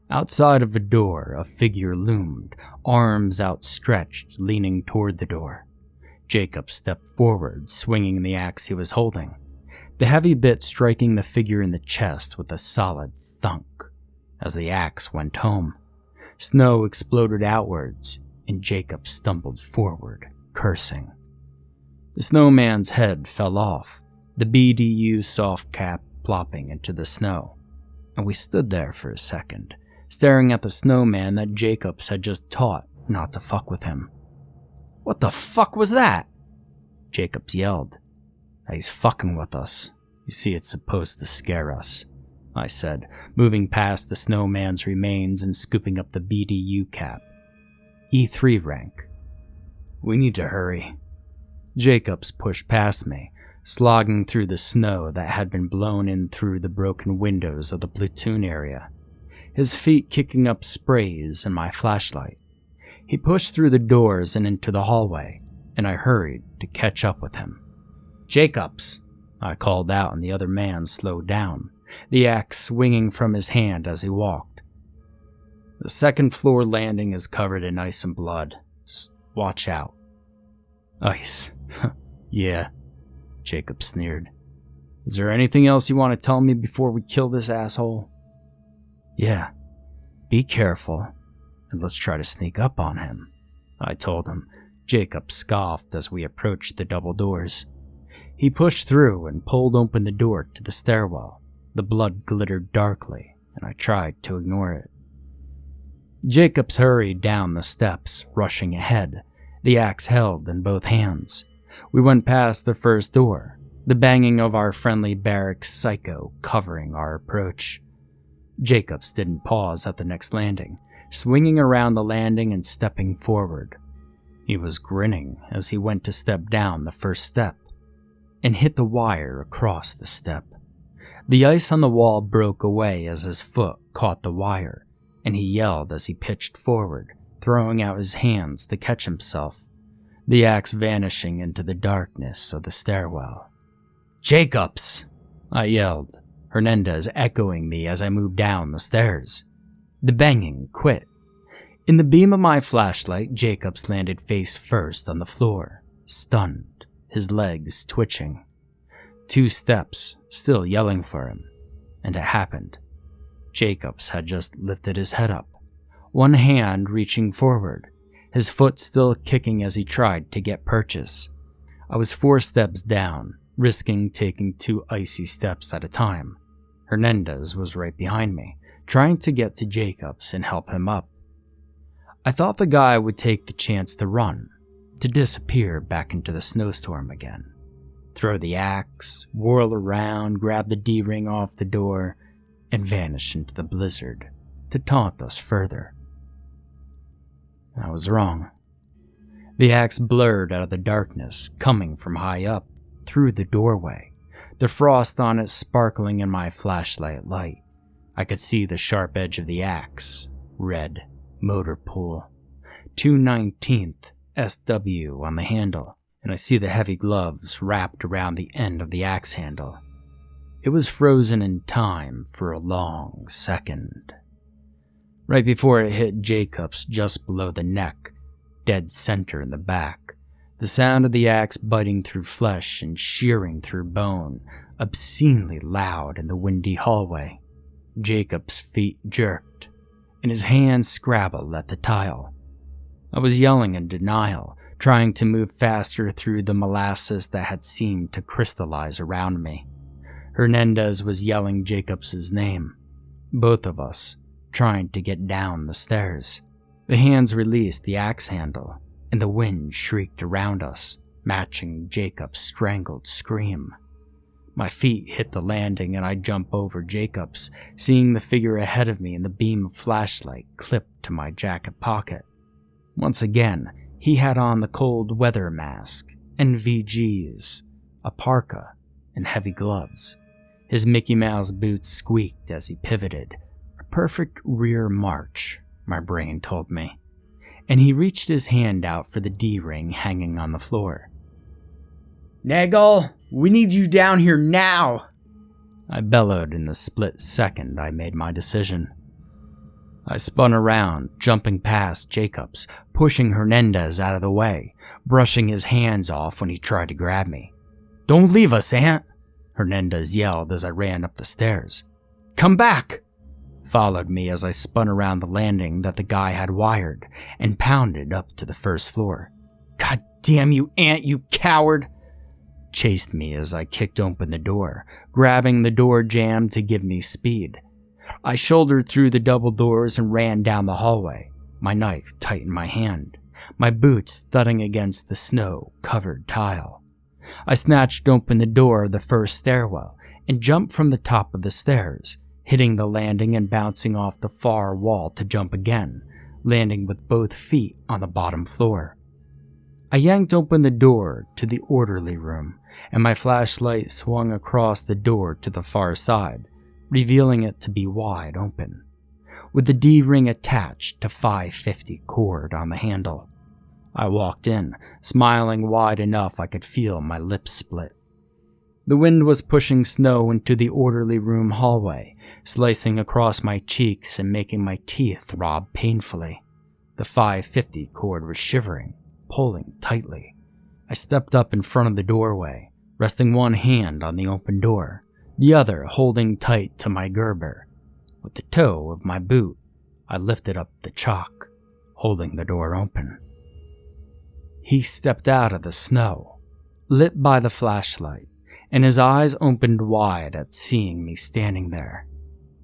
Outside of the door, a figure loomed, arms outstretched, leaning toward the door. Jacob stepped forward, swinging the axe he was holding, the heavy bit striking the figure in the chest with a solid thunk. As the axe went home, snow exploded outwards, and Jacob stumbled forward, cursing. The snowman's head fell off, the BDU soft cap plopping into the snow, and we stood there for a second, staring at the snowman that Jacobs had just taught not to fuck with him. "What the fuck was that?" Jacobs yelled. "He's fucking with us. You see, it's supposed to scare us," I said, moving past the snowman's remains and scooping up the BDU cap. E3 rank. "We need to hurry." Jacobs pushed past me, slogging through the snow that had been blown in through the broken windows of the platoon area, his feet kicking up sprays and my flashlight. He pushed through the doors and into the hallway, and I hurried to catch up with him. "Jacobs!" I called out, and the other man slowed down, the axe swinging from his hand as he walked. The second floor landing is covered in ice and blood. Just watch out. Ice. Yeah, Jacob sneered. Is there anything else you want to tell me before we kill this asshole? Yeah. Be careful, and let's try to sneak up on him, I told him. Jacob scoffed as we approached the double doors. He pushed through and pulled open the door to the stairwell. The blood glittered darkly, and I tried to ignore it. Jacobs hurried down the steps, rushing ahead, the axe held in both hands. We went past the first door, the banging of our friendly barracks psycho covering our approach. Jacobs didn't pause at the next landing, swinging around the landing and stepping forward. He was grinning as he went to step down the first step and hit the wire across the step. The ice on the wall broke away as his foot caught the wire, and he yelled as he pitched forward, throwing out his hands to catch himself, the axe vanishing into the darkness of the stairwell. Jacobs! I yelled, Hernandez echoing me as I moved down the stairs. The banging quit. In the beam of my flashlight, Jacobs landed face first on the floor, stunned, his legs twitching. 2 steps, still yelling for him, and it happened. Jacobs had just lifted his head up, one hand reaching forward, his foot still kicking as he tried to get purchase. I was 4 steps down, risking taking 2 icy steps at a time. Hernandez was right behind me, trying to get to Jacobs and help him up. I thought the guy would take the chance to run, to disappear back into the snowstorm again. Throw the axe, whirl around, grab the D-ring off the door, and vanish into the blizzard to taunt us further. I was wrong. The axe blurred out of the darkness, coming from high up, through the doorway, the frost on it sparkling in my flashlight light. I could see the sharp edge of the axe, red, motor pool, 2/19th SW on the handle, and I see the heavy gloves wrapped around the end of the axe handle. It was frozen in time for a long second. Right before it hit Jacobs just below the neck, dead center in the back, the sound of the axe biting through flesh and shearing through bone, obscenely loud in the windy hallway. Jacob's feet jerked, and his hands scrabbled at the tile. I was yelling in denial, trying to move faster through the molasses that had seemed to crystallize around me. Hernandez was yelling Jacobs's name. Both of us trying to get down the stairs. The hands released the axe handle, and the wind shrieked around us, matching Jacob's strangled scream. My feet hit the landing and I jump over Jacobs, seeing the figure ahead of me in the beam of flashlight clipped to my jacket pocket. Once again, he had on the cold weather mask, NVGs, a parka, and heavy gloves. His Mickey Mouse boots squeaked as he pivoted. A perfect rear march, my brain told me. And he reached his hand out for the D-ring hanging on the floor. "Nagel, we need you down here now!" I bellowed in the split second I made my decision. I spun around, jumping past Jacobs, pushing Hernandez out of the way, brushing his hands off when he tried to grab me. "Don't leave us, Aunt!" Hernandez yelled as I ran up the stairs. "Come back!" Followed me as I spun around the landing that the guy had wired and pounded up to the first floor. "God damn you, Aunt, you coward!" Chased me as I kicked open the door, grabbing the door jamb to give me speed. I shouldered through the double doors and ran down the hallway, my knife tight in my hand, my boots thudding against the snow-covered tile. I snatched open the door of the first stairwell and jumped from the top of the stairs, hitting the landing and bouncing off the far wall to jump again, landing with both feet on the bottom floor. I yanked open the door to the orderly room, and my flashlight swung across the door to the far side, revealing it to be wide open, with the D-ring attached to 550 cord on the handle. I walked in, smiling wide enough I could feel my lips split. The wind was pushing snow into the orderly room hallway, slicing across my cheeks and making my teeth throb painfully. The 550 cord was shivering, pulling tightly. I stepped up in front of the doorway, resting one hand on the open door, the other holding tight to my Gerber. With the toe of my boot, I lifted up the chalk, holding the door open. He stepped out of the snow, lit by the flashlight, and his eyes opened wide at seeing me standing there.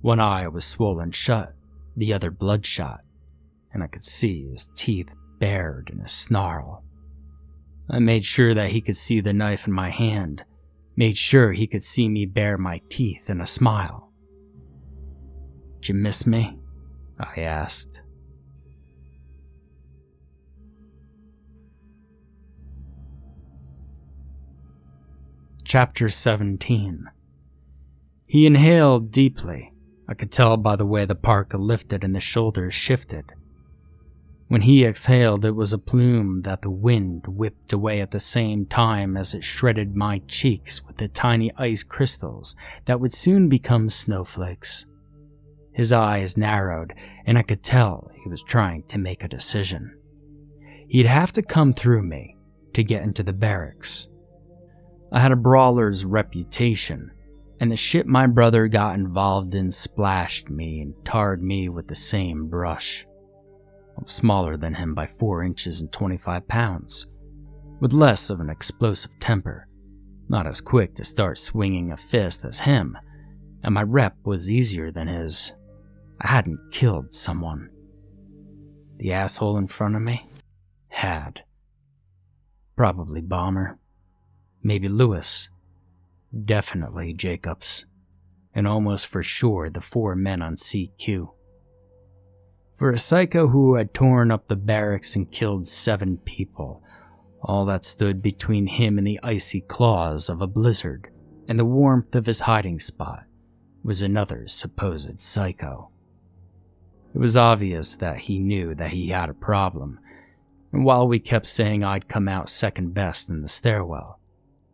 One eye was swollen shut, the other bloodshot, and I could see his teeth bared in a snarl. I made sure that he could see the knife in my hand, made sure he could see me bare my teeth in a smile. "Did you miss me?" I asked. Chapter 17. He inhaled deeply. I could tell by the way the parka lifted and the shoulders shifted. When he exhaled, it was a plume that the wind whipped away at the same time as it shredded my cheeks with the tiny ice crystals that would soon become snowflakes. His eyes narrowed, and I could tell he was trying to make a decision. He'd have to come through me to get into the barracks. I had a brawler's reputation, and the shit my brother got involved in splashed me and tarred me with the same brush. I was smaller than him by 4 inches and 25 pounds, with less of an explosive temper, not as quick to start swinging a fist as him, and my rep was easier than his. I hadn't killed someone. The asshole in front of me had. Probably Bomber. Maybe Lewis. Definitely Jacobs. And almost for sure the 4 men on CQ. For a psycho who had torn up the barracks and killed 7 people, all that stood between him and the icy claws of a blizzard and the warmth of his hiding spot was another supposed psycho. It was obvious that he knew that he had a problem, and while we kept saying I'd come out second best in the stairwell,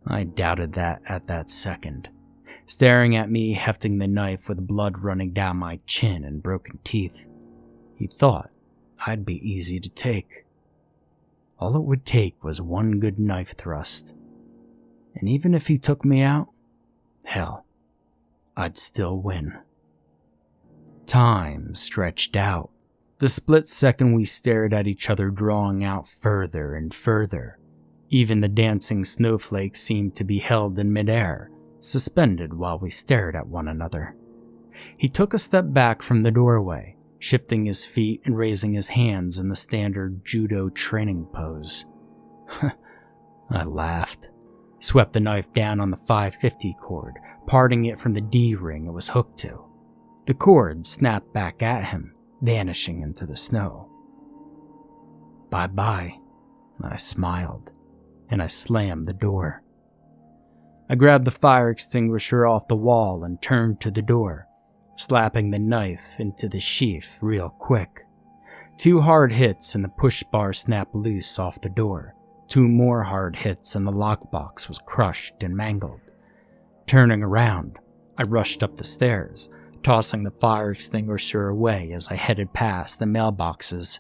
I doubted that at that second, staring at me hefting the knife with blood running down my chin and broken teeth. He thought I'd be easy to take. All it would take was one good knife thrust, and even if he took me out, hell, I'd still win. Time stretched out, the split second we stared at each other drawing out further and further. Even the dancing snowflakes seemed to be held in midair, suspended while we stared at one another. He took a step back from the doorway, shifting his feet and raising his hands in the standard judo training pose. I laughed, swept the knife down on the 550 cord, parting it from the D-ring it was hooked to. The cord snapped back at him, vanishing into the snow. Bye-bye, I smiled, and I slammed the door. I grabbed the fire extinguisher off the wall and turned to the door, slapping the knife into the sheath real quick. 2 hard hits and the push bar snapped loose off the door. 2 more hard hits and the lockbox was crushed and mangled. Turning around, I rushed up the stairs, tossing the fire extinguisher away as I headed past the mailboxes.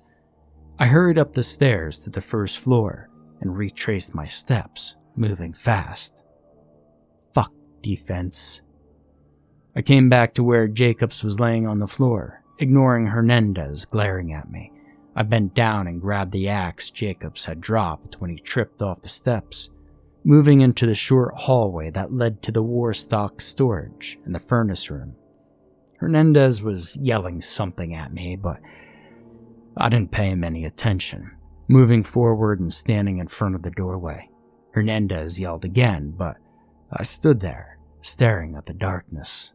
I hurried up the stairs to the first floor and retraced my steps, moving fast. Fuck defense. I came back to where Jacobs was laying on the floor, ignoring Hernandez glaring at me. I bent down and grabbed the axe Jacobs had dropped when he tripped off the steps, moving into the short hallway that led to the war stock storage and the furnace room. Hernandez was yelling something at me, but I didn't pay him any attention, moving forward and standing in front of the doorway. Hernandez yelled again, but I stood there, staring at the darkness.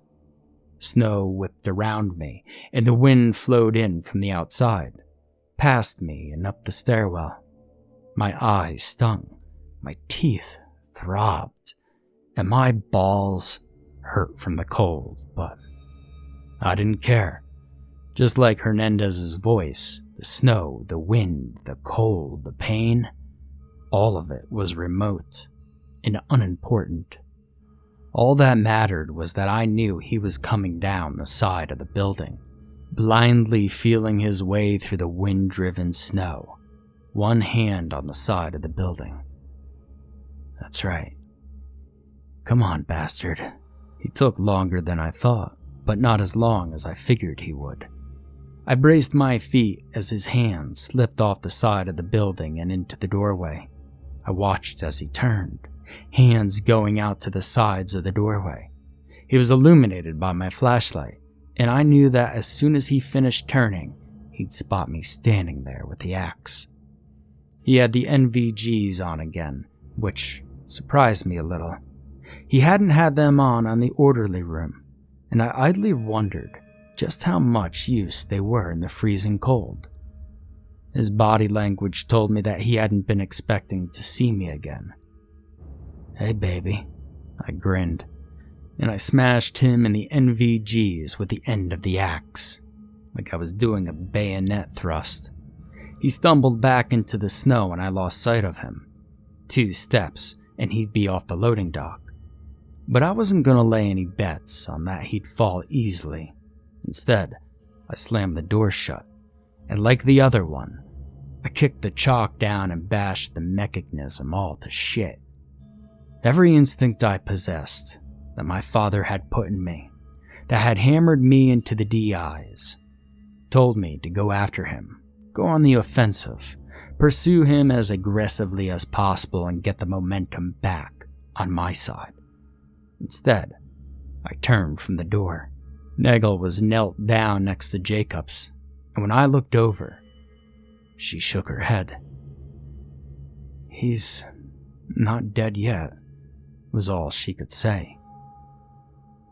Snow whipped around me, and the wind flowed in from the outside, past me and up the stairwell. My eyes stung, my teeth throbbed, and my balls hurt from the cold, but I didn't care. Just like Hernandez's voice, the snow, the wind, the cold, the pain, all of it was remote and unimportant. All that mattered was that I knew he was coming down the side of the building, blindly feeling his way through the wind-driven snow, one hand on the side of the building. That's right. Come on, bastard. He took longer than I thought, but not as long as I figured he would. I braced my feet as his hand slipped off the side of the building and into the doorway. I watched as he turned, hands going out to the sides of the doorway. He was illuminated by my flashlight, and I knew that as soon as he finished turning, he'd spot me standing there with the axe. He had the NVGs on again, which surprised me a little. He hadn't had them on the orderly room, and I idly wondered just how much use they were in the freezing cold. His body language told me that he hadn't been expecting to see me again. Hey, baby, I grinned, and I smashed him in the NVGs with the end of the axe, like I was doing a bayonet thrust. He stumbled back into the snow and I lost sight of him. 2 steps and he'd be off the loading dock. But I wasn't going to lay any bets on that he'd fall easily. Instead, I slammed the door shut, and like the other one, I kicked the chalk down and bashed the mechanism all to shit. Every instinct I possessed, that my father had put in me, that had hammered me into the DIs, told me to go after him, go on the offensive, pursue him as aggressively as possible and get the momentum back on my side. Instead, I turned from the door. Nagel was knelt down next to Jacobs, and when I looked over, she shook her head. He's not dead yet, was all she could say.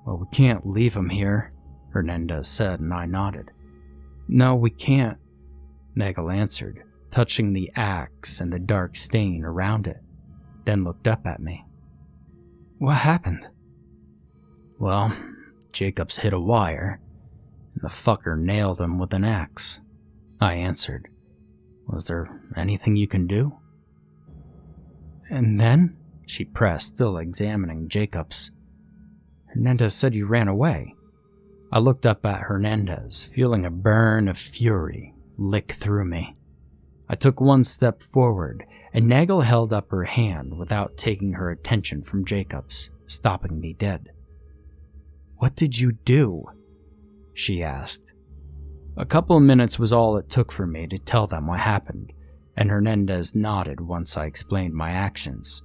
Well, we can't leave him here, Hernandez said, and I nodded. No, we can't, Nagel answered, touching the axe and the dark stain around it, then looked up at me. What happened? Well, Jacobs hit a wire, and the fucker nailed him with an axe, I answered. Was there anything you can do? And then? She pressed, still examining Jacobs. Hernandez said you ran away. I looked up at Hernandez, feeling a burn of fury lick through me. I took 1 step forward, and Nagel held up her hand without taking her attention from Jacobs, stopping me dead. What did you do? She asked. A couple of minutes was all it took for me to tell them what happened, and Hernandez nodded once I explained my actions.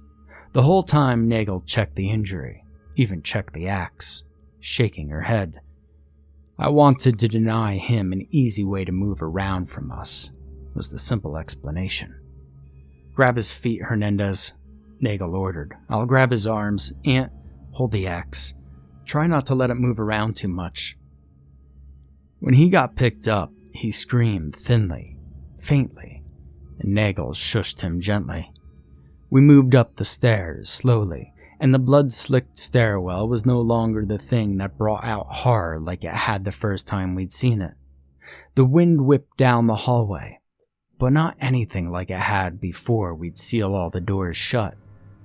The whole time Nagel checked the injury, even checked the axe, shaking her head. I wanted to deny him an easy way to move around from us, was the simple explanation. Grab his feet, Hernandez, Nagel ordered. I'll grab his arms. Aunt, hold the axe. Try not to let it move around too much. When he got picked up, he screamed thinly, faintly, and Nagel shushed him gently. We moved up the stairs slowly, and the blood-slicked stairwell was no longer the thing that brought out horror like it had the first time we'd seen it. The wind whipped down the hallway, but not anything like it had before we'd seal all the doors shut.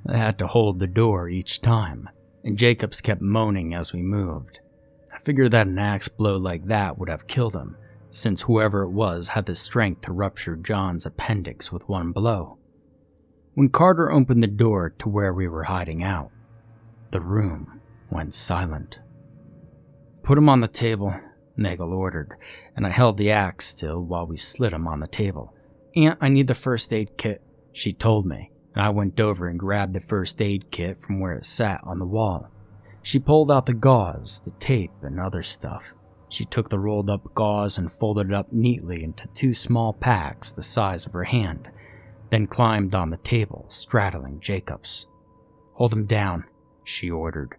I had to hold the door each time, and Jacobs kept moaning as we moved. I figured that an axe blow like that would have killed him, since whoever it was had the strength to rupture John's appendix with 1 blow. When Carter opened the door to where we were hiding out, the room went silent. Put him on the table, Nagel ordered, and I held the axe still while we slid him on the table. Aunt, I need the first aid kit, she told me, and I went over and grabbed the first aid kit from where it sat on the wall. She pulled out the gauze, the tape, and other stuff. She took the rolled up gauze and folded it up neatly into 2 small packs the size of her hand, then climbed on the table, straddling Jacobs. Hold him down, she ordered,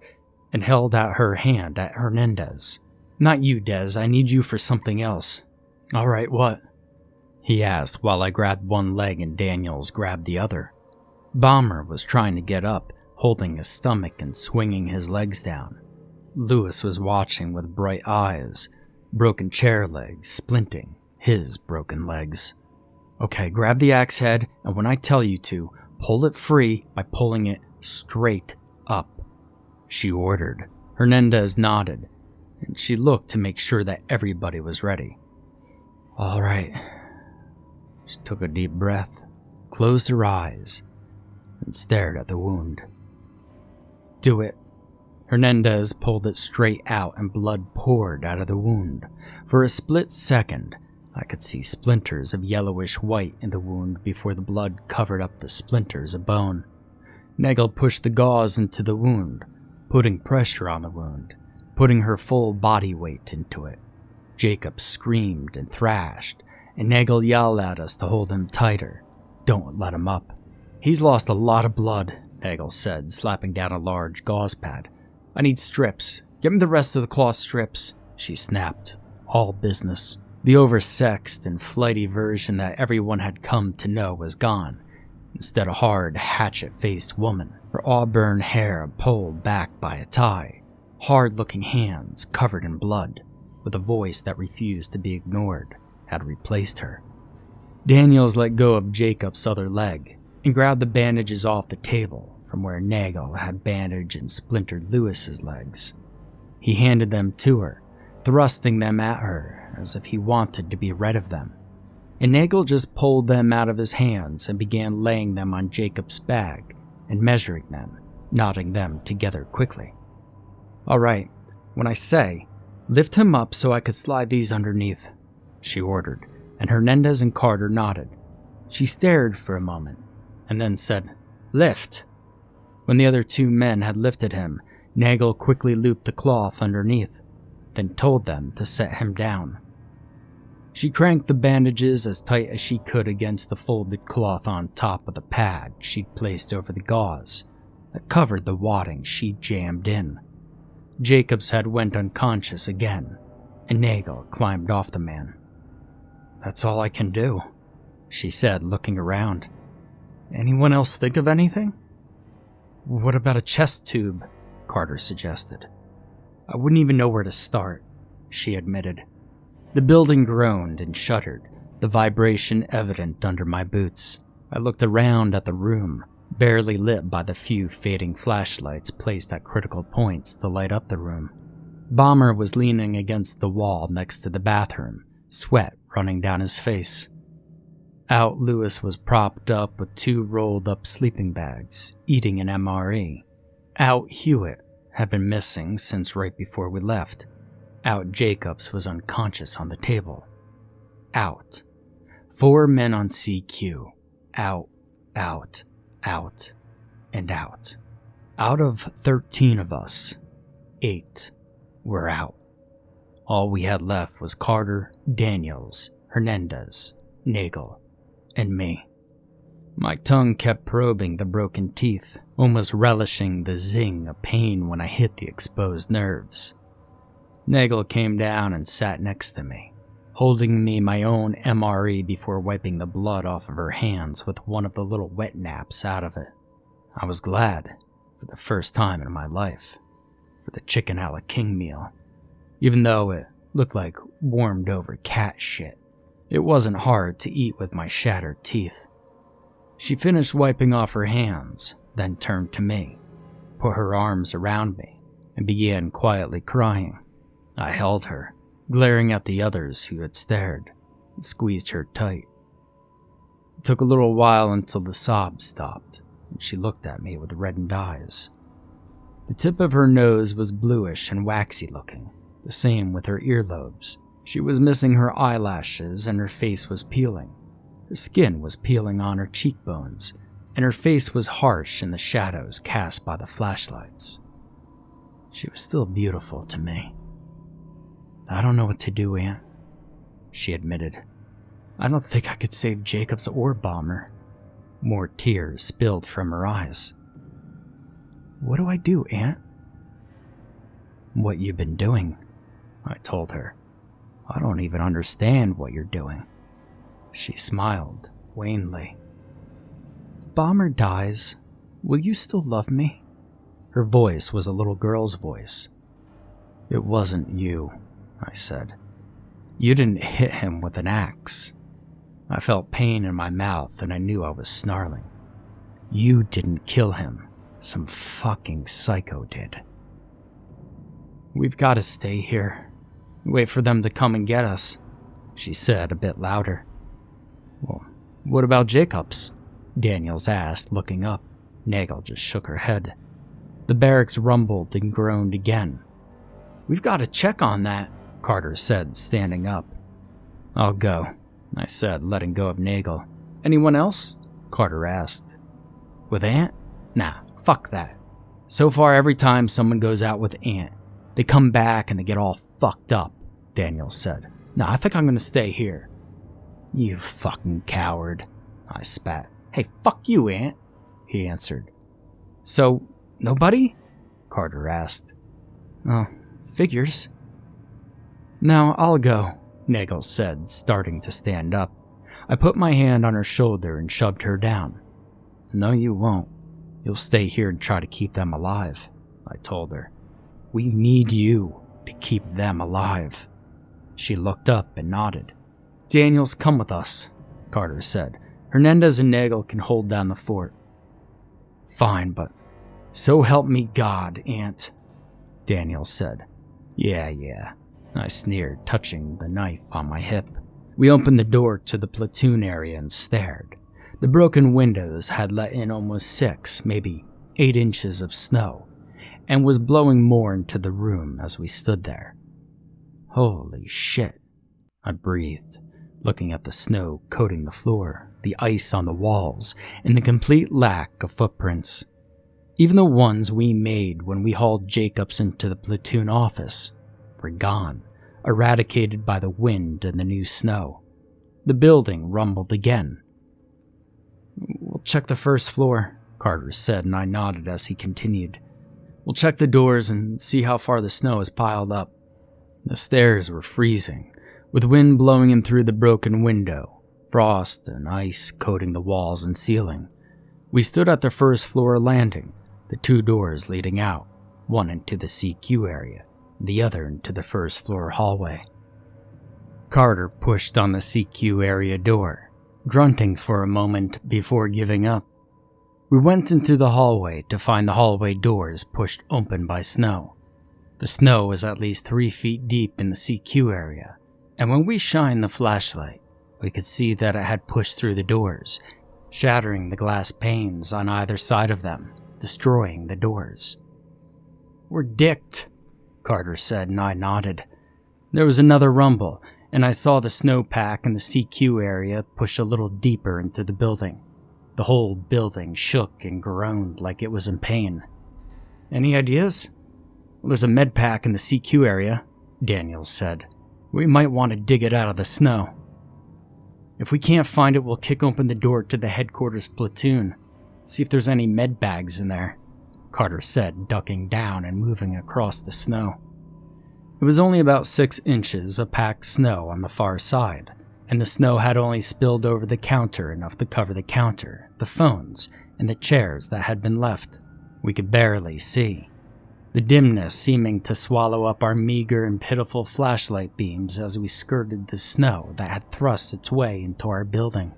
and held out her hand at Hernandez. Not you, Des, I need you for something else. All right, what? He asked while I grabbed one leg and Daniels grabbed the other. Bomber was trying to get up, holding his stomach and swinging his legs down. Lewis was watching with bright eyes, broken chair legs splinting his broken legs. Okay, grab the axe head, and when I tell you to, pull it free by pulling it straight up. she ordered. Hernandez nodded, and she looked to make sure that everybody was ready. All right. She took a deep breath, closed her eyes, and stared at the wound. Do it. Hernandez pulled it straight out and blood poured out of the wound. For a split second, I could see splinters of yellowish white in the wound before the blood covered up the splinters of bone. Nagel pushed the gauze into the wound, putting pressure on the wound, putting her full body weight into it. Jacob screamed and thrashed, and Nagel yelled at us to hold him tighter. Don't let him up. He's lost a lot of blood, Nagel said, slapping down a large gauze pad. I need strips. Give me the rest of the cloth strips, she snapped. All business. The oversexed and flighty version that everyone had come to know was gone. Instead, a hard, hatchet-faced woman, her auburn hair pulled back by a tie, hard-looking hands covered in blood, with a voice that refused to be ignored, had replaced her. Daniels let go of Jacob's other leg and grabbed the bandages off the table from where Nagel had bandaged and splintered Lewis's legs. He handed them to her, thrusting them at her as if he wanted to be rid of them. And Nagel just pulled them out of his hands and began laying them on Jacob's bag and measuring them, knotting them together quickly. All right, when I say, lift him up so I could slide these underneath, she ordered, and Hernandez and Carter nodded. She stared for a moment and then said, lift. When the other two men had lifted him, Nagel quickly looped the cloth underneath, then told them to set him down. She cranked the bandages as tight as she could against the folded cloth on top of the pad she'd placed over the gauze that covered the wadding she'd jammed in. Jacob's head went unconscious again, and Nagel climbed off the man. That's all I can do, she said, looking around. Anyone else think of anything? What about a chest tube? Carter suggested. I wouldn't even know where to start, she admitted. The building groaned and shuddered, the vibration evident under my boots. I looked around at the room, barely lit by the few fading flashlights placed at critical points to light up the room. Bomber was leaning against the wall next to the bathroom, sweat running down his face. Out, Lewis was propped up with 2 rolled-up sleeping bags, eating an MRE. Out, Hewitt had been missing since right before we left. Out, Jacobs was unconscious on the table. Out. 4 men on CQ. Out, out, out, and out. Out of 13 of us, 8 were out. All we had left was Carter, Daniels, Hernandez, Nagel, and me. My tongue kept probing the broken teeth, almost relishing the zing of pain when I hit the exposed nerves. Nagel came down and sat next to me, holding me my own MRE before wiping the blood off of her hands with one of the little wet naps out of it. I was glad, for the first time in my life, for the chicken a la king meal. Even though it looked like warmed over cat shit, it wasn't hard to eat with my shattered teeth. She finished wiping off her hands, then turned to me, put her arms around me, and began quietly crying. I held her, glaring at the others who had stared, and squeezed her tight. It took a little while until the sobs stopped, and she looked at me with reddened eyes. The tip of her nose was bluish and waxy looking, the same with her earlobes. She was missing her eyelashes and her face was peeling. Her skin was peeling on her cheekbones, and her face was harsh in the shadows cast by the flashlights. She was still beautiful to me. I don't know what to do, Aunt, she admitted. I don't think I could save Jacobs or Bomber. More tears spilled from her eyes. What do I do, Aunt? What you've been doing, I told her. I don't even understand what you're doing. She smiled, wanly. If Bomber dies, will you still love me? Her voice was a little girl's voice. It wasn't you, I said. You didn't hit him with an axe. I felt pain in my mouth and I knew I was snarling. You didn't kill him. Some fucking psycho did. We've got to stay here. Wait for them to come and get us, she said a bit louder. Well, what about Jacobs? Daniels asked, looking up. Nagel just shook her head. The barracks rumbled and groaned again. We've got to check on that, Carter said, standing up. I'll go, I said, letting go of Nagel. Anyone else? Carter asked. With Aunt? Nah, fuck that. So far, every time someone goes out with Aunt, they come back and they get all fucked up, Daniels said. Nah, I think I'm gonna stay here. You fucking coward, I spat. Hey, fuck you, Aunt, he answered. So, nobody? Carter asked. Oh, figures. No, I'll go, Nagel said, starting to stand up. I put my hand on her shoulder and shoved her down. No, you won't. You'll stay here and try to keep them alive, I told her. We need you to keep them alive. She looked up and nodded. Daniels, come with us, Carter said. Hernandez and Nagel can hold down the fort. Fine, but so help me God, Aunt, Daniels said. Yeah, I sneered, touching the knife on my hip. We opened the door to the platoon area and stared. The broken windows had let in almost 6, maybe 8 inches of snow, and was blowing more into the room as we stood there. Holy shit, I breathed, looking at the snow coating the floor, the ice on the walls, and the complete lack of footprints. Even the ones we made when we hauled Jacobson to the platoon office were gone, eradicated by the wind and the new snow. The building rumbled again. We'll check the first floor, Carter said, and I nodded as he continued. We'll check the doors and see how far the snow has piled up. The stairs were freezing, with wind blowing in through the broken window, frost and ice coating the walls and ceiling. We stood at the first floor landing, the 2 doors leading out, one into the CQ area, the other into the first floor hallway. Carter pushed on the CQ area door, grunting for a moment before giving up. We went into the hallway to find the hallway doors pushed open by snow. The snow was at least 3 feet deep in the CQ area, and when we shined the flashlight, we could see that it had pushed through the doors, shattering the glass panes on either side of them, destroying the doors. We're dicked, Carter said, and I nodded. There was another rumble, and I saw the snowpack in the CQ area push a little deeper into the building. The whole building shook and groaned like it was in pain. Any ideas? Well, there's a med pack in the CQ area, Daniels said. We might want to dig it out of the snow. If we can't find it, we'll kick open the door to the headquarters platoon. See if there's any med bags in there, Carter said, ducking down and moving across the snow. It was only about 6 inches of packed snow on the far side, and the snow had only spilled over the counter enough to cover the counter, the phones, and the chairs that had been left. We could barely see, the dimness seeming to swallow up our meager and pitiful flashlight beams as we skirted the snow that had thrust its way into our building.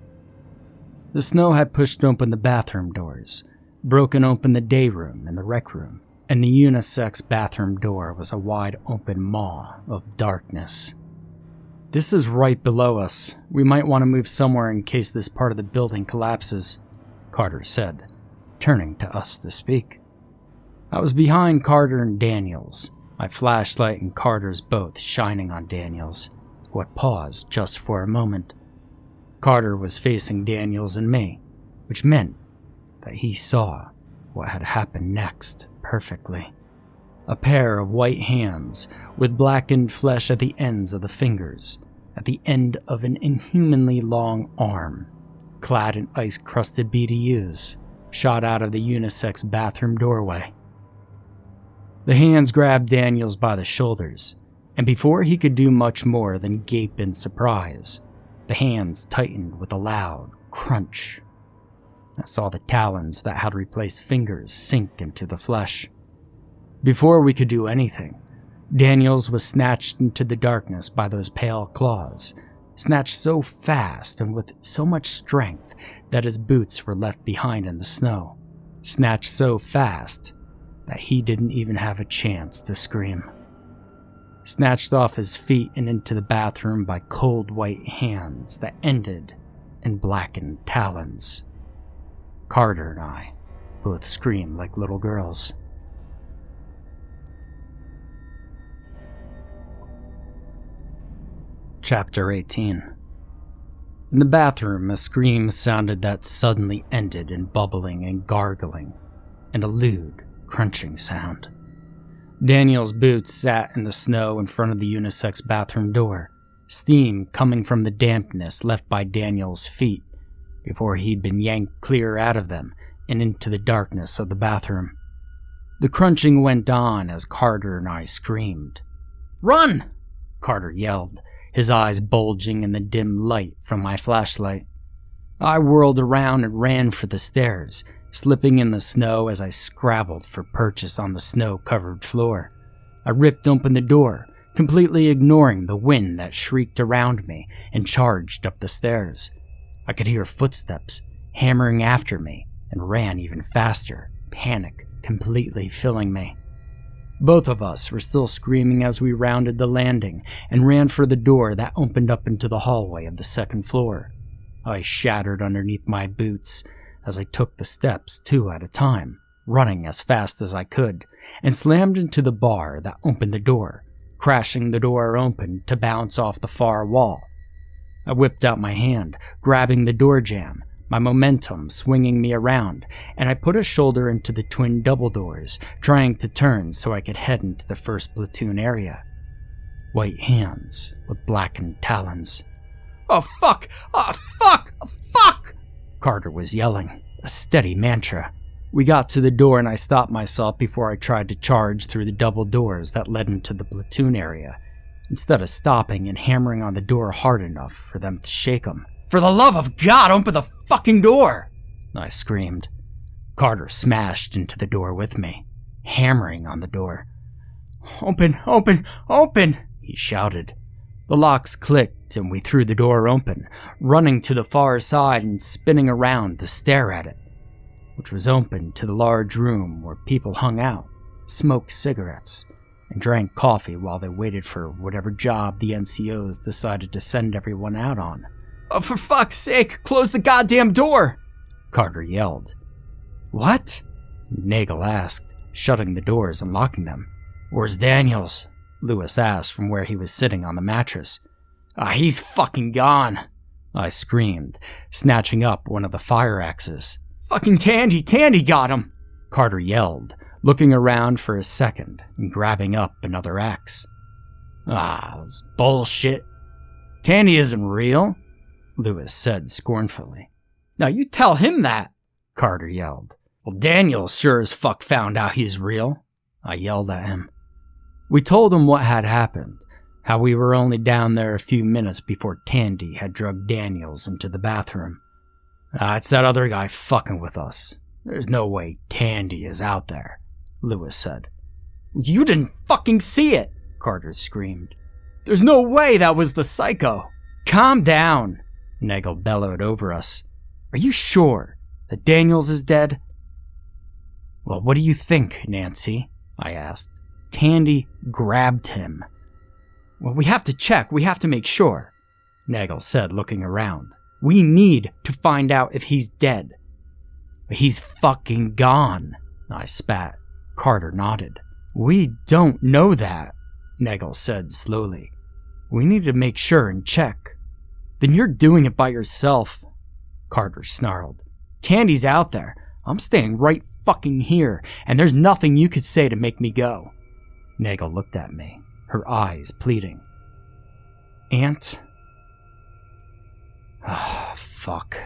The snow had pushed open the bathroom doors, broken open the day room and the rec room, and the unisex bathroom door was a wide open maw of darkness. This is right below us. We might want to move somewhere in case this part of the building collapses, Carter said, turning to us to speak. I was behind Carter and Daniels, my flashlight and Carter's both shining on Daniels, who had paused just for a moment. Carter was facing Daniels and me, which meant that he saw what had happened next perfectly. A pair of white hands with blackened flesh at the ends of the fingers, at the end of an inhumanly long arm, clad in ice-crusted BDUs, shot out of the unisex bathroom doorway. The hands grabbed Daniels by the shoulders, and before he could do much more than gape in surprise, the hands tightened with a loud crunch. I saw the talons that had replaced fingers sink into the flesh. Before we could do anything, Daniels was snatched into the darkness by those pale claws, snatched so fast and with so much strength that his boots were left behind in the snow, snatched so fast that he didn't even have a chance to scream. snatched off his feet and into the bathroom by cold white hands that ended in blackened talons. Carter and I both screamed like little girls. Chapter 18. In the bathroom, a scream sounded that suddenly ended in bubbling and gargling, and a lewd, crunching sound. Daniel's boots sat in the snow in front of the unisex bathroom door, steam coming from the dampness left by Daniel's feet before he'd been yanked clear out of them and into the darkness of the bathroom. The crunching went on as Carter and I screamed. "Run!" Carter yelled, his eyes bulging in the dim light from my flashlight. I whirled around and ran for the stairs, slipping in the snow as I scrabbled for purchase on the snow-covered floor. I ripped open the door, completely ignoring the wind that shrieked around me, and charged up the stairs. I could hear footsteps hammering after me and ran even faster, panic completely filling me. Both of us were still screaming as we rounded the landing and ran for the door that opened up into the hallway of the second floor. Ice shattered underneath my boots as I took the steps 2 at a time, running as fast as I could, and slammed into the bar that opened the door, crashing the door open to bounce off the far wall. I whipped out my hand, grabbing the door jamb, my momentum swinging me around, and I put a shoulder into the twin double doors, trying to turn so I could head into the first platoon area. White hands with blackened talons. "Oh fuck! Oh fuck! Oh fuck!" Carter was yelling, a steady mantra. We got to the door and I stopped myself before I tried to charge through the double doors that led into the platoon area, instead of stopping and hammering on the door hard enough for them to shake them. "For the love of God, open the fucking door!" I screamed. Carter smashed into the door with me, hammering on the door. "Open, open, open!" he shouted. The locks clicked and we threw the door open, running to the far side and spinning around to stare at it, which was open to the large room where people hung out, smoked cigarettes, and drank coffee while they waited for whatever job the NCOs decided to send everyone out on. "Oh, for fuck's sake, close the goddamn door!" Carter yelled. "What?" Nagel asked, shutting the doors and locking them. "Where's Daniels?" Lewis asked from where he was sitting on the mattress. He's fucking gone," I screamed, snatching up one of the fire axes. "Fucking Tandy got him!" Carter yelled, looking around for a second and grabbing up another axe. That's bullshit. Tandy isn't real," Lewis said scornfully. "Now you tell him that," Carter yelled. "Well, Daniel sure as fuck found out he's real," I yelled at him. We told him what had happened, how we were only down there a few minutes before Tandy had drugged Daniels into the bathroom. "It's that other guy fucking with us. There's no way Tandy is out there," Lewis said. "You didn't fucking see it," Carter screamed. "There's no way that was the psycho." "Calm down," Nagel bellowed over us. "Are you sure that Daniels is dead?" "Well, what do you think, Nancy?" I asked. "Tandy grabbed him." "Well, we have to check. We have to make sure," Nagel said, looking around. "We need to find out if he's dead." "He's fucking gone," I spat. Carter nodded. "We don't know that," Nagel said slowly. "We need to make sure and check." "Then you're doing it by yourself," Carter snarled. "Tandy's out there. I'm staying right fucking here, and there's nothing you could say to make me go." Nagel looked at me, her eyes pleading. "Aunt?" Fuck.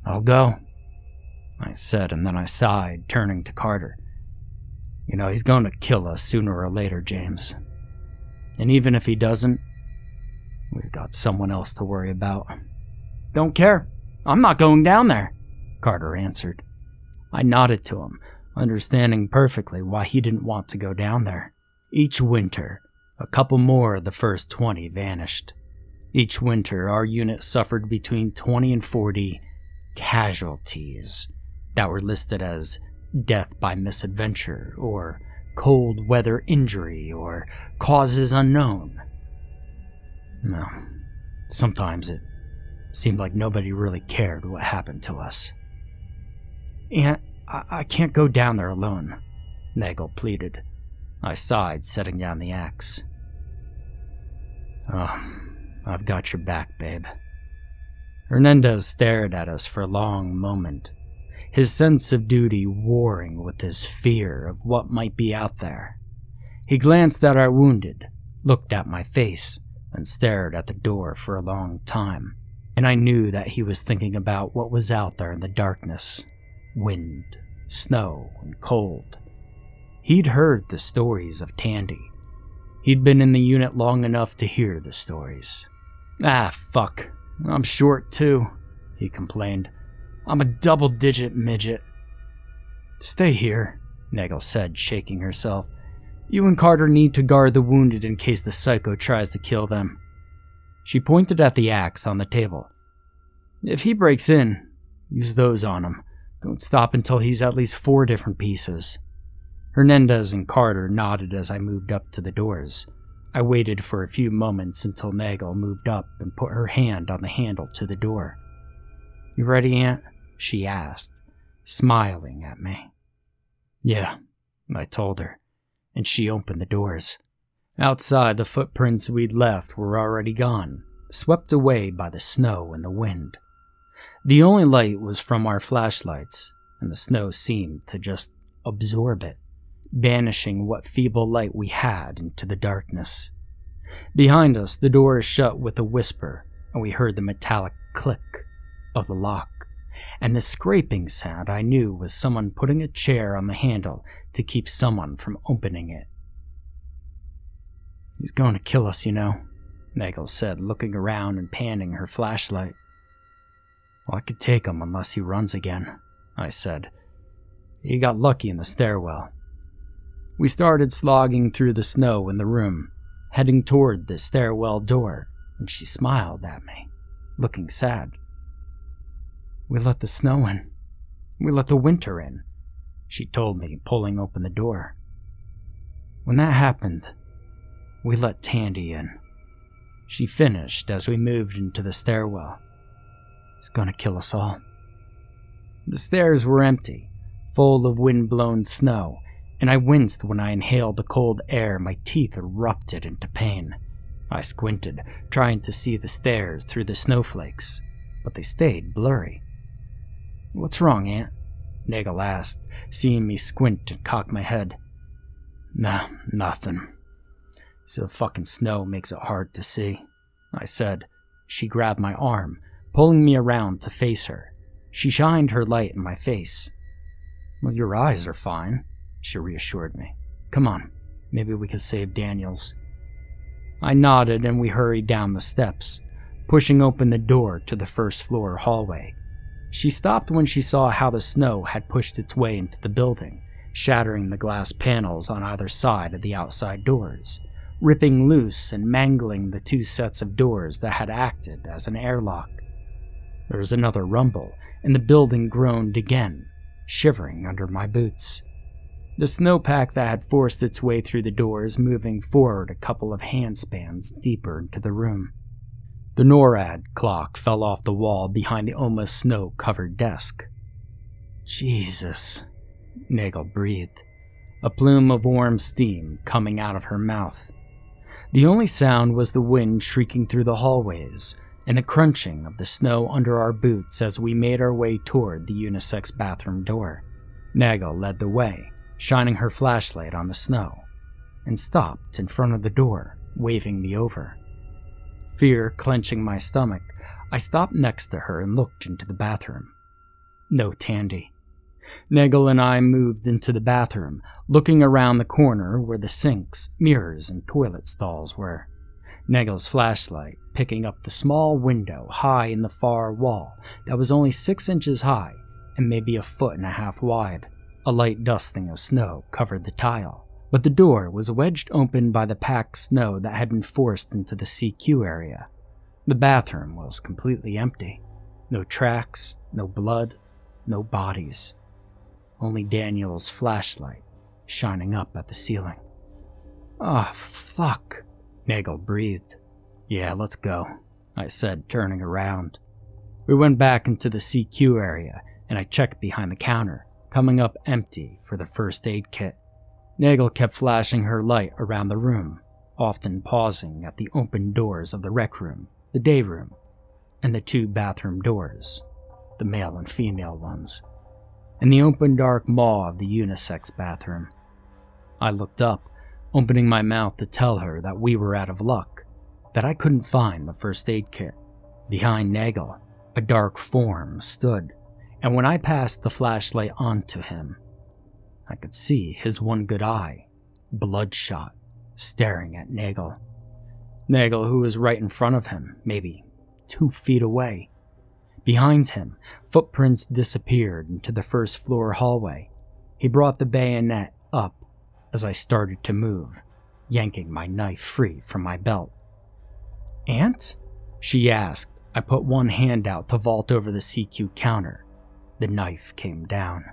"I'll go," I said, and then I sighed, turning to Carter. "You know, he's going to kill us sooner or later, James. And even if he doesn't, we've got someone else to worry about." "Don't care. I'm not going down there," Carter answered. I nodded to him, understanding perfectly why he didn't want to go down there. Each winter, a couple more of the first 20 vanished. Each winter, our unit suffered between 20 and 40 casualties that were listed as death by misadventure or cold weather injury or causes unknown. No, sometimes it seemed like nobody really cared what happened to us. "Aunt, I can't go down there alone," Nagel pleaded. I sighed, setting down the axe. "Oh, I've got your back, babe." Hernandez stared at us for a long moment, his sense of duty warring with his fear of what might be out there. He glanced at our wounded, looked at my face, and stared at the door for a long time, and I knew that he was thinking about what was out there in the darkness. Wind, snow, and cold. He'd heard the stories of Tandy. He'd been in the unit long enough to hear the stories. "Ah, fuck. I'm short too," he complained. "I'm a double-digit midget." "Stay here," Nagel said, shaking herself. "You and Carter need to guard the wounded in case the psycho tries to kill them." She pointed at the axe on the table. "If he breaks in, use those on him. Don't stop until he's at least 4 different pieces." Hernandez and Carter nodded as I moved up to the doors. I waited for a few moments until Nagel moved up and put her hand on the handle to the door. "You ready, Aunt?" she asked, smiling at me. "Yeah," I told her, and she opened the doors. Outside, the footprints we'd left were already gone, swept away by the snow and the wind. The only light was from our flashlights, and the snow seemed to just absorb it, banishing what feeble light we had into the darkness. Behind us, the door shut with a whisper, and we heard the metallic click of the lock, and the scraping sound I knew was someone putting a chair on the handle to keep someone from opening it. "He's going to kill us, you know," Nagel said, looking around and panning her flashlight. "Well, I could take him unless he runs again," I said. "He got lucky in the stairwell." We started slogging through the snow in the room, heading toward the stairwell door, and she smiled at me, looking sad. "We let the snow in. We let the winter in," she told me, pulling open the door. "When that happened, we let Tandy in," she finished as we moved into the stairwell. "He's gonna kill us all." The stairs were empty, full of wind-blown snow, and I winced when I inhaled the cold air. My teeth erupted into pain. I squinted, trying to see the stairs through the snowflakes, but they stayed blurry. "What's wrong, Aunt?" Nagel asked, seeing me squint and cock my head. "Nah, nothing. So the fucking snow makes it hard to see," I said. She grabbed my arm, pulling me around to face her. She shined her light in my face. "Well, your eyes are fine," she reassured me. "Come on, maybe we can save Daniels." I nodded and we hurried down the steps, pushing open the door to the first-floor hallway. She stopped when she saw how the snow had pushed its way into the building, shattering the glass panels on either side of the outside doors, ripping loose and mangling the 2 sets of doors that had acted as an airlock. There was another rumble, and the building groaned again, shivering under my boots. The snowpack that had forced its way through the doors moving forward a couple of handspans deeper into the room. The NORAD clock fell off the wall behind the almost snow-covered desk. "Jesus," Nagel breathed, a plume of warm steam coming out of her mouth. The only sound was the wind shrieking through the hallways and the crunching of the snow under our boots as we made our way toward the unisex bathroom door. Nagel led the way, shining her flashlight on the snow, and stopped in front of the door, waving me over. Fear clenching my stomach, I stopped next to her and looked into the bathroom. No Tandy. Nagel and I moved into the bathroom, looking around the corner where the sinks, mirrors, and toilet stalls were. Nagel's flashlight picking up the small window high in the far wall that was only 6 inches high and maybe 1.5 feet wide. A light dusting of snow covered the tile, but the door was wedged open by the packed snow that had been forced into the CQ area. The bathroom was completely empty. No tracks, no blood, no bodies. Only Daniel's flashlight, shining up at the ceiling. "Ah, fuck," Nagel breathed. "Yeah, let's go," I said, turning around. We went back into the CQ area, and I checked behind the counter, coming up empty for the first aid kit. Nagel kept flashing her light around the room, often pausing at the open doors of the rec room, the day room, and the 2 bathroom doors, the male and female ones, and the open dark maw of the unisex bathroom. I looked up, opening my mouth to tell her that we were out of luck, that I couldn't find the first aid kit. Behind Nagel, a dark form stood, and when I passed the flashlight on to him, I could see his one good eye, bloodshot, staring at Nagel. Nagel, who was right in front of him, maybe 2 feet away. Behind him, footprints disappeared into the first floor hallway. He brought the bayonet up as I started to move, yanking my knife free from my belt. "Aunt?" she asked. I put one hand out to vault over the CQ counter. The knife came down.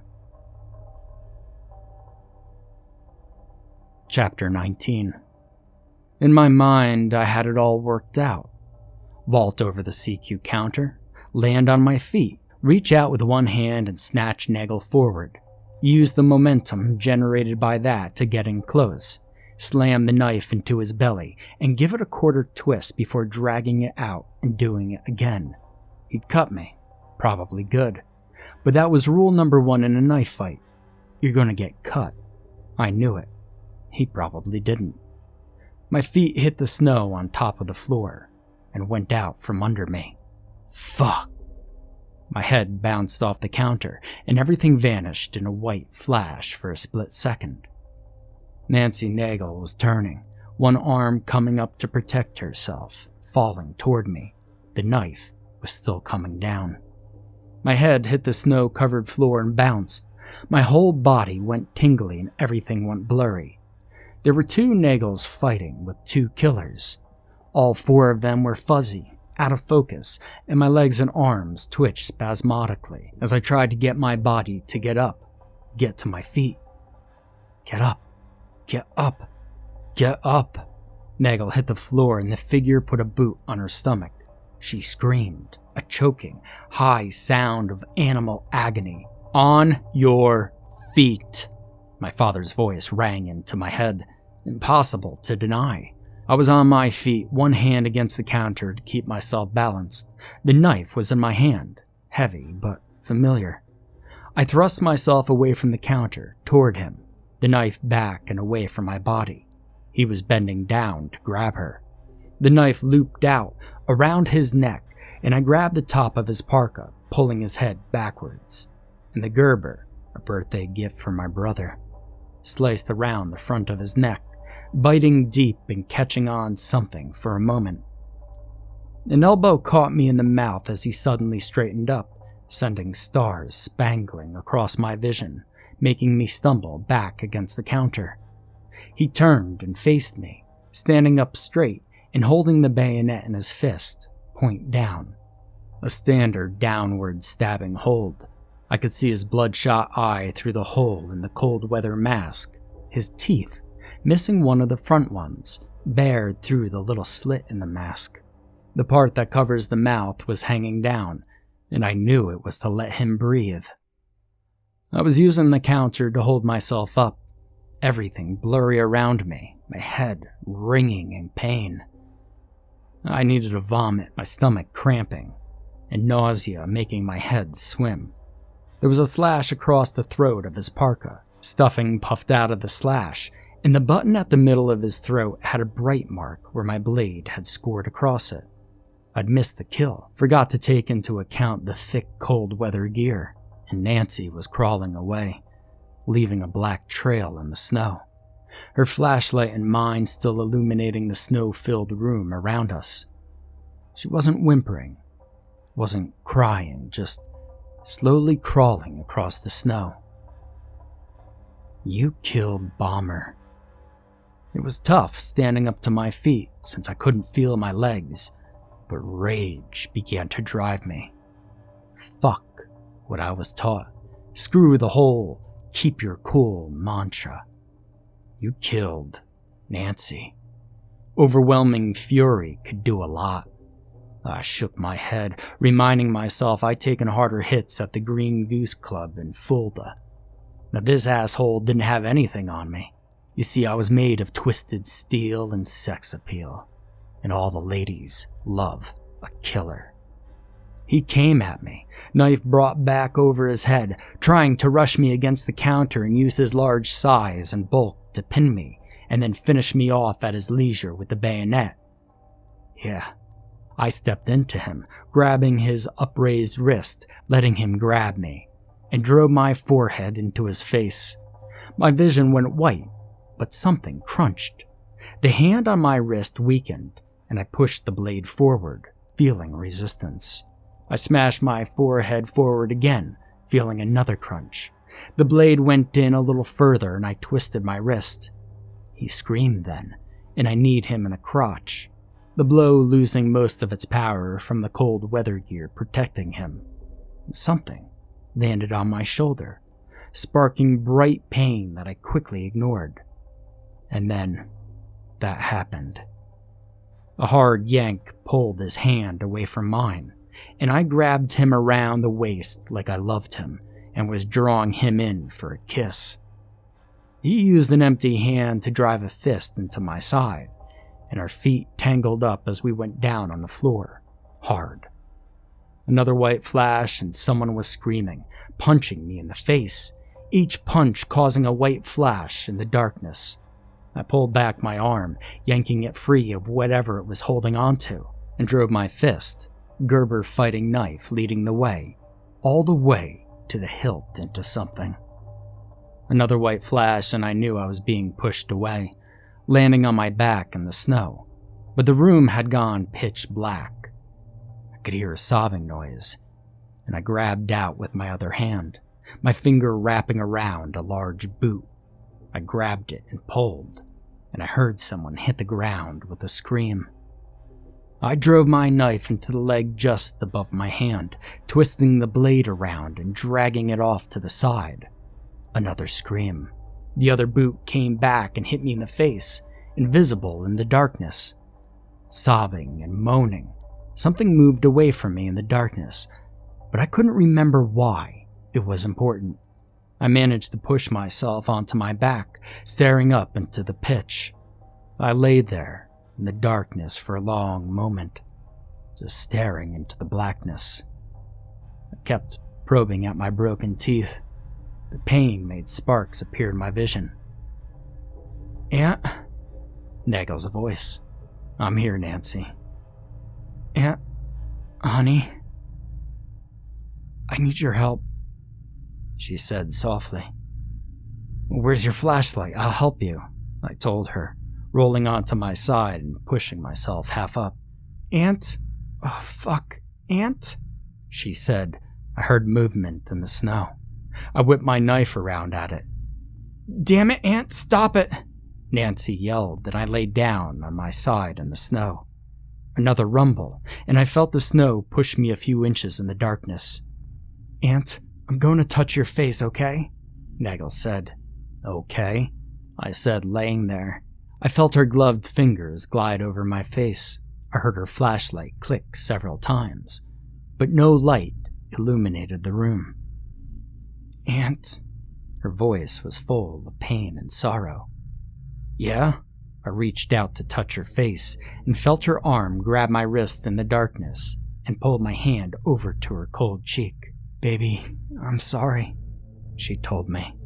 Chapter 19. In my mind, I had it all worked out. Vault over the CQ counter, land on my feet, reach out with one hand and snatch Nagel forward, use the momentum generated by that to get in close, slam the knife into his belly, and give it a quarter twist before dragging it out and doing it again. He'd cut me. Probably good. But that was rule number 1 in a knife fight. You're gonna get cut. I knew it. He probably didn't. My feet hit the snow on top of the floor and went out from under me. Fuck. My head bounced off the counter and everything vanished in a white flash for a split second. Nancy Nagel was turning, one arm coming up to protect herself, falling toward me. The knife was still coming down. My head hit the snow-covered floor and bounced. My whole body went tingly and everything went blurry. There were 2 Nagels fighting with 2 killers. All 4 of them were fuzzy, out of focus, and my legs and arms twitched spasmodically as I tried to get my body to get up, get to my feet. Get up, get up, get up. Nagel hit the floor and the figure put a boot on her stomach. She screamed, a choking, high sound of animal agony. "On your feet." My father's voice rang into my head. Impossible to deny. I was on my feet, one hand against the counter to keep myself balanced. The knife was in my hand, heavy but familiar. I thrust myself away from the counter, toward him, the knife back and away from my body. He was bending down to grab her. The knife looped out, around his neck, and I grabbed the top of his parka, pulling his head backwards. And the Gerber, a birthday gift from my brother, sliced around the front of his neck, biting deep and catching on something for a moment. An elbow caught me in the mouth as he suddenly straightened up, sending stars spangling across my vision, making me stumble back against the counter. He turned and faced me, standing up straight and holding the bayonet in his fist, point down. A standard downward stabbing hold. I could see his bloodshot eye through the hole in the cold weather mask, his teeth, missing one of the front ones, bared through the little slit in the mask. The part that covers the mouth was hanging down, and I knew it was to let him breathe. I was using the counter to hold myself up, everything blurry around me, my head ringing in pain. I needed to vomit, my stomach cramping, and nausea making my head swim. There was a slash across the throat of his parka, stuffing puffed out of the slash, and the button at the middle of his throat had a bright mark where my blade had scored across it. I'd missed the kill, forgot to take into account the thick cold weather gear, and Nancy was crawling away, leaving a black trail in the snow, her flashlight and mine still illuminating the snow-filled room around us. She wasn't whimpering, wasn't crying, just slowly crawling across the snow. "You killed Bomber." It was tough standing up to my feet since I couldn't feel my legs, but rage began to drive me. Fuck what I was taught. Screw the whole keep your cool mantra. You killed Nancy. Overwhelming fury could do a lot. I shook my head, reminding myself I'd taken harder hits at the Green Goose Club in Fulda. Now this asshole didn't have anything on me. You see, I was made of twisted steel and sex appeal, and all the ladies love a killer. He came at me, knife brought back over his head, trying to rush me against the counter and use his large size and bulk to pin me, and then finish me off at his leisure with the bayonet. Yeah, I stepped into him, grabbing his upraised wrist, letting him grab me, and drove my forehead into his face. My vision went white, but something crunched. The hand on my wrist weakened, and I pushed the blade forward, feeling resistance. I smashed my forehead forward again, feeling another crunch. The blade went in a little further, and I twisted my wrist. He screamed then, and I kneed him in the crotch, the blow losing most of its power from the cold weather gear protecting him. Something landed on my shoulder, sparking bright pain that I quickly ignored. And then, that happened. A hard yank pulled his hand away from mine, and I grabbed him around the waist like I loved him and was drawing him in for a kiss. He used an empty hand to drive a fist into my side, and our feet tangled up as we went down on the floor, hard. Another white flash and someone was screaming, punching me in the face, each punch causing a white flash in the darkness. I pulled back my arm, yanking it free of whatever it was holding onto, and drove my fist, Gerber fighting knife leading the way, all the way to the hilt into something. Another white flash and I knew I was being pushed away, landing on my back in the snow, but the room had gone pitch black. I could hear a sobbing noise, and I grabbed out with my other hand, my finger wrapping around a large boot. I grabbed it and pulled, and I heard someone hit the ground with a scream. I drove my knife into the leg just above my hand, twisting the blade around and dragging it off to the side. Another scream. The other boot came back and hit me in the face, invisible in the darkness. Sobbing and moaning, something moved away from me in the darkness, but I couldn't remember why. It was important. I managed to push myself onto my back, staring up into the pitch. I lay there in the darkness for a long moment, just staring into the blackness. I kept probing at my broken teeth. The pain made sparks appear in my vision. "Aunt?" Nagel's voice. "I'm here, Nancy." "Aunt? Honey? I need your help," she said softly. "Where's your flashlight? I'll help you," I told her, rolling onto my side and pushing myself half up. "Aunt? Oh, fuck. Aunt?" she said. I heard movement in the snow. I whipped my knife around at it. "Damn it, Aunt, stop it!" Nancy yelled, and I lay down on my side in the snow. Another rumble, and I felt the snow push me a few inches in the darkness. "Aunt, I'm going to touch your face, okay?" Nagel said. "Okay," I said, laying there. I felt her gloved fingers glide over my face. I heard her flashlight click several times, but no light illuminated the room. "Aunt?" Her voice was full of pain and sorrow. "Yeah?" I reached out to touch her face and felt her arm grab my wrist in the darkness and pulled my hand over to her cold cheek. "Baby, I'm sorry," she told me.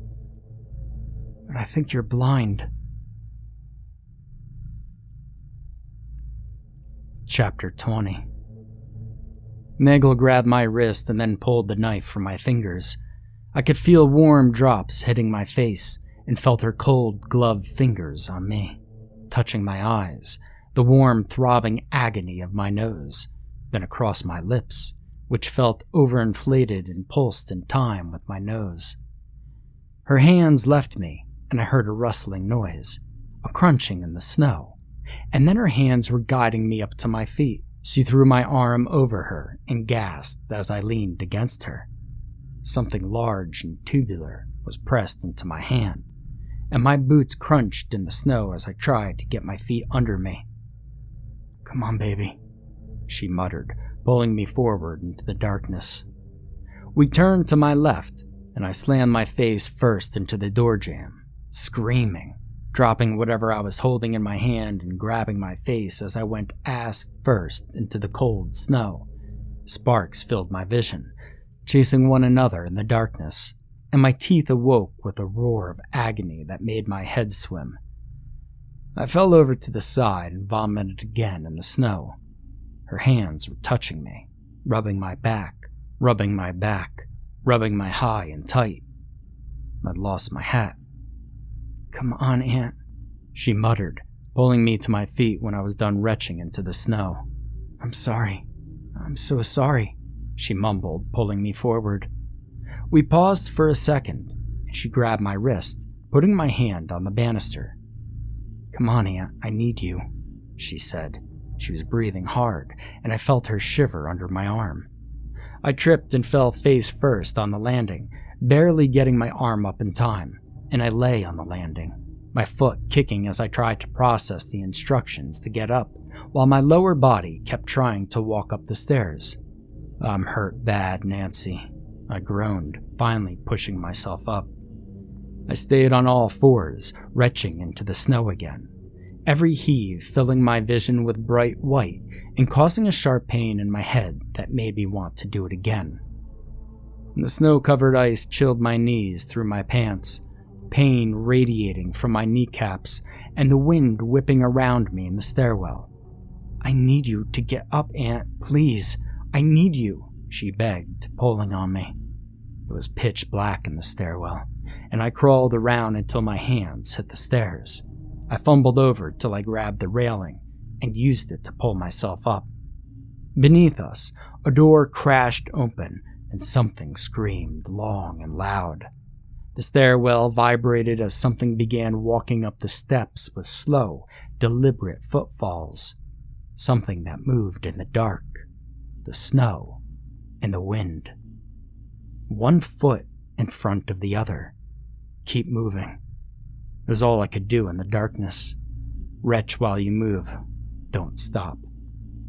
"But I think you're blind." Chapter 20. Nagel grabbed my wrist and then pulled the knife from my fingers. I could feel warm drops hitting my face and felt her cold, gloved fingers on me, touching my eyes, the warm, throbbing agony of my nose, then across my lips, which felt overinflated and pulsed in time with my nose. Her hands left me, and I heard a rustling noise, a crunching in the snow, and then her hands were guiding me up to my feet. She threw my arm over her and gasped as I leaned against her. Something large and tubular was pressed into my hand, and my boots crunched in the snow as I tried to get my feet under me. "Come on, baby," she muttered, pulling me forward into the darkness. We turned to my left, and I slammed my face first into the door jamb, screaming, dropping whatever I was holding in my hand and grabbing my face as I went ass first into the cold snow. Sparks filled my vision, chasing one another in the darkness, and my teeth awoke with a roar of agony that made my head swim. I fell over to the side and vomited again in the snow. Her hands were touching me, rubbing my back, rubbing my high and tight. I'd lost my hat. "Come on, Aunt," she muttered, pulling me to my feet when I was done retching into the snow. "I'm sorry. I'm so sorry," she mumbled, pulling me forward. We paused for a second, and she grabbed my wrist, putting my hand on the banister. "Come on, Aunt, I need you," she said. She was breathing hard, and I felt her shiver under my arm. I tripped and fell face first on the landing, barely getting my arm up in time, and I lay on the landing, my foot kicking as I tried to process the instructions to get up, while my lower body kept trying to walk up the stairs. "I'm hurt bad, Nancy," I groaned, finally pushing myself up. I stayed on all fours, retching into the snow again, every heave filling my vision with bright white and causing a sharp pain in my head that made me want to do it again. The snow-covered ice chilled my knees through my pants, pain radiating from my kneecaps and the wind whipping around me in the stairwell. "I need you to get up, Aunt, please. I need you," she begged, pulling on me. It was pitch black in the stairwell, and I crawled around until my hands hit the stairs. I fumbled over till I grabbed the railing and used it to pull myself up. Beneath us, a door crashed open and something screamed long and loud. The stairwell vibrated as something began walking up the steps with slow, deliberate footfalls. Something that moved in the dark, the snow, and the wind. One foot in front of the other. Keep moving. It was all I could do in the darkness. Retch while you move. Don't stop.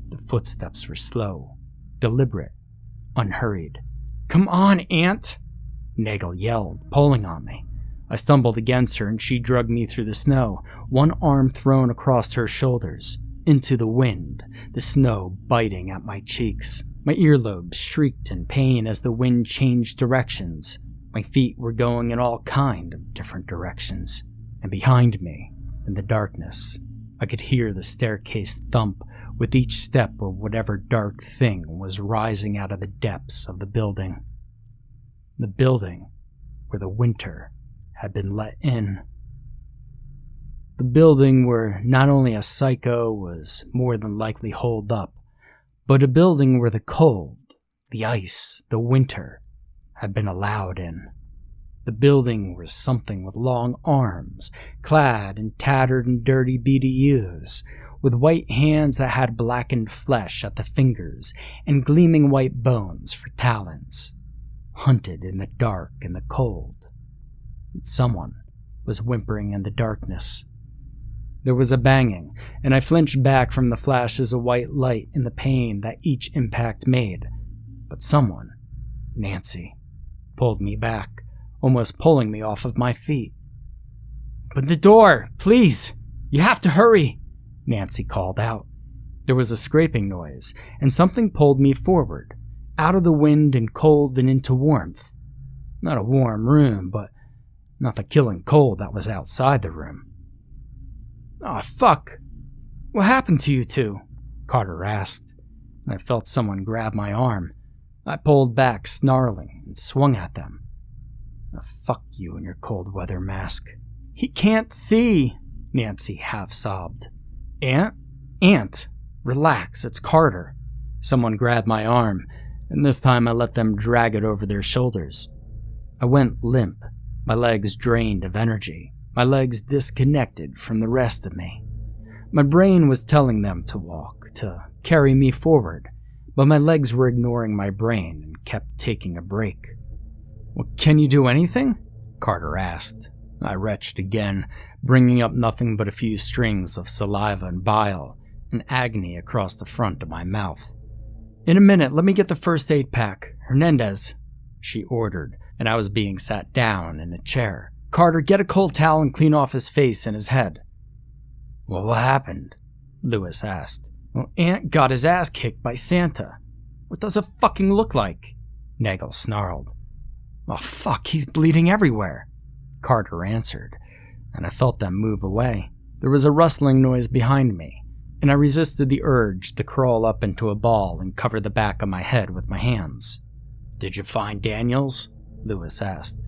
The footsteps were slow, deliberate, unhurried. "Come on, Aunt!" Nagel yelled, pulling on me. I stumbled against her and she dragged me through the snow, one arm thrown across her shoulders, into the wind, the snow biting at my cheeks. My earlobes shrieked in pain as the wind changed directions. My feet were going in all kind of different directions. And behind me, in the darkness, I could hear the staircase thump with each step of whatever dark thing was rising out of the depths of the building. The building where the winter had been let in. The building where not only a psycho was more than likely holed up, but a building where the cold, the ice, the winter had been allowed in. The building where something with long arms, clad in tattered and dirty BDUs, with white hands that had blackened flesh at the fingers and gleaming white bones for talons, hunted in the dark and the cold. Someone was whimpering in the darkness. There was a banging, and I flinched back from the flashes of white light and the pain that each impact made. But someone, Nancy, pulled me back, almost pulling me off of my feet. "Open the door, please! You have to hurry!" Nancy called out. There was a scraping noise, and something pulled me forward, out of the wind and cold and into warmth. Not a warm room, but not the killing cold that was outside the room. "Aw, fuck! What happened to you two?" Carter asked. I felt someone grab my arm. I pulled back, snarling, and swung at them. "Oh, fuck you and your cold weather mask." "He can't see," Nancy half-sobbed. Aunt, relax, it's Carter." Someone grabbed my arm, and this time I let them drag it over their shoulders. I went limp, my legs drained of energy, my legs disconnected from the rest of me. My brain was telling them to walk, to carry me forward, but my legs were ignoring my brain and kept taking a break. "Well, can you do anything?" Carter asked. I retched again, bringing up nothing but a few strings of saliva and bile, and agony across the front of my mouth. "In a minute, let me get the first aid pack. Hernandez," she ordered, and I was being sat down in a chair. "Carter, get a cold towel and clean off his face and his head." "Well, what happened?" Lewis asked. "Well, Aunt got his ass kicked by Santa." "What does it fucking look like?" Nagel snarled. "Oh fuck, he's bleeding everywhere," Carter answered, and I felt them move away. There was a rustling noise behind me, and I resisted the urge to crawl up into a ball and cover the back of my head with my hands. "Did you find Daniels?" Lewis asked.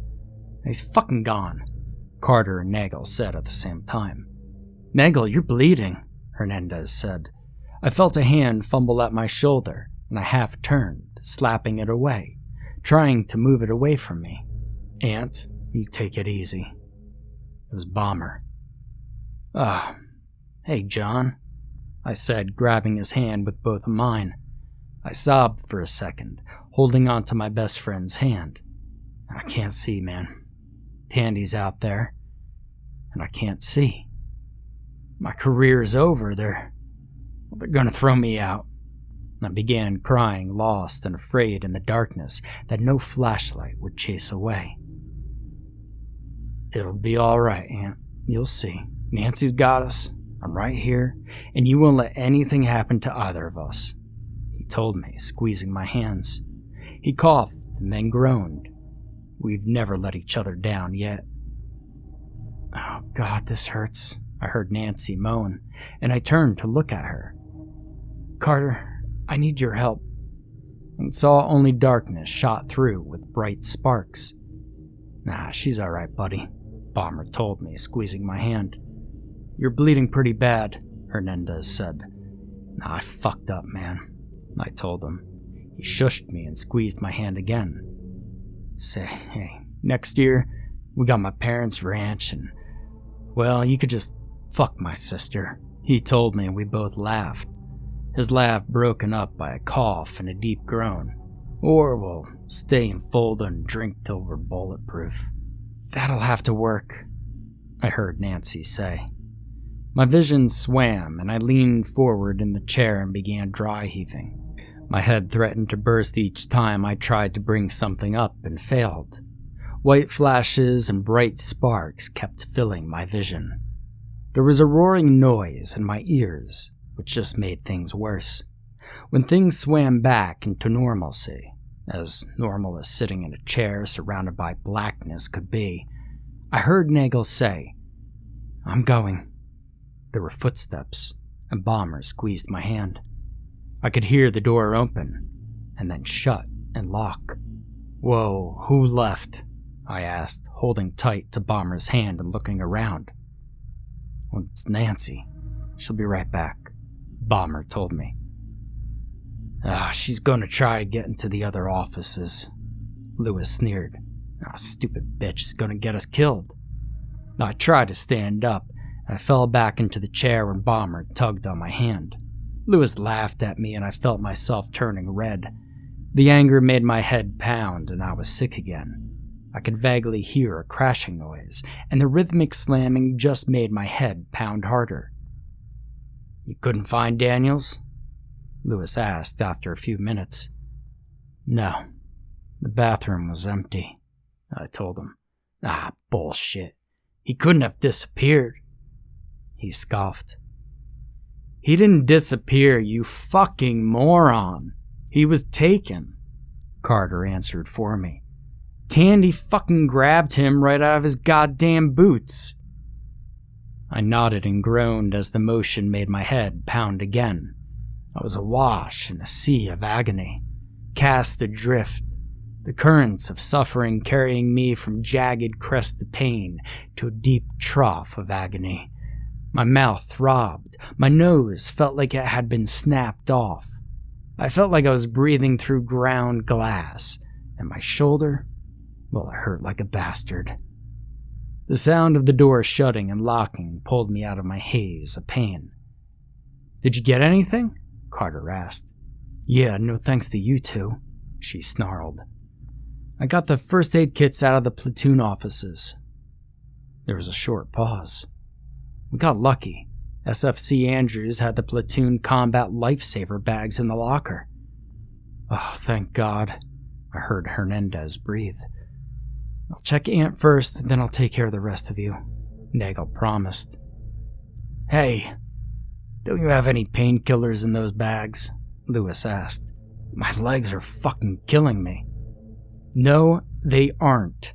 "He's fucking gone," Carter and Nagel said at the same time. "Nagel, you're bleeding," Hernandez said. I felt a hand fumble at my shoulder, and I half turned, slapping it away, trying to move it away from me. "Aunt, you take it easy." It was Bomber. Hey, John," I said, grabbing his hand with both of mine. I sobbed for a second, holding on to my best friend's hand. "I can't see, man. Tandy's out there, and I can't see. My career's over. They're gonna throw me out." I began crying, lost and afraid in the darkness that no flashlight would chase away. "It'll be all right, Aunt. You'll see. Nancy's got us. I'm right here, and you won't let anything happen to either of us," he told me, squeezing my hands. He coughed and then groaned. "We've never let each other down yet." "Oh, God, this hurts," I heard Nancy moan, and I turned to look at her. "Carter, I need your help," and saw only darkness shot through with bright sparks. "Nah, she's all right, buddy," Bomber told me, squeezing my hand. "You're bleeding pretty bad," Hernandez said. "Nah, I fucked up, man," I told him. He shushed me and squeezed my hand again. "Say, hey, next year, we got my parents' ranch and, well, you could just fuck my sister," he told me, and we both laughed. His laugh broken up by a cough and a deep groan. "Or we'll stay in Fulda and drink till we're bulletproof." "That'll have to work," I heard Nancy say. My vision swam, and I leaned forward in the chair and began dry heaving. My head threatened to burst each time I tried to bring something up and failed. White flashes and bright sparks kept filling my vision. There was a roaring noise in my ears, which just made things worse. When things swam back into normalcy, as normal as sitting in a chair surrounded by blackness could be, I heard Nagel say, "I'm going." There were footsteps, and Bomber squeezed my hand. I could hear the door open, and then shut and lock. "Whoa, who left?" I asked, holding tight to Bomber's hand and looking around. "Well, it's Nancy. She'll be right back," Bomber told me. She's gonna try to get into the other offices," Lewis sneered. "Stupid bitch is gonna get us killed." I tried to stand up, and I fell back into the chair when Bomber tugged on my hand. Lewis laughed at me, and I felt myself turning red. The anger made my head pound, and I was sick again. I could vaguely hear a crashing noise, and the rhythmic slamming just made my head pound harder. "You couldn't find Daniels?" Lewis asked after a few minutes. "No, the bathroom was empty," I told him. Bullshit. He couldn't have disappeared." He scoffed. "He didn't disappear, you fucking moron. He was taken," Carter answered for me. "Tandy fucking grabbed him right out of his goddamn boots." I nodded and groaned as the motion made my head pound again. I was awash in a sea of agony, cast adrift, the currents of suffering carrying me from jagged crest of pain to a deep trough of agony. My mouth throbbed, my nose felt like it had been snapped off. I felt like I was breathing through ground glass, and my shoulder, well, it hurt like a bastard. The sound of the door shutting and locking pulled me out of my haze of pain. "Did you get anything?" Carter asked. "Yeah, no thanks to you two," she snarled. "I got the first aid kits out of the platoon offices." There was a short pause. We got lucky. SFC Andrews had the platoon combat lifesaver bags in the locker. Oh, thank God. I heard Hernandez breathe. I'll check Ant first, then I'll take care of the rest of you, Nagel promised. Hey, don't you have any painkillers in those bags? Lewis asked. My legs are fucking killing me. No, they aren't,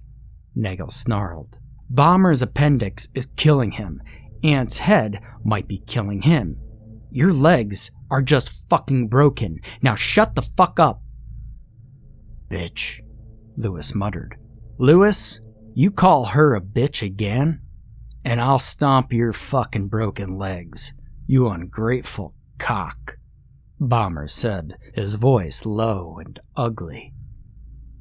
Nagel snarled. Bomber's appendix is killing him. Ant's head might be killing him. Your legs are just fucking broken. Now shut the fuck up. Bitch, Lewis muttered. Lewis, you call her a bitch again? And I'll stomp your fucking broken legs, you ungrateful cock, Bomber said, his voice low and ugly.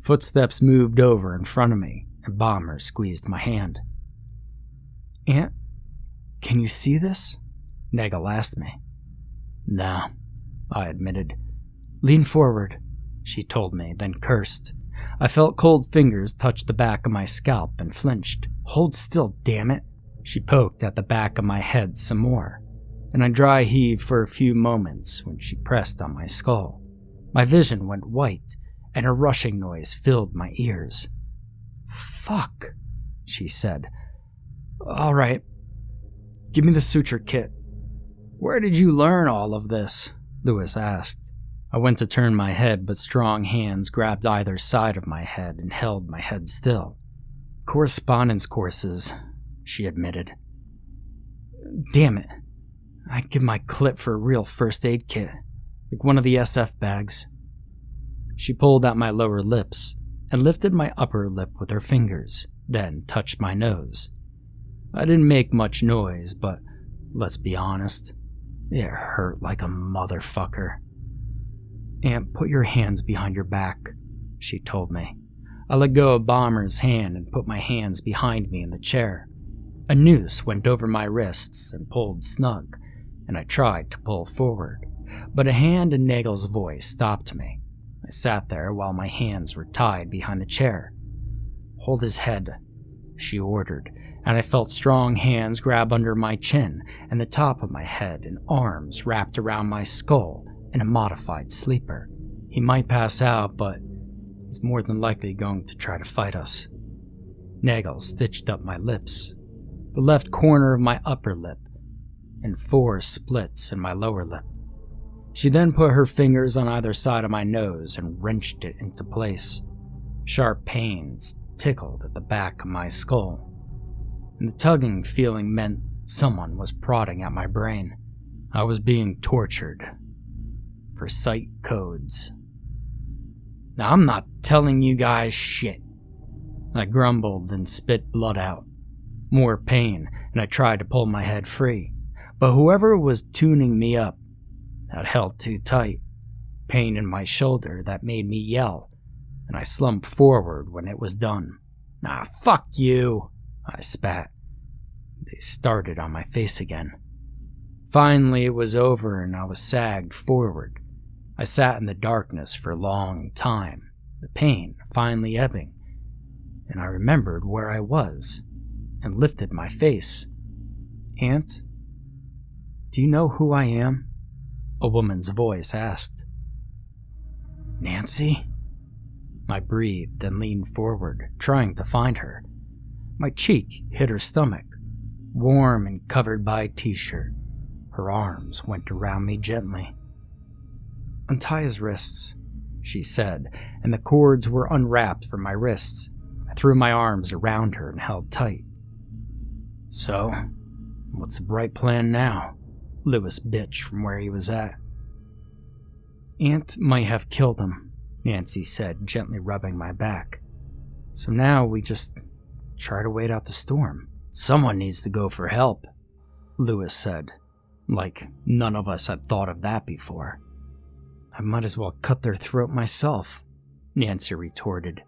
Footsteps moved over in front of me, and Bomber squeezed my hand. Ant, can you see this? Nagel asked me. No, I admitted. Lean forward, she told me, then cursed. I felt cold fingers touch the back of my scalp and flinched. Hold still, damn it. She poked at the back of my head some more, and I dry heaved for a few moments when she pressed on my skull. My vision went white, and a rushing noise filled my ears. Fuck, she said. All right, give me the suture kit. Where did you learn all of this? Lewis asked. I went to turn my head, but strong hands grabbed either side of my head and held my head still. Correspondence courses, she admitted. Damn it. I'd give my clip for a real first aid kit, like one of the SF bags. She pulled out my lower lips and lifted my upper lip with her fingers, then touched my nose. I didn't make much noise, but let's be honest, it hurt like a motherfucker. Ant, put your hands behind your back, she told me. I let go of Bomber's hand and put my hands behind me in the chair. A noose went over my wrists and pulled snug, and I tried to pull forward, but a hand in Nagel's voice stopped me. I sat there while my hands were tied behind the chair. Hold his head, she ordered, and I felt strong hands grab under my chin and the top of my head and arms wrapped around my skull in a modified sleeper. He might pass out, but he's more than likely going to try to fight us. Nagel stitched up my lips, the left corner of my upper lip, and 4 splits in my lower lip. She then put her fingers on either side of my nose and wrenched it into place. Sharp pains tickled at the back of my skull, and the tugging feeling meant someone was prodding at my brain. I was being tortured for sight codes. Now I'm not telling you guys shit. I grumbled and spit blood out. More pain, and I tried to pull my head free, but whoever was tuning me up had held too tight. Pain in my shoulder that made me yell, and I slumped forward when it was done. Ah, fuck you, I spat. They started on my face again. Finally, it was over and I was sagged forward. I sat in the darkness for a long time, the pain finally ebbing, and I remembered where I was and lifted my face. Ant, do you know who I am? A woman's voice asked. Nancy? I breathed and leaned forward, trying to find her. My cheek hit her stomach, warm and covered by a t-shirt. Her arms went around me gently. Untie his wrists, she said, and the cords were unwrapped from my wrists. I threw my arms around her and held tight. So, what's the bright plan now? Lewis bitched from where he was at. Ant might have killed him, Nancy said, gently rubbing my back. So now we just try to wait out the storm. Someone needs to go for help, Lewis said, like none of us had thought of that before. I might as well cut their throat myself, Nancy retorted.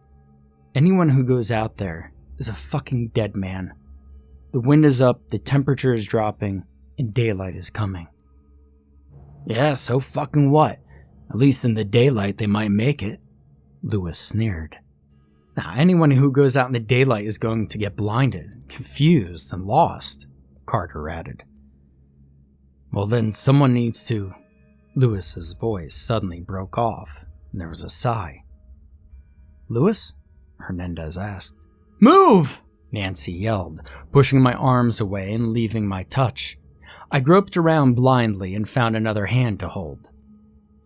Anyone who goes out there is a fucking dead man. The wind is up, the temperature is dropping, and daylight is coming. Yeah, so fucking what? At least in the daylight they might make it, Lewis sneered. Now, anyone who goes out in the daylight is going to get blinded, confused, and lost, Carter added. Well, then someone needs to... Lewis's voice suddenly broke off, and there was a sigh. Lewis? Hernandez asked. Move! Nancy yelled, pushing my arms away and leaving my touch. I groped around blindly and found another hand to hold.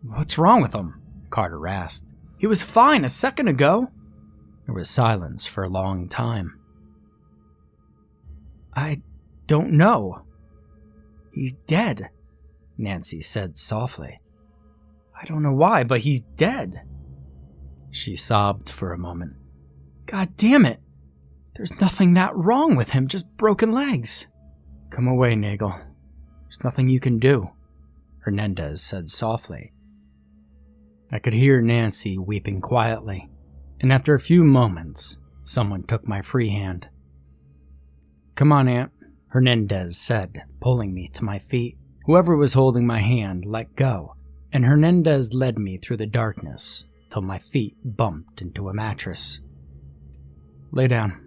What's wrong with him? Carter asked. He was fine a second ago. There was silence for a long time. I don't know. He's dead, Nancy said softly. I don't know why, but he's dead. She sobbed for a moment. God damn it. There's nothing that wrong with him, just broken legs. Come away, Nagel. There's nothing you can do, Hernandez said softly. I could hear Nancy weeping quietly, and after a few moments, someone took my free hand. Come on, Aunt, Hernandez said, pulling me to my feet. Whoever was holding my hand let go, and Hernandez led me through the darkness till my feet bumped into a mattress. Lay down.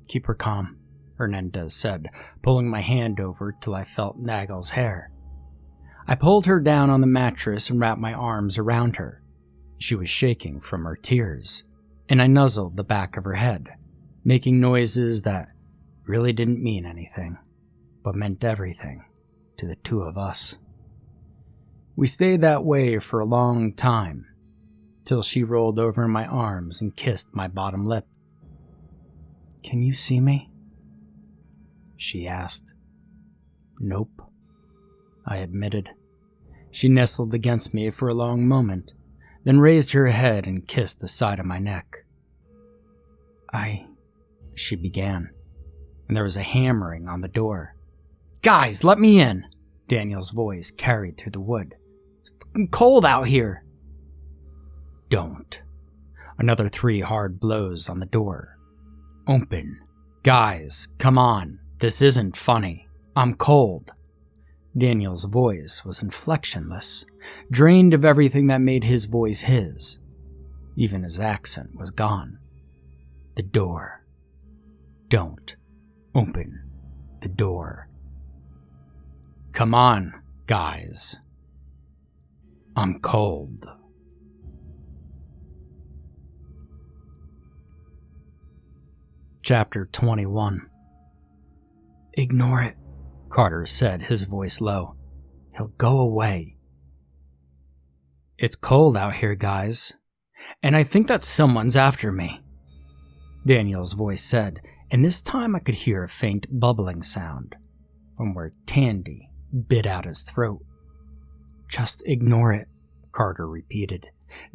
Keep her calm, Hernandez said, pulling my hand over till I felt Nagel's hair. I pulled her down on the mattress and wrapped my arms around her. She was shaking from her tears, and I nuzzled the back of her head, making noises that really didn't mean anything, but meant everything to the two of us. We stayed that way for a long time, till she rolled over in my arms and kissed my bottom lip. Can you see me? She asked. Nope, I admitted. She nestled against me for a long moment, then raised her head and kissed the side of my neck. She began, and there was a hammering on the door. Guys, let me in! Daniel's voice carried through the wood. It's fucking cold out here. Don't. Another 3 hard blows on the door. Open. Guys, come on. This isn't funny. I'm cold. Daniel's voice was inflectionless, drained of everything that made his voice his. Even his accent was gone. The door. Don't. Open the door. Come on, guys. I'm cold. Chapter 21. Ignore it, Carter said, his voice low. He'll go away. It's cold out here, guys, and I think that someone's after me, Daniel's voice said, and this time I could hear a faint bubbling sound from where Tandy bit out his throat. Just ignore it, Carter repeated.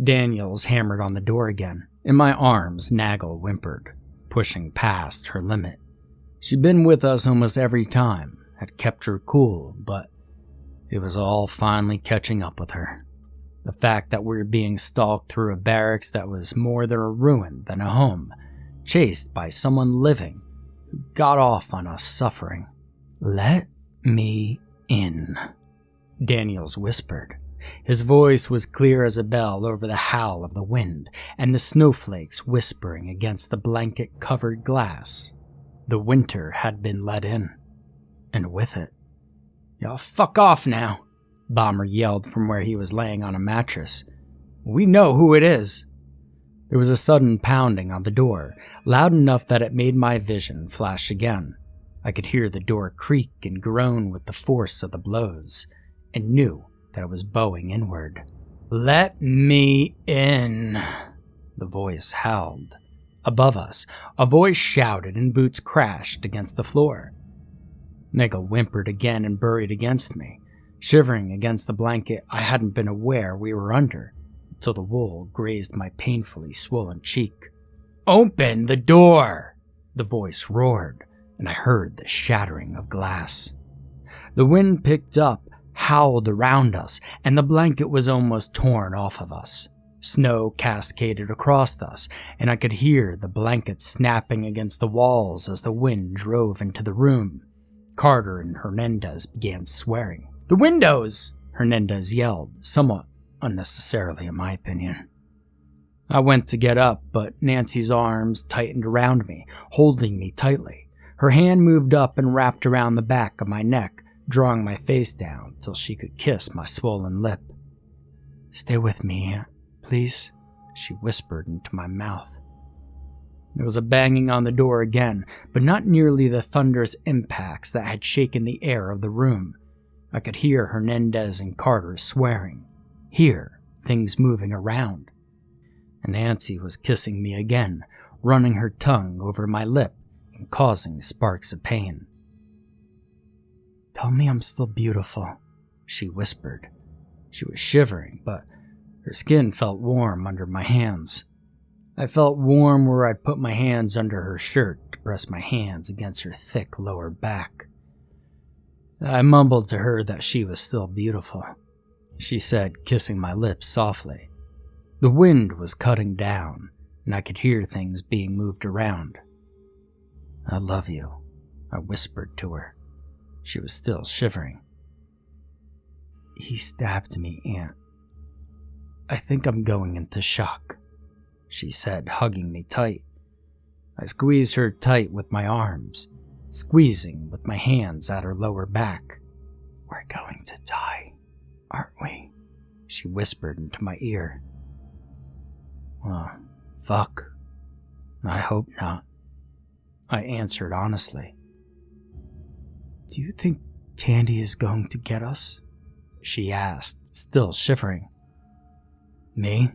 Daniels hammered on the door again. In my arms, Nagel whimpered, pushing past her limit. She'd been with us almost every time, had kept her cool, but it was all finally catching up with her. The fact that we were being stalked through a barracks that was more than a ruin than a home, chased by someone living who got off on us suffering. Let me in, Daniels whispered. His voice was clear as a bell over the howl of the wind and the snowflakes whispering against the blanket-covered glass. The winter had been let in, and with it. Y'all fuck off now, Bomber yelled from where he was laying on a mattress. We know who it is. There was a sudden pounding on the door, loud enough that it made my vision flash again. I could hear the door creak and groan with the force of the blows, and knew that it was bowing inward. Let me in, the voice howled. Above us, a voice shouted and boots crashed against the floor. Nagel whimpered again and buried against me, shivering against the blanket I hadn't been aware we were under, until the wool grazed my painfully swollen cheek. Open the door! The voice roared, and I heard the shattering of glass. The wind picked up, howled around us, and the blanket was almost torn off of us. Snow cascaded across us, and I could hear the blanket snapping against the walls as the wind drove into the room. Carter and Hernandez began swearing. The windows! Hernandez yelled, somewhat unnecessarily in my opinion. I went to get up, but Nancy's arms tightened around me, holding me tightly. Her hand moved up and wrapped around the back of my neck, drawing my face down till she could kiss my swollen lip. "Stay with me, Aunt, please," she whispered into my mouth. There was a banging on the door again, but not nearly the thunderous impacts that had shaken the air of the room. I could hear Hernandez and Carter swearing, hear things moving around. And Nancy was kissing me again, running her tongue over my lip and causing sparks of pain. "Tell me I'm still beautiful," she whispered. She was shivering, but her skin felt warm under my hands. I felt warm where I'd put my hands under her shirt to press my hands against her thick lower back. I mumbled to her that she was still beautiful. She said, kissing my lips softly. The wind was cutting down, and I could hear things being moved around. "I love you," I whispered to her. She was still shivering. "He stabbed me, Aunt. I think I'm going into shock," she said, hugging me tight. I squeezed her tight with my arms, squeezing with my hands at her lower back. "We're going to die, aren't we?" she whispered into my ear. "Well, fuck. I hope not," I answered honestly. "Do you think Tandy is going to get us?" she asked, still shivering. "Me?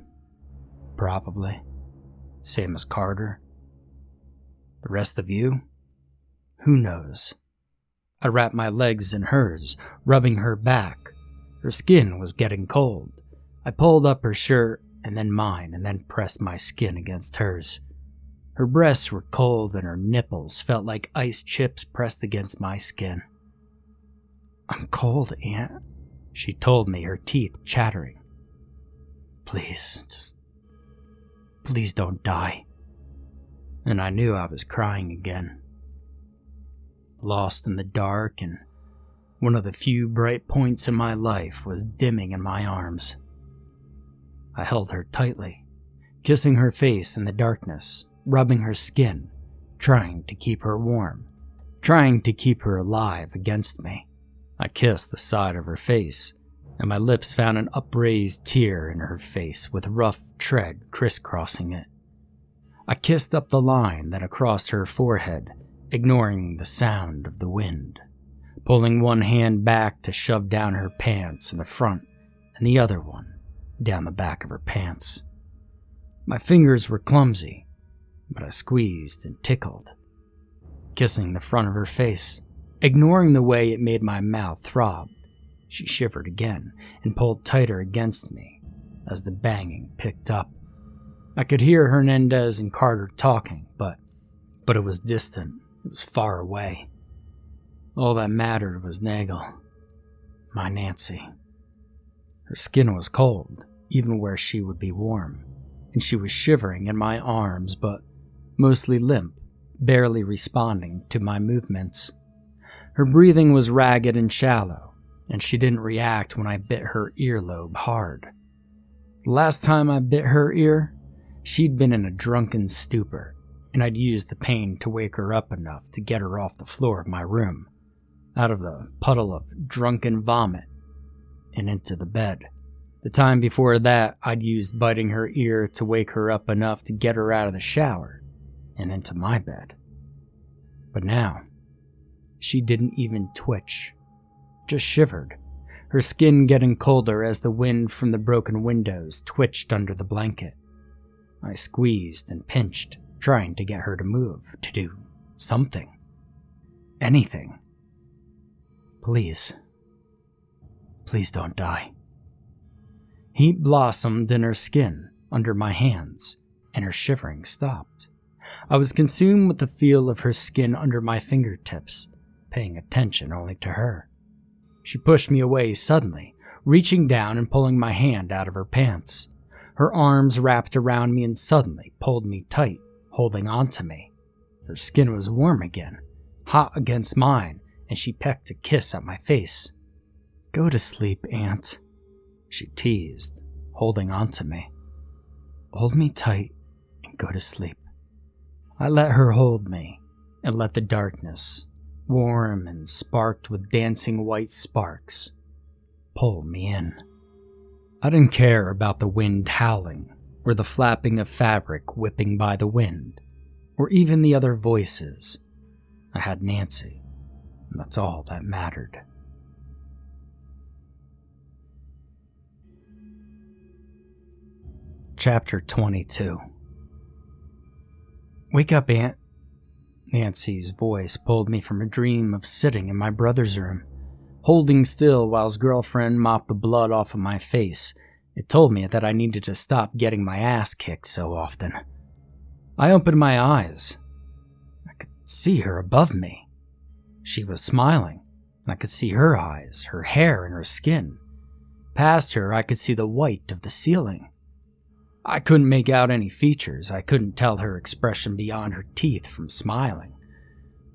Probably. Same as Carter. The rest of you? Who knows?" I wrapped my legs in hers, rubbing her back. Her skin was getting cold. I pulled up her shirt and then mine, and then pressed my skin against hers. Her breasts were cold and her nipples felt like ice chips pressed against my skin. "I'm cold, Aunt," she told me, her teeth chattering. Please don't die." And I knew I was crying again. Lost in the dark, and one of the few bright points in my life was dimming in my arms. I held her tightly, kissing her face in the darkness, rubbing her skin, trying to keep her warm, trying to keep her alive against me. I kissed the side of her face, and my lips found an upraised tear in her face with rough tread crisscrossing it. I kissed up the line, then across her forehead, ignoring the sound of the wind, pulling one hand back to shove down her pants in the front and the other one down the back of her pants. My fingers were clumsy, but I squeezed and tickled, kissing the front of her face, ignoring the way it made my mouth throb. She shivered again and pulled tighter against me as the banging picked up. I could hear Hernandez and Carter talking, but it was distant. It was far away. All that mattered was Nagel, my Nancy. Her skin was cold, even where she would be warm, and she was shivering in my arms, but mostly limp, barely responding to my movements. Her breathing was ragged and shallow, and she didn't react when I bit her earlobe hard. The last time I bit her ear, she'd been in a drunken stupor, and I'd used the pain to wake her up enough to get her off the floor of my room, out of the puddle of drunken vomit, and into the bed. The time before that, I'd used biting her ear to wake her up enough to get her out of the shower and into my bed. But now, she didn't even twitch, just shivered, her skin getting colder as the wind from the broken windows twitched under the blanket. I squeezed and pinched, trying to get her to move, to do something. Anything. Please don't die. Heat blossomed in her skin under my hands, and her shivering stopped. I was consumed with the feel of her skin under my fingertips, paying attention only to her. She pushed me away suddenly, reaching down and pulling my hand out of her pants. Her arms wrapped around me and suddenly pulled me tight, holding on to me. Her skin was warm again, hot against mine, and she pecked a kiss at my face. "Go to sleep, Aunt," she teased, holding on to me. Hold me tight and go to sleep." I let her hold me and let the darkness, warm and sparked with dancing white sparks, pull me in. I didn't care about the wind howling, or the flapping of fabric whipping by the wind, or even the other voices. I had Nancy, and that's all that mattered. Chapter 22. "Wake up, Aunt." Nancy's voice pulled me from a dream of sitting in my brother's room, holding still while his girlfriend mopped the blood off of my face. It told me that I needed to stop getting my ass kicked so often. I opened my eyes. I could see her above me. She was smiling, and I could see her eyes, her hair, and her skin. Past her, I could see the white of the ceiling. I couldn't make out any features. I couldn't tell her expression beyond her teeth from smiling.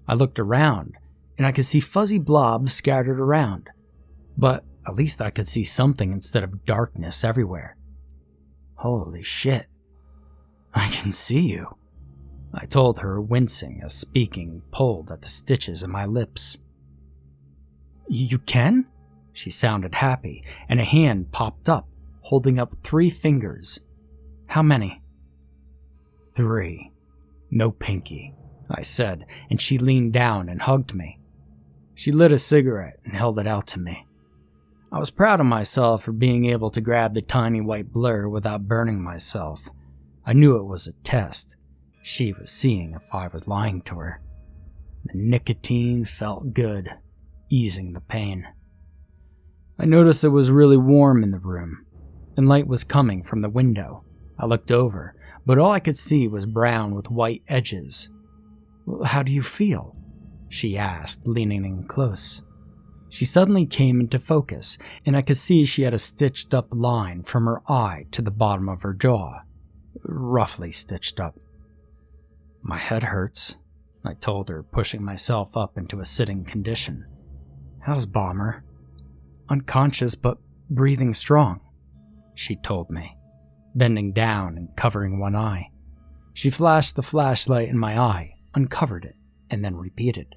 I looked around, and I could see fuzzy blobs scattered around. But at least I could see something instead of darkness everywhere. "Holy shit. I can see you," I told her, wincing as speaking pulled at the stitches of my lips. "You can?" She sounded happy, and a hand popped up, holding up 3 fingers. "How many?" "3. No pinky," I said, and she leaned down and hugged me. She lit a cigarette and held it out to me. I was proud of myself for being able to grab the tiny white blur without burning myself. I knew it was a test. She was seeing if I was lying to her. The nicotine felt good, easing the pain. I noticed it was really warm in the room, and light was coming from the window. I looked over, but all I could see was brown with white edges. "Well, how do you feel?" she asked, leaning in close. She suddenly came into focus, and I could see she had a stitched-up line from her eye to the bottom of her jaw. Roughly stitched up. "My head hurts," I told her, pushing myself up into a sitting condition. "How's Bomber?" "Unconscious, but breathing strong," she told me, bending down and covering one eye. She flashed the flashlight in my eye, uncovered it, and then repeated.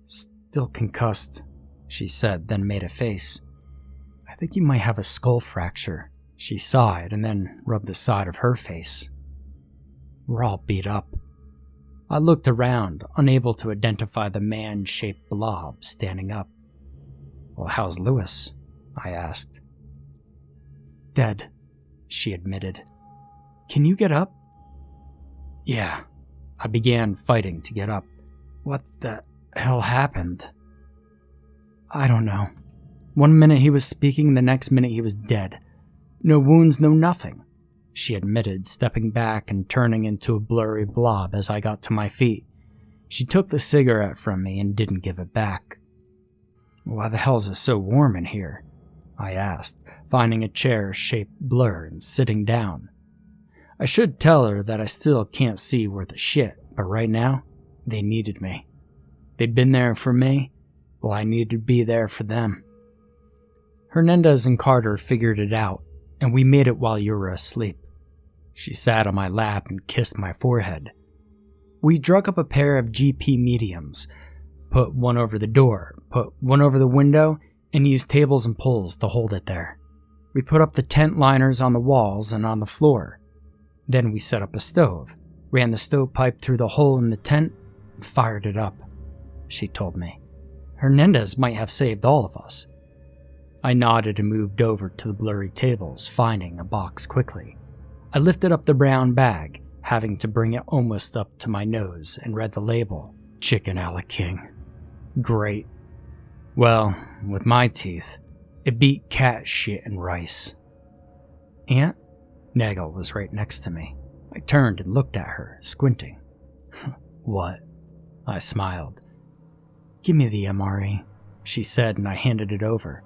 "Still concussed," she said, then made a face. "I think you might have a skull fracture." She sighed and then rubbed the side of her face. "We're all beat up." I looked around, unable to identify the man-shaped blob standing up. "Well, how's Lewis?" I asked. "Dead," she admitted. "Can you get up?" "Yeah." I began fighting to get up. "What the hell happened?" "I don't know. One minute he was speaking, the next minute he was dead. No wounds, no nothing," she admitted, stepping back and turning into a blurry blob as I got to my feet. She took the cigarette from me and didn't give it back. "Why the hell is it so warm in here?" I asked, finding a chair-shaped blur and sitting down. I should tell her that I still can't see worth a shit, but right now, they needed me. They'd been there for me, well, I needed to be there for them. "Hernandez and Carter figured it out, and we made it while you were asleep." She sat on my lap and kissed my forehead. "We drug up a pair of GP mediums, put one over the door, put one over the window, and used tables and poles to hold it there. We put up the tent liners on the walls and on the floor. Then we set up a stove, ran the stovepipe through the hole in the tent, and fired it up," she told me. "Hernandez might have saved all of us." I nodded and moved over to the blurry tables, finding a box quickly. I lifted up the brown bag, having to bring it almost up to my nose, and read the label, "Chicken a la King." Great. Well, with my teeth, it beat cat shit and rice. "Aunt?" Nagel was right next to me. I turned and looked at her, squinting. "What?" I smiled. "Give me the MRE, she said, and I handed it over.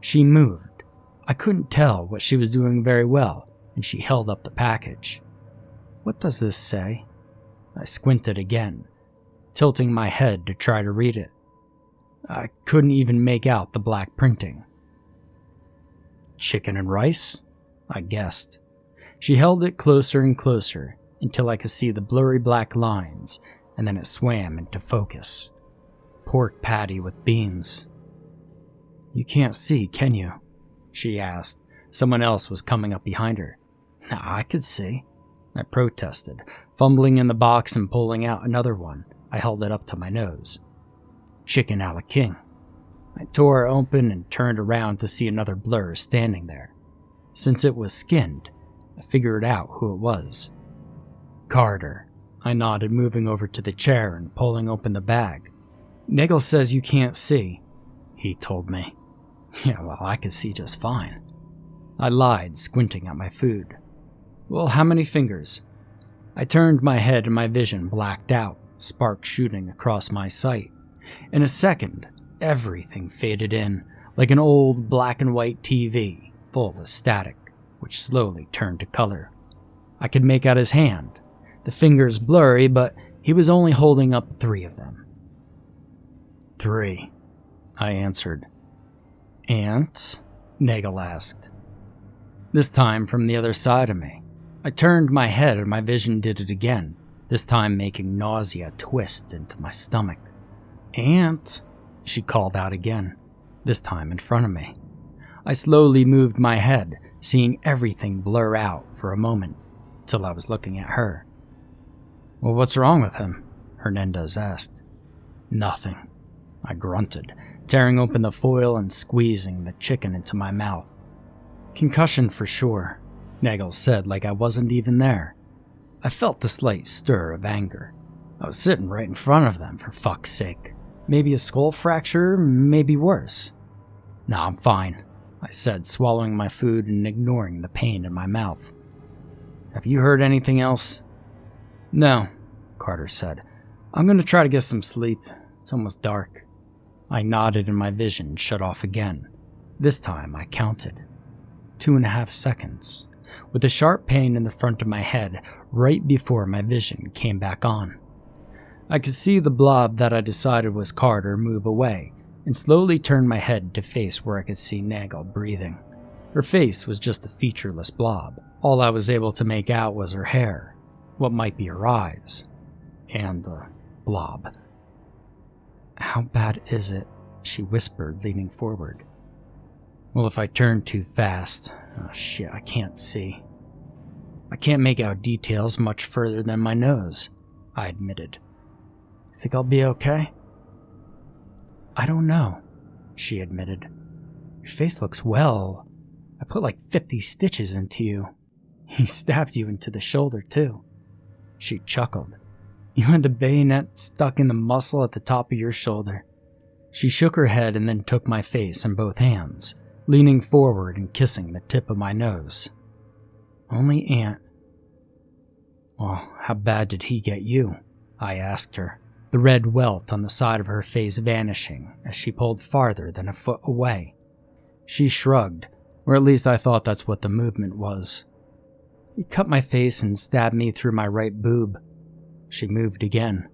She moved. I couldn't tell what she was doing very well, and she held up the package. "What does this say?" I squinted again, tilting my head to try to read it. I couldn't even make out the black printing. "Chicken and rice?" I guessed. She held it closer and closer until I could see the blurry black lines, and then it swam into focus. Pork patty with beans. "You can't see, can you?" she asked. Someone else was coming up behind her. "Nah, I could see," I protested, fumbling in the box and pulling out another one. I held it up to my nose. "Chicken a la king." I tore it open and turned around to see another blur standing there. Since it was skinned, I figured out who it was. "Carter," I nodded, moving over to the chair and pulling open the bag. "Nagel says you can't see," he told me. "Yeah, well, I could see just fine." I lied, squinting at my food. "Well, how many fingers?" I turned my head and my vision blacked out, sparks shooting across my sight. In a second, everything faded in, like an old black and white TV, full of static, which slowly turned to color. I could make out his hand, the fingers blurry, but he was only holding up 3 of them. "3, I answered. "Aunt?" Nagel asked. This time from the other side of me. I turned my head and my vision did it again, this time making nausea twist into my stomach. "Aunt," she called out again, this time in front of me. I slowly moved my head, seeing everything blur out for a moment, till I was looking at her. "Well, what's wrong with him?" Hernandez asked. "Nothing," I grunted, tearing open the foil and squeezing the chicken into my mouth. "Concussion for sure," Nagel said like I wasn't even there. I felt the slight stir of anger. I was sitting right in front of them, for fuck's sake. Maybe a skull fracture, maybe worse. "Nah, I'm fine," I said, swallowing my food and ignoring the pain in my mouth. "Have you heard anything else?" "No," Carter said. "I'm gonna try to get some sleep. It's almost dark." I nodded and my vision shut off again. This time I counted. 2.5 seconds, with a sharp pain in the front of my head right before my vision came back on. I could see the blob that I decided was Carter move away, and slowly turn my head to face where I could see Nagel breathing. Her face was just a featureless blob. All I was able to make out was her hair, what might be her eyes, and a blob. "How bad is it?" she whispered, leaning forward. "Well, if I turn too fast, oh shit, I can't see. I can't make out details much further than my nose," I admitted. "Think I'll be okay?" "I don't know," she admitted. "Your face looks well. I put like 50 stitches into you. He stabbed you into the shoulder, too." She chuckled. "You had the bayonet stuck in the muscle at the top of your shoulder." She shook her head and then took my face in both hands, leaning forward and kissing the tip of my nose. "Only Aunt." "Well, how bad did he get you?" I asked her, the red welt on the side of her face vanishing as she pulled farther than a foot away. She shrugged, or at least I thought that's what the movement was. "He cut my face and stabbed me through my right boob." She moved again.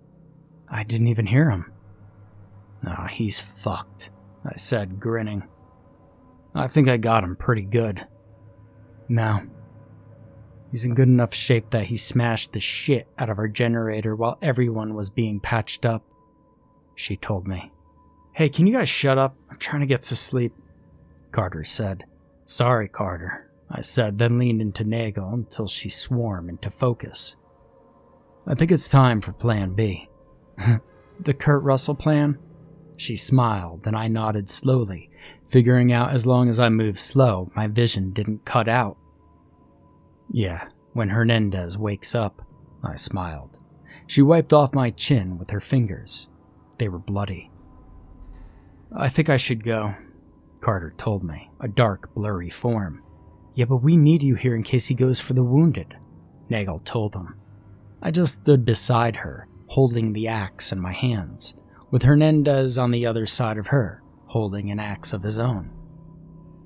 "I didn't even hear him." "Nah, he's fucked," I said, grinning. "I think I got him pretty good." "No. He's in good enough shape that he smashed the shit out of our generator while everyone was being patched up," she told me. "Hey, can you guys shut up? I'm trying to get to sleep," Carter said. "Sorry, Carter," I said, then leaned into Nagel until she swam into focus. "I think it's time for Plan B." "The Kurt Russell plan?" She smiled, and I nodded slowly, figuring out as long as I moved slow, my vision didn't cut out. "Yeah, when Hernandez wakes up," I smiled. She wiped off my chin with her fingers. They were bloody. "I think I should go," Carter told me, a dark, blurry form. "Yeah, but we need you here in case he goes for the wounded," Nagel told him. I just stood beside her, holding the axe in my hands, with Hernandez on the other side of her, holding an axe of his own.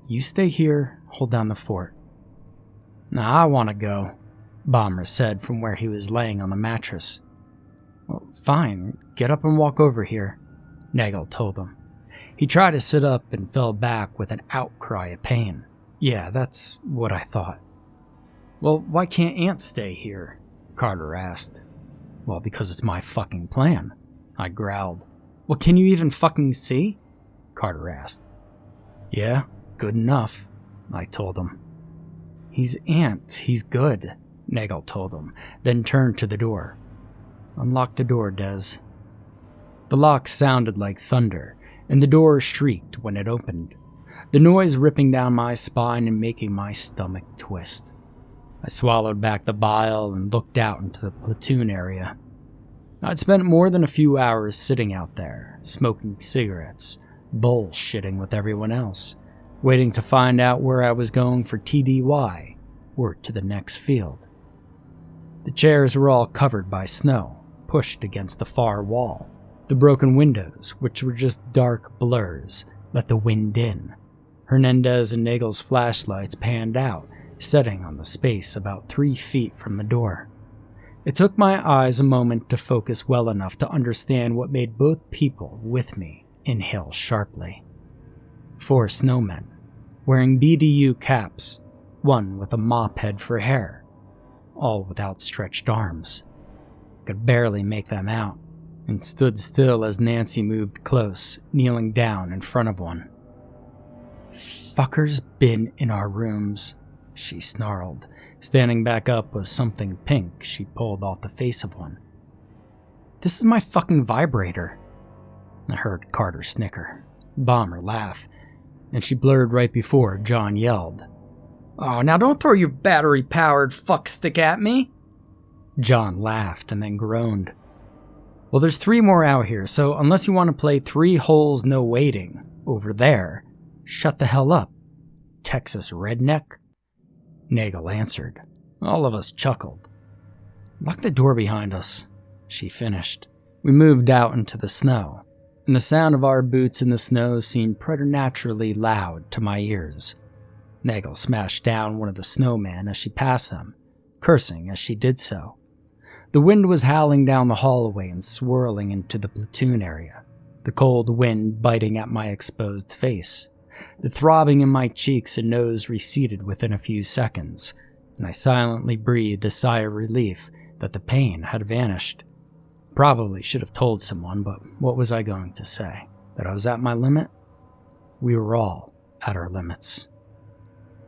"You stay here, hold down the fort." "Nah, I want to go," Bomber said from where he was laying on the mattress. "Well, fine, get up and walk over here," Nagel told him. He tried to sit up and fell back with an outcry of pain. Yeah, that's what I thought. Well, why can't Aunt stay here? Carter asked. Well, because it's my fucking plan, I growled. Well, can you even fucking see? Carter asked. Yeah, good enough, I told him. He's Aunt, he's good, Nagel told him, then turned to the door. Unlock the door, Des. The lock sounded like thunder, and the door shrieked when it opened, the noise ripping down my spine and making my stomach twist. I swallowed back the bile and looked out into the platoon area. I'd spent more than a few hours sitting out there, smoking cigarettes, bullshitting with everyone else, waiting to find out where I was going for TDY or to the next field. The chairs were all covered by snow, pushed against the far wall. The broken windows, which were just dark blurs, let the wind in. Hernandez and Nagel's flashlights panned out, setting on the space about 3 feet from the door. It took my eyes a moment to focus well enough to understand what made both people with me inhale sharply. 4 snowmen, wearing BDU caps, one with a mop head for hair, all with outstretched arms. I could barely make them out, and stood still as Nancy moved close, kneeling down in front of one. Fucker's been in our rooms, she snarled, standing back up with something pink she pulled off the face of one. This is my fucking vibrator. I heard Carter snicker, Bomber laugh, and she blurred right before John yelled, "Oh, now don't throw your battery-powered fuckstick at me!" John laughed and then groaned. Well, there's 3 more out here, so unless you want to play 3 holes no waiting over there, shut the hell up, Texas redneck. Nagel answered. All of us chuckled. Lock the door behind us, she finished. We moved out into the snow, and the sound of our boots in the snow seemed preternaturally loud to my ears. Nagel smashed down one of the snowmen as she passed them, cursing as she did so. The wind was howling down the hallway and swirling into the platoon area, the cold wind biting at my exposed face. The throbbing in my cheeks and nose receded within a few seconds, and I silently breathed a sigh of relief that the pain had vanished. Probably should have told someone, but what was I going to say? That I was at my limit? We were all at our limits.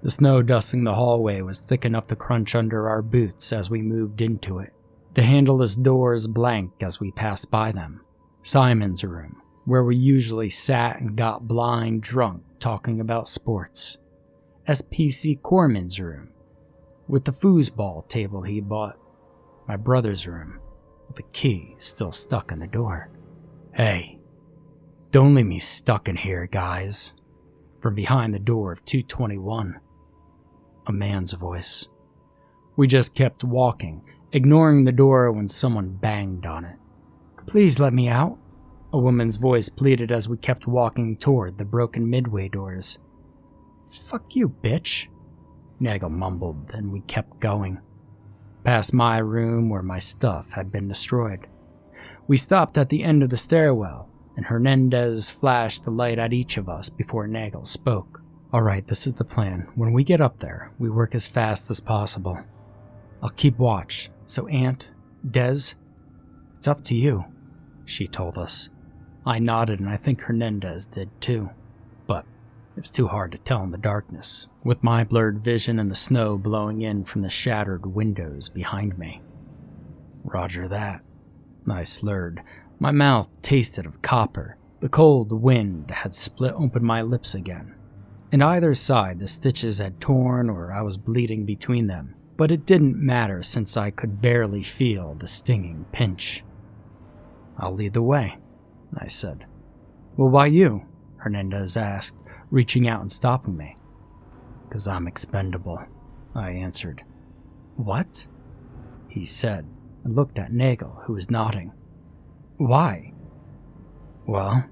The snow dusting the hallway was thick enough to crunch under our boots as we moved into it. The handleless doors blank as we passed by them. Simon's room, where we usually sat and got blind drunk talking about sports. SPC Corman's room, with the foosball table he bought. My brother's room, with the key still stuck in the door. Hey, don't leave me stuck in here, guys. From behind the door of 221. A man's voice. We just kept walking, ignoring the door when someone banged on it. Please let me out, a woman's voice pleaded as we kept walking toward the broken midway doors. Fuck you, bitch, Nagel mumbled, then we kept going. Past my room where my stuff had been destroyed. We stopped at the end of the stairwell, and Hernandez flashed the light at each of us before Nagel spoke. Alright, this is the plan. When we get up there, we work as fast as possible. I'll keep watch, so Aunt, Des, it's up to you, she told us. I nodded, and I think Hernandez did too, but it was too hard to tell in the darkness, with my blurred vision and the snow blowing in from the shattered windows behind me. Roger that, I slurred. My mouth tasted of copper. The cold wind had split open my lips again. On either side, the stitches had torn or I was bleeding between them, but it didn't matter since I could barely feel the stinging pinch. I'll lead the way, I said. Well, why you? Hernandez asked, reaching out and stopping me. 'Cause I'm expendable, I answered. What? He said, and looked at Nagel, who was nodding. Why? Well,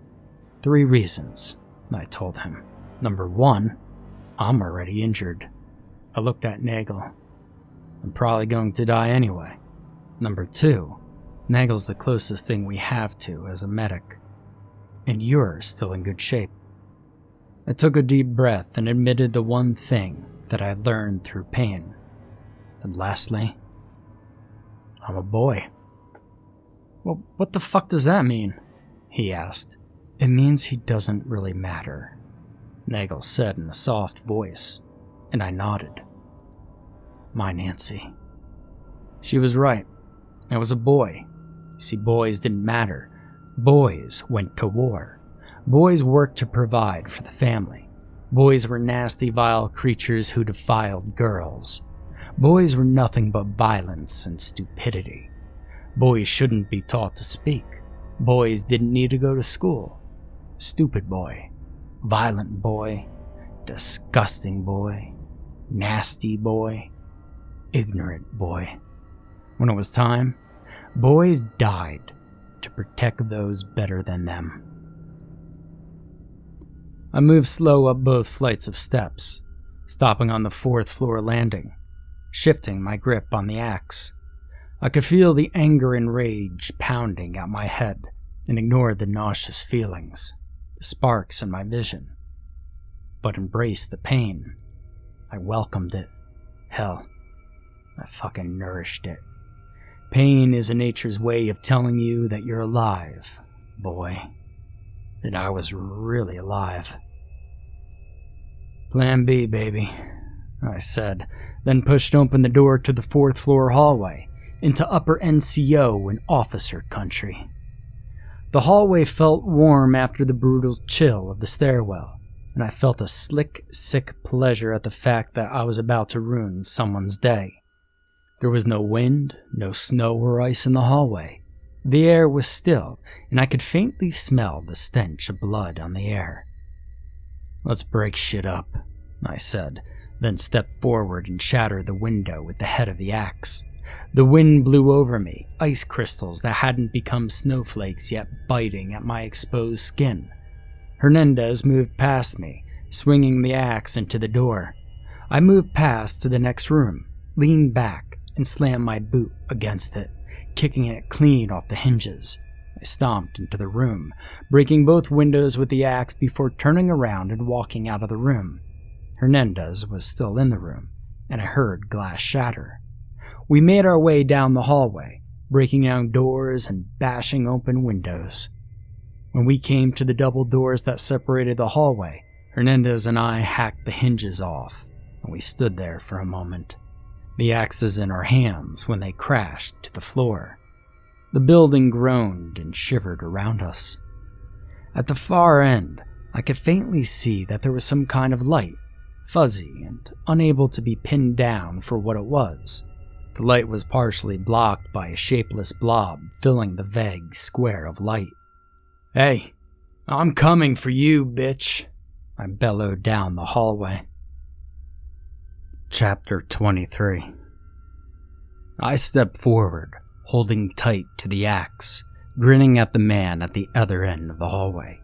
3 reasons, I told him. Number 1, I'm already injured. I looked at Nagel. I'm probably going to die anyway. Number 2, Nagel's the closest thing we have to as a medic. And you're still in good shape. I took a deep breath and admitted the one thing that I learned through pain. And lastly, I'm a boy. Well, what the fuck does that mean? He asked. It means he doesn't really matter, Nagel said in a soft voice, and I nodded. My Nancy. She was right. I was a boy. You see, boys didn't matter. Boys went to war. Boys worked to provide for the family. Boys were nasty, vile creatures who defiled girls. Boys were nothing but violence and stupidity. Boys shouldn't be taught to speak. Boys didn't need to go to school. Stupid boy. Violent boy. Disgusting boy. Nasty boy. Ignorant boy. When it was time, boys died to protect those better than them. I moved slow up both flights of steps, stopping on the 4th floor landing, shifting my grip on the axe. I could feel the anger and rage pounding at my head and ignored the nauseous feelings, the sparks in my vision, but embraced the pain. I welcomed it. Hell, I fucking nourished it. Pain is nature's way of telling you that you're alive, boy. And I was really alive. Plan B, baby, I said, then pushed open the door to the 4th floor hallway, into upper NCO and officer country. The hallway felt warm after the brutal chill of the stairwell, and I felt a slick, sick pleasure at the fact that I was about to ruin someone's day. There was no wind, no snow or ice in the hallway. The air was still, and I could faintly smell the stench of blood on the air. Let's break shit up, I said, then stepped forward and shattered the window with the head of the axe. The wind blew over me, ice crystals that hadn't become snowflakes yet biting at my exposed skin. Hernandez moved past me, swinging the axe into the door. I moved past to the next room, leaned back, and slammed my boot against it, kicking it clean off the hinges. I stomped into the room, breaking both windows with the axe before turning around and walking out of the room. Hernandez was still in the room, and I heard glass shatter. We made our way down the hallway, breaking down doors and bashing open windows. When we came to the double doors that separated the hallway, Hernandez and I hacked the hinges off, and we stood there for a moment, the axes in our hands when they crashed to the floor. The building groaned and shivered around us. At the far end, I could faintly see that there was some kind of light, fuzzy and unable to be pinned down for what it was. The light was partially blocked by a shapeless blob filling the vague square of light. "Hey, I'm coming for you, bitch," I bellowed down the hallway. Chapter 23. I stepped forward, holding tight to the axe, grinning at the man at the other end of the hallway.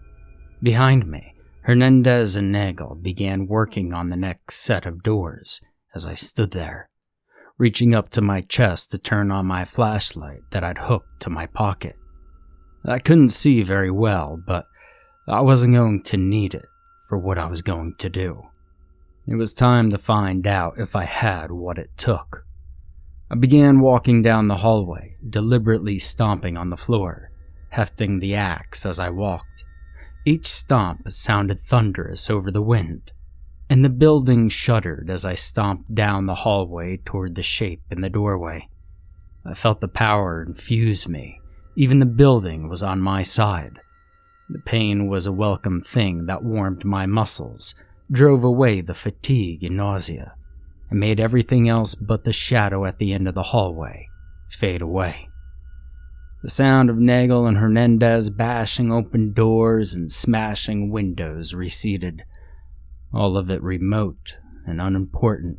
Behind me, Hernandez and Nagel began working on the next set of doors as I stood there, reaching up to my chest to turn on my flashlight that I'd hooked to my pocket. I couldn't see very well, but I wasn't going to need it for what I was going to do. It was time to find out if I had what it took. I began walking down the hallway, deliberately stomping on the floor, hefting the axe as I walked. Each stomp sounded thunderous over the wind, and the building shuddered as I stomped down the hallway toward the shape in the doorway. I felt the power infuse me. Even the building was on my side. The pain was a welcome thing that warmed my muscles, drove away the fatigue and nausea, and made everything else but the shadow at the end of the hallway fade away. The sound of Nagel and Hernandez bashing open doors and smashing windows receded, all of it remote and unimportant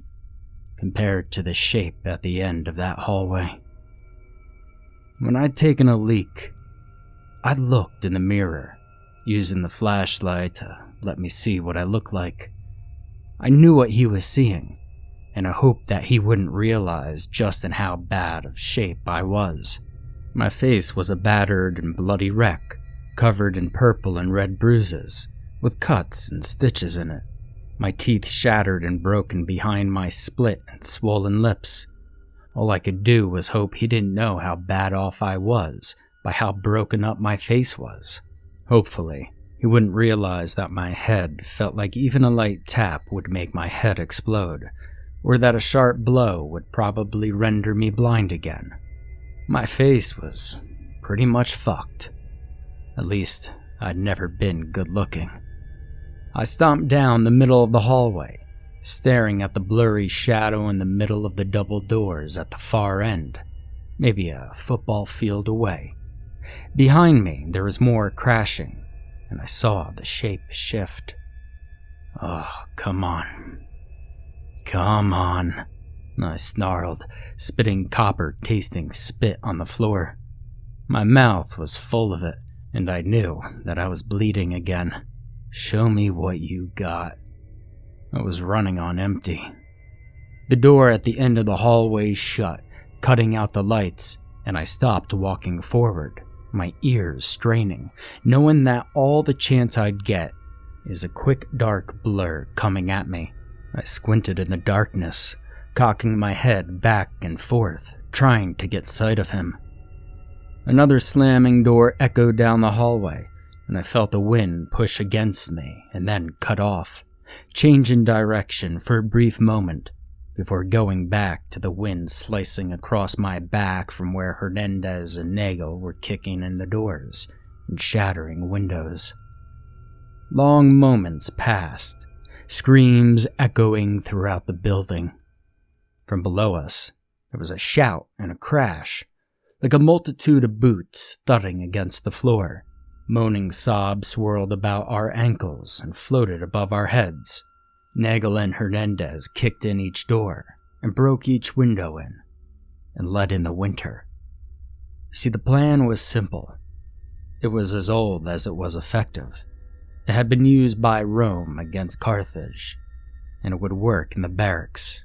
compared to the shape at the end of that hallway. When I'd taken a leak, I looked in the mirror, using the flashlight to let me see what I looked like. I knew what he was seeing, and I hoped that he wouldn't realize just in how bad of shape I was. My face was a battered and bloody wreck, covered in purple and red bruises, with cuts and stitches in it. My teeth shattered and broken behind my split and swollen lips, All I could do was hope he didn't know how bad off I was by how broken up my face was. Hopefully, he wouldn't realize that my head felt like even a light tap would make my head explode, or that a sharp blow would probably render me blind again. My face was pretty much fucked. At least, I'd never been good looking. I stomped down the middle of the hallway, staring at the blurry shadow in the middle of the double doors at the far end, maybe a football field away. Behind me, there was more crashing, and I saw the shape shift. Oh, come on. Come on, I snarled, spitting copper-tasting spit on the floor. My mouth was full of it, and I knew that I was bleeding again. Show me what you got. I was running on empty. The door at the end of the hallway shut, cutting out the lights, and I stopped walking forward, my ears straining, knowing that all the chance I'd get is a quick dark blur coming at me. I squinted in the darkness, cocking my head back and forth, trying to get sight of him. Another slamming door echoed down the hallway, and I felt the wind push against me and then cut off, change in direction for a brief moment before going back to the wind slicing across my back from where Hernandez and Nagel were kicking in the doors and shattering windows. Long moments passed, screams echoing throughout the building. From below us, there was a shout and a crash, like a multitude of boots thudding against the floor. Moaning sobs swirled about our ankles and floated above our heads. Nagel and Hernandez kicked in each door and broke each window in and let in the winter. See, the plan was simple. It was as old as it was effective. It had been used by Rome against Carthage, and it would work in the barracks.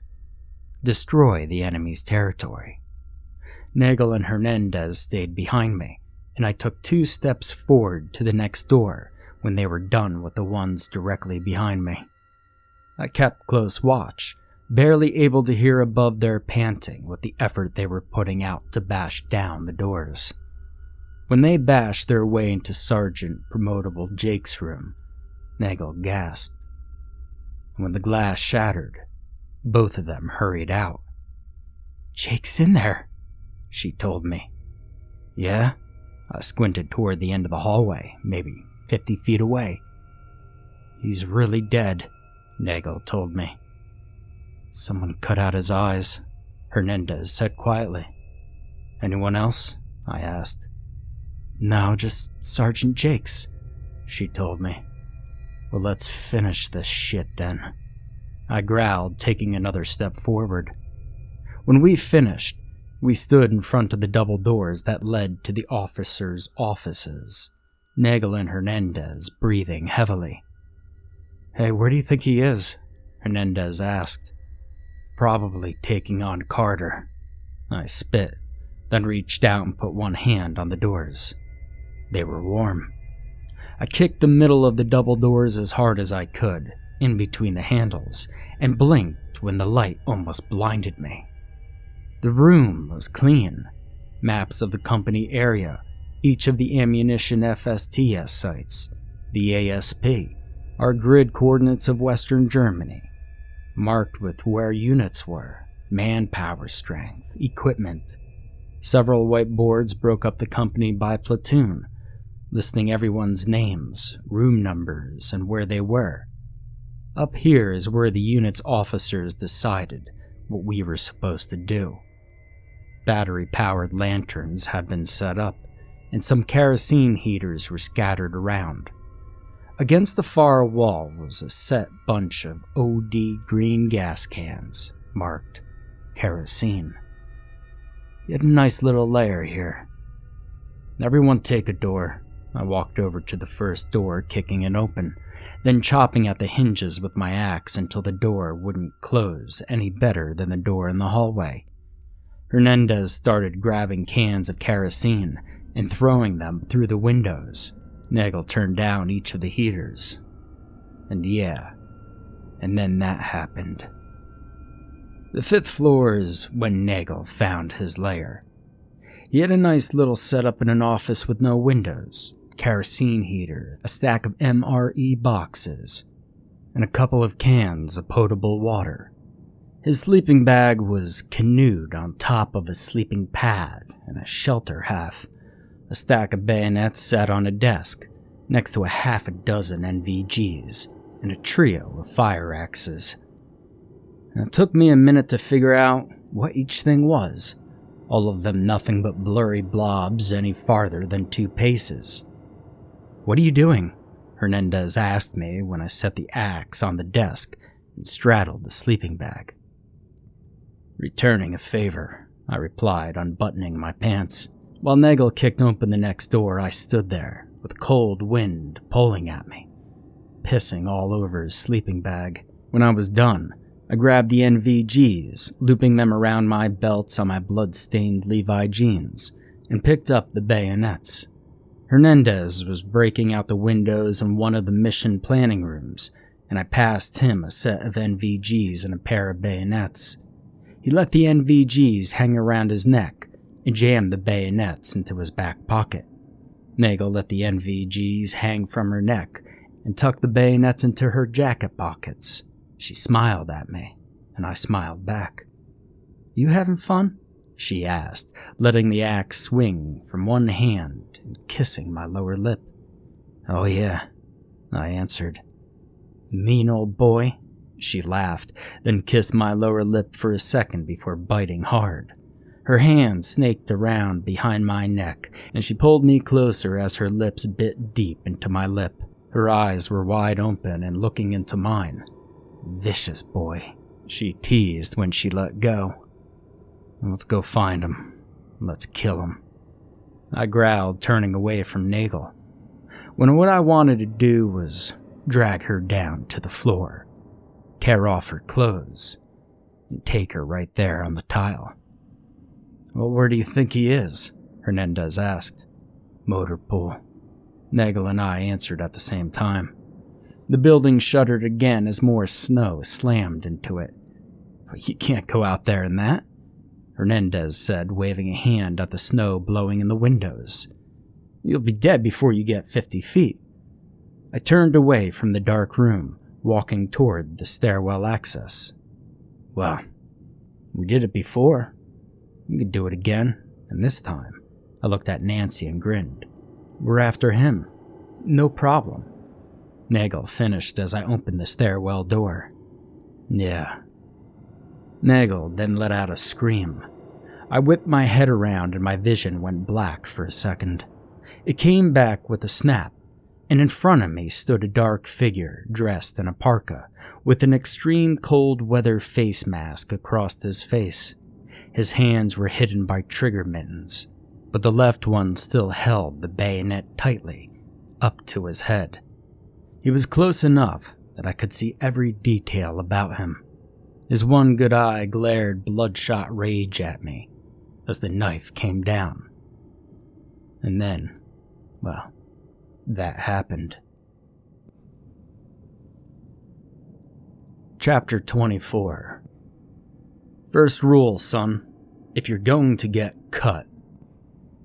Destroy the enemy's territory. Nagel and Hernandez stayed behind me, and I took 2 steps forward to the next door when they were done with the ones directly behind me. I kept close watch, barely able to hear above their panting with the effort they were putting out to bash down the doors. When they bashed their way into Sergeant Promotable Jake's room, Nagel gasped. When the glass shattered, both of them hurried out. "Jake's in there," she told me. "Yeah?" I squinted toward the end of the hallway, maybe 50 feet away. "He's really dead," Nagel told me. "Someone cut out his eyes," Hernandez said quietly. "Anyone else?" I asked. "No, just Sergeant Jakes," she told me. "Well, let's finish this shit then," I growled, taking another step forward. When we finished, we stood in front of the double doors that led to the officers' offices, Nagel and Hernandez breathing heavily. "Hey, where do you think he is?" Hernandez asked. "Probably taking on Carter." I spit, then reached out and put one hand on the doors. They were warm. I kicked the middle of the double doors as hard as I could, in between the handles, and blinked when the light almost blinded me. The room was clean. Maps of the company area, each of the ammunition FSTS sites, the ASP, our grid coordinates of Western Germany, marked with where units were, manpower strength, equipment. Several whiteboards broke up the company by platoon, listing everyone's names, room numbers, and where they were. Up here is where the unit's officers decided what we were supposed to do. Battery-powered lanterns had been set up, and some kerosene heaters were scattered around. Against the far wall was a set bunch of OD green gas cans, marked kerosene. You had a nice little layer here. "Everyone take a door." I walked over to the first door, kicking it open, then chopping at the hinges with my axe until the door wouldn't close any better than the door in the hallway. Hernandez started grabbing cans of kerosene and throwing them through the windows. Nagel turned down each of the heaters. And then that happened. The 5th floor is when Nagel found his lair. He had a nice little setup in an office with no windows, kerosene heater, a stack of MRE boxes, and a couple of cans of potable water. His sleeping bag was canoed on top of a sleeping pad and a shelter half. A stack of bayonets sat on a desk, next to a half a dozen NVGs and a trio of fire axes. It took me a minute to figure out what each thing was, all of them nothing but blurry blobs any farther than 2 paces. "What are you doing?" Hernandez asked me when I set the axe on the desk and straddled the sleeping bag. "Returning a favor," I replied, unbuttoning my pants. While Nagel kicked open the next door, I stood there, with cold wind pulling at me, pissing all over his sleeping bag. When I was done, I grabbed the NVGs, looping them around my belts on my blood-stained Levi jeans, and picked up the bayonets. Hernandez was breaking out the windows in one of the mission planning rooms, and I passed him a set of NVGs and a pair of bayonets. He let the NVGs hang around his neck and jammed the bayonets into his back pocket. Nagel let the NVGs hang from her neck and tucked the bayonets into her jacket pockets. She smiled at me, and I smiled back. "You having fun?" she asked, letting the axe swing from one hand and kissing my lower lip. "Oh yeah," I answered. "Mean old boy," she laughed, then kissed my lower lip for a second before biting hard. Her hand snaked around behind my neck, and she pulled me closer as her lips bit deep into my lip. Her eyes were wide open and looking into mine. "Vicious boy," she teased when she let go. "Let's go find him. Let's kill him," I growled, turning away from Nagel, when what I wanted to do was drag her down to the floor, tear off her clothes, and take her right there on the tile. "Well, where do you think he is?" Hernandez asked. "Motor pool," Nagel and I answered at the same time. The building shuddered again as more snow slammed into it. "You can't go out there in that," Hernandez said, waving a hand at the snow blowing in the windows. "You'll be dead before you get 50 feet. I turned away from the dark room, walking toward the stairwell access. "Well, we did it before. We could do it again, and this time," I looked at Nancy and grinned. "We're after him. No problem." Nagel finished as I opened the stairwell door. "Yeah." Nagel then let out a scream. I whipped my head around and my vision went black for a second. It came back with a snap, and in front of me stood a dark figure dressed in a parka, with an extreme cold weather face mask across his face. His hands were hidden by trigger mittens, but the left one still held the bayonet tightly, up to his head. He was close enough that I could see every detail about him. His one good eye glared bloodshot rage at me as the knife came down. And then, well, that happened. Chapter 24. First rule, son. If you're going to get cut.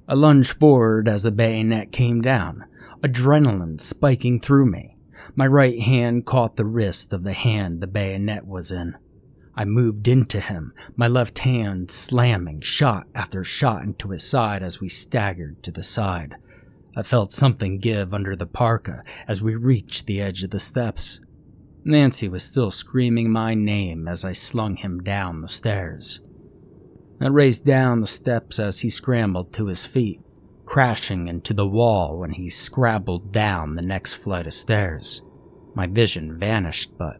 I lunged forward as the bayonet came down, adrenaline spiking through me. My right hand caught the wrist of the hand the bayonet was in. I moved into him, my left hand slamming shot after shot into his side as we staggered to the side. I felt something give under the parka as we reached the edge of the steps. Nancy was still screaming my name as I slung him down the stairs. I raced down the steps as he scrambled to his feet, crashing into the wall when he scrabbled down the next flight of stairs. My vision vanished, but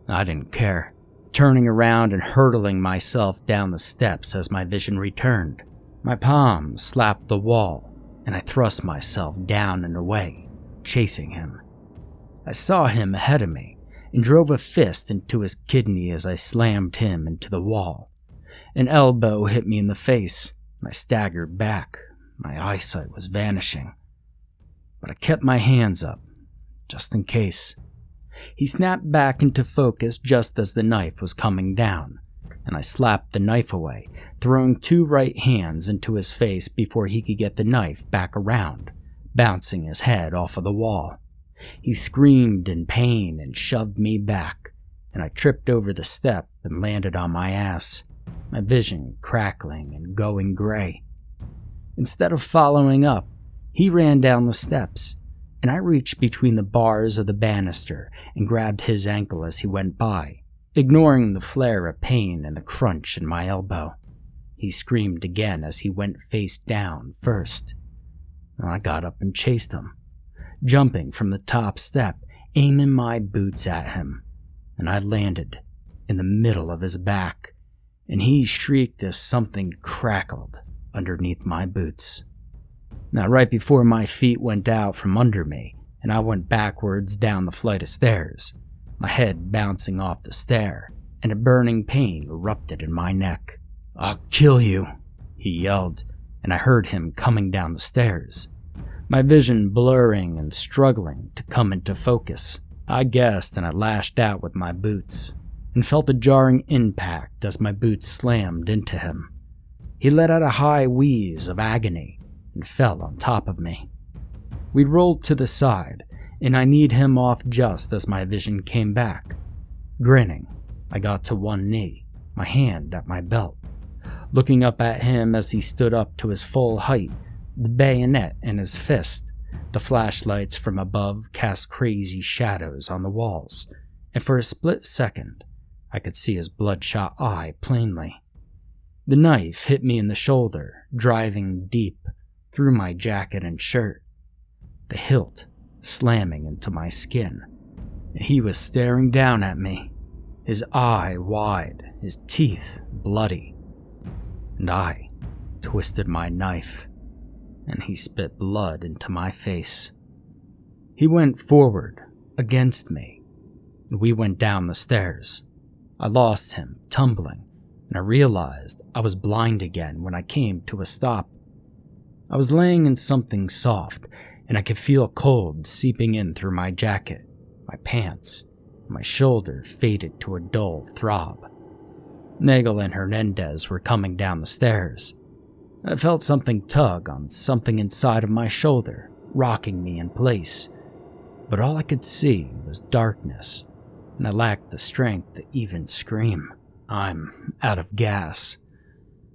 I didn't care, turning around and hurtling myself down the steps as my vision returned. My palms slapped the wall, and I thrust myself down and away, chasing him. I saw him ahead of me, and drove a fist into his kidney as I slammed him into the wall. An elbow hit me in the face, and I staggered back. My eyesight was vanishing. But I kept my hands up, just in case. He snapped back into focus just as the knife was coming down, and I slapped the knife away, throwing 2 right hands into his face before he could get the knife back around, bouncing his head off of the wall. He screamed in pain and shoved me back, and I tripped over the step and landed on my ass, my vision crackling and going gray. Instead of following up, he ran down the steps, and I reached between the bars of the banister and grabbed his ankle as he went by, ignoring the flare of pain and the crunch in my elbow. He screamed again as he went face down first. I got up and chased him, jumping from the top step, aiming my boots at him, and I landed in the middle of his back, and he shrieked as something crackled underneath my boots. Now, right before my feet went out from under me, and I went backwards down the flight of stairs, my head bouncing off the stair, and a burning pain erupted in my neck. "I'll kill you," he yelled, and I heard him coming down the stairs, my vision blurring and struggling to come into focus. I guessed, and I lashed out with my boots, and felt a jarring impact as my boots slammed into him. He let out a high wheeze of agony and fell on top of me. We rolled to the side, and I kneed him off just as my vision came back. Grinning, I got to one knee, my hand at my belt, looking up at him as he stood up to his full height, the bayonet in his fist. The flashlights from above cast crazy shadows on the walls, and for a split second, I could see his bloodshot eye plainly. The knife hit me in the shoulder, driving deep through my jacket and shirt, the hilt slamming into my skin. He was staring down at me, his eye wide, his teeth bloody, and I twisted my knife, and he spit blood into my face. He went forward, against me, and we went down the stairs. I lost him, tumbling, and I realized I was blind again when I came to a stop. I was laying in something soft, and I could feel cold seeping in through my jacket, my pants, and my shoulder faded to a dull throb. Nagel and Hernandez were coming down the stairs. I felt something tug on something inside of my shoulder, rocking me in place, but all I could see was darkness, and I lacked the strength to even scream. I'm out of gas.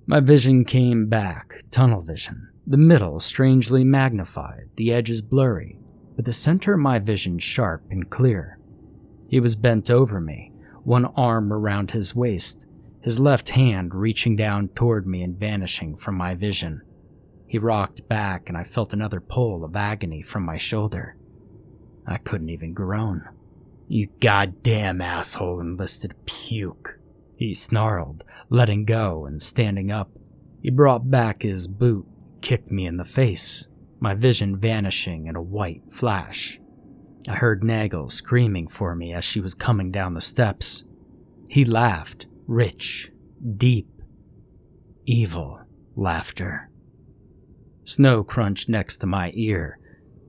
My vision came back, tunnel vision. The middle strangely magnified, the edges blurry, but the center of my vision sharp and clear. He was bent over me, one arm around his waist, his left hand reaching down toward me and vanishing from my vision. He rocked back, and I felt another pull of agony from my shoulder. I couldn't even groan. "You goddamn asshole enlisted puke," he snarled, letting go and standing up. He brought back his boot, kicked me in the face, my vision vanishing in a white flash. I heard Nagel screaming for me as she was coming down the steps. He laughed, rich, deep, evil laughter. Snow crunched next to my ear,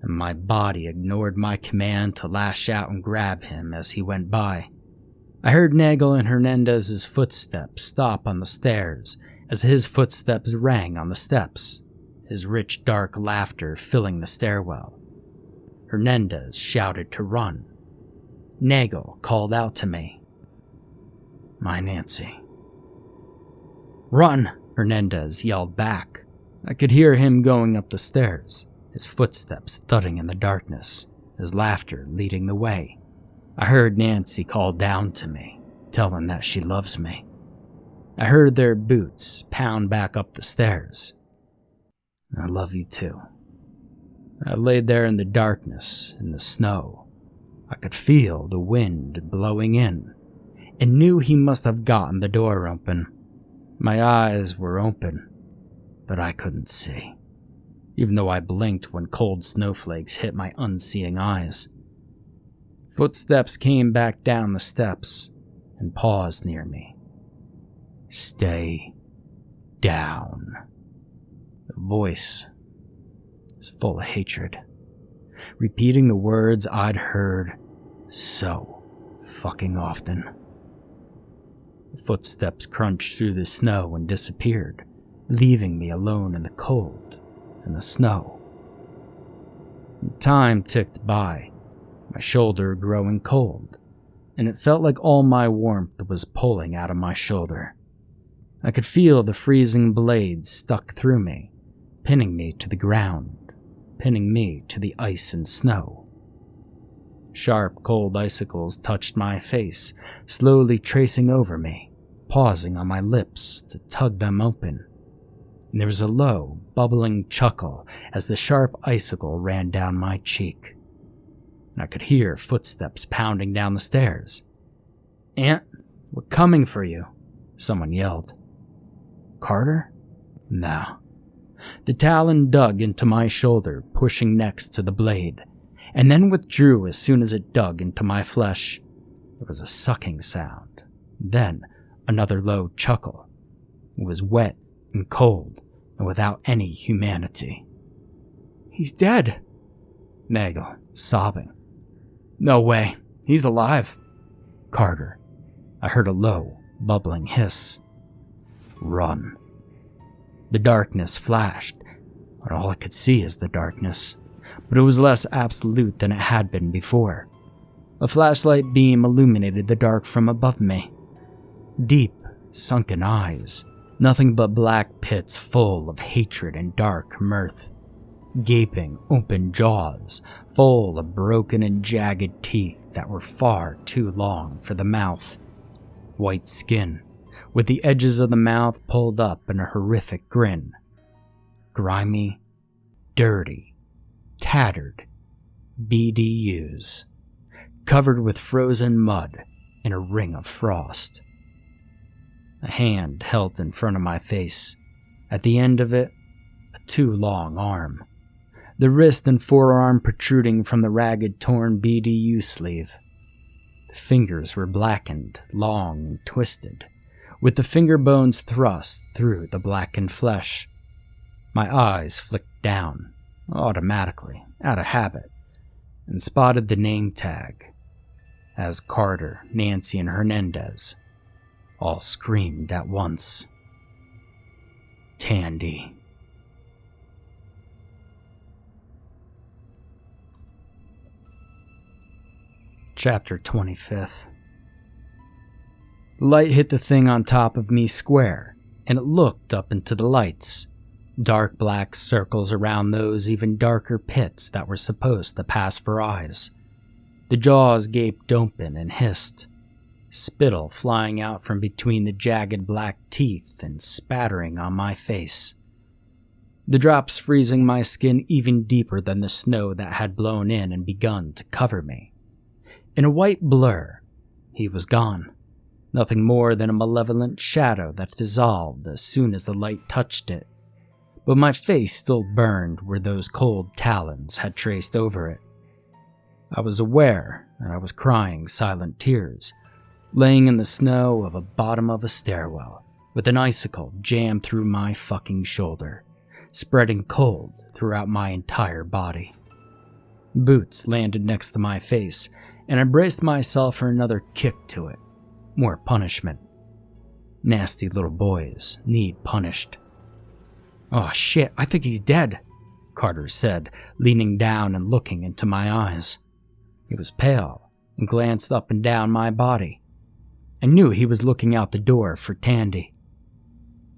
and my body ignored my command to lash out and grab him as he went by. I heard Nagel and Hernandez's footsteps stop on the stairs as his footsteps rang on the steps, his rich dark laughter filling the stairwell. Hernandez shouted to run. Nagel called out to me. "My Nancy." "Run!" Hernandez yelled back. I could hear him going up the stairs, his footsteps thudding in the darkness, his laughter leading the way. I heard Nancy call down to me, telling that she loves me. I heard their boots pound back up the stairs. "I love you too." I laid there in the darkness, in the snow. I could feel the wind blowing in, and knew he must have gotten the door open. My eyes were open, but I couldn't see, even though I blinked when cold snowflakes hit my unseeing eyes. Footsteps came back down the steps and paused near me. "Stay down." The voice was full of hatred, repeating the words I'd heard so fucking often. The footsteps crunched through the snow and disappeared, leaving me alone in the cold and the snow. Time ticked by, my shoulder growing cold, and it felt like all my warmth was pulling out of my shoulder. I could feel the freezing blades stuck through me, pinning me to the ground, pinning me to the ice and snow. Sharp, cold icicles touched my face, slowly tracing over me, pausing on my lips to tug them open. And there was a low, bubbling chuckle as the sharp icicle ran down my cheek. And I could hear footsteps pounding down the stairs. "Aunt, we're coming for you," someone yelled. Carter? No. The talon dug into my shoulder, pushing next to the blade, and then withdrew as soon as it dug into my flesh. There was a sucking sound, then another low chuckle. It was wet and cold and without any humanity. "He's dead," Nagel, sobbing. "No way, he's alive." Carter. I heard a low, bubbling hiss. "Run." The darkness flashed, and all I could see is the darkness, but it was less absolute than it had been before. A flashlight beam illuminated the dark from above me. Deep, sunken eyes, nothing but black pits full of hatred and dark mirth. Gaping, open jaws, full of broken and jagged teeth that were far too long for the mouth. White skin, with the edges of the mouth pulled up in a horrific grin. Grimy, dirty, tattered BDUs, covered with frozen mud in a ring of frost. A hand held in front of my face, at the end of it, a too long arm. The wrist and forearm protruding from the ragged, torn BDU sleeve. The fingers were blackened, long and twisted, with the finger bones thrust through the blackened flesh. My eyes flicked down, automatically, out of habit, and spotted the name tag. As Carter, Nancy, and Hernandez all screamed at once. Tandy. Chapter 25th. The light hit the thing on top of me square, and it looked up into the lights. Dark black circles around those even darker pits that were supposed to pass for eyes. The jaws gaped open and hissed, spittle flying out from between the jagged black teeth and spattering on my face. The drops freezing my skin even deeper than the snow that had blown in and begun to cover me. In a white blur, he was gone. Nothing more than a malevolent shadow that dissolved as soon as the light touched it. But my face still burned where those cold talons had traced over it. I was aware that I was crying silent tears, laying in the snow of a bottom of a stairwell, with an icicle jammed through my fucking shoulder, spreading cold throughout my entire body. Boots landed next to my face, and I braced myself for another kick to it. More punishment. Nasty little boys need punished. "Oh shit, I think he's dead," Carter said, leaning down and looking into my eyes. He was pale and glanced up and down my body. I knew he was looking out the door for Tandy.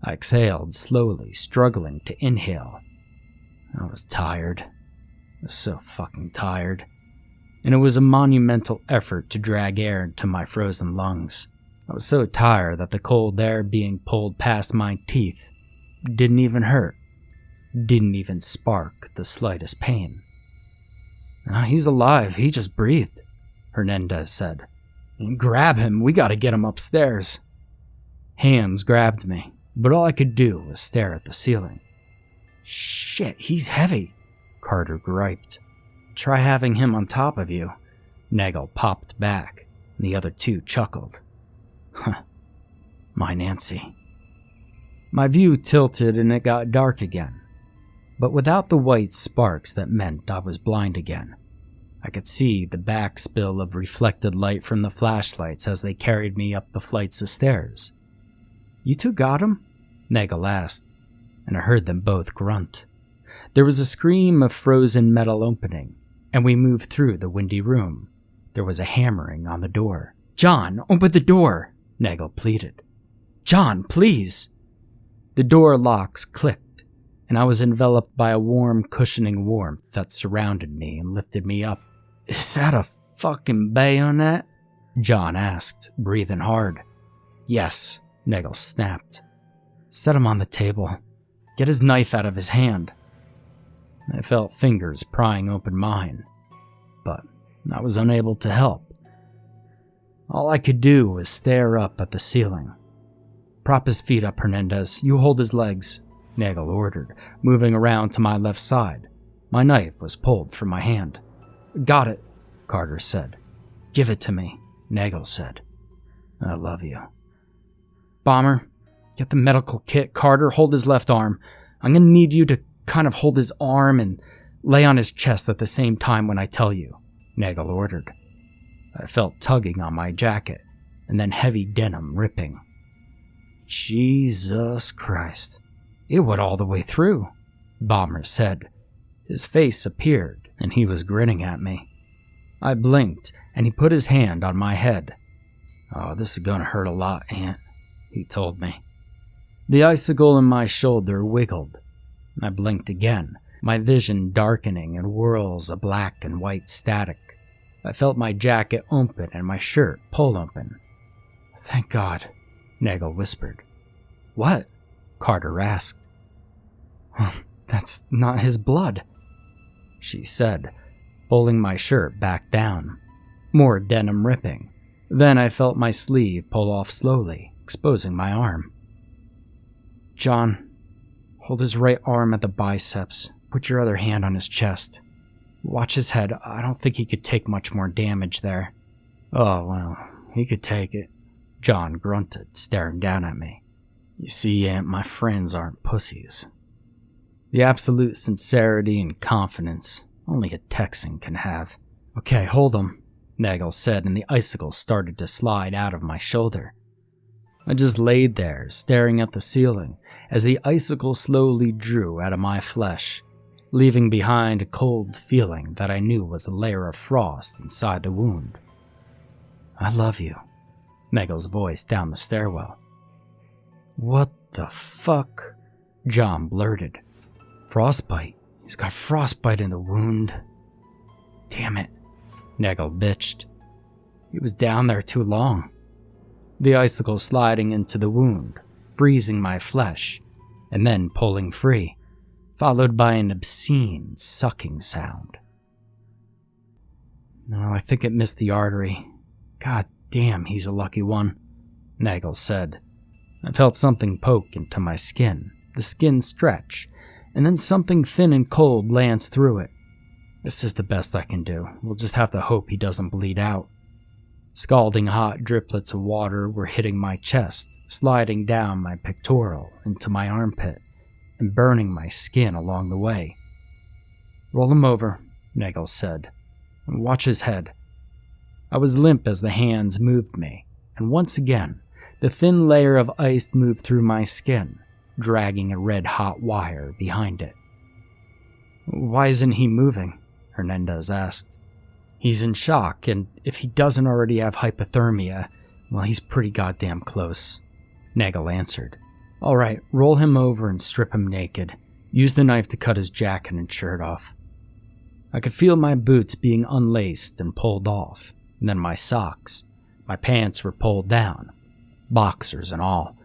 I exhaled slowly, struggling to inhale. I was tired. I was so fucking tired. And it was a monumental effort to drag air into my frozen lungs. I was so tired that the cold air being pulled past my teeth didn't even hurt, didn't even spark the slightest pain. "He's alive, he just breathed," Hernandez said. "Grab him, we gotta get him upstairs." Hands grabbed me, but all I could do was stare at the ceiling. "Shit, he's heavy," Carter griped. "Try having him on top of you." Nagel popped back, and the other two chuckled. Huh. My Nancy. My view tilted and it got dark again, but without the white sparks that meant I was blind again. I could see the backspill of reflected light from the flashlights as they carried me up the flights of stairs. "You two got him?" Nagel asked, and I heard them both grunt. There was a scream of frozen metal opening, and we moved through the windy room. There was a hammering on the door. "John, open the door!" Nagel pleaded. "John, please!" The door locks clicked, and I was enveloped by a warm, cushioning warmth that surrounded me and lifted me up. "Is that a fucking bayonet?" John asked, breathing hard. "Yes," Nagel snapped. "Set him on the table. Get his knife out of his hand." I felt fingers prying open mine, but I was unable to help. All I could do was stare up at the ceiling. "Prop his feet up, Hernandez. You hold his legs," Nagel ordered, moving around to my left side. My knife was pulled from my hand. "Got it," Carter said. "Give it to me," Nagel said. "I love you." "Bomber, get the medical kit. Carter, hold his left arm. I'm going to need you to kind of hold his arm and lay on his chest at the same time when I tell you," Nagel ordered. I felt tugging on my jacket, and then heavy denim ripping. "Jesus Christ. It went all the way through," Bomber said. His face appeared, and he was grinning at me. I blinked, and he put his hand on my head. "Oh, this is gonna hurt a lot, Aunt," he told me. The icicle in my shoulder wiggled. I blinked again, my vision darkening in whirls of black and white static. I felt my jacket open and my shirt pull open. "Thank God," Nagel whispered. "What?" Carter asked. "That's not his blood," she said, pulling my shirt back down. More denim ripping. Then I felt my sleeve pull off slowly, exposing my arm. "John, hold his right arm at the biceps. Put your other hand on his chest. Watch his head. I don't think he could take much more damage there." "Oh, well, he could take it," John grunted, staring down at me. "You see, Aunt, my friends aren't pussies." The absolute sincerity and confidence only a Texan can have. "Okay, hold him," Nagel said, and the icicle started to slide out of my shoulder. I just laid there, staring at the ceiling, as the icicle slowly drew out of my flesh, leaving behind a cold feeling that I knew was a layer of frost inside the wound. "I love you," Nagel's voice down the stairwell. "What the fuck?" John blurted. "Frostbite. He's got frostbite in the wound." "Damn it," Nagel bitched. "He was down there too long." The icicle sliding into the wound, freezing my flesh, and then pulling free, followed by an obscene sucking sound. "No, I think it missed the artery. God damn, he's a lucky one," Nagel said. I felt something poke into my skin, the skin stretch, and then something thin and cold lance through it. "This is the best I can do. We'll just have to hope he doesn't bleed out." Scalding hot driplets of water were hitting my chest, sliding down my pectoral into my armpit, and burning my skin along the way. "Roll him over," Nagel said, "and watch his head." I was limp as the hands moved me, and once again, the thin layer of ice moved through my skin, dragging a red-hot wire behind it. "Why isn't he moving?" Hernandez asked. "He's in shock, and if he doesn't already have hypothermia, well, he's pretty goddamn close," Nagel answered. "All right, roll him over and strip him naked. Use the knife to cut his jacket and shirt off." I could feel my boots being unlaced and pulled off, and then my socks. My pants were pulled down, boxers and all.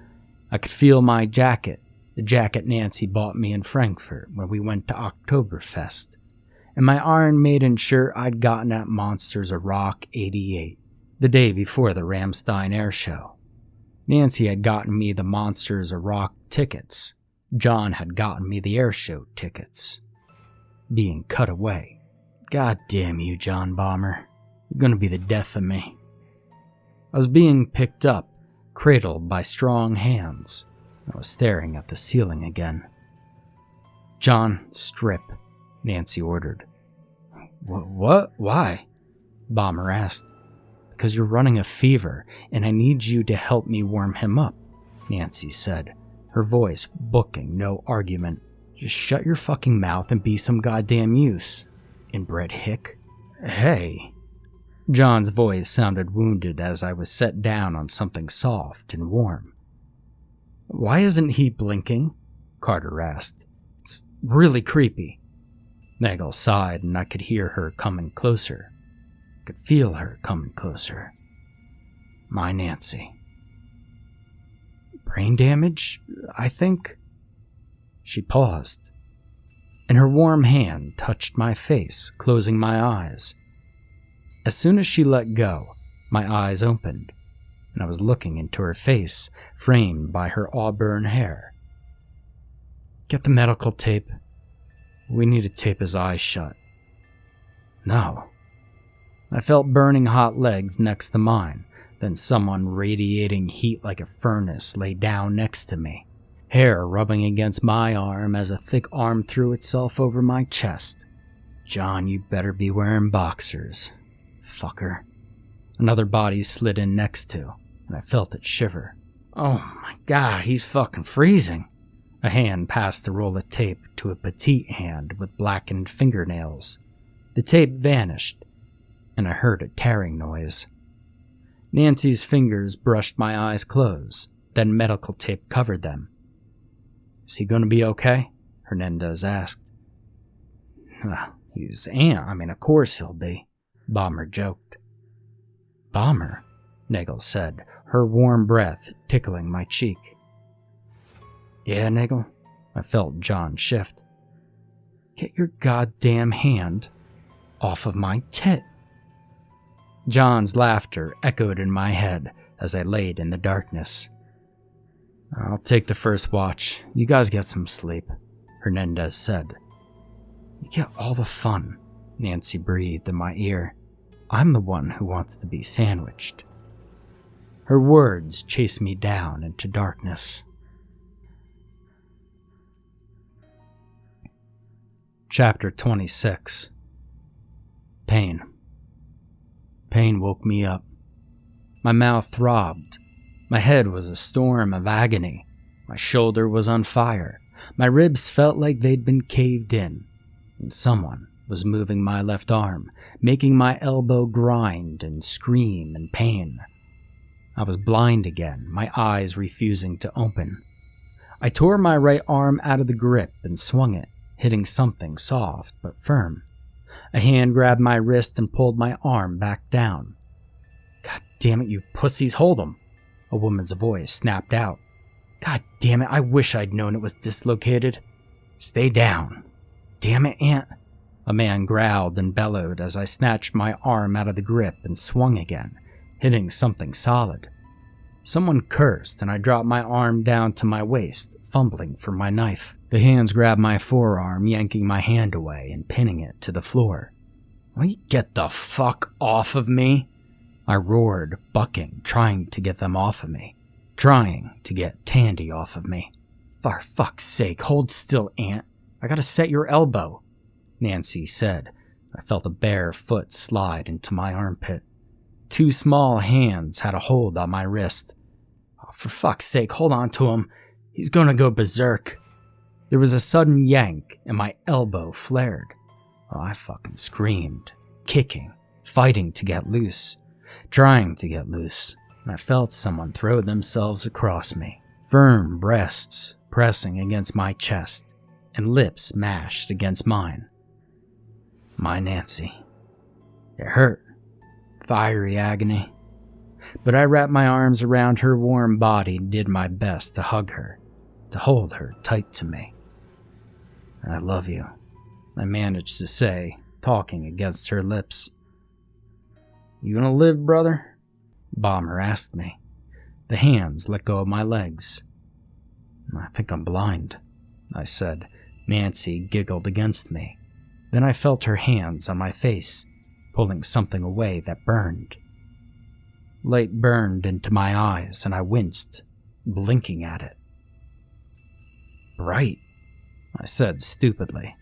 I could feel my jacket, the jacket Nancy bought me in Frankfurt when we went to Oktoberfest, and my Iron Maiden shirt I'd gotten at Monsters of Rock 88, the day before the Ramstein Air Show. Nancy had gotten me the Monsters of Rock tickets. John had gotten me the air show tickets. Being cut away. God damn you, John Bomber. You're gonna be the death of me. I was being picked up, cradled by strong hands. I was staring at the ceiling again. "John, strip," Nancy ordered. What? Why? Bomber asked. Because you're running a fever, and I need you to help me warm him up, Nancy said, her voice booking no argument. Just shut your fucking mouth and be some goddamn use, inbred hick. Hey. John's voice sounded wounded as I was set down on something soft and warm. Why isn't he blinking? Carter asked. It's really creepy. Nagel sighed, and I could hear her coming closer. I could feel her coming closer. My Nancy. Brain damage, I think? She paused, and her warm hand touched my face, closing my eyes. As soon as she let go, my eyes opened, and I was looking into her face, framed by her auburn hair. Get the medical tape. We need to tape his eyes shut. No. I felt burning hot legs next to mine, then someone radiating heat like a furnace lay down next to me, hair rubbing against my arm as a thick arm threw itself over my chest. John, you better be wearing boxers. Fucker. Another body slid in next to, and I felt it shiver. Oh my god, he's fucking freezing. A hand passed the roll of tape to a petite hand with blackened fingernails. The tape vanished, and I heard a tearing noise. Nancy's fingers brushed my eyes closed, then medical tape covered them. Is he going to be okay? Hernandez asked. Of course he'll be, Bomber joked. Bomber, Nagel said, her warm breath tickling my cheek. Yeah, Nagel? I felt John shift. Get your goddamn hand off of my tit. John's laughter echoed in my head as I laid in the darkness. I'll take the first watch. You guys get some sleep, Hernandez said. You get all the fun, Nancy breathed in my ear. I'm the one who wants to be sandwiched. Her words chased me down into darkness. Chapter 26. Pain. Pain woke me up. My mouth throbbed. My head was a storm of agony. My shoulder was on fire. My ribs felt like they'd been caved in, and someone was moving my left arm, making my elbow grind and scream in pain. I was blind again, my eyes refusing to open. I tore my right arm out of the grip and swung it, hitting something soft but firm. A hand grabbed my wrist and pulled my arm back down. God damn it, you pussies, hold 'em! A woman's voice snapped out. God damn it, I wish I'd known it was dislocated. Stay down. Damn it, Aunt. A man growled and bellowed as I snatched my arm out of the grip and swung again, hitting something solid. Someone cursed and I dropped my arm down to my waist, fumbling for my knife. The hands grabbed my forearm, yanking my hand away and pinning it to the floor. Will you get the fuck off of me? I roared, bucking, trying to get them off of me. Trying to get Tandy off of me. For fuck's sake, hold still, Aunt. I gotta set your elbow, Nancy said. I felt a bare foot slide into my armpit. Two small hands had a hold on my wrist. Oh, for fuck's sake, hold on to him. He's gonna go berserk. There was a sudden yank, and my elbow flared. Oh, I fucking screamed, kicking, fighting to get loose, trying to get loose, and I felt someone throw themselves across me. Firm breasts pressing against my chest, and lips mashed against mine. My Nancy. It hurt. Fiery agony. But I wrapped my arms around her warm body and did my best to hug her, to hold her tight to me. I love you, I managed to say, talking against her lips. You gonna live, brother? Bomber asked me. The hands let go of my legs. I think I'm blind, I said. Nancy giggled against me. Then I felt her hands on my face, pulling something away that burned. Light burned into my eyes, and I winced, blinking at it. Bright, I said stupidly.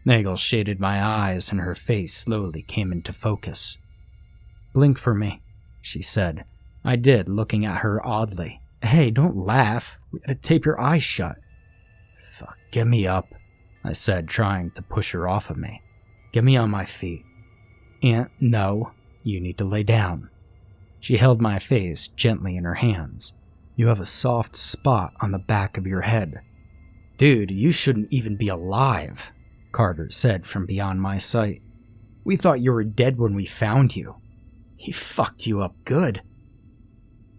Nagel shaded my eyes and her face slowly came into focus. "Blink for me," she said. I did, looking at her oddly. "Hey, don't laugh. We gotta tape your eyes shut." "Fuck, get me up," I said, trying to push her off of me. "Get me on my feet." "Aunt, no. You need to lay down." She held my face gently in her hands. "You have a soft spot on the back of your head." "Dude, you shouldn't even be alive," Carter said from beyond my sight. "We thought you were dead when we found you. He fucked you up good."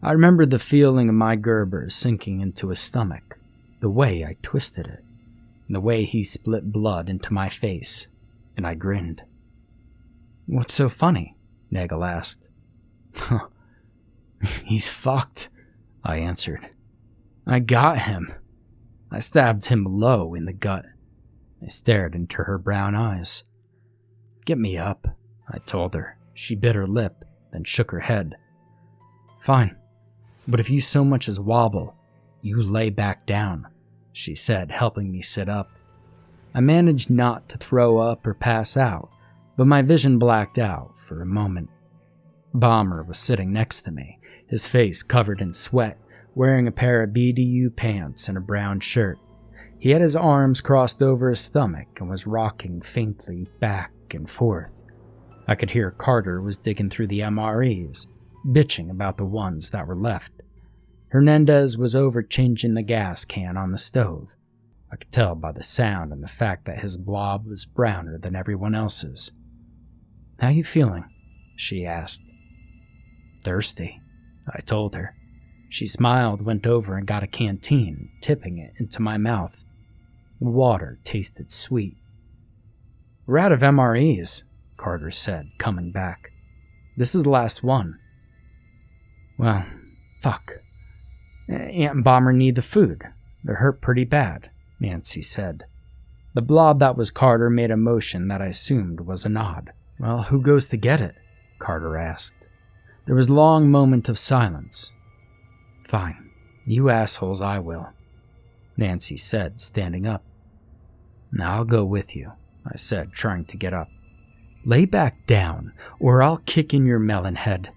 I remembered the feeling of my Gerber sinking into his stomach, the way I twisted it, and the way he split blood into my face, and I grinned. "What's so funny?" Nagel asked. "He's fucked," I answered. "I got him. I stabbed him low in the gut." I stared into her brown eyes. "Get me up," I told her. She bit her lip, then shook her head. "Fine, but if you so much as wobble, you lay back down," she said, helping me sit up. I managed not to throw up or pass out, but my vision blacked out for a moment. Bomber was sitting next to me, his face covered in sweat, wearing a pair of BDU pants and a brown shirt. He had his arms crossed over his stomach and was rocking faintly back and forth. I could hear Carter was digging through the MREs, bitching about the ones that were left. Hernandez was over changing the gas can on the stove. I could tell by the sound and the fact that his blob was browner than everyone else's. "How you feeling?" she asked. "Thirsty," I told her. She smiled, went over and got a canteen, tipping it into my mouth. The water tasted sweet. "We're out of MREs," Carter said, coming back. "This is the last one." "Well, fuck. Aunt and Bomber need the food. They're hurt pretty bad," Nancy said. The blob that was Carter made a motion that I assumed was a nod. "Well, who goes to get it?" Carter asked. There was a long moment of silence. "Fine. You assholes, I will," Nancy said, standing up. "Now I'll go with you," I said, trying to get up. "Lay back down, or I'll kick in your melon head,"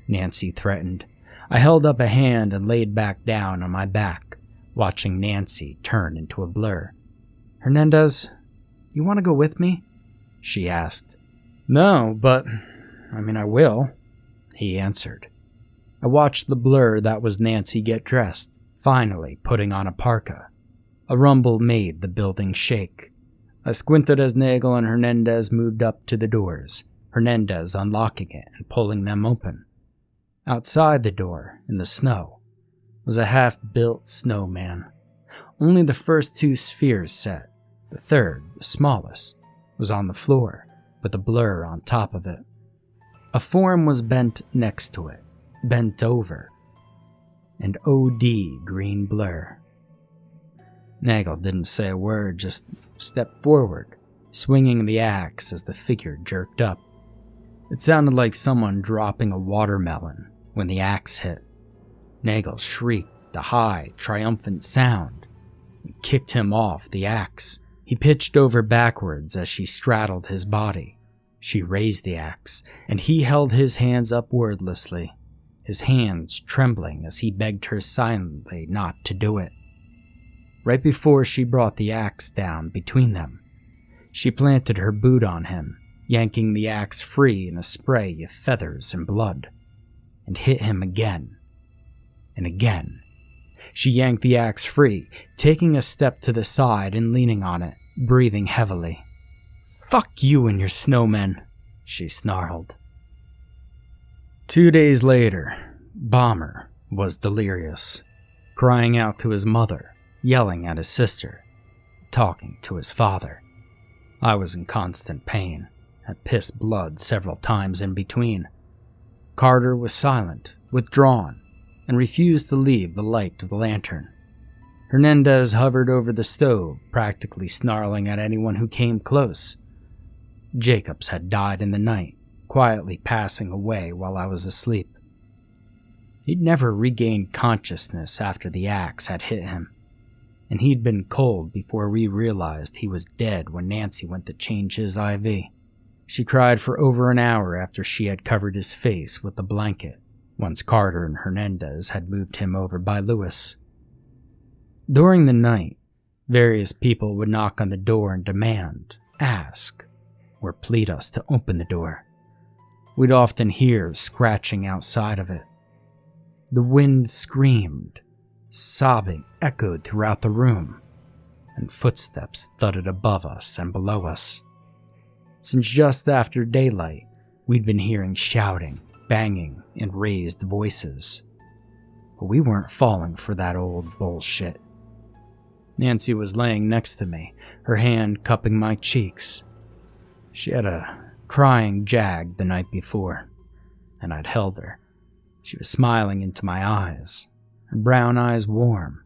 Nancy threatened. I held up a hand and laid back down on my back, watching Nancy turn into a blur. "Hernandez, you want to go with me?" she asked. "No, but, I will," he answered. I watched the blur that was Nancy get dressed, finally putting on a parka. A rumble made the building shake. I squinted as Nagel and Hernandez moved up to the doors, Hernandez unlocking it and pulling them open. Outside the door, in the snow, was a half-built snowman. Only the first two spheres set. The third, the smallest, was on the floor, with a blur on top of it. A form was bent next to it, bent over. An OD green blur. Nagel didn't say a word, just stepped forward, swinging the axe as the figure jerked up. It sounded like someone dropping a watermelon when the axe hit. Nagel shrieked a high, triumphant sound and kicked him off the axe. He pitched over backwards as she straddled his body. She raised the axe, and he held his hands up wordlessly, his hands trembling as he begged her silently not to do it. Right before she brought the axe down between them, she planted her boot on him, yanking the axe free in a spray of feathers and blood, and hit him again and again. She yanked the axe free, taking a step to the side and leaning on it, breathing heavily. "Fuck you and your snowmen," she snarled. 2 days later, Bomber was delirious, crying out to his mother, yelling at his sister, talking to his father. I was in constant pain, had pissed blood several times in between. Carter was silent, withdrawn, and refused to leave the light of the lantern. Hernandez hovered over the stove, practically snarling at anyone who came close. Jacobs had died in the night, quietly passing away while I was asleep. He'd never regained consciousness after the axe had hit him. and he'd been cold before we realized he was dead when Nancy went to change his IV. She cried for over an hour after she had covered his face with a blanket, once Carter and Hernandez had moved him over by Lewis. During the night, various people would knock on the door and demand, ask, or plead us to open the door. We'd often hear scratching outside of it. The wind screamed, sobbing echoed throughout the room, and footsteps thudded above us and below us. Since just after daylight, we'd been hearing shouting, banging, and raised voices. But we weren't falling for that old bullshit. Nancy was laying next to me, her hand cupping my cheeks. She had a crying jag the night before, and I'd held her. She was smiling into my eyes, her brown eyes warm,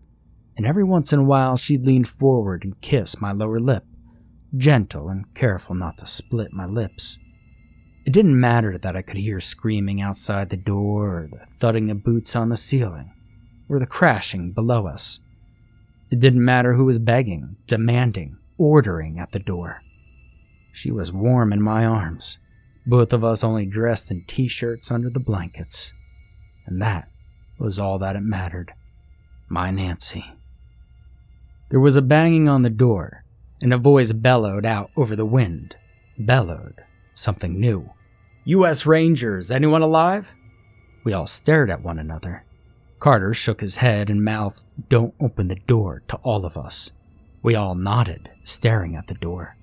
and every once in a while she'd lean forward and kiss my lower lip, gentle and careful not to split my lips. It didn't matter that I could hear screaming outside the door, or the thudding of boots on the ceiling, or the crashing below us. It didn't matter who was begging, demanding, ordering at the door. She was warm in my arms, both of us only dressed in t-shirts under the blankets. And that was all that it mattered. My Nancy. There was a banging on the door, and a voice bellowed out over the wind. Bellowed something new. "U.S. Rangers, anyone alive?" We all stared at one another. Carter shook his head and mouthed, "Don't open the door," to all of us. We all nodded, staring at the door.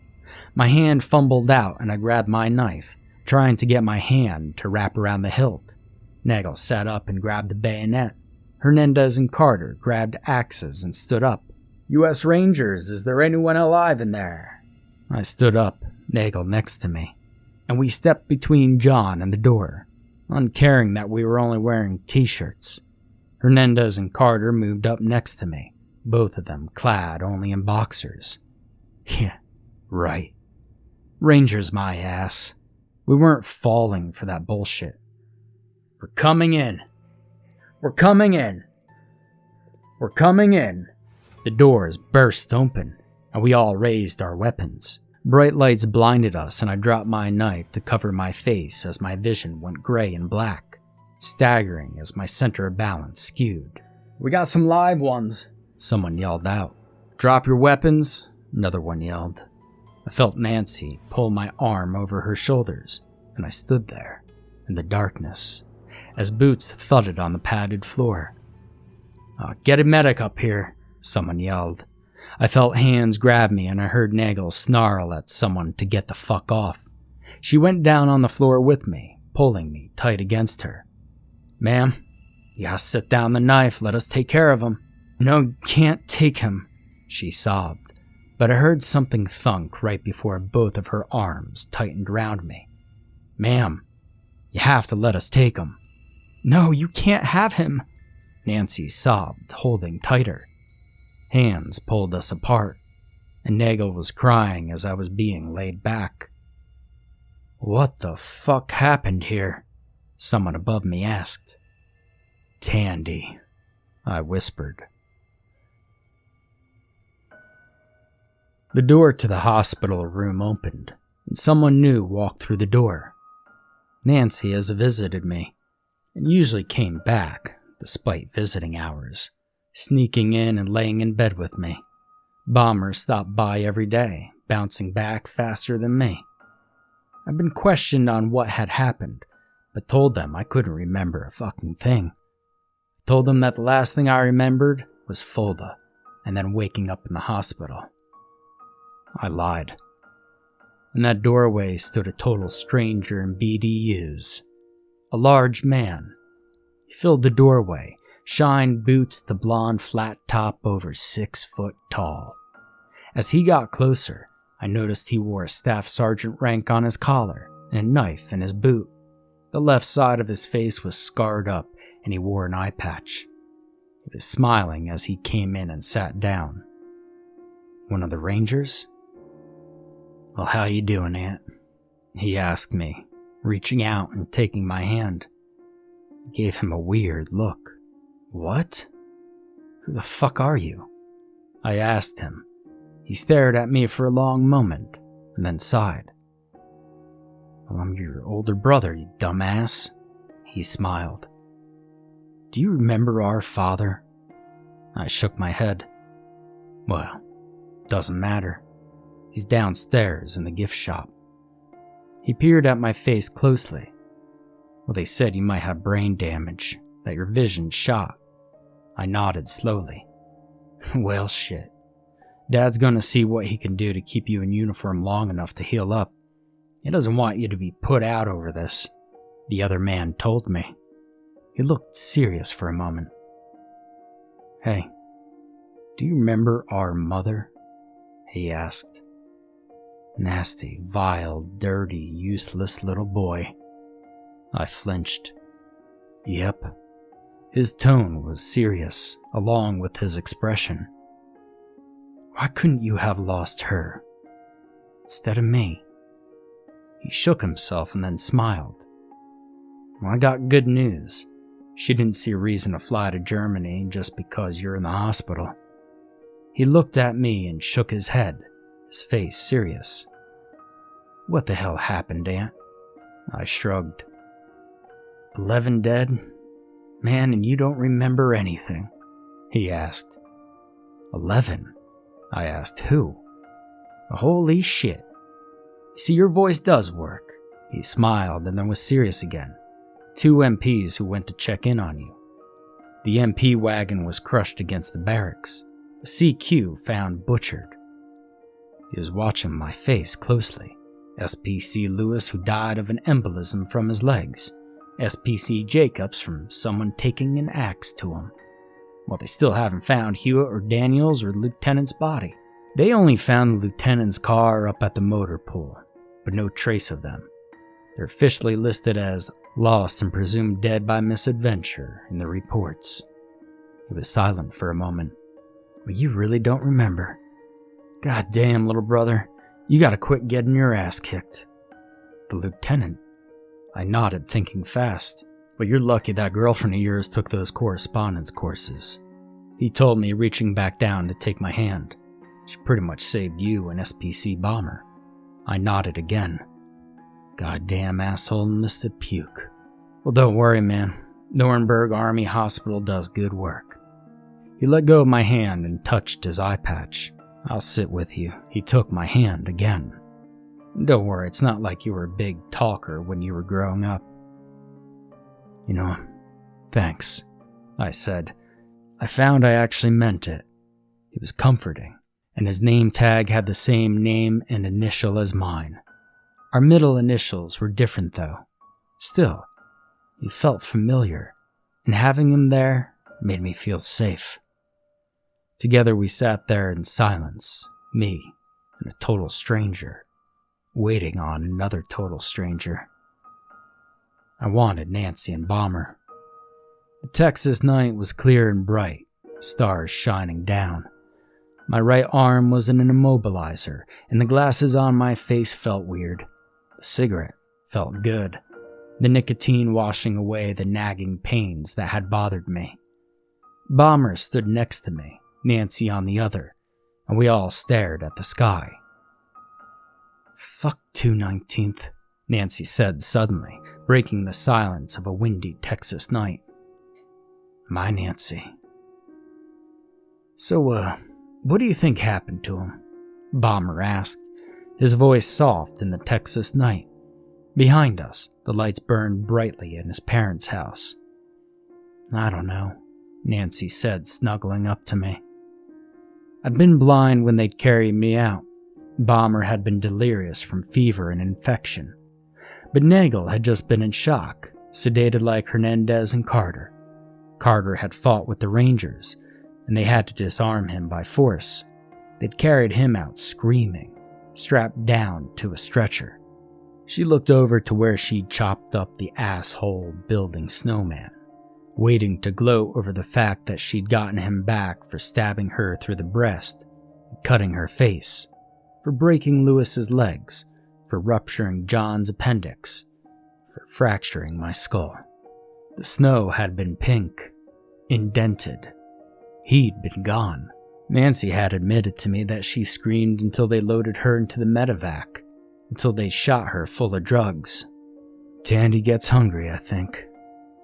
My hand fumbled out and I grabbed my knife, trying to get my hand to wrap around the hilt. Nagel sat up and grabbed the bayonet. Hernandez and Carter grabbed axes and stood up. "U.S. Rangers, is there anyone alive in there?" I stood up, Nagel next to me, and we stepped between John and the door, uncaring that we were only wearing t-shirts. Hernandez and Carter moved up next to me, both of them clad only in boxers. Yeah, right. Rangers my ass. We weren't falling for that bullshit. "We're coming in. We're coming in. We're coming in." The doors burst open, and we all raised our weapons. Bright lights blinded us, and I dropped my knife to cover my face as my vision went gray and black, staggering as my center of balance skewed. "We got some live ones," someone yelled out. "Drop your weapons," another one yelled. I felt Nancy pull my arm over her shoulders, and I stood there, in the darkness, as boots thudded on the padded floor. "Get a medic up here," someone yelled. I felt hands grab me, and I heard Nagel snarl at someone to get the fuck off. She went down on the floor with me, pulling me tight against her. "Ma'am, you gotta set down the knife, let us take care of him." "No, can't take him," she sobbed, but I heard something thunk right before both of her arms tightened around me. "Ma'am, you have to let us take him." "No, you can't have him," Nancy sobbed, holding tighter. Hands pulled us apart, and Nagel was crying as I was being laid back. "What the fuck happened here?" someone above me asked. "Tandy," I whispered. The door to the hospital room opened, and someone new walked through the door. Nancy has visited me, and usually came back, despite visiting hours, sneaking in and laying in bed with me. Bombers stopped by every day, bouncing back faster than me. I've been questioned on what had happened, but told them I couldn't remember a fucking thing. I told them that the last thing I remembered was Fulda, and then waking up in the hospital. I lied. In that doorway stood a total stranger in BDUs. A large man. He filled the doorway, shined boots the blonde flat top over 6 foot tall. As he got closer, I noticed he wore a staff sergeant rank on his collar and a knife in his boot. The left side of his face was scarred up, and he wore an eye patch. He was smiling as he came in and sat down. "One of the Rangers?" "Well, how you doing, Aunt?" he asked me, reaching out and taking my hand. I gave him a weird look. "What? Who the fuck are you?" I asked him. He stared at me for a long moment, and then sighed. Well, I'm your older brother, you dumbass. He smiled. Do you remember our father? I shook my head. Well, doesn't matter. He's downstairs in the gift shop. He peered at my face closely. Well, they said you might have brain damage, that your vision's shot. I nodded slowly. Well, shit. Dad's gonna see what he can do to keep you in uniform long enough to heal up. He doesn't want you to be put out over this, the other man told me. He looked serious for a moment. Hey, do you remember our mother? He asked. Nasty, vile, dirty, useless little boy. I flinched. Yep. His tone was serious, along with his expression. Why couldn't you have lost her instead of me? He shook himself and then smiled. Well, I got good news. She didn't see a reason to fly to Germany just because you're in the hospital. He looked at me and shook his head, his face serious. What the hell happened, Aunt? I shrugged. 11 dead? Man, and you don't remember anything? He asked. 11? I asked, who? Holy shit. You see, your voice does work. He smiled and then was serious again. 2 MPs who went to check in on you. The MP wagon was crushed against the barracks. The CQ found butchered. He was watching my face closely. SPC Lewis, who died of an embolism from his legs. SPC Jacobs from someone taking an axe to him. Well, they still haven't found Hewitt or Daniels or the lieutenant's body. They only found the lieutenant's car up at the motor pool, but no trace of them. They're officially listed as lost and presumed dead by misadventure in the reports. He was silent for a moment. Well, you really don't remember. God damn, little brother. You gotta quit getting your ass kicked. The lieutenant? I nodded, thinking fast. Well, you're lucky that girlfriend of yours took those correspondence courses. He told me, reaching back down to take my hand. She pretty much saved you, an SPC bomber. I nodded again. Goddamn asshole enlisted puke. Well, don't worry, man. Nuremberg Army Hospital does good work. He let go of my hand and touched his eye patch. I'll sit with you. He took my hand again. Don't worry, it's not like you were a big talker when you were growing up. You know, thanks, I said. I found I actually meant it. It was comforting, and his name tag had the same name and initial as mine. Our middle initials were different, though. Still, he felt familiar, and having him there made me feel safe. Together we sat there in silence, me and a total stranger, waiting on another total stranger. I wanted Nancy and Bomber. The Texas night was clear and bright, stars shining down. My right arm was in an immobilizer, and the glasses on my face felt weird. The cigarette felt good, the nicotine washing away the nagging pains that had bothered me. Bomber stood next to me, Nancy on the other, and we all stared at the sky. Fuck 2/19th, Nancy said suddenly, breaking the silence of a windy Texas night. My Nancy. So, what do you think happened to him? Bomber asked, his voice soft in the Texas night. Behind us, the lights burned brightly in his parents' house. I don't know, Nancy said, snuggling up to me. I'd been blind when they'd carried me out. Bomber had been delirious from fever and infection. But Nagel had just been in shock, sedated like Hernandez and Carter. Carter had fought with the Rangers, and they had to disarm him by force. They'd carried him out screaming, strapped down to a stretcher. She looked over to where she'd chopped up the asshole building snowman, waiting to gloat over the fact that she'd gotten him back for stabbing her through the breast, cutting her face, for breaking Lewis's legs, for rupturing John's appendix, for fracturing my skull. The snow had been pink, indented. He'd been gone, Nancy had admitted to me that she screamed until they loaded her into the medevac, until they shot her full of drugs. Tandy gets hungry, I think,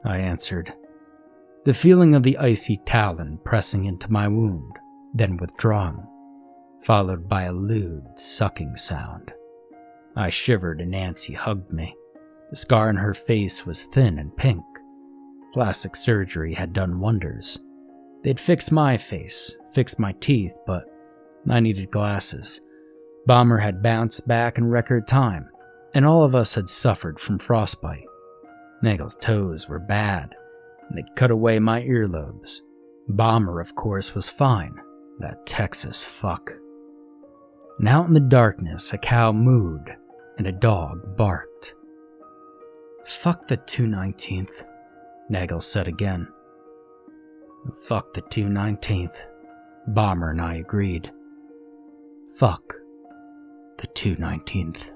I answered. The feeling of the icy talon pressing into my wound, then withdrawing, followed by a lewd, sucking sound. I shivered and Nancy hugged me. The scar on her face was thin and pink. Plastic surgery had done wonders. They'd fixed my face, fixed my teeth, but I needed glasses. Bomber had bounced back in record time, and all of us had suffered from frostbite. Nagel's toes were bad, and they'd cut away my earlobes. Bomber, of course, was fine. That Texas fuck. And out in the darkness, a cow mooed, and a dog barked. Fuck the 219th, Nagel said again. Fuck the 219th, Bomber and I agreed. Fuck the 219th.